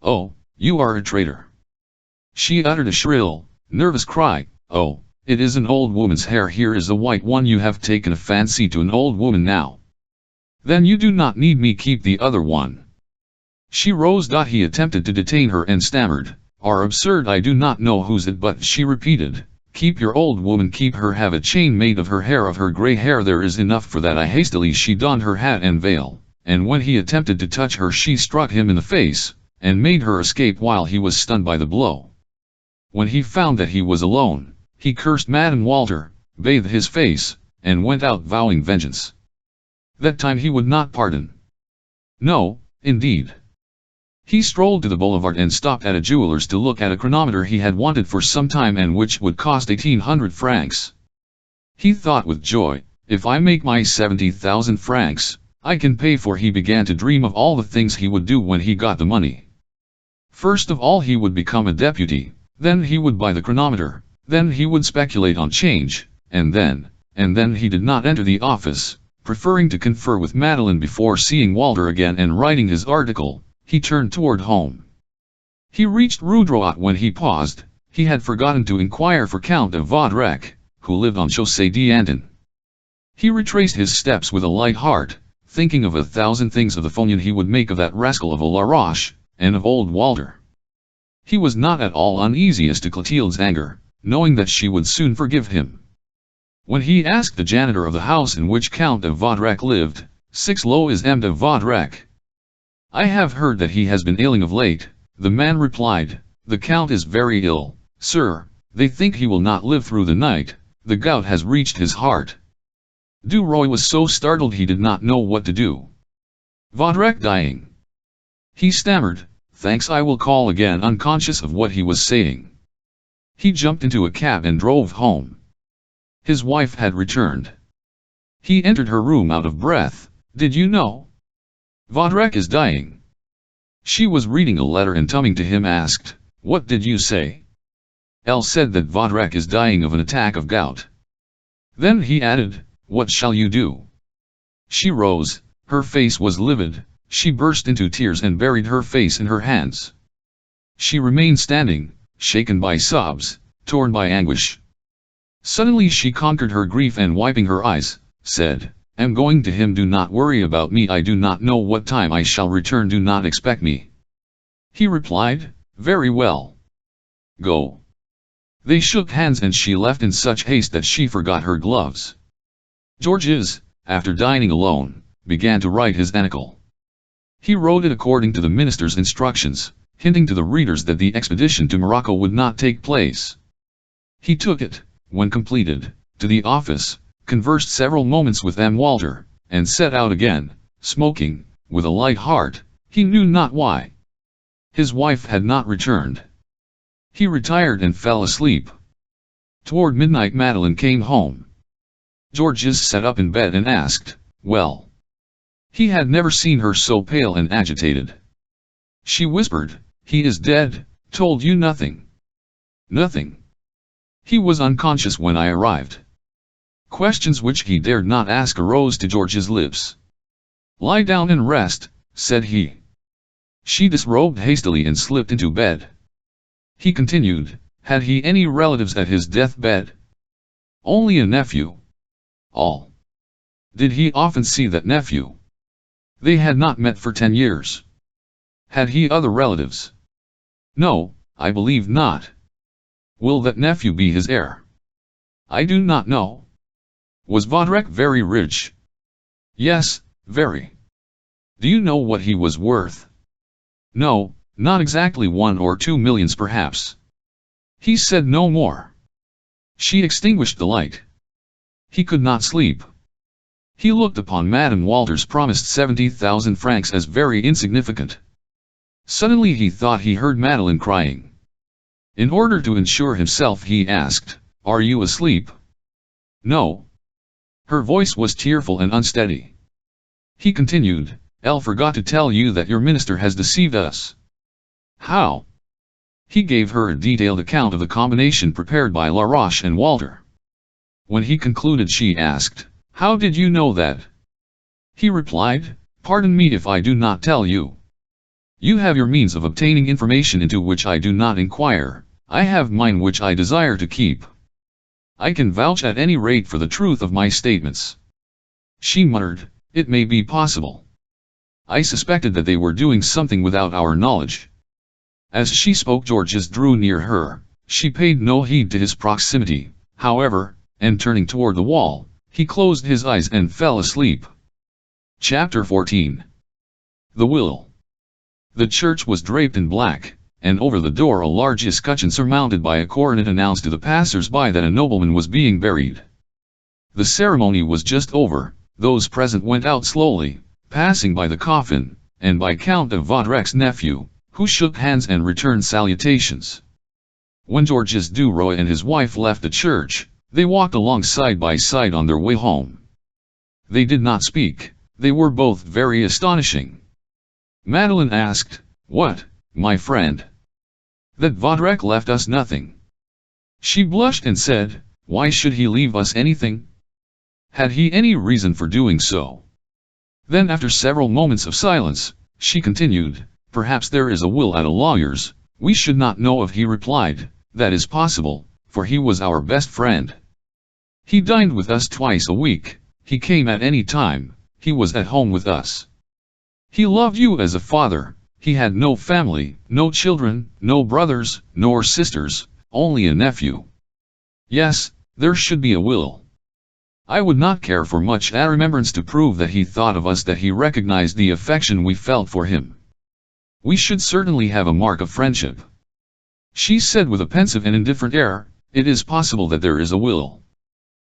Oh, you are a traitor." She uttered a shrill, nervous cry, "Oh, it is an old woman's hair, here is a white one, you have taken a fancy to an old woman now. Then you do not need me, keep the other one." She rose. He attempted to detain her and stammered, "Are absurd, I do not know whose it," but she repeated, "Keep your old woman, keep her, have a chain made of her hair, of her grey hair, there is enough for that." Hastily she donned her hat and veil, and when he attempted to touch her she struck him in the face, and made her escape while he was stunned by the blow. When he found that he was alone, he cursed Madame Walter, bathed his face, and went out vowing vengeance. That time he would not pardon. No, indeed. He strolled to the boulevard and stopped at a jeweler's to look at a chronometer he had wanted for some time and which would cost 1,800 francs. He thought with joy, "If I make my 70,000 francs, I can pay for." He began to dream of all the things he would do when he got the money. First of all he would become a deputy, then he would buy the chronometer, then he would speculate on change, and then he did not enter the office, preferring to confer with Madeleine before seeing Walter again and writing his article. He turned toward home. He reached Rue Droit when he paused. He had forgotten to inquire for Count de Vaudrec, who lived on Chaussée d'Antin. He retraced his steps with a light heart, thinking of 1,000 things, of the phonion he would make of that rascal of a Laroche, and of old Walter. He was not at all uneasy as to Clotilde's anger, knowing that she would soon forgive him. When he asked the janitor of the house in which Count de Vaudrec lived, 6 Lois M. de Vaudrec, "I have heard that he has been ailing of late," the man replied. "The Count is very ill, sir. They think he will not live through the night. The gout has reached his heart." Duroy was so startled he did not know what to do. "Vaudrec dying?" he stammered. "Thanks, I will call again," unconscious of what he was saying. He jumped into a cab and drove home. His wife had returned. He entered her room out of breath. "Did you know? Vaudrec is dying." She was reading a letter and coming to him asked, "What did you say?" Elle said that Vaudrec is dying of an attack of gout. Then he added, "What shall you do?" She rose, her face was livid, she burst into tears and buried her face in her hands. She remained standing, shaken by sobs, torn by anguish. Suddenly she conquered her grief and wiping her eyes, said, "I'm going to him, do not worry about me, I do not know what time I shall return, do not expect me." He replied, "Very well. Go." They shook hands and she left in such haste that she forgot her gloves. Georges, after dining alone, began to write his article. He wrote it according to the minister's instructions, hinting to the readers that the expedition to Morocco would not take place. He took it, when completed, to the office, conversed several moments with M. Walter, and set out again, smoking, with a light heart, he knew not why. His wife had not returned. He retired and fell asleep. Toward midnight Madeleine came home. Georges sat up in bed and asked, "Well?" He had never seen her so pale and agitated. She whispered, "He is dead, told you nothing?" "Nothing. He was unconscious when I arrived." Questions which he dared not ask arose to George's lips. "Lie down and rest," said he. She disrobed hastily and slipped into bed. He continued, "Had he any relatives at his deathbed?" "Only a nephew." "All." "Did he often see that nephew?" "They had not met for 10 years." "Had he other relatives?" No, I believe not. Will that nephew be his heir? I do not know. Was Vodrek very rich? Yes, very. Do you know what he was worth? No, not exactly 1 or 2 millions perhaps. He said no more. She extinguished the light. He could not sleep. He looked upon Madame Walter's promised 70,000 francs as very insignificant. Suddenly he thought he heard Madeleine crying. In order to ensure himself he asked, "Are you asleep?" No. Her voice was tearful and unsteady. He continued, "Elle forgot to tell you that your minister has deceived us." How? He gave her a detailed account of the combination prepared by Laroche and Walter. When he concluded she asked, "How did you know that?" He replied, "Pardon me if I do not tell you. You have your means of obtaining information into which I do not inquire, I have mine which I desire to keep. I can vouch at any rate for the truth of my statements." She muttered, "It may be possible. I suspected that they were doing something without our knowledge." As she spoke Georges drew near her. She paid no heed to his proximity, however, and turning toward the wall, he closed his eyes and fell asleep. Chapter 14. The Will. The church was draped in black, and over the door a large escutcheon surmounted by a coronet announced to the passers-by that a nobleman was being buried. The ceremony was just over. Those present went out slowly, passing by the coffin, and by Count of Vaudrec's nephew, who shook hands and returned salutations. When Georges Duroy and his wife left the church, they walked along side by side on their way home. They did not speak, they were both very astonishing. Madeleine asked, "What, my friend?" "That Vaudrec left us nothing." She blushed and said, "Why should he leave us anything? Had he any reason for doing so?" Then after several moments of silence, she continued, "Perhaps there is a will at a lawyer's, we should not know of." He replied, "That is possible, for he was our best friend. He dined with us twice a week, he came at any time, he was at home with us. He loved you as a father, he had no family, no children, no brothers, nor sisters, only a nephew. Yes, there should be a will. I would not care for much a remembrance to prove that he thought of us, that he recognized the affection we felt for him. We should certainly have a mark of friendship." She said with a pensive and indifferent air, "It is possible that there is a will."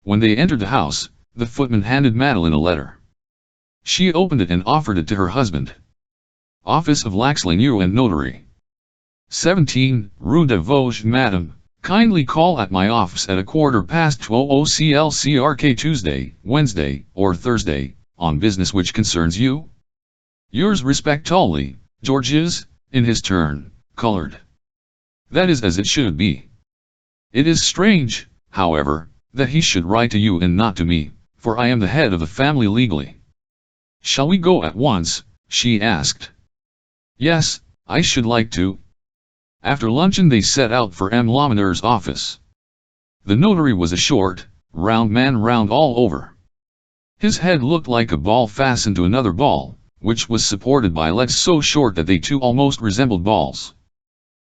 When they entered the house, the footman handed Madeleine a letter. She opened it and offered it to her husband. Office of Laxlanier and Notary. 17, Rue de Vosges. Madame, kindly call at my office at 12:15 CLCRK Tuesday, Wednesday, or Thursday, on business which concerns you. Yours respectfully, Georges, in his turn, colored. That is as it should be. It is strange, however, that he should write to you and not to me, for I am the head of the family legally. Shall we go at once? She asked. Yes, I should like to. After luncheon they set out for M. Lamineur's office. The notary was a short, round man, round all over. His head looked like a ball fastened to another ball, which was supported by legs so short that they too almost resembled balls.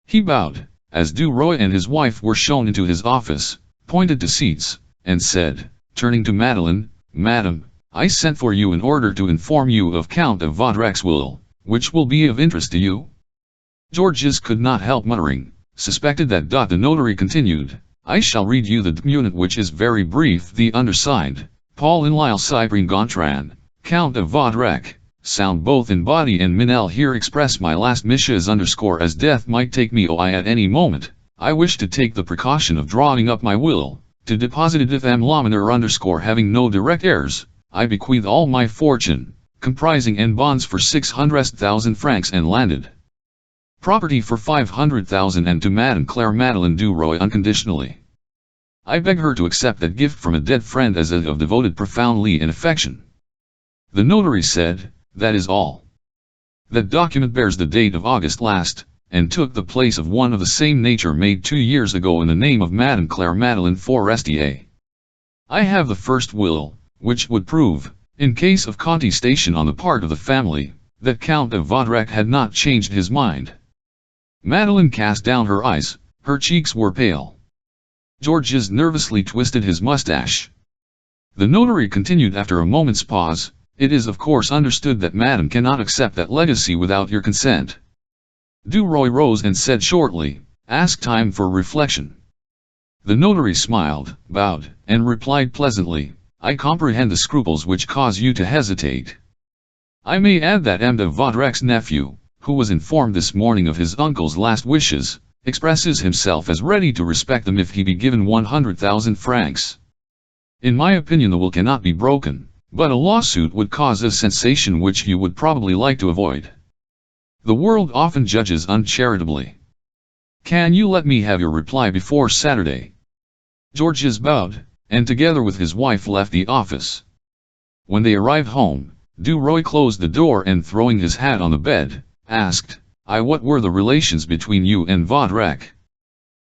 He bowed, as Duroy and his wife were shown into his office, pointed to seats, and said, turning to Madeleine, "Madame, I sent for you in order to inform you of Count of Vaudrec's will, which will be of interest to you." Georges could not help muttering, suspected that. The notary continued, "I shall read you the document, which is very brief. The undersigned, Paul Enlil Cyprien Gontran, Count of Vaudrec, sound both in body and minel, here express my last wishes as death might take me at any moment. I wish to take the precaution of drawing up my will, to deposit it if M. Lamineur having no direct heirs, I bequeath all my fortune, comprising and bonds for 600,000 francs and landed property for 500,000, and to Madame Claire Madeleine Duroy unconditionally. I beg her to accept that gift from a dead friend as of devoted profoundly in affection." The notary said, "That is all. That document bears the date of August last, and took the place of one of the same nature made 2 years ago in the name of Madame Claire Madeleine Forestier. I have the first will, which would prove, in case of contestation on the part of the family, that Count of Vaudrec had not changed his mind. Madeline cast down her eyes, her cheeks were pale. Georges nervously twisted his mustache. The notary continued after a moment's pause, "It is of course understood that Madame cannot accept that legacy without your consent." Duroy rose and said shortly, "Ask time for reflection." The notary smiled, bowed, and replied pleasantly, "I comprehend the scruples which cause you to hesitate. I may add that M. de Vaudrec's nephew, who was informed this morning of his uncle's last wishes, expresses himself as ready to respect them if he be given 100,000 francs. In my opinion the will cannot be broken, but a lawsuit would cause a sensation which you would probably like to avoid. The world often judges uncharitably. Can you let me have your reply before Saturday?" Georges bowed, and together with his wife left the office. When they arrived home, Duroy closed the door and throwing his hat on the bed, asked, "What were the relations between you and Vaudrec?"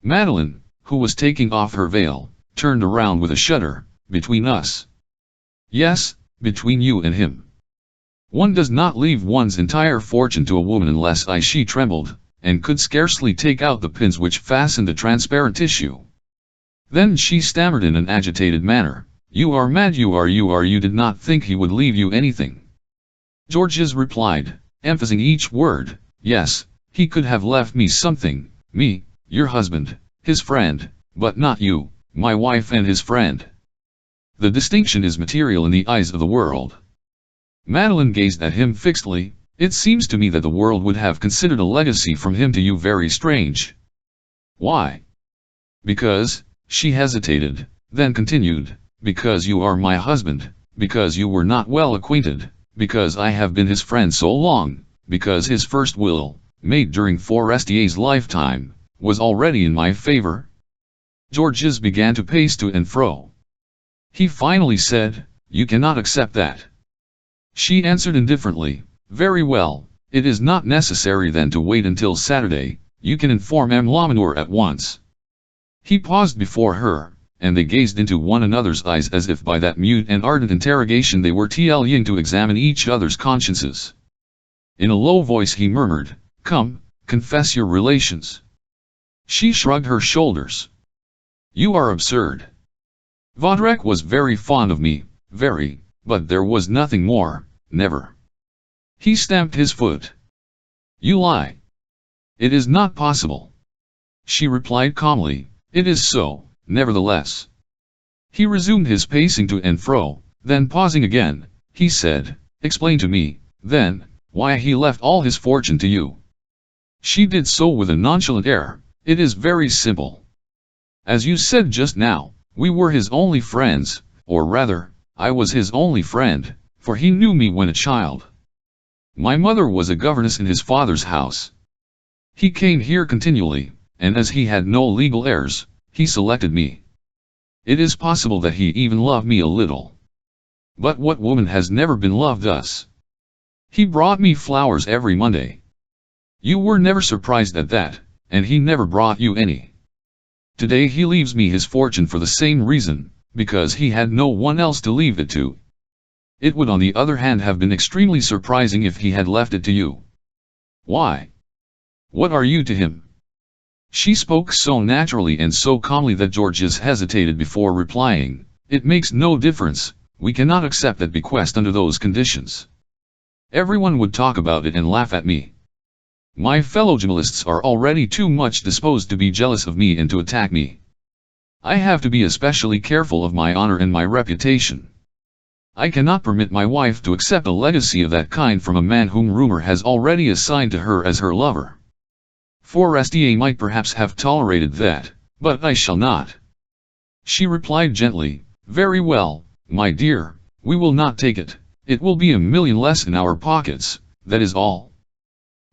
Madeline, who was taking off her veil, turned around with a shudder. "Between us?" "Yes, between you and him. One does not leave one's entire fortune to a woman unless she trembled, and could scarcely take out the pins which fastened the transparent tissue." Then she stammered in an agitated manner, "You are mad, you did not think he would leave you anything." Georges replied, emphasizing each word, "Yes, he could have left me something, me, your husband, his friend, but not you, my wife and his friend. The distinction is material in the eyes of the world." Madeline gazed at him fixedly. "It seems to me that the world would have considered a legacy from him to you very strange." "Why?" "Because," she hesitated, then continued, "because you are my husband, because you were not well acquainted, because I have been his friend so long, because his first will, made during Forestier's lifetime, was already in my favor." Georges began to pace to and fro. He finally said, "You cannot accept that." She answered indifferently, "Very well, it is not necessary then to wait until Saturday, you can inform M. Lamanur at once." He paused before her, and they gazed into one another's eyes as if by that mute and ardent interrogation they were trying to examine each other's consciences. In a low voice he murmured, "Come, confess your relations." She shrugged her shoulders. "You are absurd. Vaudrec was very fond of me, very, but there was nothing more, never." He stamped his foot. "You lie. It is not possible." She replied calmly, "It is so, nevertheless." He resumed his pacing to and fro, then pausing again, he said, "Explain to me, then, why he left all his fortune to you." She did so with a nonchalant air. "It is very simple. As you said just now, we were his only friends, or rather, I was his only friend, for he knew me when a child. My mother was a governess in his father's house. He came here continually, and as he had no legal heirs, he selected me. It is possible that he even loved me a little. But what woman has never been loved thus? He brought me flowers every Monday. You were never surprised at that, and he never brought you any. Today he leaves me his fortune for the same reason, because he had no one else to leave it to. It would on the other hand have been extremely surprising if he had left it to you. Why? What are you to him?" She spoke so naturally and so calmly that Georges hesitated before replying, "It makes no difference, we cannot accept that bequest under those conditions. Everyone would talk about it and laugh at me. My fellow journalists are already too much disposed to be jealous of me and to attack me. I have to be especially careful of my honor and my reputation. I cannot permit my wife to accept a legacy of that kind from a man whom rumor has already assigned to her as her lover. Forestier might perhaps have tolerated that, but I shall not." She replied gently, "Very well, my dear, we will not take it. It will be 1,000,000 less in our pockets, that is all."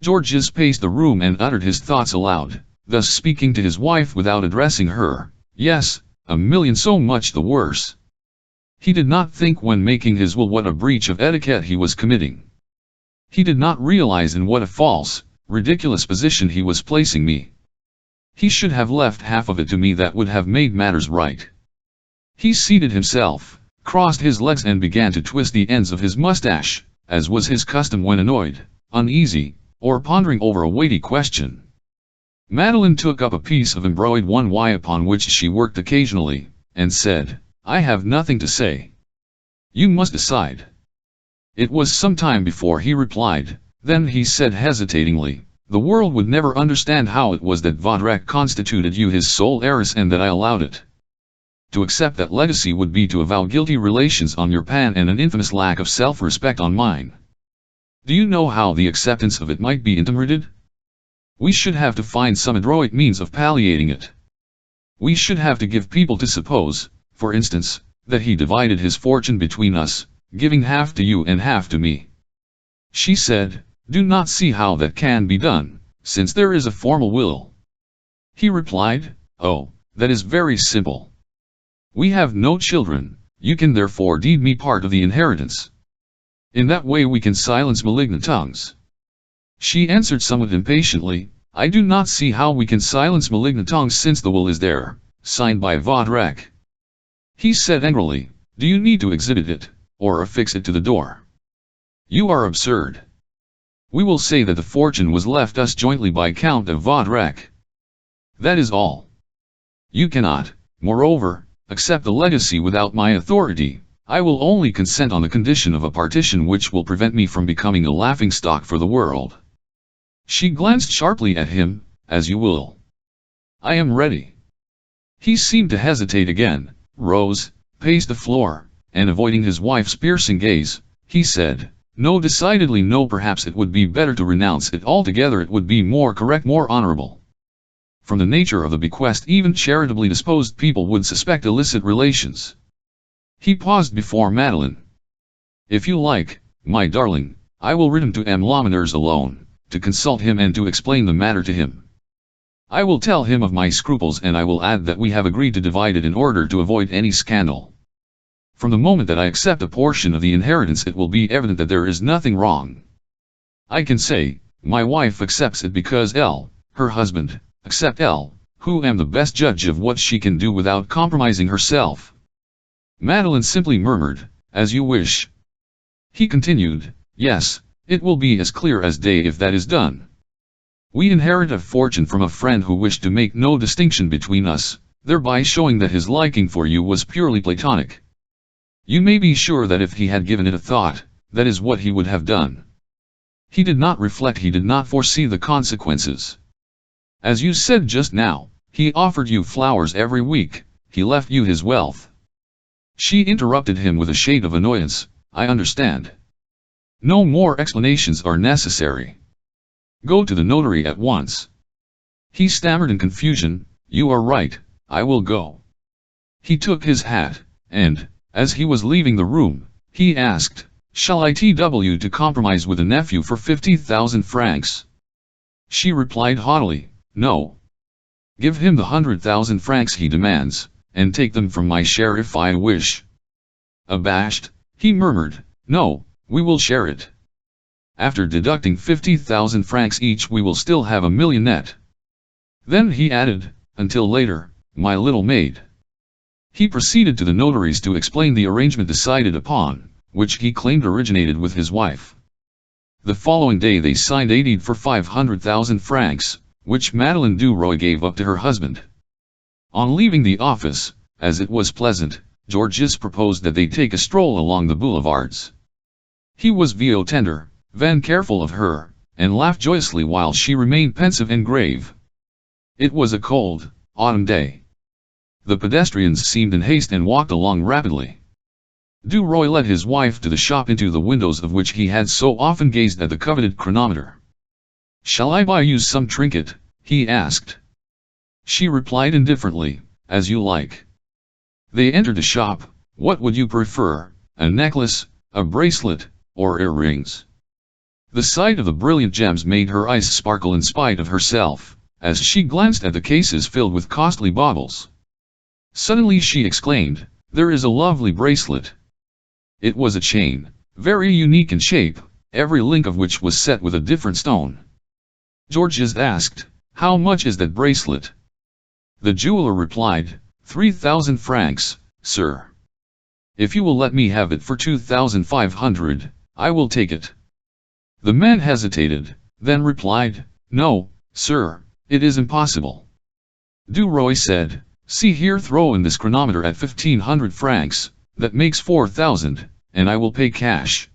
Georges paced the room and uttered his thoughts aloud, thus speaking to his wife without addressing her. Yes, 1,000,000 so much the worse. He did not think when making his will what a breach of etiquette he was committing. He did not realize in what a false, ridiculous position he was placing me. He should have left half of it to me, that would have made matters right. He seated himself, crossed his legs and began to twist the ends of his mustache, as was his custom when annoyed, uneasy, or pondering over a weighty question. Madeline took up a piece of embroidered 1Y upon which she worked occasionally, and said, "I have nothing to say. You must decide." It was some time before he replied. Then he said hesitatingly, "The world would never understand how it was that Vodrak constituted you his sole heiress and that I allowed it. To accept that legacy would be to avow guilty relations on your part and an infamous lack of self-respect on mine. Do you know how the acceptance of it might be interpreted? We should have to find some adroit means of palliating it. We should have to give people to suppose, for instance, that he divided his fortune between us, giving half to you and half to me." She said, "Do not see how that can be done, since there is a formal will." He replied, "Oh, that is very simple. We have no children, you can therefore deed me part of the inheritance. In that way we can silence malignant tongues." She answered somewhat impatiently, "I do not see how we can silence malignant tongues since the will is there, signed by Vodrak." He said angrily, "Do you need to exhibit it, or affix it to the door? You are absurd. We will say that the fortune was left us jointly by Count of Vodrak. That is all. You cannot, moreover, accept the legacy without my authority. I will only consent on the condition of a partition which will prevent me from becoming a laughingstock for the world." She glanced sharply at him, "As you will. I am ready." He seemed to hesitate again, rose, paced the floor, and avoiding his wife's piercing gaze, he said, "No, decidedly no, perhaps it would be better to renounce it altogether, it would be more correct, more honorable. From the nature of the bequest even charitably disposed people would suspect illicit relations." He paused before Madeline. "If you like, my darling, I will return to M. Laminers alone, to consult him and to explain the matter to him. I will tell him of my scruples and I will add that we have agreed to divide it in order to avoid any scandal. From the moment that I accept a portion of the inheritance it will be evident that there is nothing wrong. I can say, my wife accepts it because L, her husband, accept L, who am the best judge of what she can do without compromising herself." Madeline simply murmured, "As you wish." He continued, "Yes, it will be as clear as day if that is done. We inherit a fortune from a friend who wished to make no distinction between us, thereby showing that his liking for you was purely platonic. You may be sure that if he had given it a thought, that is what he would have done. He did not reflect, he did not foresee the consequences. As you said just now, he offered you flowers every week, he left you his wealth." She interrupted him with a shade of annoyance, "I understand. No more explanations are necessary. Go to the notary at once." He stammered in confusion, "You are right, I will go." He took his hat, and, as he was leaving the room, he asked, "Shall I TW to compromise with a nephew for 50,000 francs? She replied haughtily, "No. Give him the 100,000 francs he demands, and take them from my share if I wish." Abashed, he murmured, "No, we will share it. After deducting 50,000 francs each we will still have 1,000,000 net." Then he added, "Until later, my little maid." He proceeded to the notary's to explain the arrangement decided upon, which he claimed originated with his wife. The following day they signed a deed for 500,000 francs, which Madeleine Duroy gave up to her husband. On leaving the office, as it was pleasant, Georges proposed that they take a stroll along the boulevards. He was vieux tender, then careful of her, and laughed joyously while she remained pensive and grave. It was a cold, autumn day. The pedestrians seemed in haste and walked along rapidly. Duroy led his wife to the shop into the windows of which he had so often gazed at the coveted chronometer. "Shall I buy you some trinket?" he asked. She replied indifferently, "As you like." They entered the shop. "What would you prefer, a necklace, a bracelet, or earrings?" The sight of the brilliant gems made her eyes sparkle in spite of herself, as she glanced at the cases filled with costly baubles. Suddenly she exclaimed, "There is a lovely bracelet." It was a chain, very unique in shape, every link of which was set with a different stone. Georges asked, "How much is that bracelet?" The jeweler replied, 3,000 francs, sir. If you will let me have it for 2,500, I will take it." The man hesitated, then replied, "No, sir, It is impossible. Duroy said, "See here, throw in this chronometer at 1500 francs, that makes 4000, and I will pay cash.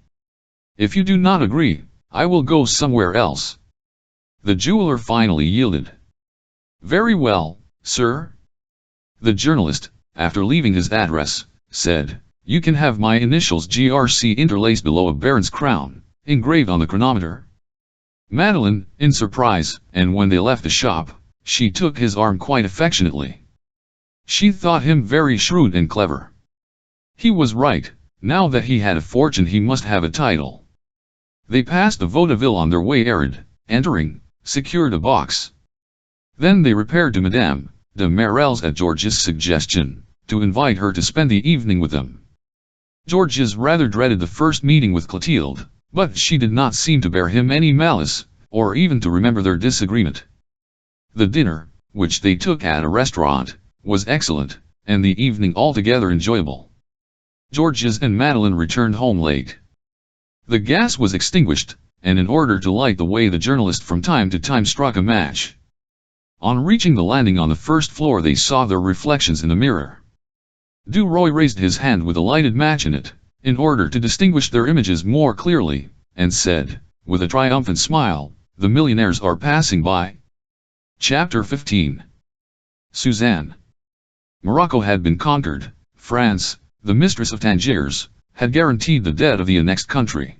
If you do not agree, I will go somewhere else." The jeweler finally yielded. "Very well, sir." The journalist, after leaving his address, said, "You can have my initials GRC interlaced below a baron's crown, engraved on the chronometer." Madeleine, in surprise, and when they left the shop, she took his arm quite affectionately. She thought him very shrewd and clever. He was right. Now that he had a fortune, he must have a title. They passed the vaudeville on their way arid, entering, secured a box. Then they repaired to Madame de Marelle's at George's suggestion, to invite her to spend the evening with them. Georges rather dreaded the first meeting with Clotilde, but she did not seem to bear him any malice, or even to remember their disagreement. The dinner, which they took at a restaurant, was excellent, and the evening altogether enjoyable. Georges and Madeleine returned home late. The gas was extinguished, and in order to light the way the journalist from time to time struck a match. On reaching the landing on the first floor, they saw their reflections in the mirror. Duroy raised his hand with a lighted match in it, in order to distinguish their images more clearly, and said, with a triumphant smile, "The millionaires are passing by." Chapter 15. Suzanne. Morocco had been conquered. France, the mistress of Tangiers, had guaranteed the debt of the annexed country.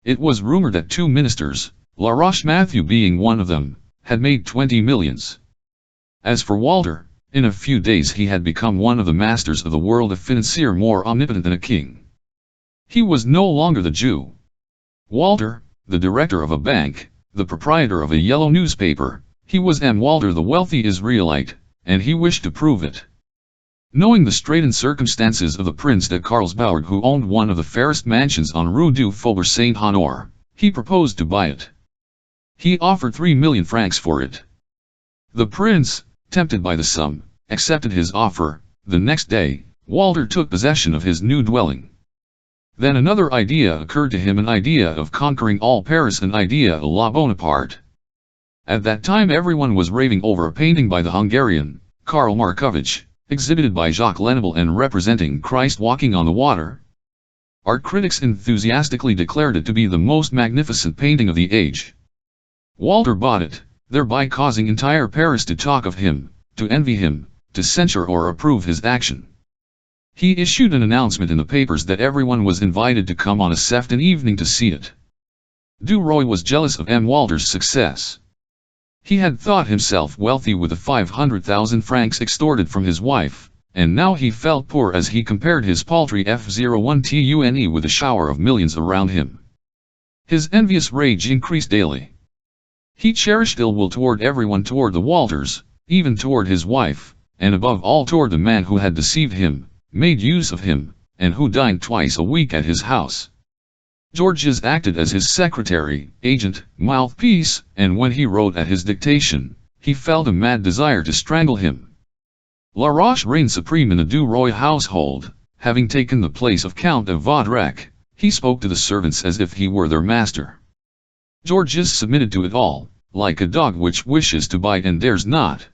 It was rumored that 2 ministers, La Roche-Mathieu being one of them, had made 20 millions. As for Walter, in a few days he had become one of the masters of the world, a financier more omnipotent than a king. He was no longer the Jew. Walter, the director of a bank, the proprietor of a yellow newspaper, he was M. Walter the wealthy Israelite, and he wished to prove it. Knowing the straitened circumstances of the Prince de Carlsbad, who owned one of the fairest mansions on Rue du Faubourg Saint-Honore, he proposed to buy it. He offered 3 million francs for it. The prince, tempted by the sum, accepted his offer. The next day, Walter took possession of his new dwelling. Then another idea occurred to him, an idea of conquering all Paris, an idea à la Bonaparte. At that time everyone was raving over a painting by the Hungarian, Karl Markovich, exhibited by Jacques Lenable and representing Christ walking on the water. Art critics enthusiastically declared it to be the most magnificent painting of the age. Walter bought it, thereby causing entire Paris to talk of him, to envy him, to censure or approve his action. He issued an announcement in the papers that everyone was invited to come on a certain evening to see it. Duroy was jealous of M. Walter's success. He had thought himself wealthy with the 500,000 francs extorted from his wife, and now he felt poor as he compared his paltry F01 with a shower of millions around him. His envious rage increased daily. He cherished ill will toward everyone, toward the Walters, even toward his wife, and above all toward the man who had deceived him, made use of him, and who dined twice a week at his house. Georges acted as his secretary, agent, mouthpiece, and when he wrote at his dictation, he felt a mad desire to strangle him. Laroche reigned supreme in the Duroy household, having taken the place of Count de Vaudrec. He spoke to the servants as if he were their master. Georges submitted to it all, like a dog which wishes to bite and dares not.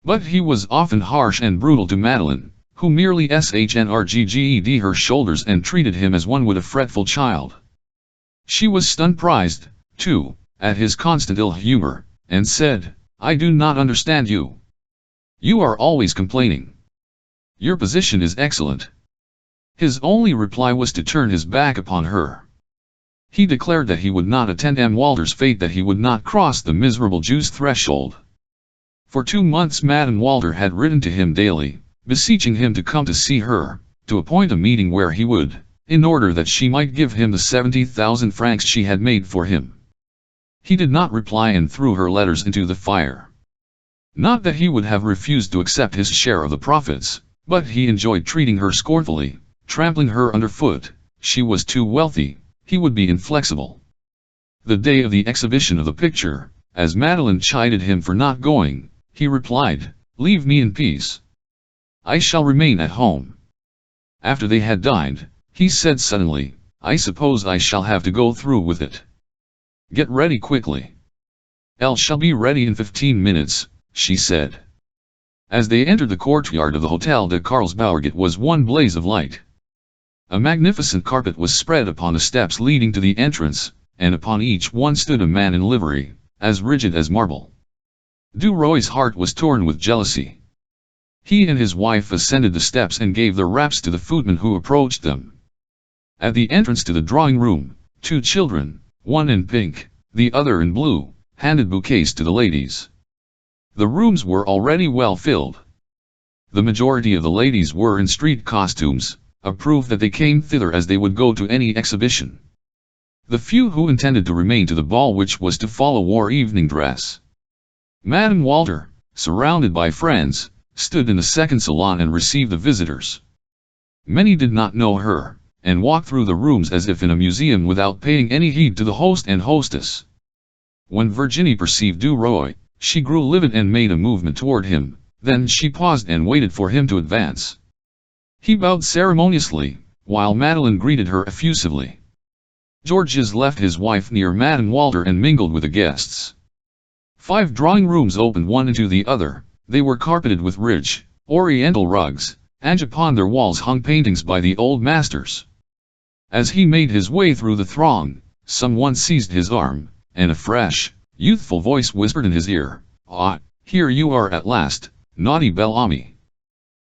But he was often harsh and brutal to Madeleine, who merely shruged her shoulders and treated him as one would a fretful child. She was surprised, too, at his constant ill humor, and said, "I do not understand you. You are always complaining. Your position is excellent." His only reply was to turn his back upon her. He declared that he would not attend M. Walter's fete, that he would not cross the miserable Jew's threshold. For 2 months Madame Walter had written to him daily, beseeching him to come to see her, to appoint a meeting where he would, in order that she might give him the 70,000 francs she had made for him. He did not reply and threw her letters into the fire. Not that he would have refused to accept his share of the profits, but he enjoyed treating her scornfully, trampling her underfoot. She was too wealthy. He would be inflexible. The day of the exhibition of the picture, as Madeleine chided him for not going, he replied, "Leave me in peace. I shall remain at home." After they had dined, he said suddenly, "I suppose I shall have to go through with it. Get ready quickly." "Elle shall be ready in 15 minutes, she said. As they entered the courtyard of the Hotel de Karlsbauer, it was one blaze of light. A magnificent carpet was spread upon the steps leading to the entrance, and upon each one stood a man in livery, as rigid as marble. Duroy's heart was torn with jealousy. He and his wife ascended the steps and gave their wraps to the footman who approached them. At the entrance to the drawing room, 2 children, one in pink, the other in blue, handed bouquets to the ladies. The rooms were already well filled. The majority of the ladies were in street costumes, a proof that they came thither as they would go to any exhibition. The few who intended to remain to the ball which was to follow wore evening dress. Madame Walter, surrounded by friends, stood in the second salon and received the visitors. Many did not know her, and walked through the rooms as if in a museum without paying any heed to the host and hostess. When Virginie perceived Duroy, she grew livid and made a movement toward him, then she paused and waited for him to advance. He bowed ceremoniously, while Madeleine greeted her effusively. Georges left his wife near Madame Walter and mingled with the guests. 5 drawing rooms opened one into the other. They were carpeted with rich, oriental rugs, and upon their walls hung paintings by the old masters. As he made his way through the throng, someone seized his arm, and a fresh, youthful voice whispered in his ear, "Ah, here you are at last, naughty Bel-Ami.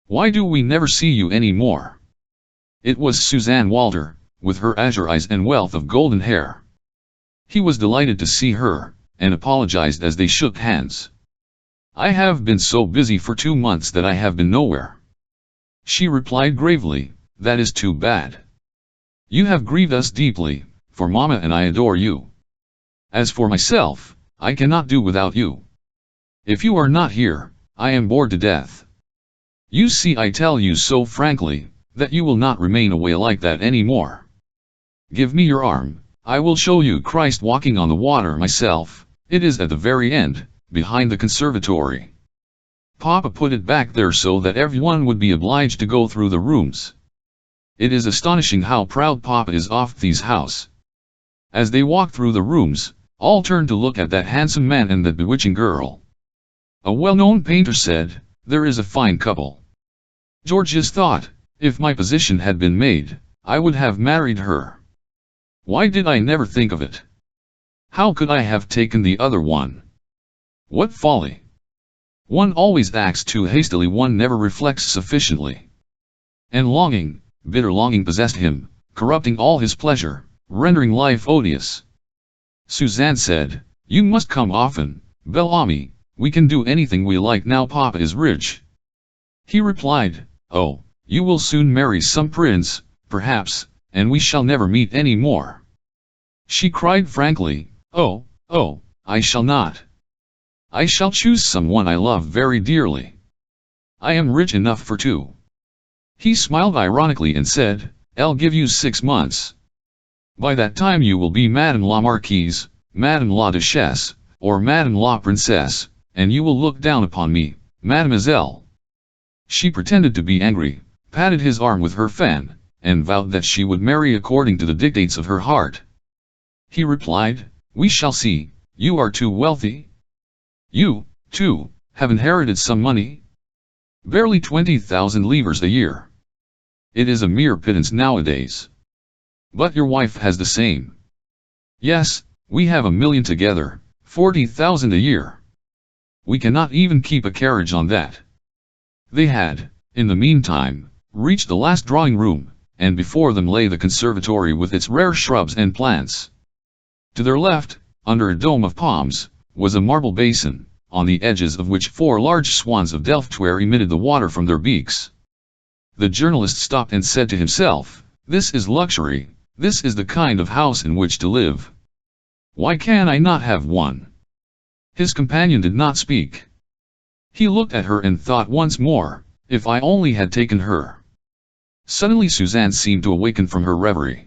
Why do we never see you any more?" It was Suzanne Walter, with her azure eyes and wealth of golden hair. He was delighted to see her, and apologized as they shook hands. "I have been so busy for 2 months that I have been nowhere." She replied gravely, "That is too bad. You have grieved us deeply, for Mama and I adore you. As for myself, I cannot do without you. If you are not here, I am bored to death. You see, I tell you so frankly, that you will not remain away like that any more. Give me your arm, I will show you Christ walking on the water myself. It is at the very end, behind the conservatory." Papa put it back there so that everyone would be obliged to go through the rooms. It is astonishing how proud Papa is of Thea's house. As they walked through the rooms, all turned to look at that handsome man and that bewitching girl. A well-known painter said, "There is a fine couple." Georges thought, "If my position had been made, I would have married her. Why did I never think of it? How could I have taken the other one? What folly! One always acts too hastily, one never reflects sufficiently." And longing, bitter longing possessed him, corrupting all his pleasure, rendering life odious. Suzanne said, "You must come often, Bel-Ami, we can do anything we like now Papa is rich." He replied, "Oh, you will soon marry some prince, perhaps, and we shall never meet any more." She cried frankly, "Oh, I shall not. I shall choose someone I love very dearly. I am rich enough for 2. He smiled ironically and said, "I'll give you 6 months. By that time you will be Madame la Marquise, Madame la Duchesse, or Madame la Princesse, and you will look down upon me, Mademoiselle." She pretended to be angry, patted his arm with her fan, and vowed that she would marry according to the dictates of her heart. He replied, "We shall see, you are too wealthy. You, too, have inherited some money. Barely 20,000 livres a year. It is a mere pittance nowadays. But your wife has the same. Yes, we have 1,000,000 together, 40,000 a year. We cannot even keep a carriage on that." They had, in the meantime, reached the last drawing room, and before them lay the conservatory with its rare shrubs and plants. To their left, under a dome of palms, was a marble basin, on the edges of which 4 large swans of Delftware emitted the water from their beaks. The journalist stopped and said to himself, "This is luxury, this is the kind of house in which to live. Why can I not have one?" His companion did not speak. He looked at her and thought once more, "If I only had taken her." Suddenly Suzanne seemed to awaken from her reverie.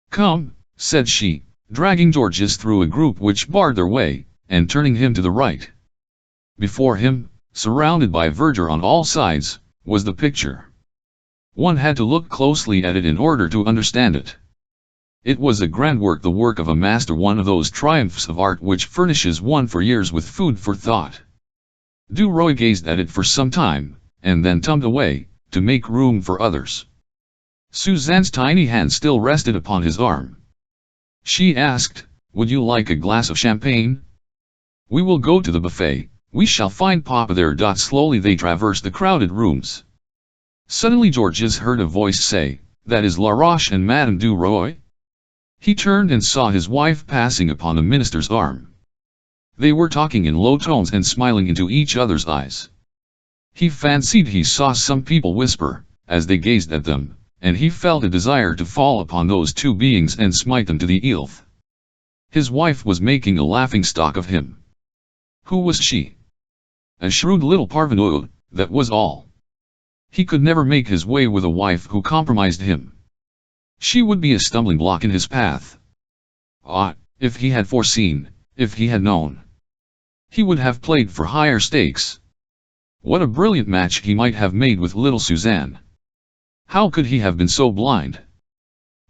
"Come," said she, dragging Georges through a group which barred their way, and turning him to the right. Before him, surrounded by verdure on all sides, was the picture. One had to look closely at it in order to understand it. It was a grand work, the work of a master, one of those triumphs of art which furnishes one for years with food for thought. Du Roy gazed at it for some time, and then turned away, to make room for others. Suzanne's tiny hand still rested upon his arm. She asked, "Would you like a glass of champagne? We will go to the buffet, we shall find Papa there." Slowly they traversed the crowded rooms. Suddenly Georges heard a voice say, "That is Laroche and Madame Du Roy?" He turned and saw his wife passing upon the minister's arm. They were talking in low tones and smiling into each other's eyes. He fancied he saw some people whisper, as they gazed at them, and he felt a desire to fall upon those two beings and smite them to the earth. His wife was making a laughingstock of him. Who was she? A shrewd little parvenue, that was all. He could never make his way with a wife who compromised him. She would be a stumbling block in his path. Ah, if he had foreseen, if he had known. He would have played for higher stakes. What a brilliant match he might have made with little Suzanne. How could he have been so blind?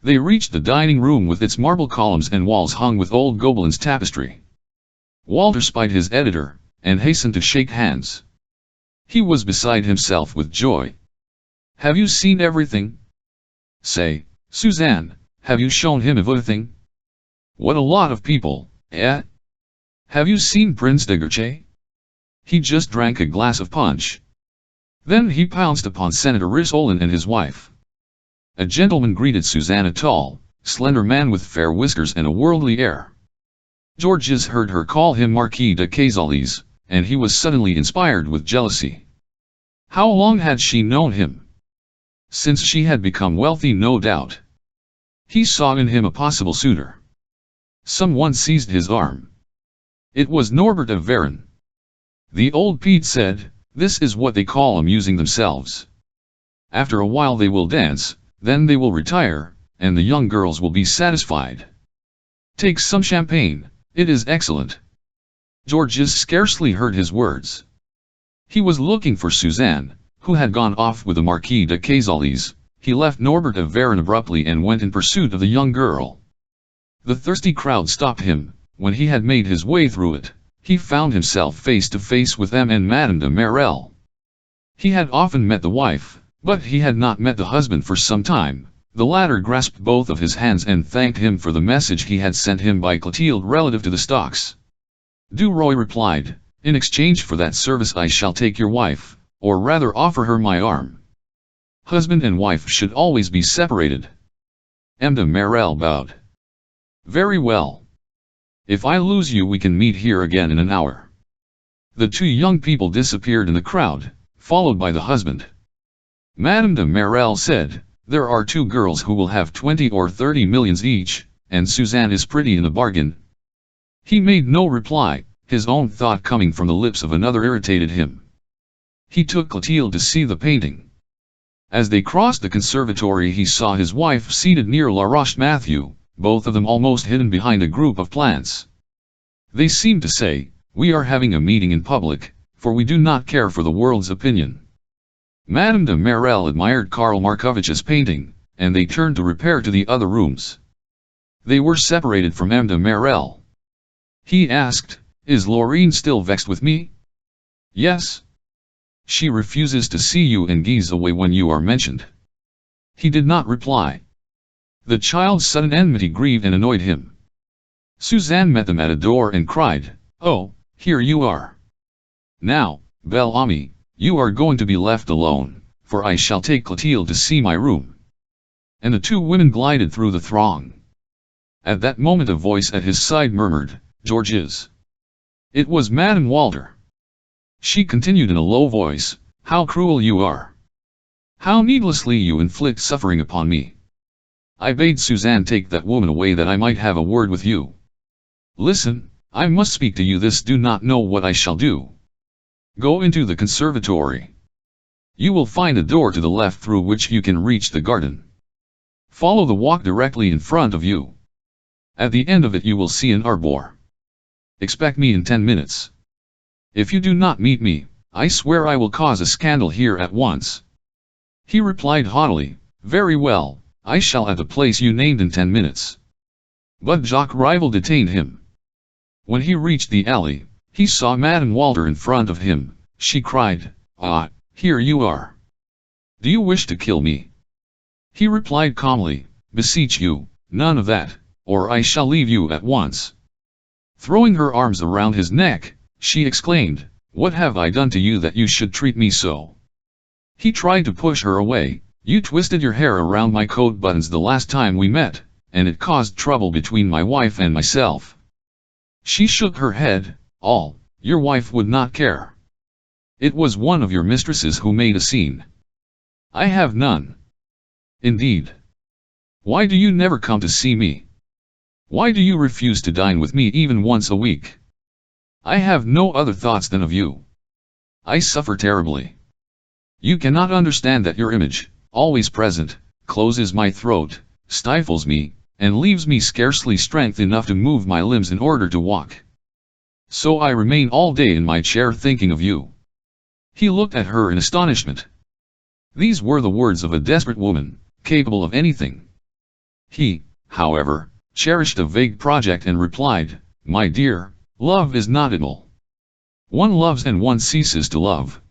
They reached the dining room with its marble columns and walls hung with old Gobelins tapestry. Walter spied his editor, and hastened to shake hands. He was beside himself with joy. "Have you seen everything? Say, Suzanne, have you shown him everything? What a lot of people, eh? Have you seen Prince Degerche? He just drank a glass of punch." Then he pounced upon Senator Rissolin and his wife. A gentleman greeted Suzanne, a tall, slender man with fair whiskers and a worldly air. Georges heard her call him Marquis de Cazales, and he was suddenly inspired with jealousy. How long had she known him? Since she had become wealthy, no doubt. He saw in him a possible suitor. Someone seized his arm. It was Norbert of Veron. The old Pete said, "This is what they call amusing themselves. After a while they will dance, then they will retire, and the young girls will be satisfied. Take some champagne, it is excellent." Georges scarcely heard his words. He was looking for Suzanne, who had gone off with the Marquis de Cazales. He left Norbert of Veron abruptly and went in pursuit of the young girl. The thirsty crowd stopped him. When he had made his way through it, he found himself face to face with M. and Madame de Marelle. He had often met the wife, but he had not met the husband for some time. The latter grasped both of his hands and thanked him for the message he had sent him by Clotilde relative to the stocks. Du Roy replied, "In exchange for that service I shall take your wife, or rather offer her my arm. Husband and wife should always be separated." M. de Marelle bowed. "Very well. If I lose you we can meet here again in an hour." The two young people disappeared in the crowd, followed by the husband. Madame de Marelle said, "There are two girls who will have 20 or 30 millions each, and Suzanne is pretty in the bargain." He made no reply, his own thought coming from the lips of another irritated him. He took Clotilde to see the painting. As they crossed the conservatory he saw his wife seated near Laroche Mathieu, both of them almost hidden behind a group of plants. They seemed to say, "We are having a meeting in public, for we do not care for the world's opinion." Madame de Marelle admired Karl Markovich's painting, and they turned to repair to the other rooms. They were separated from M. de Marelle. He asked, "Is Laurine still vexed with me?" "Yes. She refuses to see you and gees away when you are mentioned." He did not reply. The child's sudden enmity grieved and annoyed him. Suzanne met them at a door and cried, "Oh, here you are. Now, Belle Amie, you are going to be left alone, for I shall take Clotilde to see my room." And the two women glided through the throng. At that moment a voice at his side murmured, "Georges." It was Madame Walter. She continued in a low voice, "How cruel you are! How needlessly you inflict suffering upon me! I bade Suzanne take that woman away that I might have a word with you. Listen, I must speak to you. This do not know what I shall do. Go into the conservatory. You will find a door to the left through which you can reach the garden. Follow the walk directly in front of you. At the end of it you will see an arbor. Expect me in 10 minutes. If you do not meet me, I swear I will cause a scandal here at once." He replied haughtily, "Very well, I shall at the place you named in 10 minutes." But Jacques Rival detained him. When he reached the alley, he saw Madame Walter in front of him. She cried, "Ah, here you are. Do you wish to kill me?" He replied calmly, "Beseech you, none of that, or I shall leave you at once." Throwing her arms around his neck, she exclaimed, "What have I done to you that you should treat me so?" He tried to push her away. "You twisted your hair around my coat buttons the last time we met, and it caused trouble between my wife and myself." She shook her head. Your wife would not care. It was one of your mistresses who made a scene." "I have none." "Indeed. Why do you never come to see me? Why do you refuse to dine with me even once a week?" "I have no other thoughts than of you. I suffer terribly. You cannot understand that your image, always present, closes my throat, stifles me, and leaves me scarcely strength enough to move my limbs in order to walk. So I remain all day in my chair thinking of you." He looked at her in astonishment. These were the words of a desperate woman, capable of anything. He, however, cherished a vague project and replied, "My dear, love is not eternal. One loves and one ceases to love.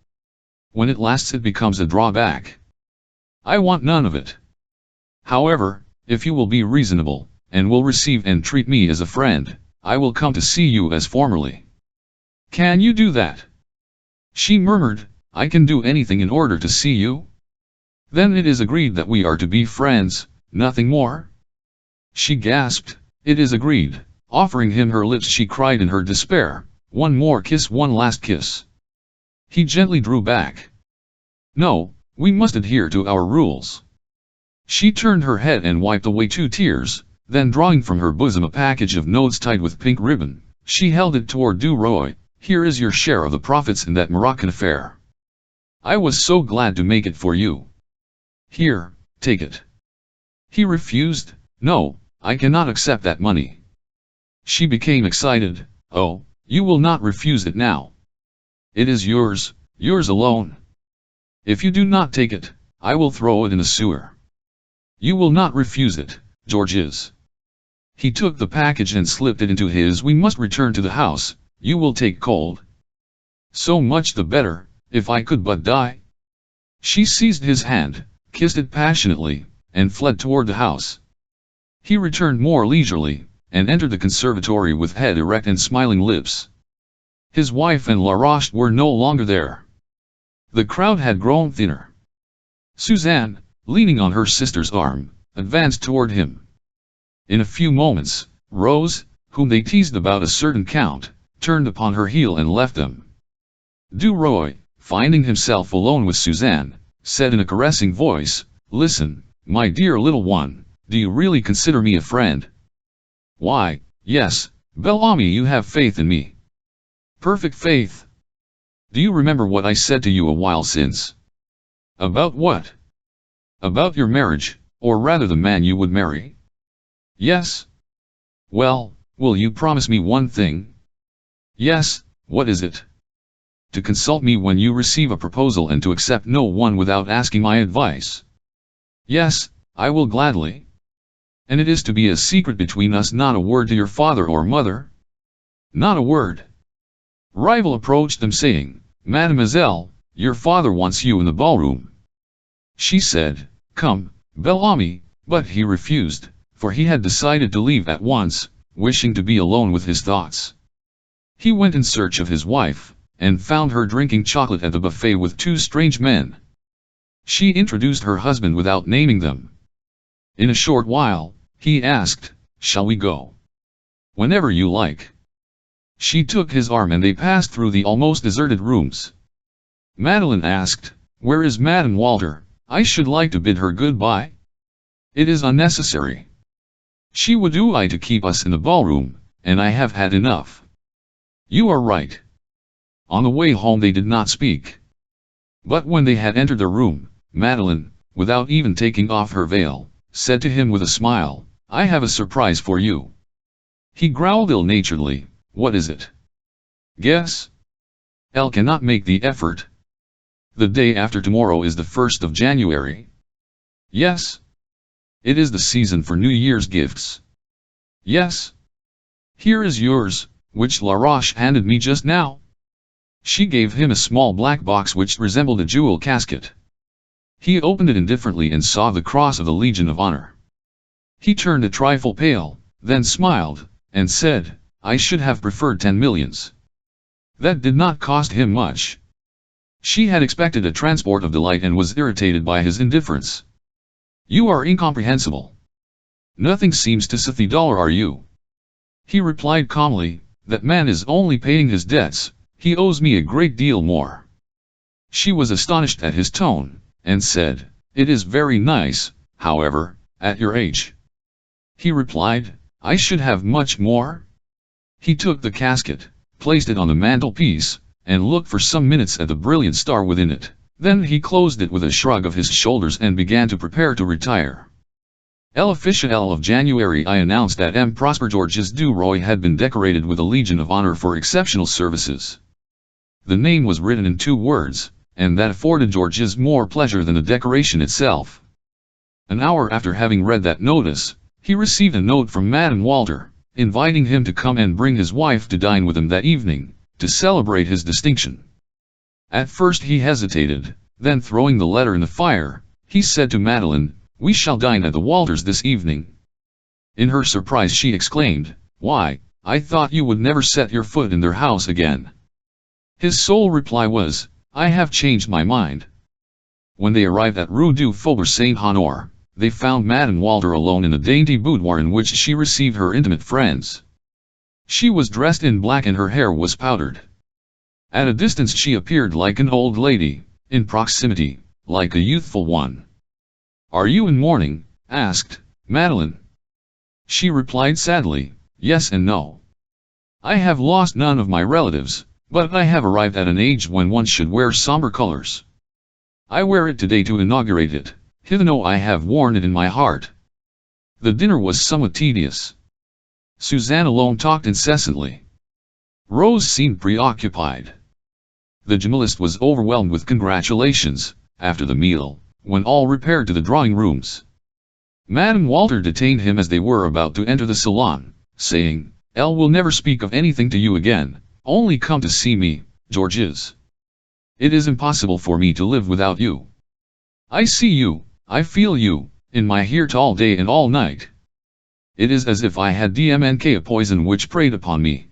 When it lasts it becomes a drawback. I want none of it. However, if you will be reasonable, and will receive and treat me as a friend, I will come to see you as formerly." "Can you do that?" She murmured, "I can do anything in order to see you." "Then it is agreed that we are to be friends, nothing more?" She gasped, "It is agreed." Offering him her lips, she cried in her despair, "One more kiss, one last kiss." He gently drew back. "No, we must adhere to our rules." She turned her head and wiped away 2 tears, then drawing from her bosom a package of notes tied with pink ribbon, she held it toward Duroy. "Here is your share of the profits in that Moroccan affair. I was so glad to make it for you. Here, take it." He refused. "No, I cannot accept that money." She became excited. "Oh, you will not refuse it now. It is yours, yours alone. If you do not take it, I will throw it in a sewer." "You will not refuse it, Georges." He took the package and slipped it into his. "We must return to the house, you will take cold." "So much the better, if I could but die." She seized his hand, kissed it passionately, and fled toward the house. He returned more leisurely, and entered the conservatory with head erect and smiling lips. His wife and Laroche were no longer there. The crowd had grown thinner. Suzanne, leaning on her sister's arm, advanced toward him. In a few moments, Rose, whom they teased about a certain count, turned upon her heel and left them. Duroy, finding himself alone with Suzanne, said in a caressing voice, "Listen, my dear little one, do you really consider me a friend?" "Why, yes, Bel-Ami, you have faith in me." "Perfect faith. Do you remember what I said to you a while since?" "About what?" "About your marriage, or rather the man you would marry." "Yes." "Well, will you promise me one thing?" "Yes, what is it?" "To consult me when you receive a proposal and to accept no one without asking my advice." "Yes, I will gladly." "And it is to be a secret between us, not a word to your father or mother?" "Not a word." Rival approached them saying, "Mademoiselle, your father wants you in the ballroom." She said, "Come, Bel-Ami," but he refused, for he had decided to leave at once, wishing to be alone with his thoughts. He went in search of his wife, and found her drinking chocolate at the buffet with 2 strange men. She introduced her husband without naming them. In a short while, he asked, "Shall we go?" "Whenever you like." She took his arm and they passed through the almost deserted rooms. Madeleine asked, "Where is Madame Walter? I should like to bid her goodbye." "It is unnecessary. She would do to keep us in the ballroom, and I have had enough." "You are right." On the way home they did not speak. But when they had entered their room, Madeleine, without even taking off her veil, said to him with a smile, "I have a surprise for you." He growled ill-naturedly, "What is it?" "Guess." "Elle cannot make the effort." "The day after tomorrow is the 1st of January." "Yes. It is the season for New Year's gifts." Yes. Here is yours, which Laroche handed me just now. She gave him a small black box which resembled a jewel casket. He opened it indifferently and saw the cross of the Legion of Honor. He turned a trifle pale, then smiled, and said, I should have preferred 10 millions. That did not cost him much. She had expected a transport of delight and was irritated by his indifference. You are incomprehensible. Nothing seems to suit the dollar, are you? He replied calmly, that man is only paying his debts, he owes me a great deal more. She was astonished at his tone, and said, it is very nice, however, at your age. He replied, I should have much more. He took the casket, placed it on the mantelpiece, and looked for some minutes at the brilliant star within it. Then he closed it with a shrug of his shoulders and began to prepare to retire. L'officiel of January I announced that M. Prosper Georges Duroy had been decorated with a Legion of Honor for exceptional services. The name was written in 2 words, and that afforded Georges more pleasure than the decoration itself. An hour after having read that notice, he received a note from Madame Walter, inviting him to come and bring his wife to dine with him that evening, to celebrate his distinction. At first he hesitated, then throwing the letter in the fire, he said to Madeleine, we shall dine at the Walters this evening. In her surprise she exclaimed, why, I thought you would never set your foot in their house again. His sole reply was, I have changed my mind. When they arrived at Rue du Faubourg Saint-Honore, they found Madame Walter alone in a dainty boudoir in which she received her intimate friends. She was dressed in black and her hair was powdered. At a distance she appeared like an old lady, in proximity, like a youthful one. Are you in mourning? Asked Madeleine. She replied sadly, yes and no. I have lost none of my relatives, but I have arrived at an age when one should wear somber colors. I wear it today to inaugurate it, hitherto I have worn it in my heart. The dinner was somewhat tedious. Suzanne alone talked incessantly. Rose seemed preoccupied. The journalist was overwhelmed with congratulations, after the meal, when all repaired to the drawing rooms. Madame Walter detained him as they were about to enter the salon, saying, Elle will never speak of anything to you again, only come to see me, Georges. It is impossible for me to live without you. I see you, I feel you, in my heart all day and all night. It is as if I had DMNK, a poison which preyed upon me.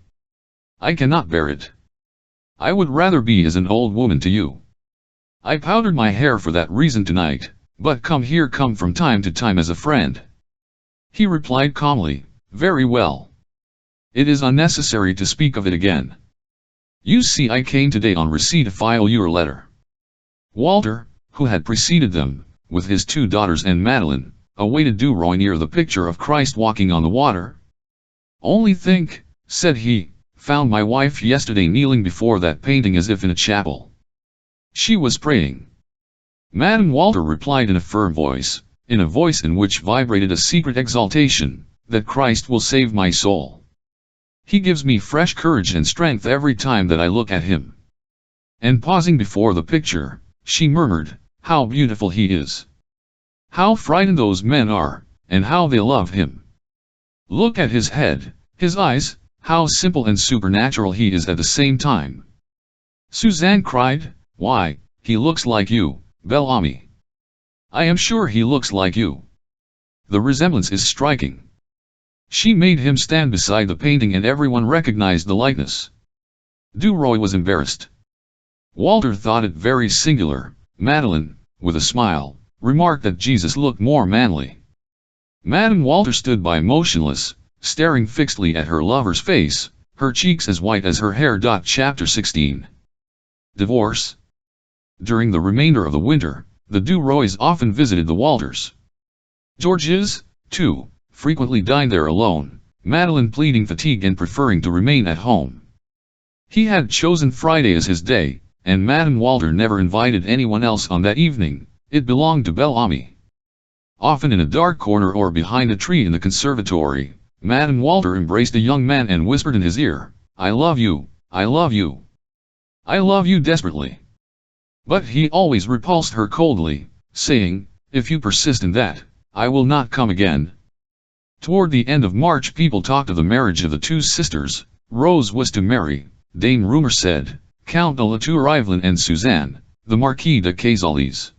I cannot bear it. I would rather be as an old woman to you. I powdered my hair for that reason tonight, but come from time to time as a friend. He replied calmly, very well. It is unnecessary to speak of it again. You see, I came today on receipt of your letter. Walter, who had preceded them, with his 2 daughters and Madeleine, awaited Duroy near the picture of Christ walking on the water. Only think, said he, found my wife yesterday kneeling before that painting as if in a chapel. She was praying. Madame Walter replied in a firm voice, in a voice in which vibrated a secret exaltation, that Christ will save my soul. He gives me fresh courage and strength every time that I look at him. And pausing before the picture, she murmured, how beautiful he is. How frightened those men are, and how they love him. Look at his head, his eyes, how simple and supernatural he is at the same time. Suzanne cried, why, he looks like you, Bel Ami. I am sure he looks like you. The resemblance is striking. She made him stand beside the painting and everyone recognized the likeness. Duroy was embarrassed. Walter thought it very singular. Madeleine, with a smile, remarked that Jesus looked more manly. Madame Walter stood by motionless, staring fixedly at her lover's face, her cheeks as white as her hair. Chapter 16. Divorce. During the remainder of the winter, the Duroys often visited the Walters. Georges, too, frequently dined there alone, Madeleine pleading fatigue and preferring to remain at home. He had chosen Friday as his day, and Madame Walter never invited anyone else on that evening. It belonged to Bel Ami. Often in a dark corner or behind a tree in the conservatory, Madame Walter embraced a young man and whispered in his ear, I love you, I love you. I love you desperately. But he always repulsed her coldly, saying, if you persist in that, I will not come again. Toward the end of March people talked of the marriage of the two sisters. Rose was to marry, Dame Rumor said, Count de la Tour Ivelin and Suzanne, the Marquis de Cazales.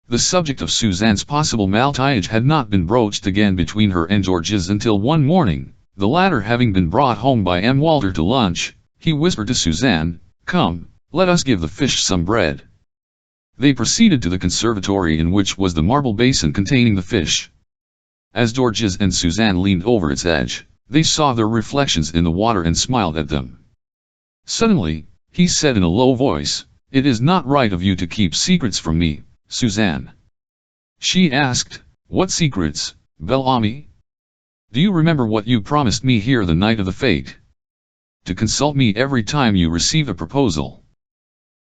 The subject of Suzanne's possible marriage had not been broached again between her and Georges until one morning, the latter having been brought home by M. Walter to lunch, he whispered to Suzanne, "Come, let us give the fish some bread." They proceeded to the conservatory in which was the marble basin containing the fish. As Georges and Suzanne leaned over its edge, they saw their reflections in the water and smiled at them. Suddenly, he said in a low voice, "It is not right of you to keep secrets from me, Suzanne." She asked, "What secrets, Bel Ami? Do you remember what you promised me here the night of the fete? To consult me every time you receive a proposal."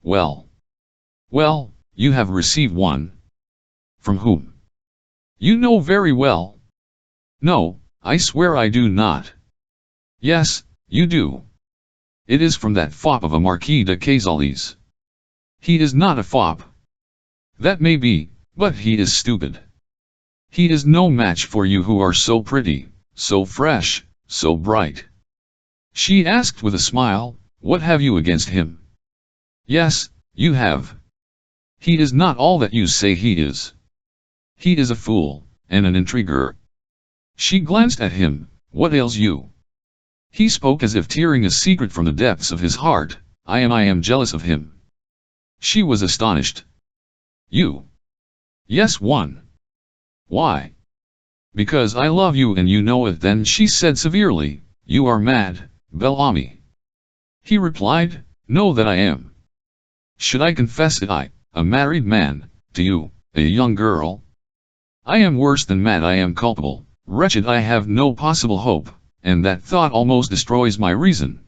Well, you have received one. From whom? You know very well. No, I swear I do not. Yes, you do. It is from that fop of a Marquis de Cazales. He is not a fop. That may be, but he is stupid. He is no match for you who are so pretty, so fresh, so bright. She asked with a smile, "What have you against him?" "Yes, you have. He is not all that you say he is. He is a fool, and an intriguer." She glanced at him. "What ails you?" He spoke as if tearing a secret from the depths of his heart. I am jealous of him." She was astonished. "You?" "Yes, one." "Why?" "Because I love you and you know it." Then she said severely, "You are mad, Bel Ami." He replied, "No, that I am. Should I confess it, I, a married man, to you, a young girl? I am worse than mad, I am culpable, wretched, I have no possible hope, and that thought almost destroys my reason.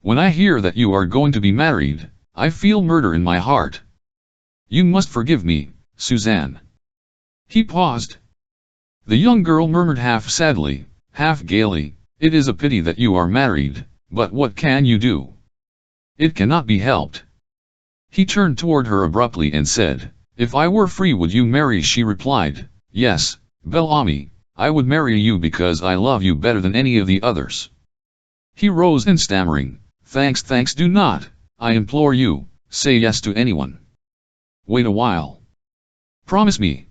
When I hear that you are going to be married, I feel murder in my heart. You must forgive me, Suzanne." He paused. The young girl murmured half sadly, half gaily, "It is a pity that you are married, but what can you do? It cannot be helped." He turned toward her abruptly and said, "If I were free, would you marry?" She replied, "Yes, Bel Ami, I would marry you because I love you better than any of the others." He rose and stammering, Thanks, do not, I implore you, say yes to anyone. Wait a while. Promise me."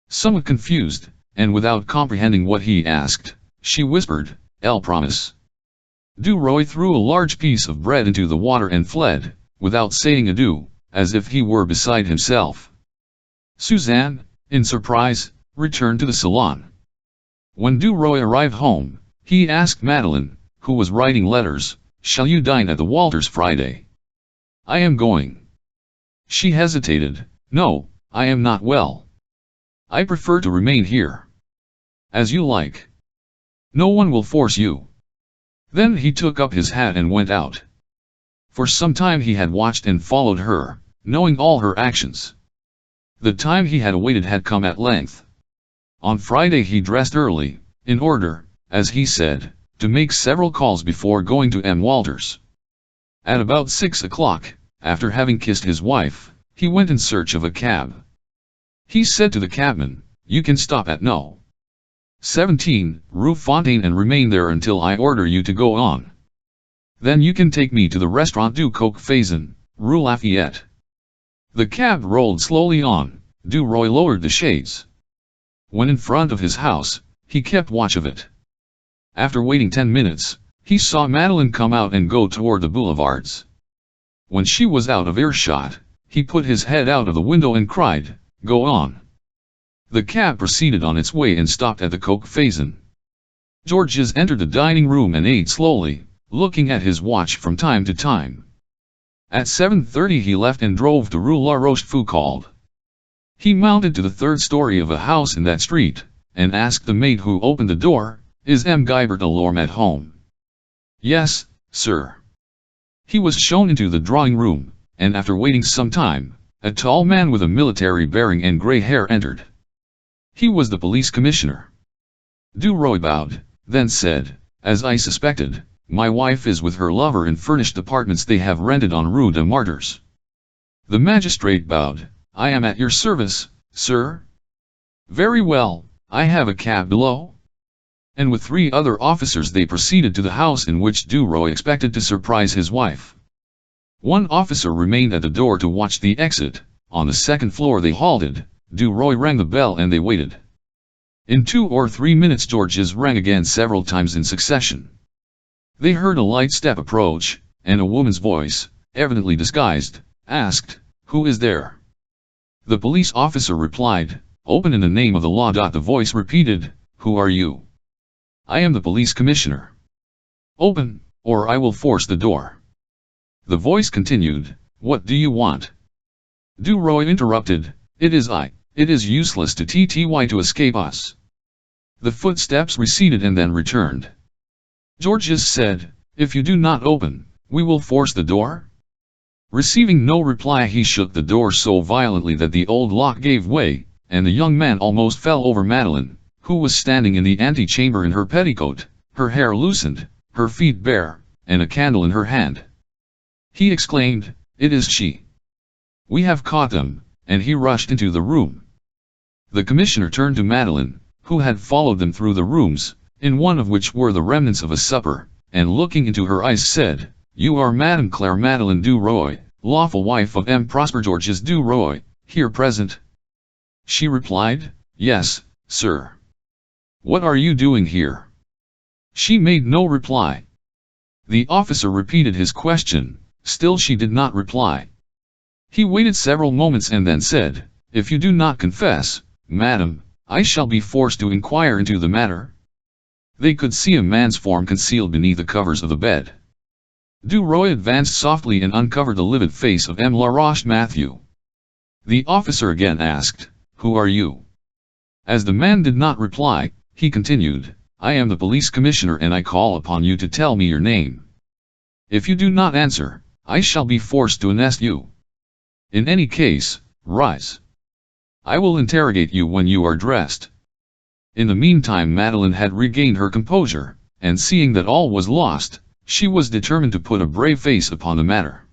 Somewhat confused, and without comprehending what he asked, she whispered, "I'll promise." Duroy threw a large piece of bread into the water and fled, without saying adieu, as if he were beside himself. Suzanne, in surprise, returned to the salon. When Duroy arrived home, he asked Madeleine, who was writing letters, "Shall you dine at the Walters Friday?" "I am going." She hesitated. "No, I am not well. I prefer to remain here." "As you like. No one will force you." Then he took up his hat and went out. For some time he had watched and followed her, knowing all her actions. The time he had awaited had come at length. On Friday he dressed early, in order, as he said, to make several calls before going to M. Walters. At about 6 o'clock, after having kissed his wife, he went in search of a cab. He said to the cabman, "You can stop at No. 17, Rue Fontaine and remain there until I order you to go on. Then you can take me to the Restaurant du Coq Faisan, Rue Lafayette." The cab rolled slowly on. Duroy lowered the shades. When in front of his house, he kept watch of it. After waiting 10 minutes, he saw Madeleine come out and go toward the boulevards. When she was out of earshot, he put his head out of the window and cried, "Go on." The cab proceeded on its way and stopped at the Coq Faisan. Georges entered the dining room and ate slowly, looking at his watch from time to time. At 7:30 he left and drove to Rue La Rochefoucauld. He mounted to the third story of a house in that street, and asked the maid who opened the door, "Is M. Guibert Delorme at home?" "Yes, sir." He was shown into the drawing room, and after waiting some time, a tall man with a military bearing and grey hair entered. He was the police commissioner. Duroy bowed, then said, "As I suspected, my wife is with her lover in furnished apartments they have rented on Rue des Martyrs." The magistrate bowed. "I am at your service, sir." "Very well, I have a cab below." and with 3 other officers they proceeded to the house in which Duroy expected to surprise his wife. One officer remained at the door to watch the exit. On the 2nd floor they halted. Duroy rang the bell and they waited. In 2 or 3 minutes Georges rang again several times in succession. They heard a light step approach, and a woman's voice, evidently disguised, asked, "Who is there?" The police officer replied, "Open in the name of the law." The voice repeated, "Who are you?" "I am the police commissioner." "Open, or I will force the door." The voice continued, "What do you want?" Duroy interrupted, "It is I. It is useless to try to escape us." The footsteps receded and then returned. Georges said, "If you do not open, we will force the door." Receiving no reply, he shook the door so violently that the old lock gave way, and the young man almost fell over Madeleine, who was standing in the antechamber in her petticoat, her hair loosened, her feet bare, and a candle in her hand. He exclaimed, "It is she! We have caught them," and he rushed into the room. The commissioner turned to Madeleine, who had followed them through the rooms, in one of which were the remnants of a supper, and looking into her eyes said, "You are Madame Claire Madeleine Duroy, lawful wife of M. Prosper Georges Duroy, here present?" She replied, "Yes, sir." "What are you doing here?" She made no reply. The officer repeated his question, still she did not reply. He waited several moments and then said, "If you do not confess, madam, I shall be forced to inquire into the matter." They could see a man's form concealed beneath the covers of the bed. Duroy advanced softly and uncovered the livid face of M. Laroche Mathieu. The officer again asked, "Who are you?" As the man did not reply, he continued, "I am the police commissioner and I call upon you to tell me your name. If you do not answer, I shall be forced to arrest you. In any case, rise. I will interrogate you when you are dressed." In the meantime Madeleine had regained her composure, and seeing that all was lost, she was determined to put a brave face upon the matter.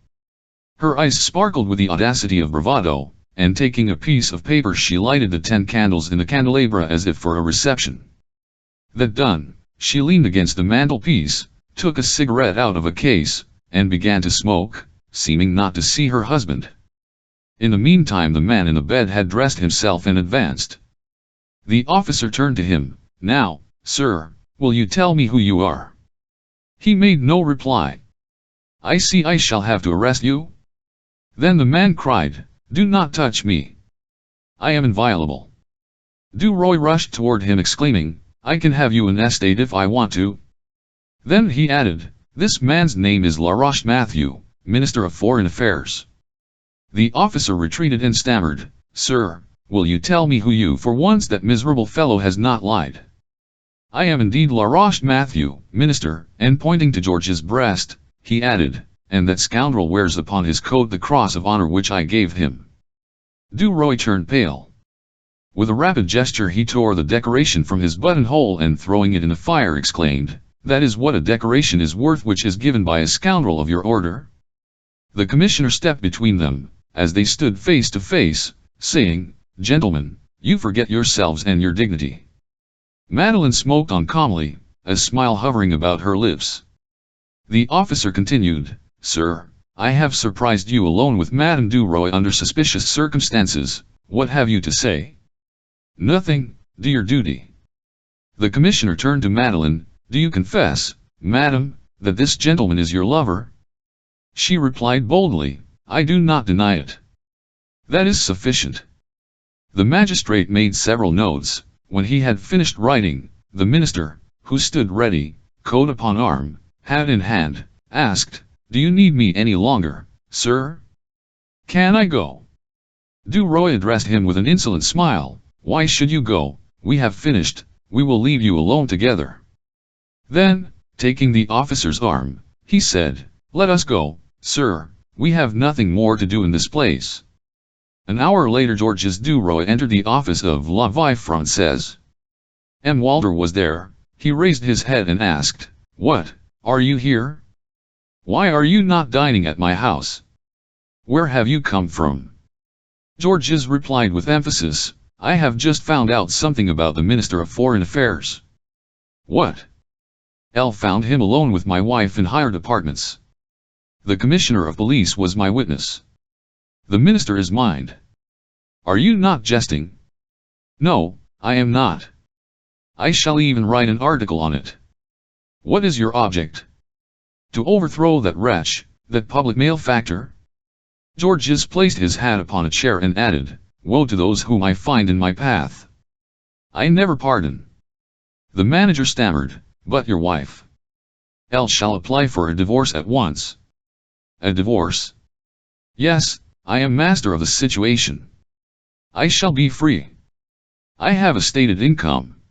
Her eyes sparkled with the audacity of bravado, and taking a piece of paper she lighted the 10 candles in the candelabra as if for a reception. That done, she leaned against the mantelpiece, took a cigarette out of a case, and began to smoke, seeming not to see her husband. In the meantime the man in the bed had dressed himself and advanced. The officer turned to him, "Now, sir, will you tell me who you are?" He made no reply. "I see I shall have to arrest you." Then the man cried, "Do not touch me. I am inviolable." Duroy rushed toward him exclaiming, "I can have you arrested if I want to." Then he added, "This man's name is Laroche Mathieu, Minister of Foreign Affairs." The officer retreated and stammered, "Sir, will you tell me who you for once that miserable fellow has not lied?" "I am indeed Laroche Mathieu, Minister," and pointing to George's breast, he added, "and that scoundrel wears upon his coat the cross of honor which I gave him." Duroy turned pale. With a rapid gesture he tore the decoration from his buttonhole and throwing it in the fire exclaimed, "That is what a decoration is worth which is given by a scoundrel of your order." The commissioner stepped between them, as they stood face to face, saying, "Gentlemen, you forget yourselves and your dignity." Madeleine smoked on calmly, a smile hovering about her lips. The officer continued, "Sir, I have surprised you alone with Madame Duroy under suspicious circumstances. What have you to say?" "Nothing, do your duty." The commissioner turned to Madeleine, "Do you confess, madam, that this gentleman is your lover?" She replied boldly, "I do not deny it." "That is sufficient." The magistrate made several notes. When he had finished writing, the minister, who stood ready, coat upon arm, hat in hand, asked, "Do you need me any longer, sir? Can I go?" Duroy addressed him with an insolent smile, "Why should you go? We have finished, we will leave you alone together." Then, taking the officer's arm, he said, "Let us go, sir, we have nothing more to do in this place." An hour later Georges Duroy entered the office of La Vie Française. M. Walter was there. He raised his head and asked, "What, are you here? Why are you not dining at my house? Where have you come from?" Georges replied with emphasis, "I have just found out something about the Minister of Foreign Affairs." What? L found him alone with my wife in hired apartments. The commissioner of police was my witness. The minister is mine. Are you not jesting? No, I am not. I shall even write an article on it. What is your object? To overthrow that wretch, that public malefactor? Georges placed his hat upon a chair and added, Woe to those whom I find in my path. I never pardon. The manager stammered, But your wife? L shall apply for a divorce at once. A divorce? Yes, I am master of the situation. I shall be free. I have a stated income.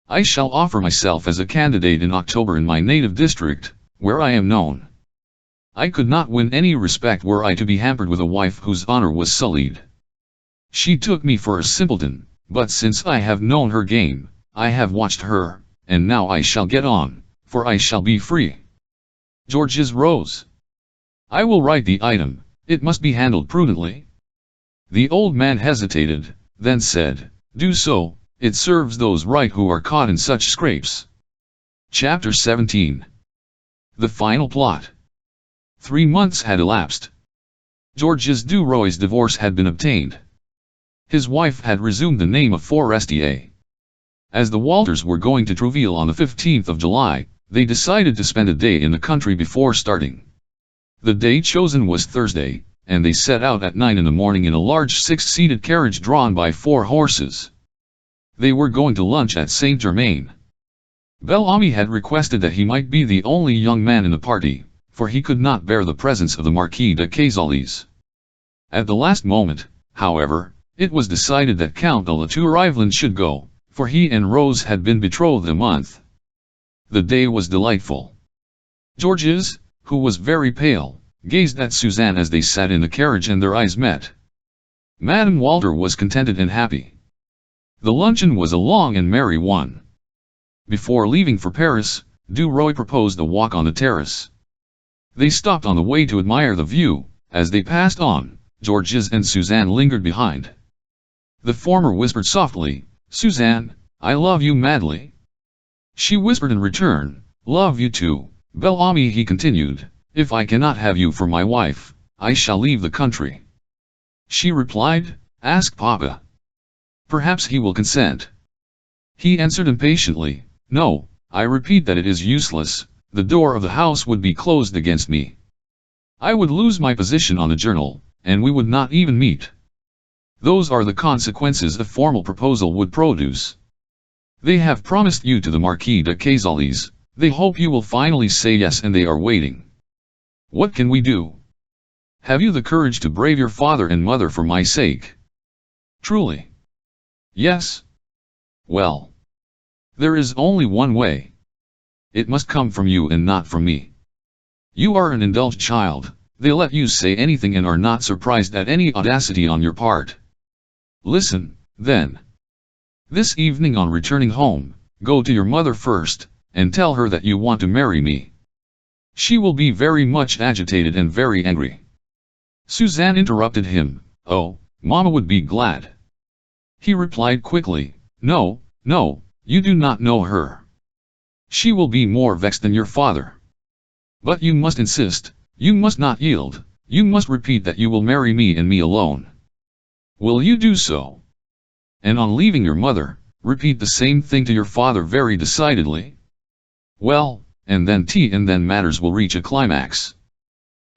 I shall offer myself as a candidate in October in my native district, where I am known. I could not win any respect were I to be hampered with a wife whose honor was sullied. She took me for a simpleton, but since I have known her game, I have watched her, and now I shall get on, for I shall be free. Georges rose. I will write the item, it must be handled prudently. The old man hesitated, then said, Do so, it serves those right who are caught in such scrapes. Chapter 17. The final plot. 3 months had elapsed. Georges Duroy's divorce had been obtained. His wife had resumed the name of Forestier. As the Walters were going to Trouville on the 15th of July, they decided to spend a day in the country before starting. The day chosen was Thursday, and they set out at 9 in the morning in a large 6-seated carriage drawn by 4 horses. They were going to lunch at Saint-Germain. Bel-Ami had requested that he might be the only young man in the party, for he could not bear the presence of the Marquis de Cazalès. At the last moment, however, it was decided that Count de la Tour-Ivelan should go, for he and Rose had been betrothed a month. The day was delightful. Georges, who was very pale, gazed at Suzanne as they sat in the carriage and their eyes met. Madame Walter was contented and happy. The luncheon was a long and merry one. Before leaving for Paris, Duroy proposed a walk on the terrace. They stopped on the way to admire the view. As they passed on, Georges and Suzanne lingered behind. The former whispered softly, Suzanne, I love you madly. She whispered in return, Love you too, Bel-Ami, he continued. If I cannot have you for my wife, I shall leave the country. She replied, Ask Papa. Perhaps he will consent. He answered impatiently, No, I repeat that it is useless, the door of the house would be closed against me. I would lose my position on the journal, and we would not even meet. Those are the consequences a formal proposal would produce. They have promised you to the Marquis de Cazalès, they hope you will finally say yes, and they are waiting. What can we do? Have you the courage to brave your father and mother for my sake? Truly. Yes. Well. There is only one way. It must come from you and not from me. You are an indulged child, they let you say anything and are not surprised at any audacity on your part. Listen, then. This evening on returning home, go to your mother first, and tell her that you want to marry me. She will be very much agitated and very angry. Suzanne interrupted him, Oh, Mama would be glad. He replied quickly, No, no, you do not know her. She will be more vexed than your father. But you must insist, you must not yield, you must repeat that you will marry me and me alone. Will you do so? And on leaving your mother, repeat the same thing to your father very decidedly. Well, and then matters will reach a climax.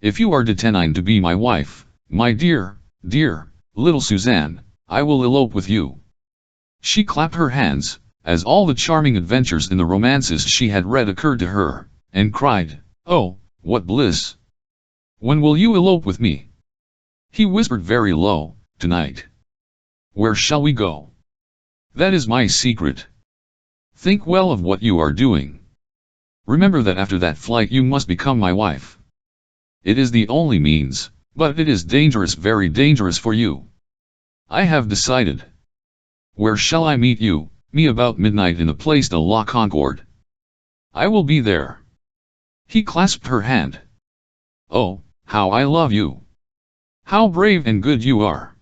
If you are determined to be my wife, my dear, dear, little Suzanne, I will elope with you. She clapped her hands, as all the charming adventures in the romances she had read occurred to her, and cried, Oh, what bliss! When will you elope with me? He whispered very low, Tonight. Where shall we go? That is my secret. Think well of what you are doing. Remember that after that flight you must become my wife. It is the only means, but it is dangerous, very dangerous for you. I have decided. Where shall I meet you? Me about midnight in the Place de la Concorde. I will be there. He clasped her hand. Oh, how I love you! How brave and good you are!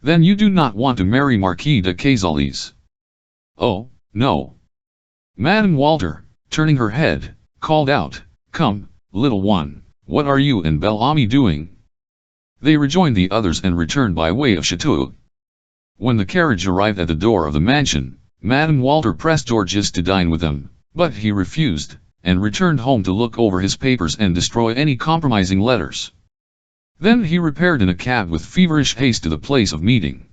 Then you do not want to marry Marquis de Cazalès? Oh, no. Madame Walter, turning her head, called out, "Come, little one, what are you and Bel-Ami doing?" They rejoined the others and returned by way of Chateau. When the carriage arrived at the door of the mansion, Madame Walter pressed Georges to dine with them, but he refused, and returned home to look over his papers and destroy any compromising letters. Then he repaired in a cab with feverish haste to the place of meeting.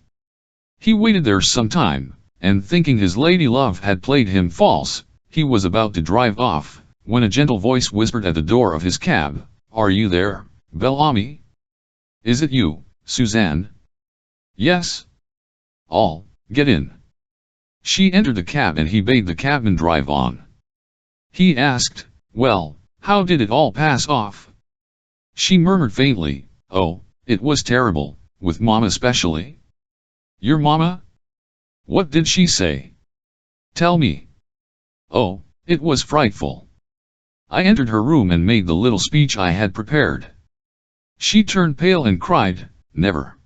He waited there some time, and thinking his lady love had played him false, he was about to drive off, when a gentle voice whispered at the door of his cab, "Are you there, Bel-Ami? Is it you, Suzanne?" "Yes." "All, get in." She entered the cab and he bade the cabman drive on. He asked, "Well, how did it all pass off?" She murmured faintly, "Oh, it was terrible, with Mama especially." "Your Mama? What did she say? Tell me." "Oh, it was frightful. I entered her room and made the little speech I had prepared. She turned pale and cried, 'Never.'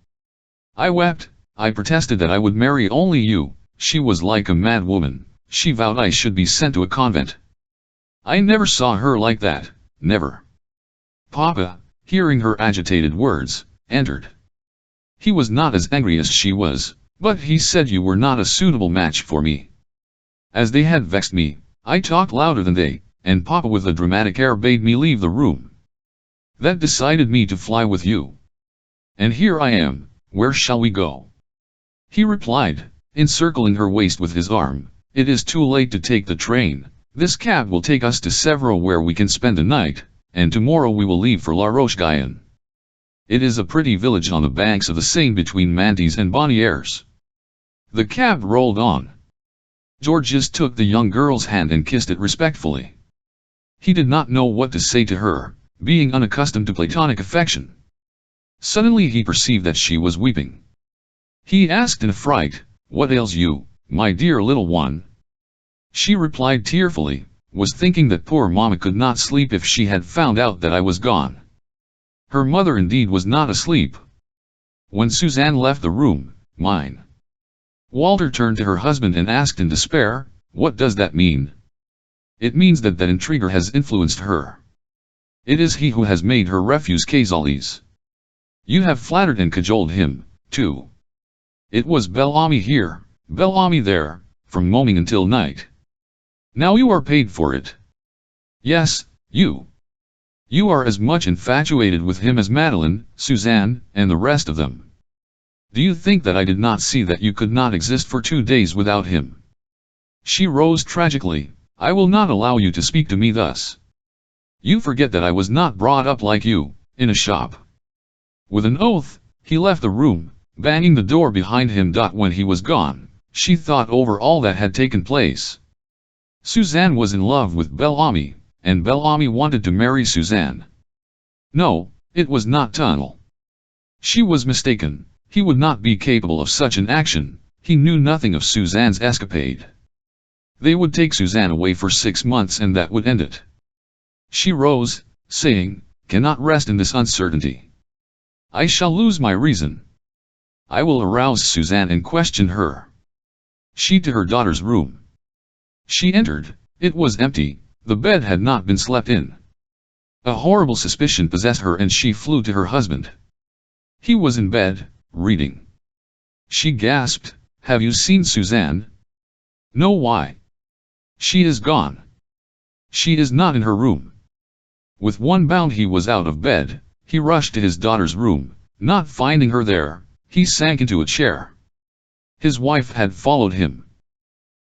I wept, I protested that I would marry only you. She was like a mad woman. She vowed I should be sent to a convent. I never saw her like that, never." Papa, hearing her agitated words, entered. He was not as angry as she was, but he said you were not a suitable match for me. As they had vexed me, I talked louder than they, and Papa with a dramatic air bade me leave the room. That decided me to fly with you. And here I am, where shall we go? He replied, encircling her waist with his arm, "It is too late to take the train. This cab will take us to Sèvres where we can spend the night, and tomorrow we will leave for La Roche-Guyon. It is a pretty village on the banks of the Seine between Mantes and Bonnières." The cab rolled on. Georges took the young girl's hand and kissed it respectfully. He did not know what to say to her, being unaccustomed to platonic affection. Suddenly he perceived that she was weeping. He asked in affright, "What ails you, my dear little one?" She replied tearfully, "Was thinking that poor Mama could not sleep if she had found out that I was gone." Her mother indeed was not asleep. When Suzanne left the room, mine. Walter turned to her husband and asked in despair, "What does that mean?" "It means that that intriguer has influenced her. It is he who has made her refuse Cazales. You have flattered and cajoled him, too. It was Bel-Ami here, Bel-Ami there, from morning until night. Now you are paid for it. Yes, you. You are as much infatuated with him as Madeleine, Suzanne, and the rest of them. Do you think that I did not see that you could not exist for 2 days without him?" She rose tragically, "I will not allow you to speak to me thus. You forget that I was not brought up like you, in a shop." With an oath, he left the room, banging the door behind him. When he was gone, she thought over all that had taken place. Suzanne was in love with Bel-Ami, and Bel-Ami wanted to marry Suzanne. No, it was not tunnel. She was mistaken. He would not be capable of such an action. He knew nothing of Suzanne's escapade. They would take Suzanne away for 6 months and that would end it. She rose, saying, "Cannot rest in this uncertainty. I shall lose my reason. I will arouse Suzanne and question her." She to her daughter's room. She entered. It was empty, the bed had not been slept in. A horrible suspicion possessed her and she flew to her husband. He was in bed, reading. She gasped, "Have you seen Suzanne?" "No, why?" "She is gone. She is not in her room." With one bound he was out of bed. He rushed to his daughter's room. Not finding her there, he sank into a chair. His wife had followed him.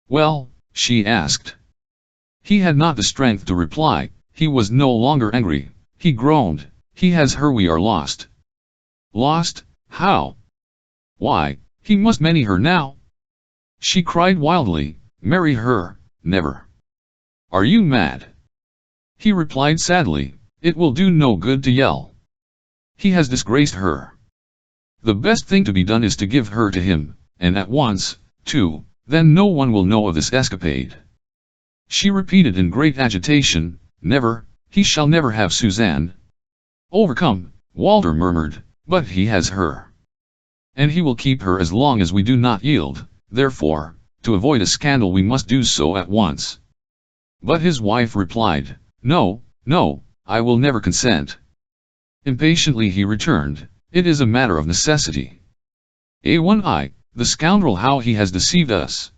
"Well?" she asked. He had not the strength to reply. He was no longer angry. He groaned, "He has her, we are lost." "Lost? How? Why, he must marry her now." She cried wildly, "Marry her, never. Are you mad?" He replied sadly, "It will do no good to yell. He has disgraced her. The best thing to be done is to give her to him, and at once, too, then no one will know of this escapade." She repeated in great agitation, "Never, he shall never have Suzanne." Overcome, Walter murmured, "But he has her. And he will keep her as long as we do not yield, therefore, to avoid a scandal we must do so at once." But his wife replied, "No, no, I will never consent." Impatiently he returned, "It is a matter of necessity. A1I, the scoundrel, how he has deceived us.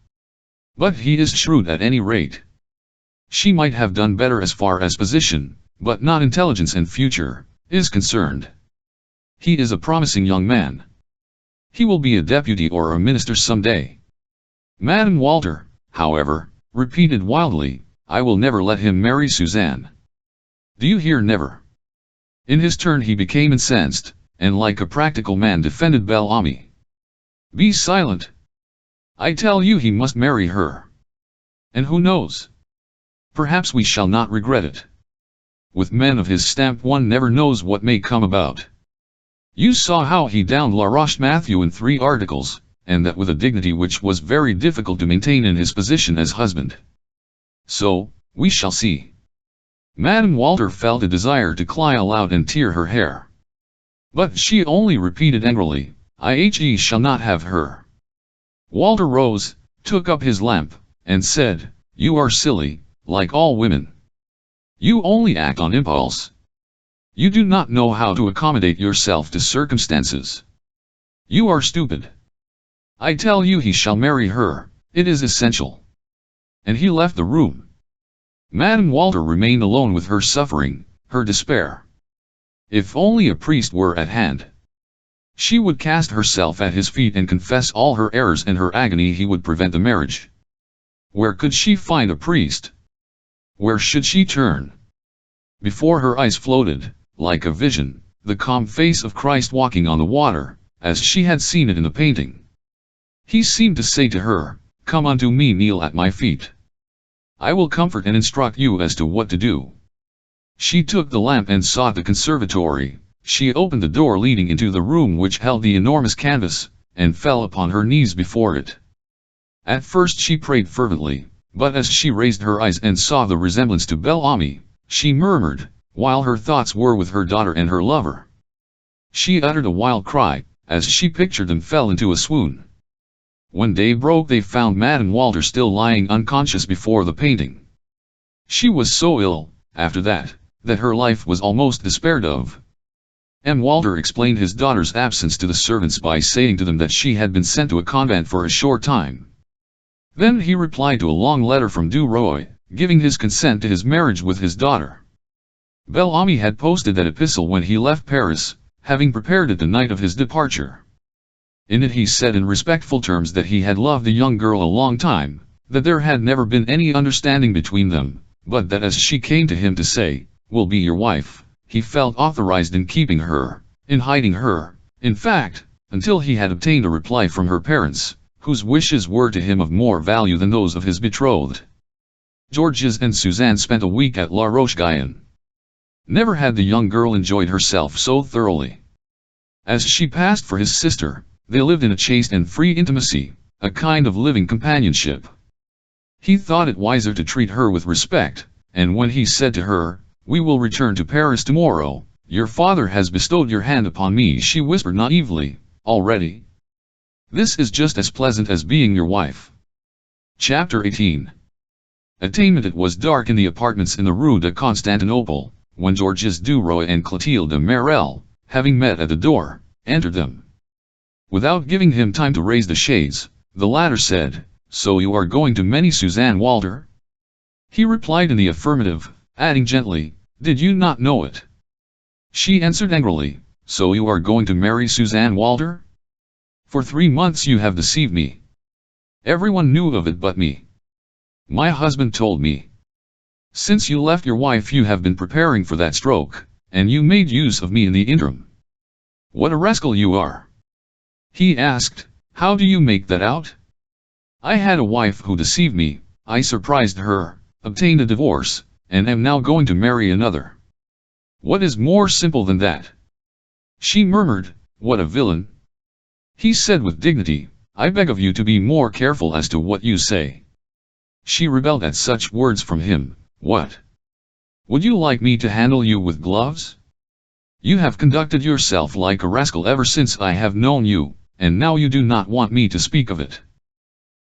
But he is shrewd at any rate. She might have done better as far as position, but not intelligence and future, is concerned. He is a promising young man. He will be a deputy or a minister some day." Madame Walter, however, repeated wildly, "I will never let him marry Suzanne. Do you hear, never?" In his turn he became incensed, and like a practical man defended Bel Ami. "Be silent. I tell you he must marry her. And who knows? Perhaps we shall not regret it. With men of his stamp one never knows what may come about. You saw how he downed La Roche-Mathieu in 3 articles, and that with a dignity which was very difficult to maintain in his position as husband. So, we shall see." Madame Walter felt a desire to cry aloud and tear her hair. But she only repeated angrily, "I shall not have her." Walter rose, took up his lamp, and said, "You are silly, like all women. You only act on impulse. You do not know how to accommodate yourself to circumstances. You are stupid. I tell you he shall marry her, it is essential." And he left the room. Madame Walter remained alone with her suffering, her despair. If only a priest were at hand. She would cast herself at his feet and confess all her errors and her agony. He would prevent the marriage. Where could she find a priest? Where should she turn? Before her eyes floated, like a vision, the calm face of Christ walking on the water, as she had seen it in the painting. He seemed to say to her, "Come unto me, kneel at my feet. I will comfort and instruct you as to what to do." She took the lamp and sought the conservatory. She opened the door leading into the room which held the enormous canvas, and fell upon her knees before it. At first she prayed fervently, but as she raised her eyes and saw the resemblance to Bel Ami, she murmured, while her thoughts were with her daughter and her lover. She uttered a wild cry, as she pictured them, fell into a swoon. When day broke they found Madame Walter still lying unconscious before the painting. She was so ill, after that her life was almost despaired of. M. Walter explained his daughter's absence to the servants by saying to them that she had been sent to a convent for a short time. Then he replied to a long letter from Duroy, giving his consent to his marriage with his daughter. Bel Ami had posted that epistle when he left Paris, having prepared it the night of his departure. In it he said in respectful terms that he had loved the young girl a long time, that there had never been any understanding between them, but that as she came to him to say, "Will be your wife," he felt authorized in keeping her, in hiding her, in fact, until he had obtained a reply from her parents, whose wishes were to him of more value than those of his betrothed. Georges and Suzanne spent a week at La Roche-Guyon. Never had the young girl enjoyed herself so thoroughly. As she passed for his sister, they lived in a chaste and free intimacy, a kind of living companionship. He thought it wiser to treat her with respect, and when he said to her, "We will return to Paris tomorrow, your father has bestowed your hand upon me," she whispered naively, "Already? This is just as pleasant as being your wife." Chapter 18. Attainment. It was dark in the apartments in the Rue de Constantinople, when Georges Duroy and Clotilde Marel, having met at the door, entered them. Without giving him time to raise the shades, the latter said, "So you are going to marry Suzanne Walter?" He replied in the affirmative, adding gently, "Did you not know it?" She answered angrily, "So you are going to marry Suzanne Walter? For 3 months you have deceived me. Everyone knew of it but me. My husband told me. Since you left your wife you have been preparing for that stroke, and you made use of me in the interim. What a rascal you are!" He asked, "How do you make that out?" "I had a wife who deceived me, I surprised her, obtained a divorce, and am now going to marry another. What is more simple than that?" She murmured, "What a villain!" He said with dignity, "I beg of you to be more careful as to what you say." She rebelled at such words from him. "What? Would you like me to handle you with gloves? You have conducted yourself like a rascal ever since I have known you, and now you do not want me to speak of it.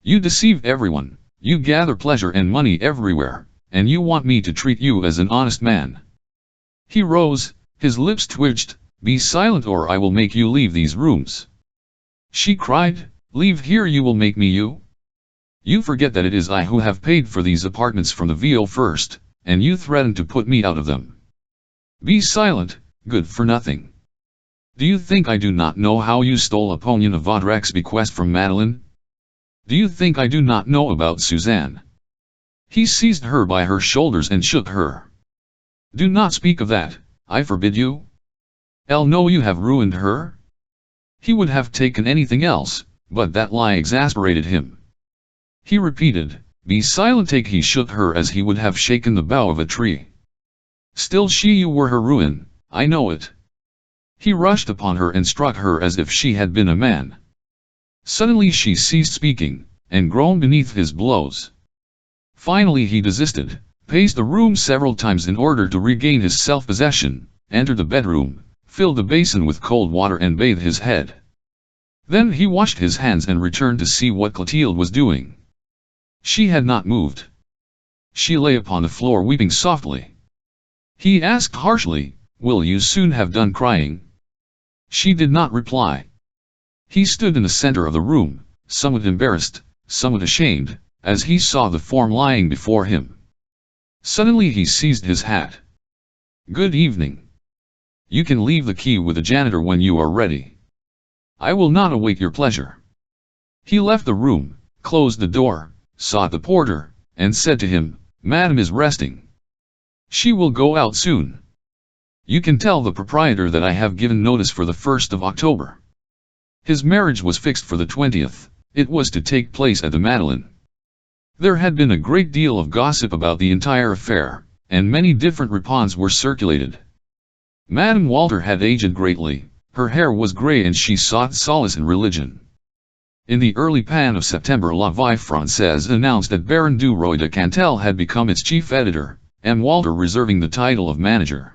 You deceive everyone, you gather pleasure and money everywhere, and you want me to treat you as an honest man. He rose, his lips twitched. Be silent or I will make you leave these rooms. She cried, leave here, you will make me you? You forget that it is I who have paid for these apartments from the VO first, and you threaten to put me out of them. Be silent, good for nothing. Do you think I do not know how you stole Apollyon of Vaudrec's bequest from Madeleine? Do you think I do not know about Suzanne? He seized her by her shoulders and shook her. Do not speak of that, I forbid you. No, you have ruined her. He would have taken anything else, but that lie exasperated him. He repeated, be silent. He shook her as he would have shaken the bough of a tree. Still you were her ruin, I know it. He rushed upon her and struck her as if she had been a man. Suddenly she ceased speaking, and groaned beneath his blows. Finally he desisted, paced the room several times in order to regain his self-possession, entered the bedroom, filled the basin with cold water and bathed his head. Then he washed his hands and returned to see what Clotilde was doing. She had not moved. She lay upon the floor weeping softly. He asked harshly, will you soon have done crying? She did not reply. He stood in the center of the room, somewhat embarrassed, somewhat ashamed, as he saw the form lying before him. Suddenly he seized his hat. Good evening. You can leave the key with the janitor when you are ready. I will not await your pleasure. He left the room, closed the door, sought the porter, and said to him, Madame is resting. She will go out soon. You can tell the proprietor that I have given notice for the 1st of October. His marriage was fixed for the 20th, it was to take place at the Madeleine. There had been a great deal of gossip about the entire affair, and many different reports were circulated. Madame Walter had aged greatly, her hair was grey and she sought solace in religion. In the early pan of September, La Vie Française announced that Baron Duroy de Cantel had become its chief editor, M. Walter reserving the title of manager.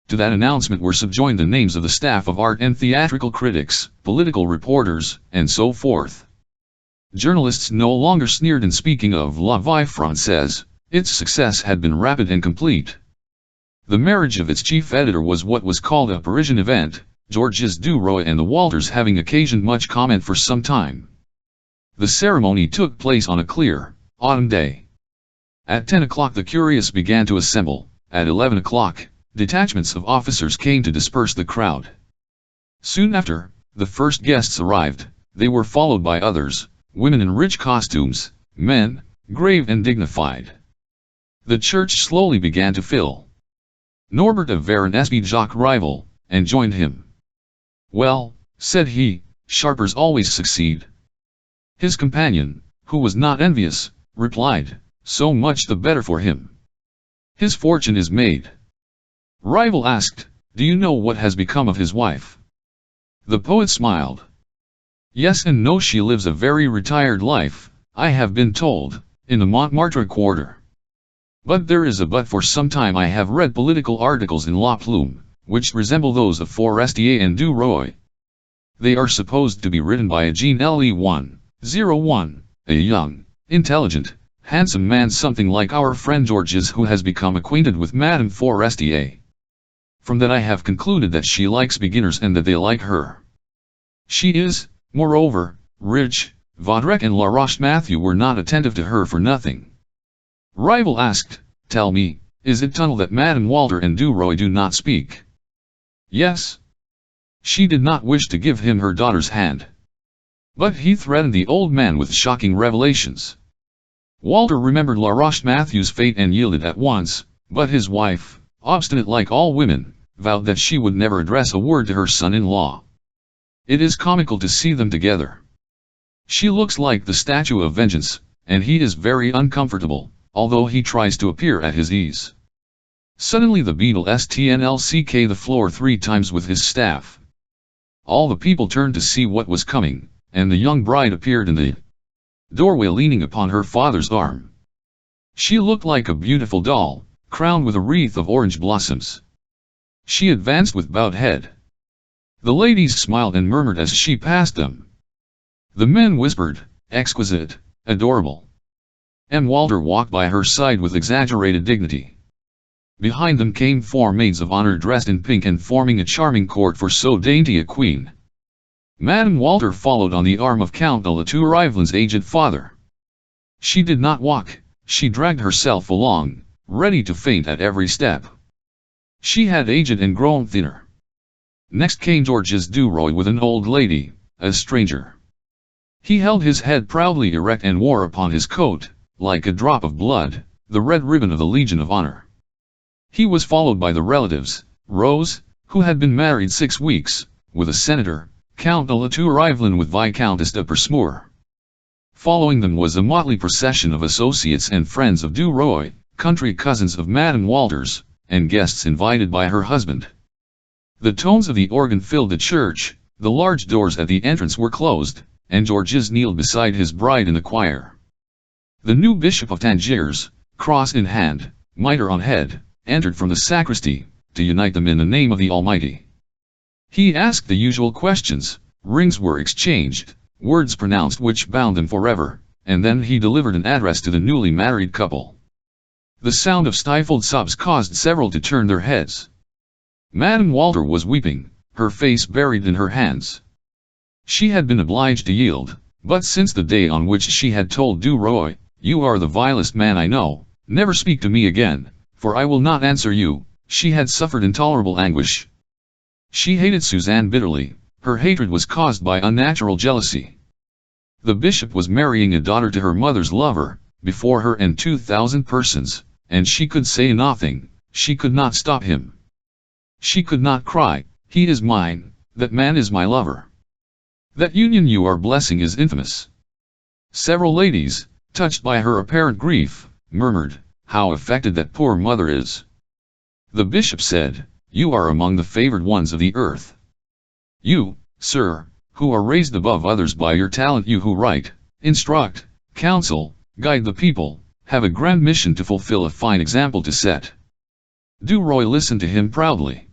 To that announcement were subjoined the names of the staff of art and theatrical critics, political reporters, and so forth. Journalists no longer sneered in speaking of La Vie Française, its success had been rapid and complete. The marriage of its chief editor was what was called a Parisian event, Georges Duroy and the Walters having occasioned much comment for some time. The ceremony took place on a clear, autumn day. At 10 o'clock the curious began to assemble, at 11 o'clock, detachments of officers came to disperse the crowd. Soon after, the first guests arrived, they were followed by others, women in rich costumes, men, grave and dignified. The church slowly began to fill. Norbert of Varennes espied Jacques Rival, and joined him. Well, said he, sharpers always succeed. His companion, who was not envious, replied, so much the better for him. His fortune is made. Rival asked, do you know what has become of his wife? The poet smiled. Yes and no, she lives a very retired life, I have been told, in the Montmartre quarter. But there is a but. For some time I have read political articles in La Plume, which resemble those of Forestier and Duroy. They are supposed to be written by a Jean Le101, a young, intelligent, handsome man something like our friend Georges who has become acquainted with Madame Forestier. From that I have concluded that she likes beginners and that they like her. She is, moreover, rich. Vaudrec and Laroche Mathieu were not attentive to her for nothing. Rival asked, tell me, is it tunnel that Madame Walter and Duroy do not speak? Yes. She did not wish to give him her daughter's hand. But he threatened the old man with shocking revelations. Walter remembered Laroche Mathieu's fate and yielded at once, but his wife, obstinate like all women, vowed that she would never address a word to her son-in-law. It is comical to see them together. She looks like the statue of vengeance, and he is very uncomfortable, although he tries to appear at his ease. Suddenly the beadle stnlck the floor 3 times with his staff. All the people turned to see what was coming, and the young bride appeared in the doorway leaning upon her father's arm. She looked like a beautiful doll, crowned with a wreath of orange blossoms. She advanced with bowed head. The ladies smiled and murmured as she passed them. The men whispered, exquisite, adorable. M. Walter walked by her side with exaggerated dignity. Behind them came 4 maids of honor dressed in pink and forming a charming court for so dainty a queen. Madame Walter followed on the arm of Count de la Tour Ivelin's aged father. She did not walk, she dragged herself along, ready to faint at every step. She had aged and grown thinner. Next came Georges Duroy with an old lady, a stranger. He held his head proudly erect and wore upon his coat, like a drop of blood, the red ribbon of the Legion of Honor. He was followed by the relatives, Rose, who had been married 6 weeks, with a senator, Count de la Tour Ivelin with Viscountess de Persmoor. Following them was a motley procession of associates and friends of Duroy, country cousins of Madame Walters, and guests invited by her husband. The tones of the organ filled the church, the large doors at the entrance were closed, and Georges kneeled beside his bride in the choir. The new Bishop of Tangiers, cross in hand, mitre on head, entered from the sacristy, to unite them in the name of the Almighty. He asked the usual questions, rings were exchanged, words pronounced which bound them forever, and then he delivered an address to the newly married couple. The sound of stifled sobs caused several to turn their heads. Madame Walter was weeping, her face buried in her hands. She had been obliged to yield, but since the day on which she had told Duroy, "You are the vilest man I know, never speak to me again, for I will not answer you," she had suffered intolerable anguish. She hated Suzanne bitterly, her hatred was caused by unnatural jealousy. The bishop was marrying a daughter to her mother's lover, before her and 2,000 persons, and she could say nothing, she could not stop him. She could not cry, "He is mine, that man is my lover. That union you are blessing is infamous." Several ladies, touched by her apparent grief, murmured, "How affected that poor mother is." The bishop said, "You are among the favored ones of the earth. You, sir, who are raised above others by your talent, you who write, instruct, counsel, guide the people, have a grand mission to fulfill, a fine example to set." Duroy listened to him proudly.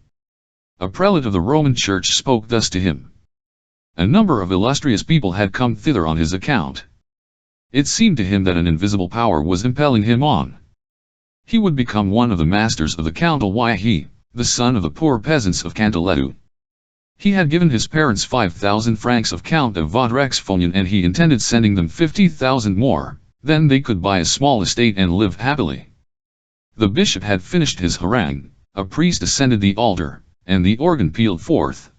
A prelate of the Roman Church spoke thus to him. A number of illustrious people had come thither on his account. It seemed to him that an invisible power was impelling him on. He would become one of the masters of the Council. Why he, the son of the poor peasants of Cantoletu. He had given his parents 5,000 francs of Count of Vaudreuil, and he intended sending them 50,000 more, then they could buy a small estate and live happily. The bishop had finished his harangue, a priest ascended the altar, and the organ pealed forth.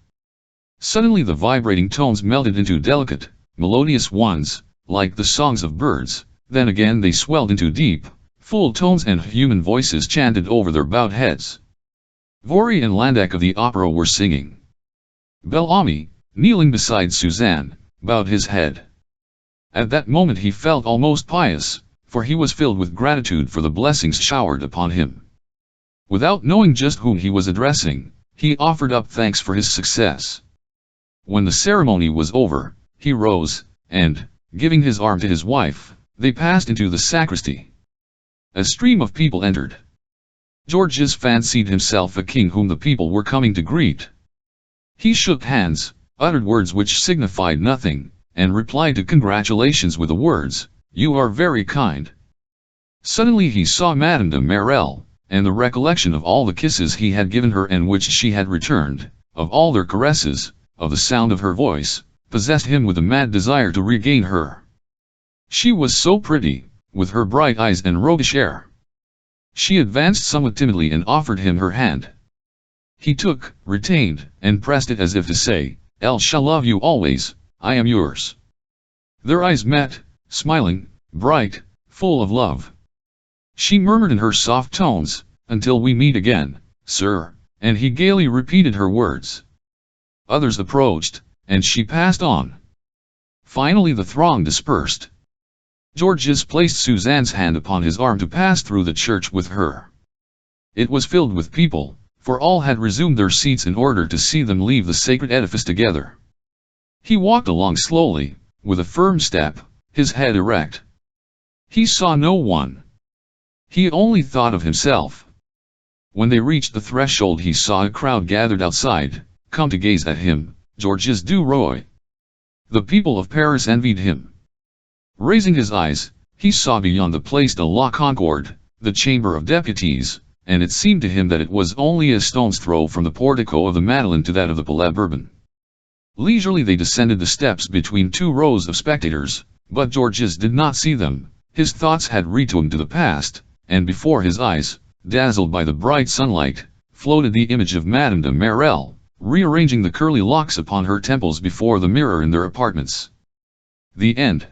Suddenly the vibrating tones melted into delicate, melodious ones, like the songs of birds, then again they swelled into deep, full tones, and human voices chanted over their bowed heads. Vory and Landac of the opera were singing. Bel-Ami, kneeling beside Suzanne, bowed his head. At that moment he felt almost pious, for he was filled with gratitude for the blessings showered upon him. Without knowing just whom he was addressing, he offered up thanks for his success. When the ceremony was over, he rose, and, giving his arm to his wife, they passed into the sacristy. A stream of people entered. Georges fancied himself a king whom the people were coming to greet. He shook hands, uttered words which signified nothing, and replied to congratulations with the words, "You are very kind." Suddenly he saw Madame de Merel, and the recollection of all the kisses he had given her and which she had returned, of all their caresses, of the sound of her voice, possessed him with a mad desire to regain her. She was so pretty, with her bright eyes and roguish air. She advanced somewhat timidly and offered him her hand. He took, retained, and pressed it as if to say, "I shall love you always, I am yours." Their eyes met, smiling, bright, full of love. She murmured in her soft tones, "Until we meet again, sir," and he gaily repeated her words. Others approached, and she passed on. Finally the throng dispersed. Georges placed Suzanne's hand upon his arm to pass through the church with her. It was filled with people, for all had resumed their seats in order to see them leave the sacred edifice together. He walked along slowly, with a firm step, his head erect. He saw no one. He only thought of himself. When they reached the threshold he saw a crowd gathered outside, come to gaze at him, Georges Duroy. The people of Paris envied him. Raising his eyes, He saw beyond the Place de la Concorde, the Chamber of Deputies, and it seemed to him that it was only a stone's throw from the portico of the Madeleine to that of the Palais Bourbon. Leisurely they descended the steps between two rows of spectators, but Georges did not see them. His thoughts had returned to the past, and before his eyes, dazzled by the bright sunlight, floated the image of Madame de Marelle, rearranging the curly locks upon her temples before the mirror in their apartments. The end.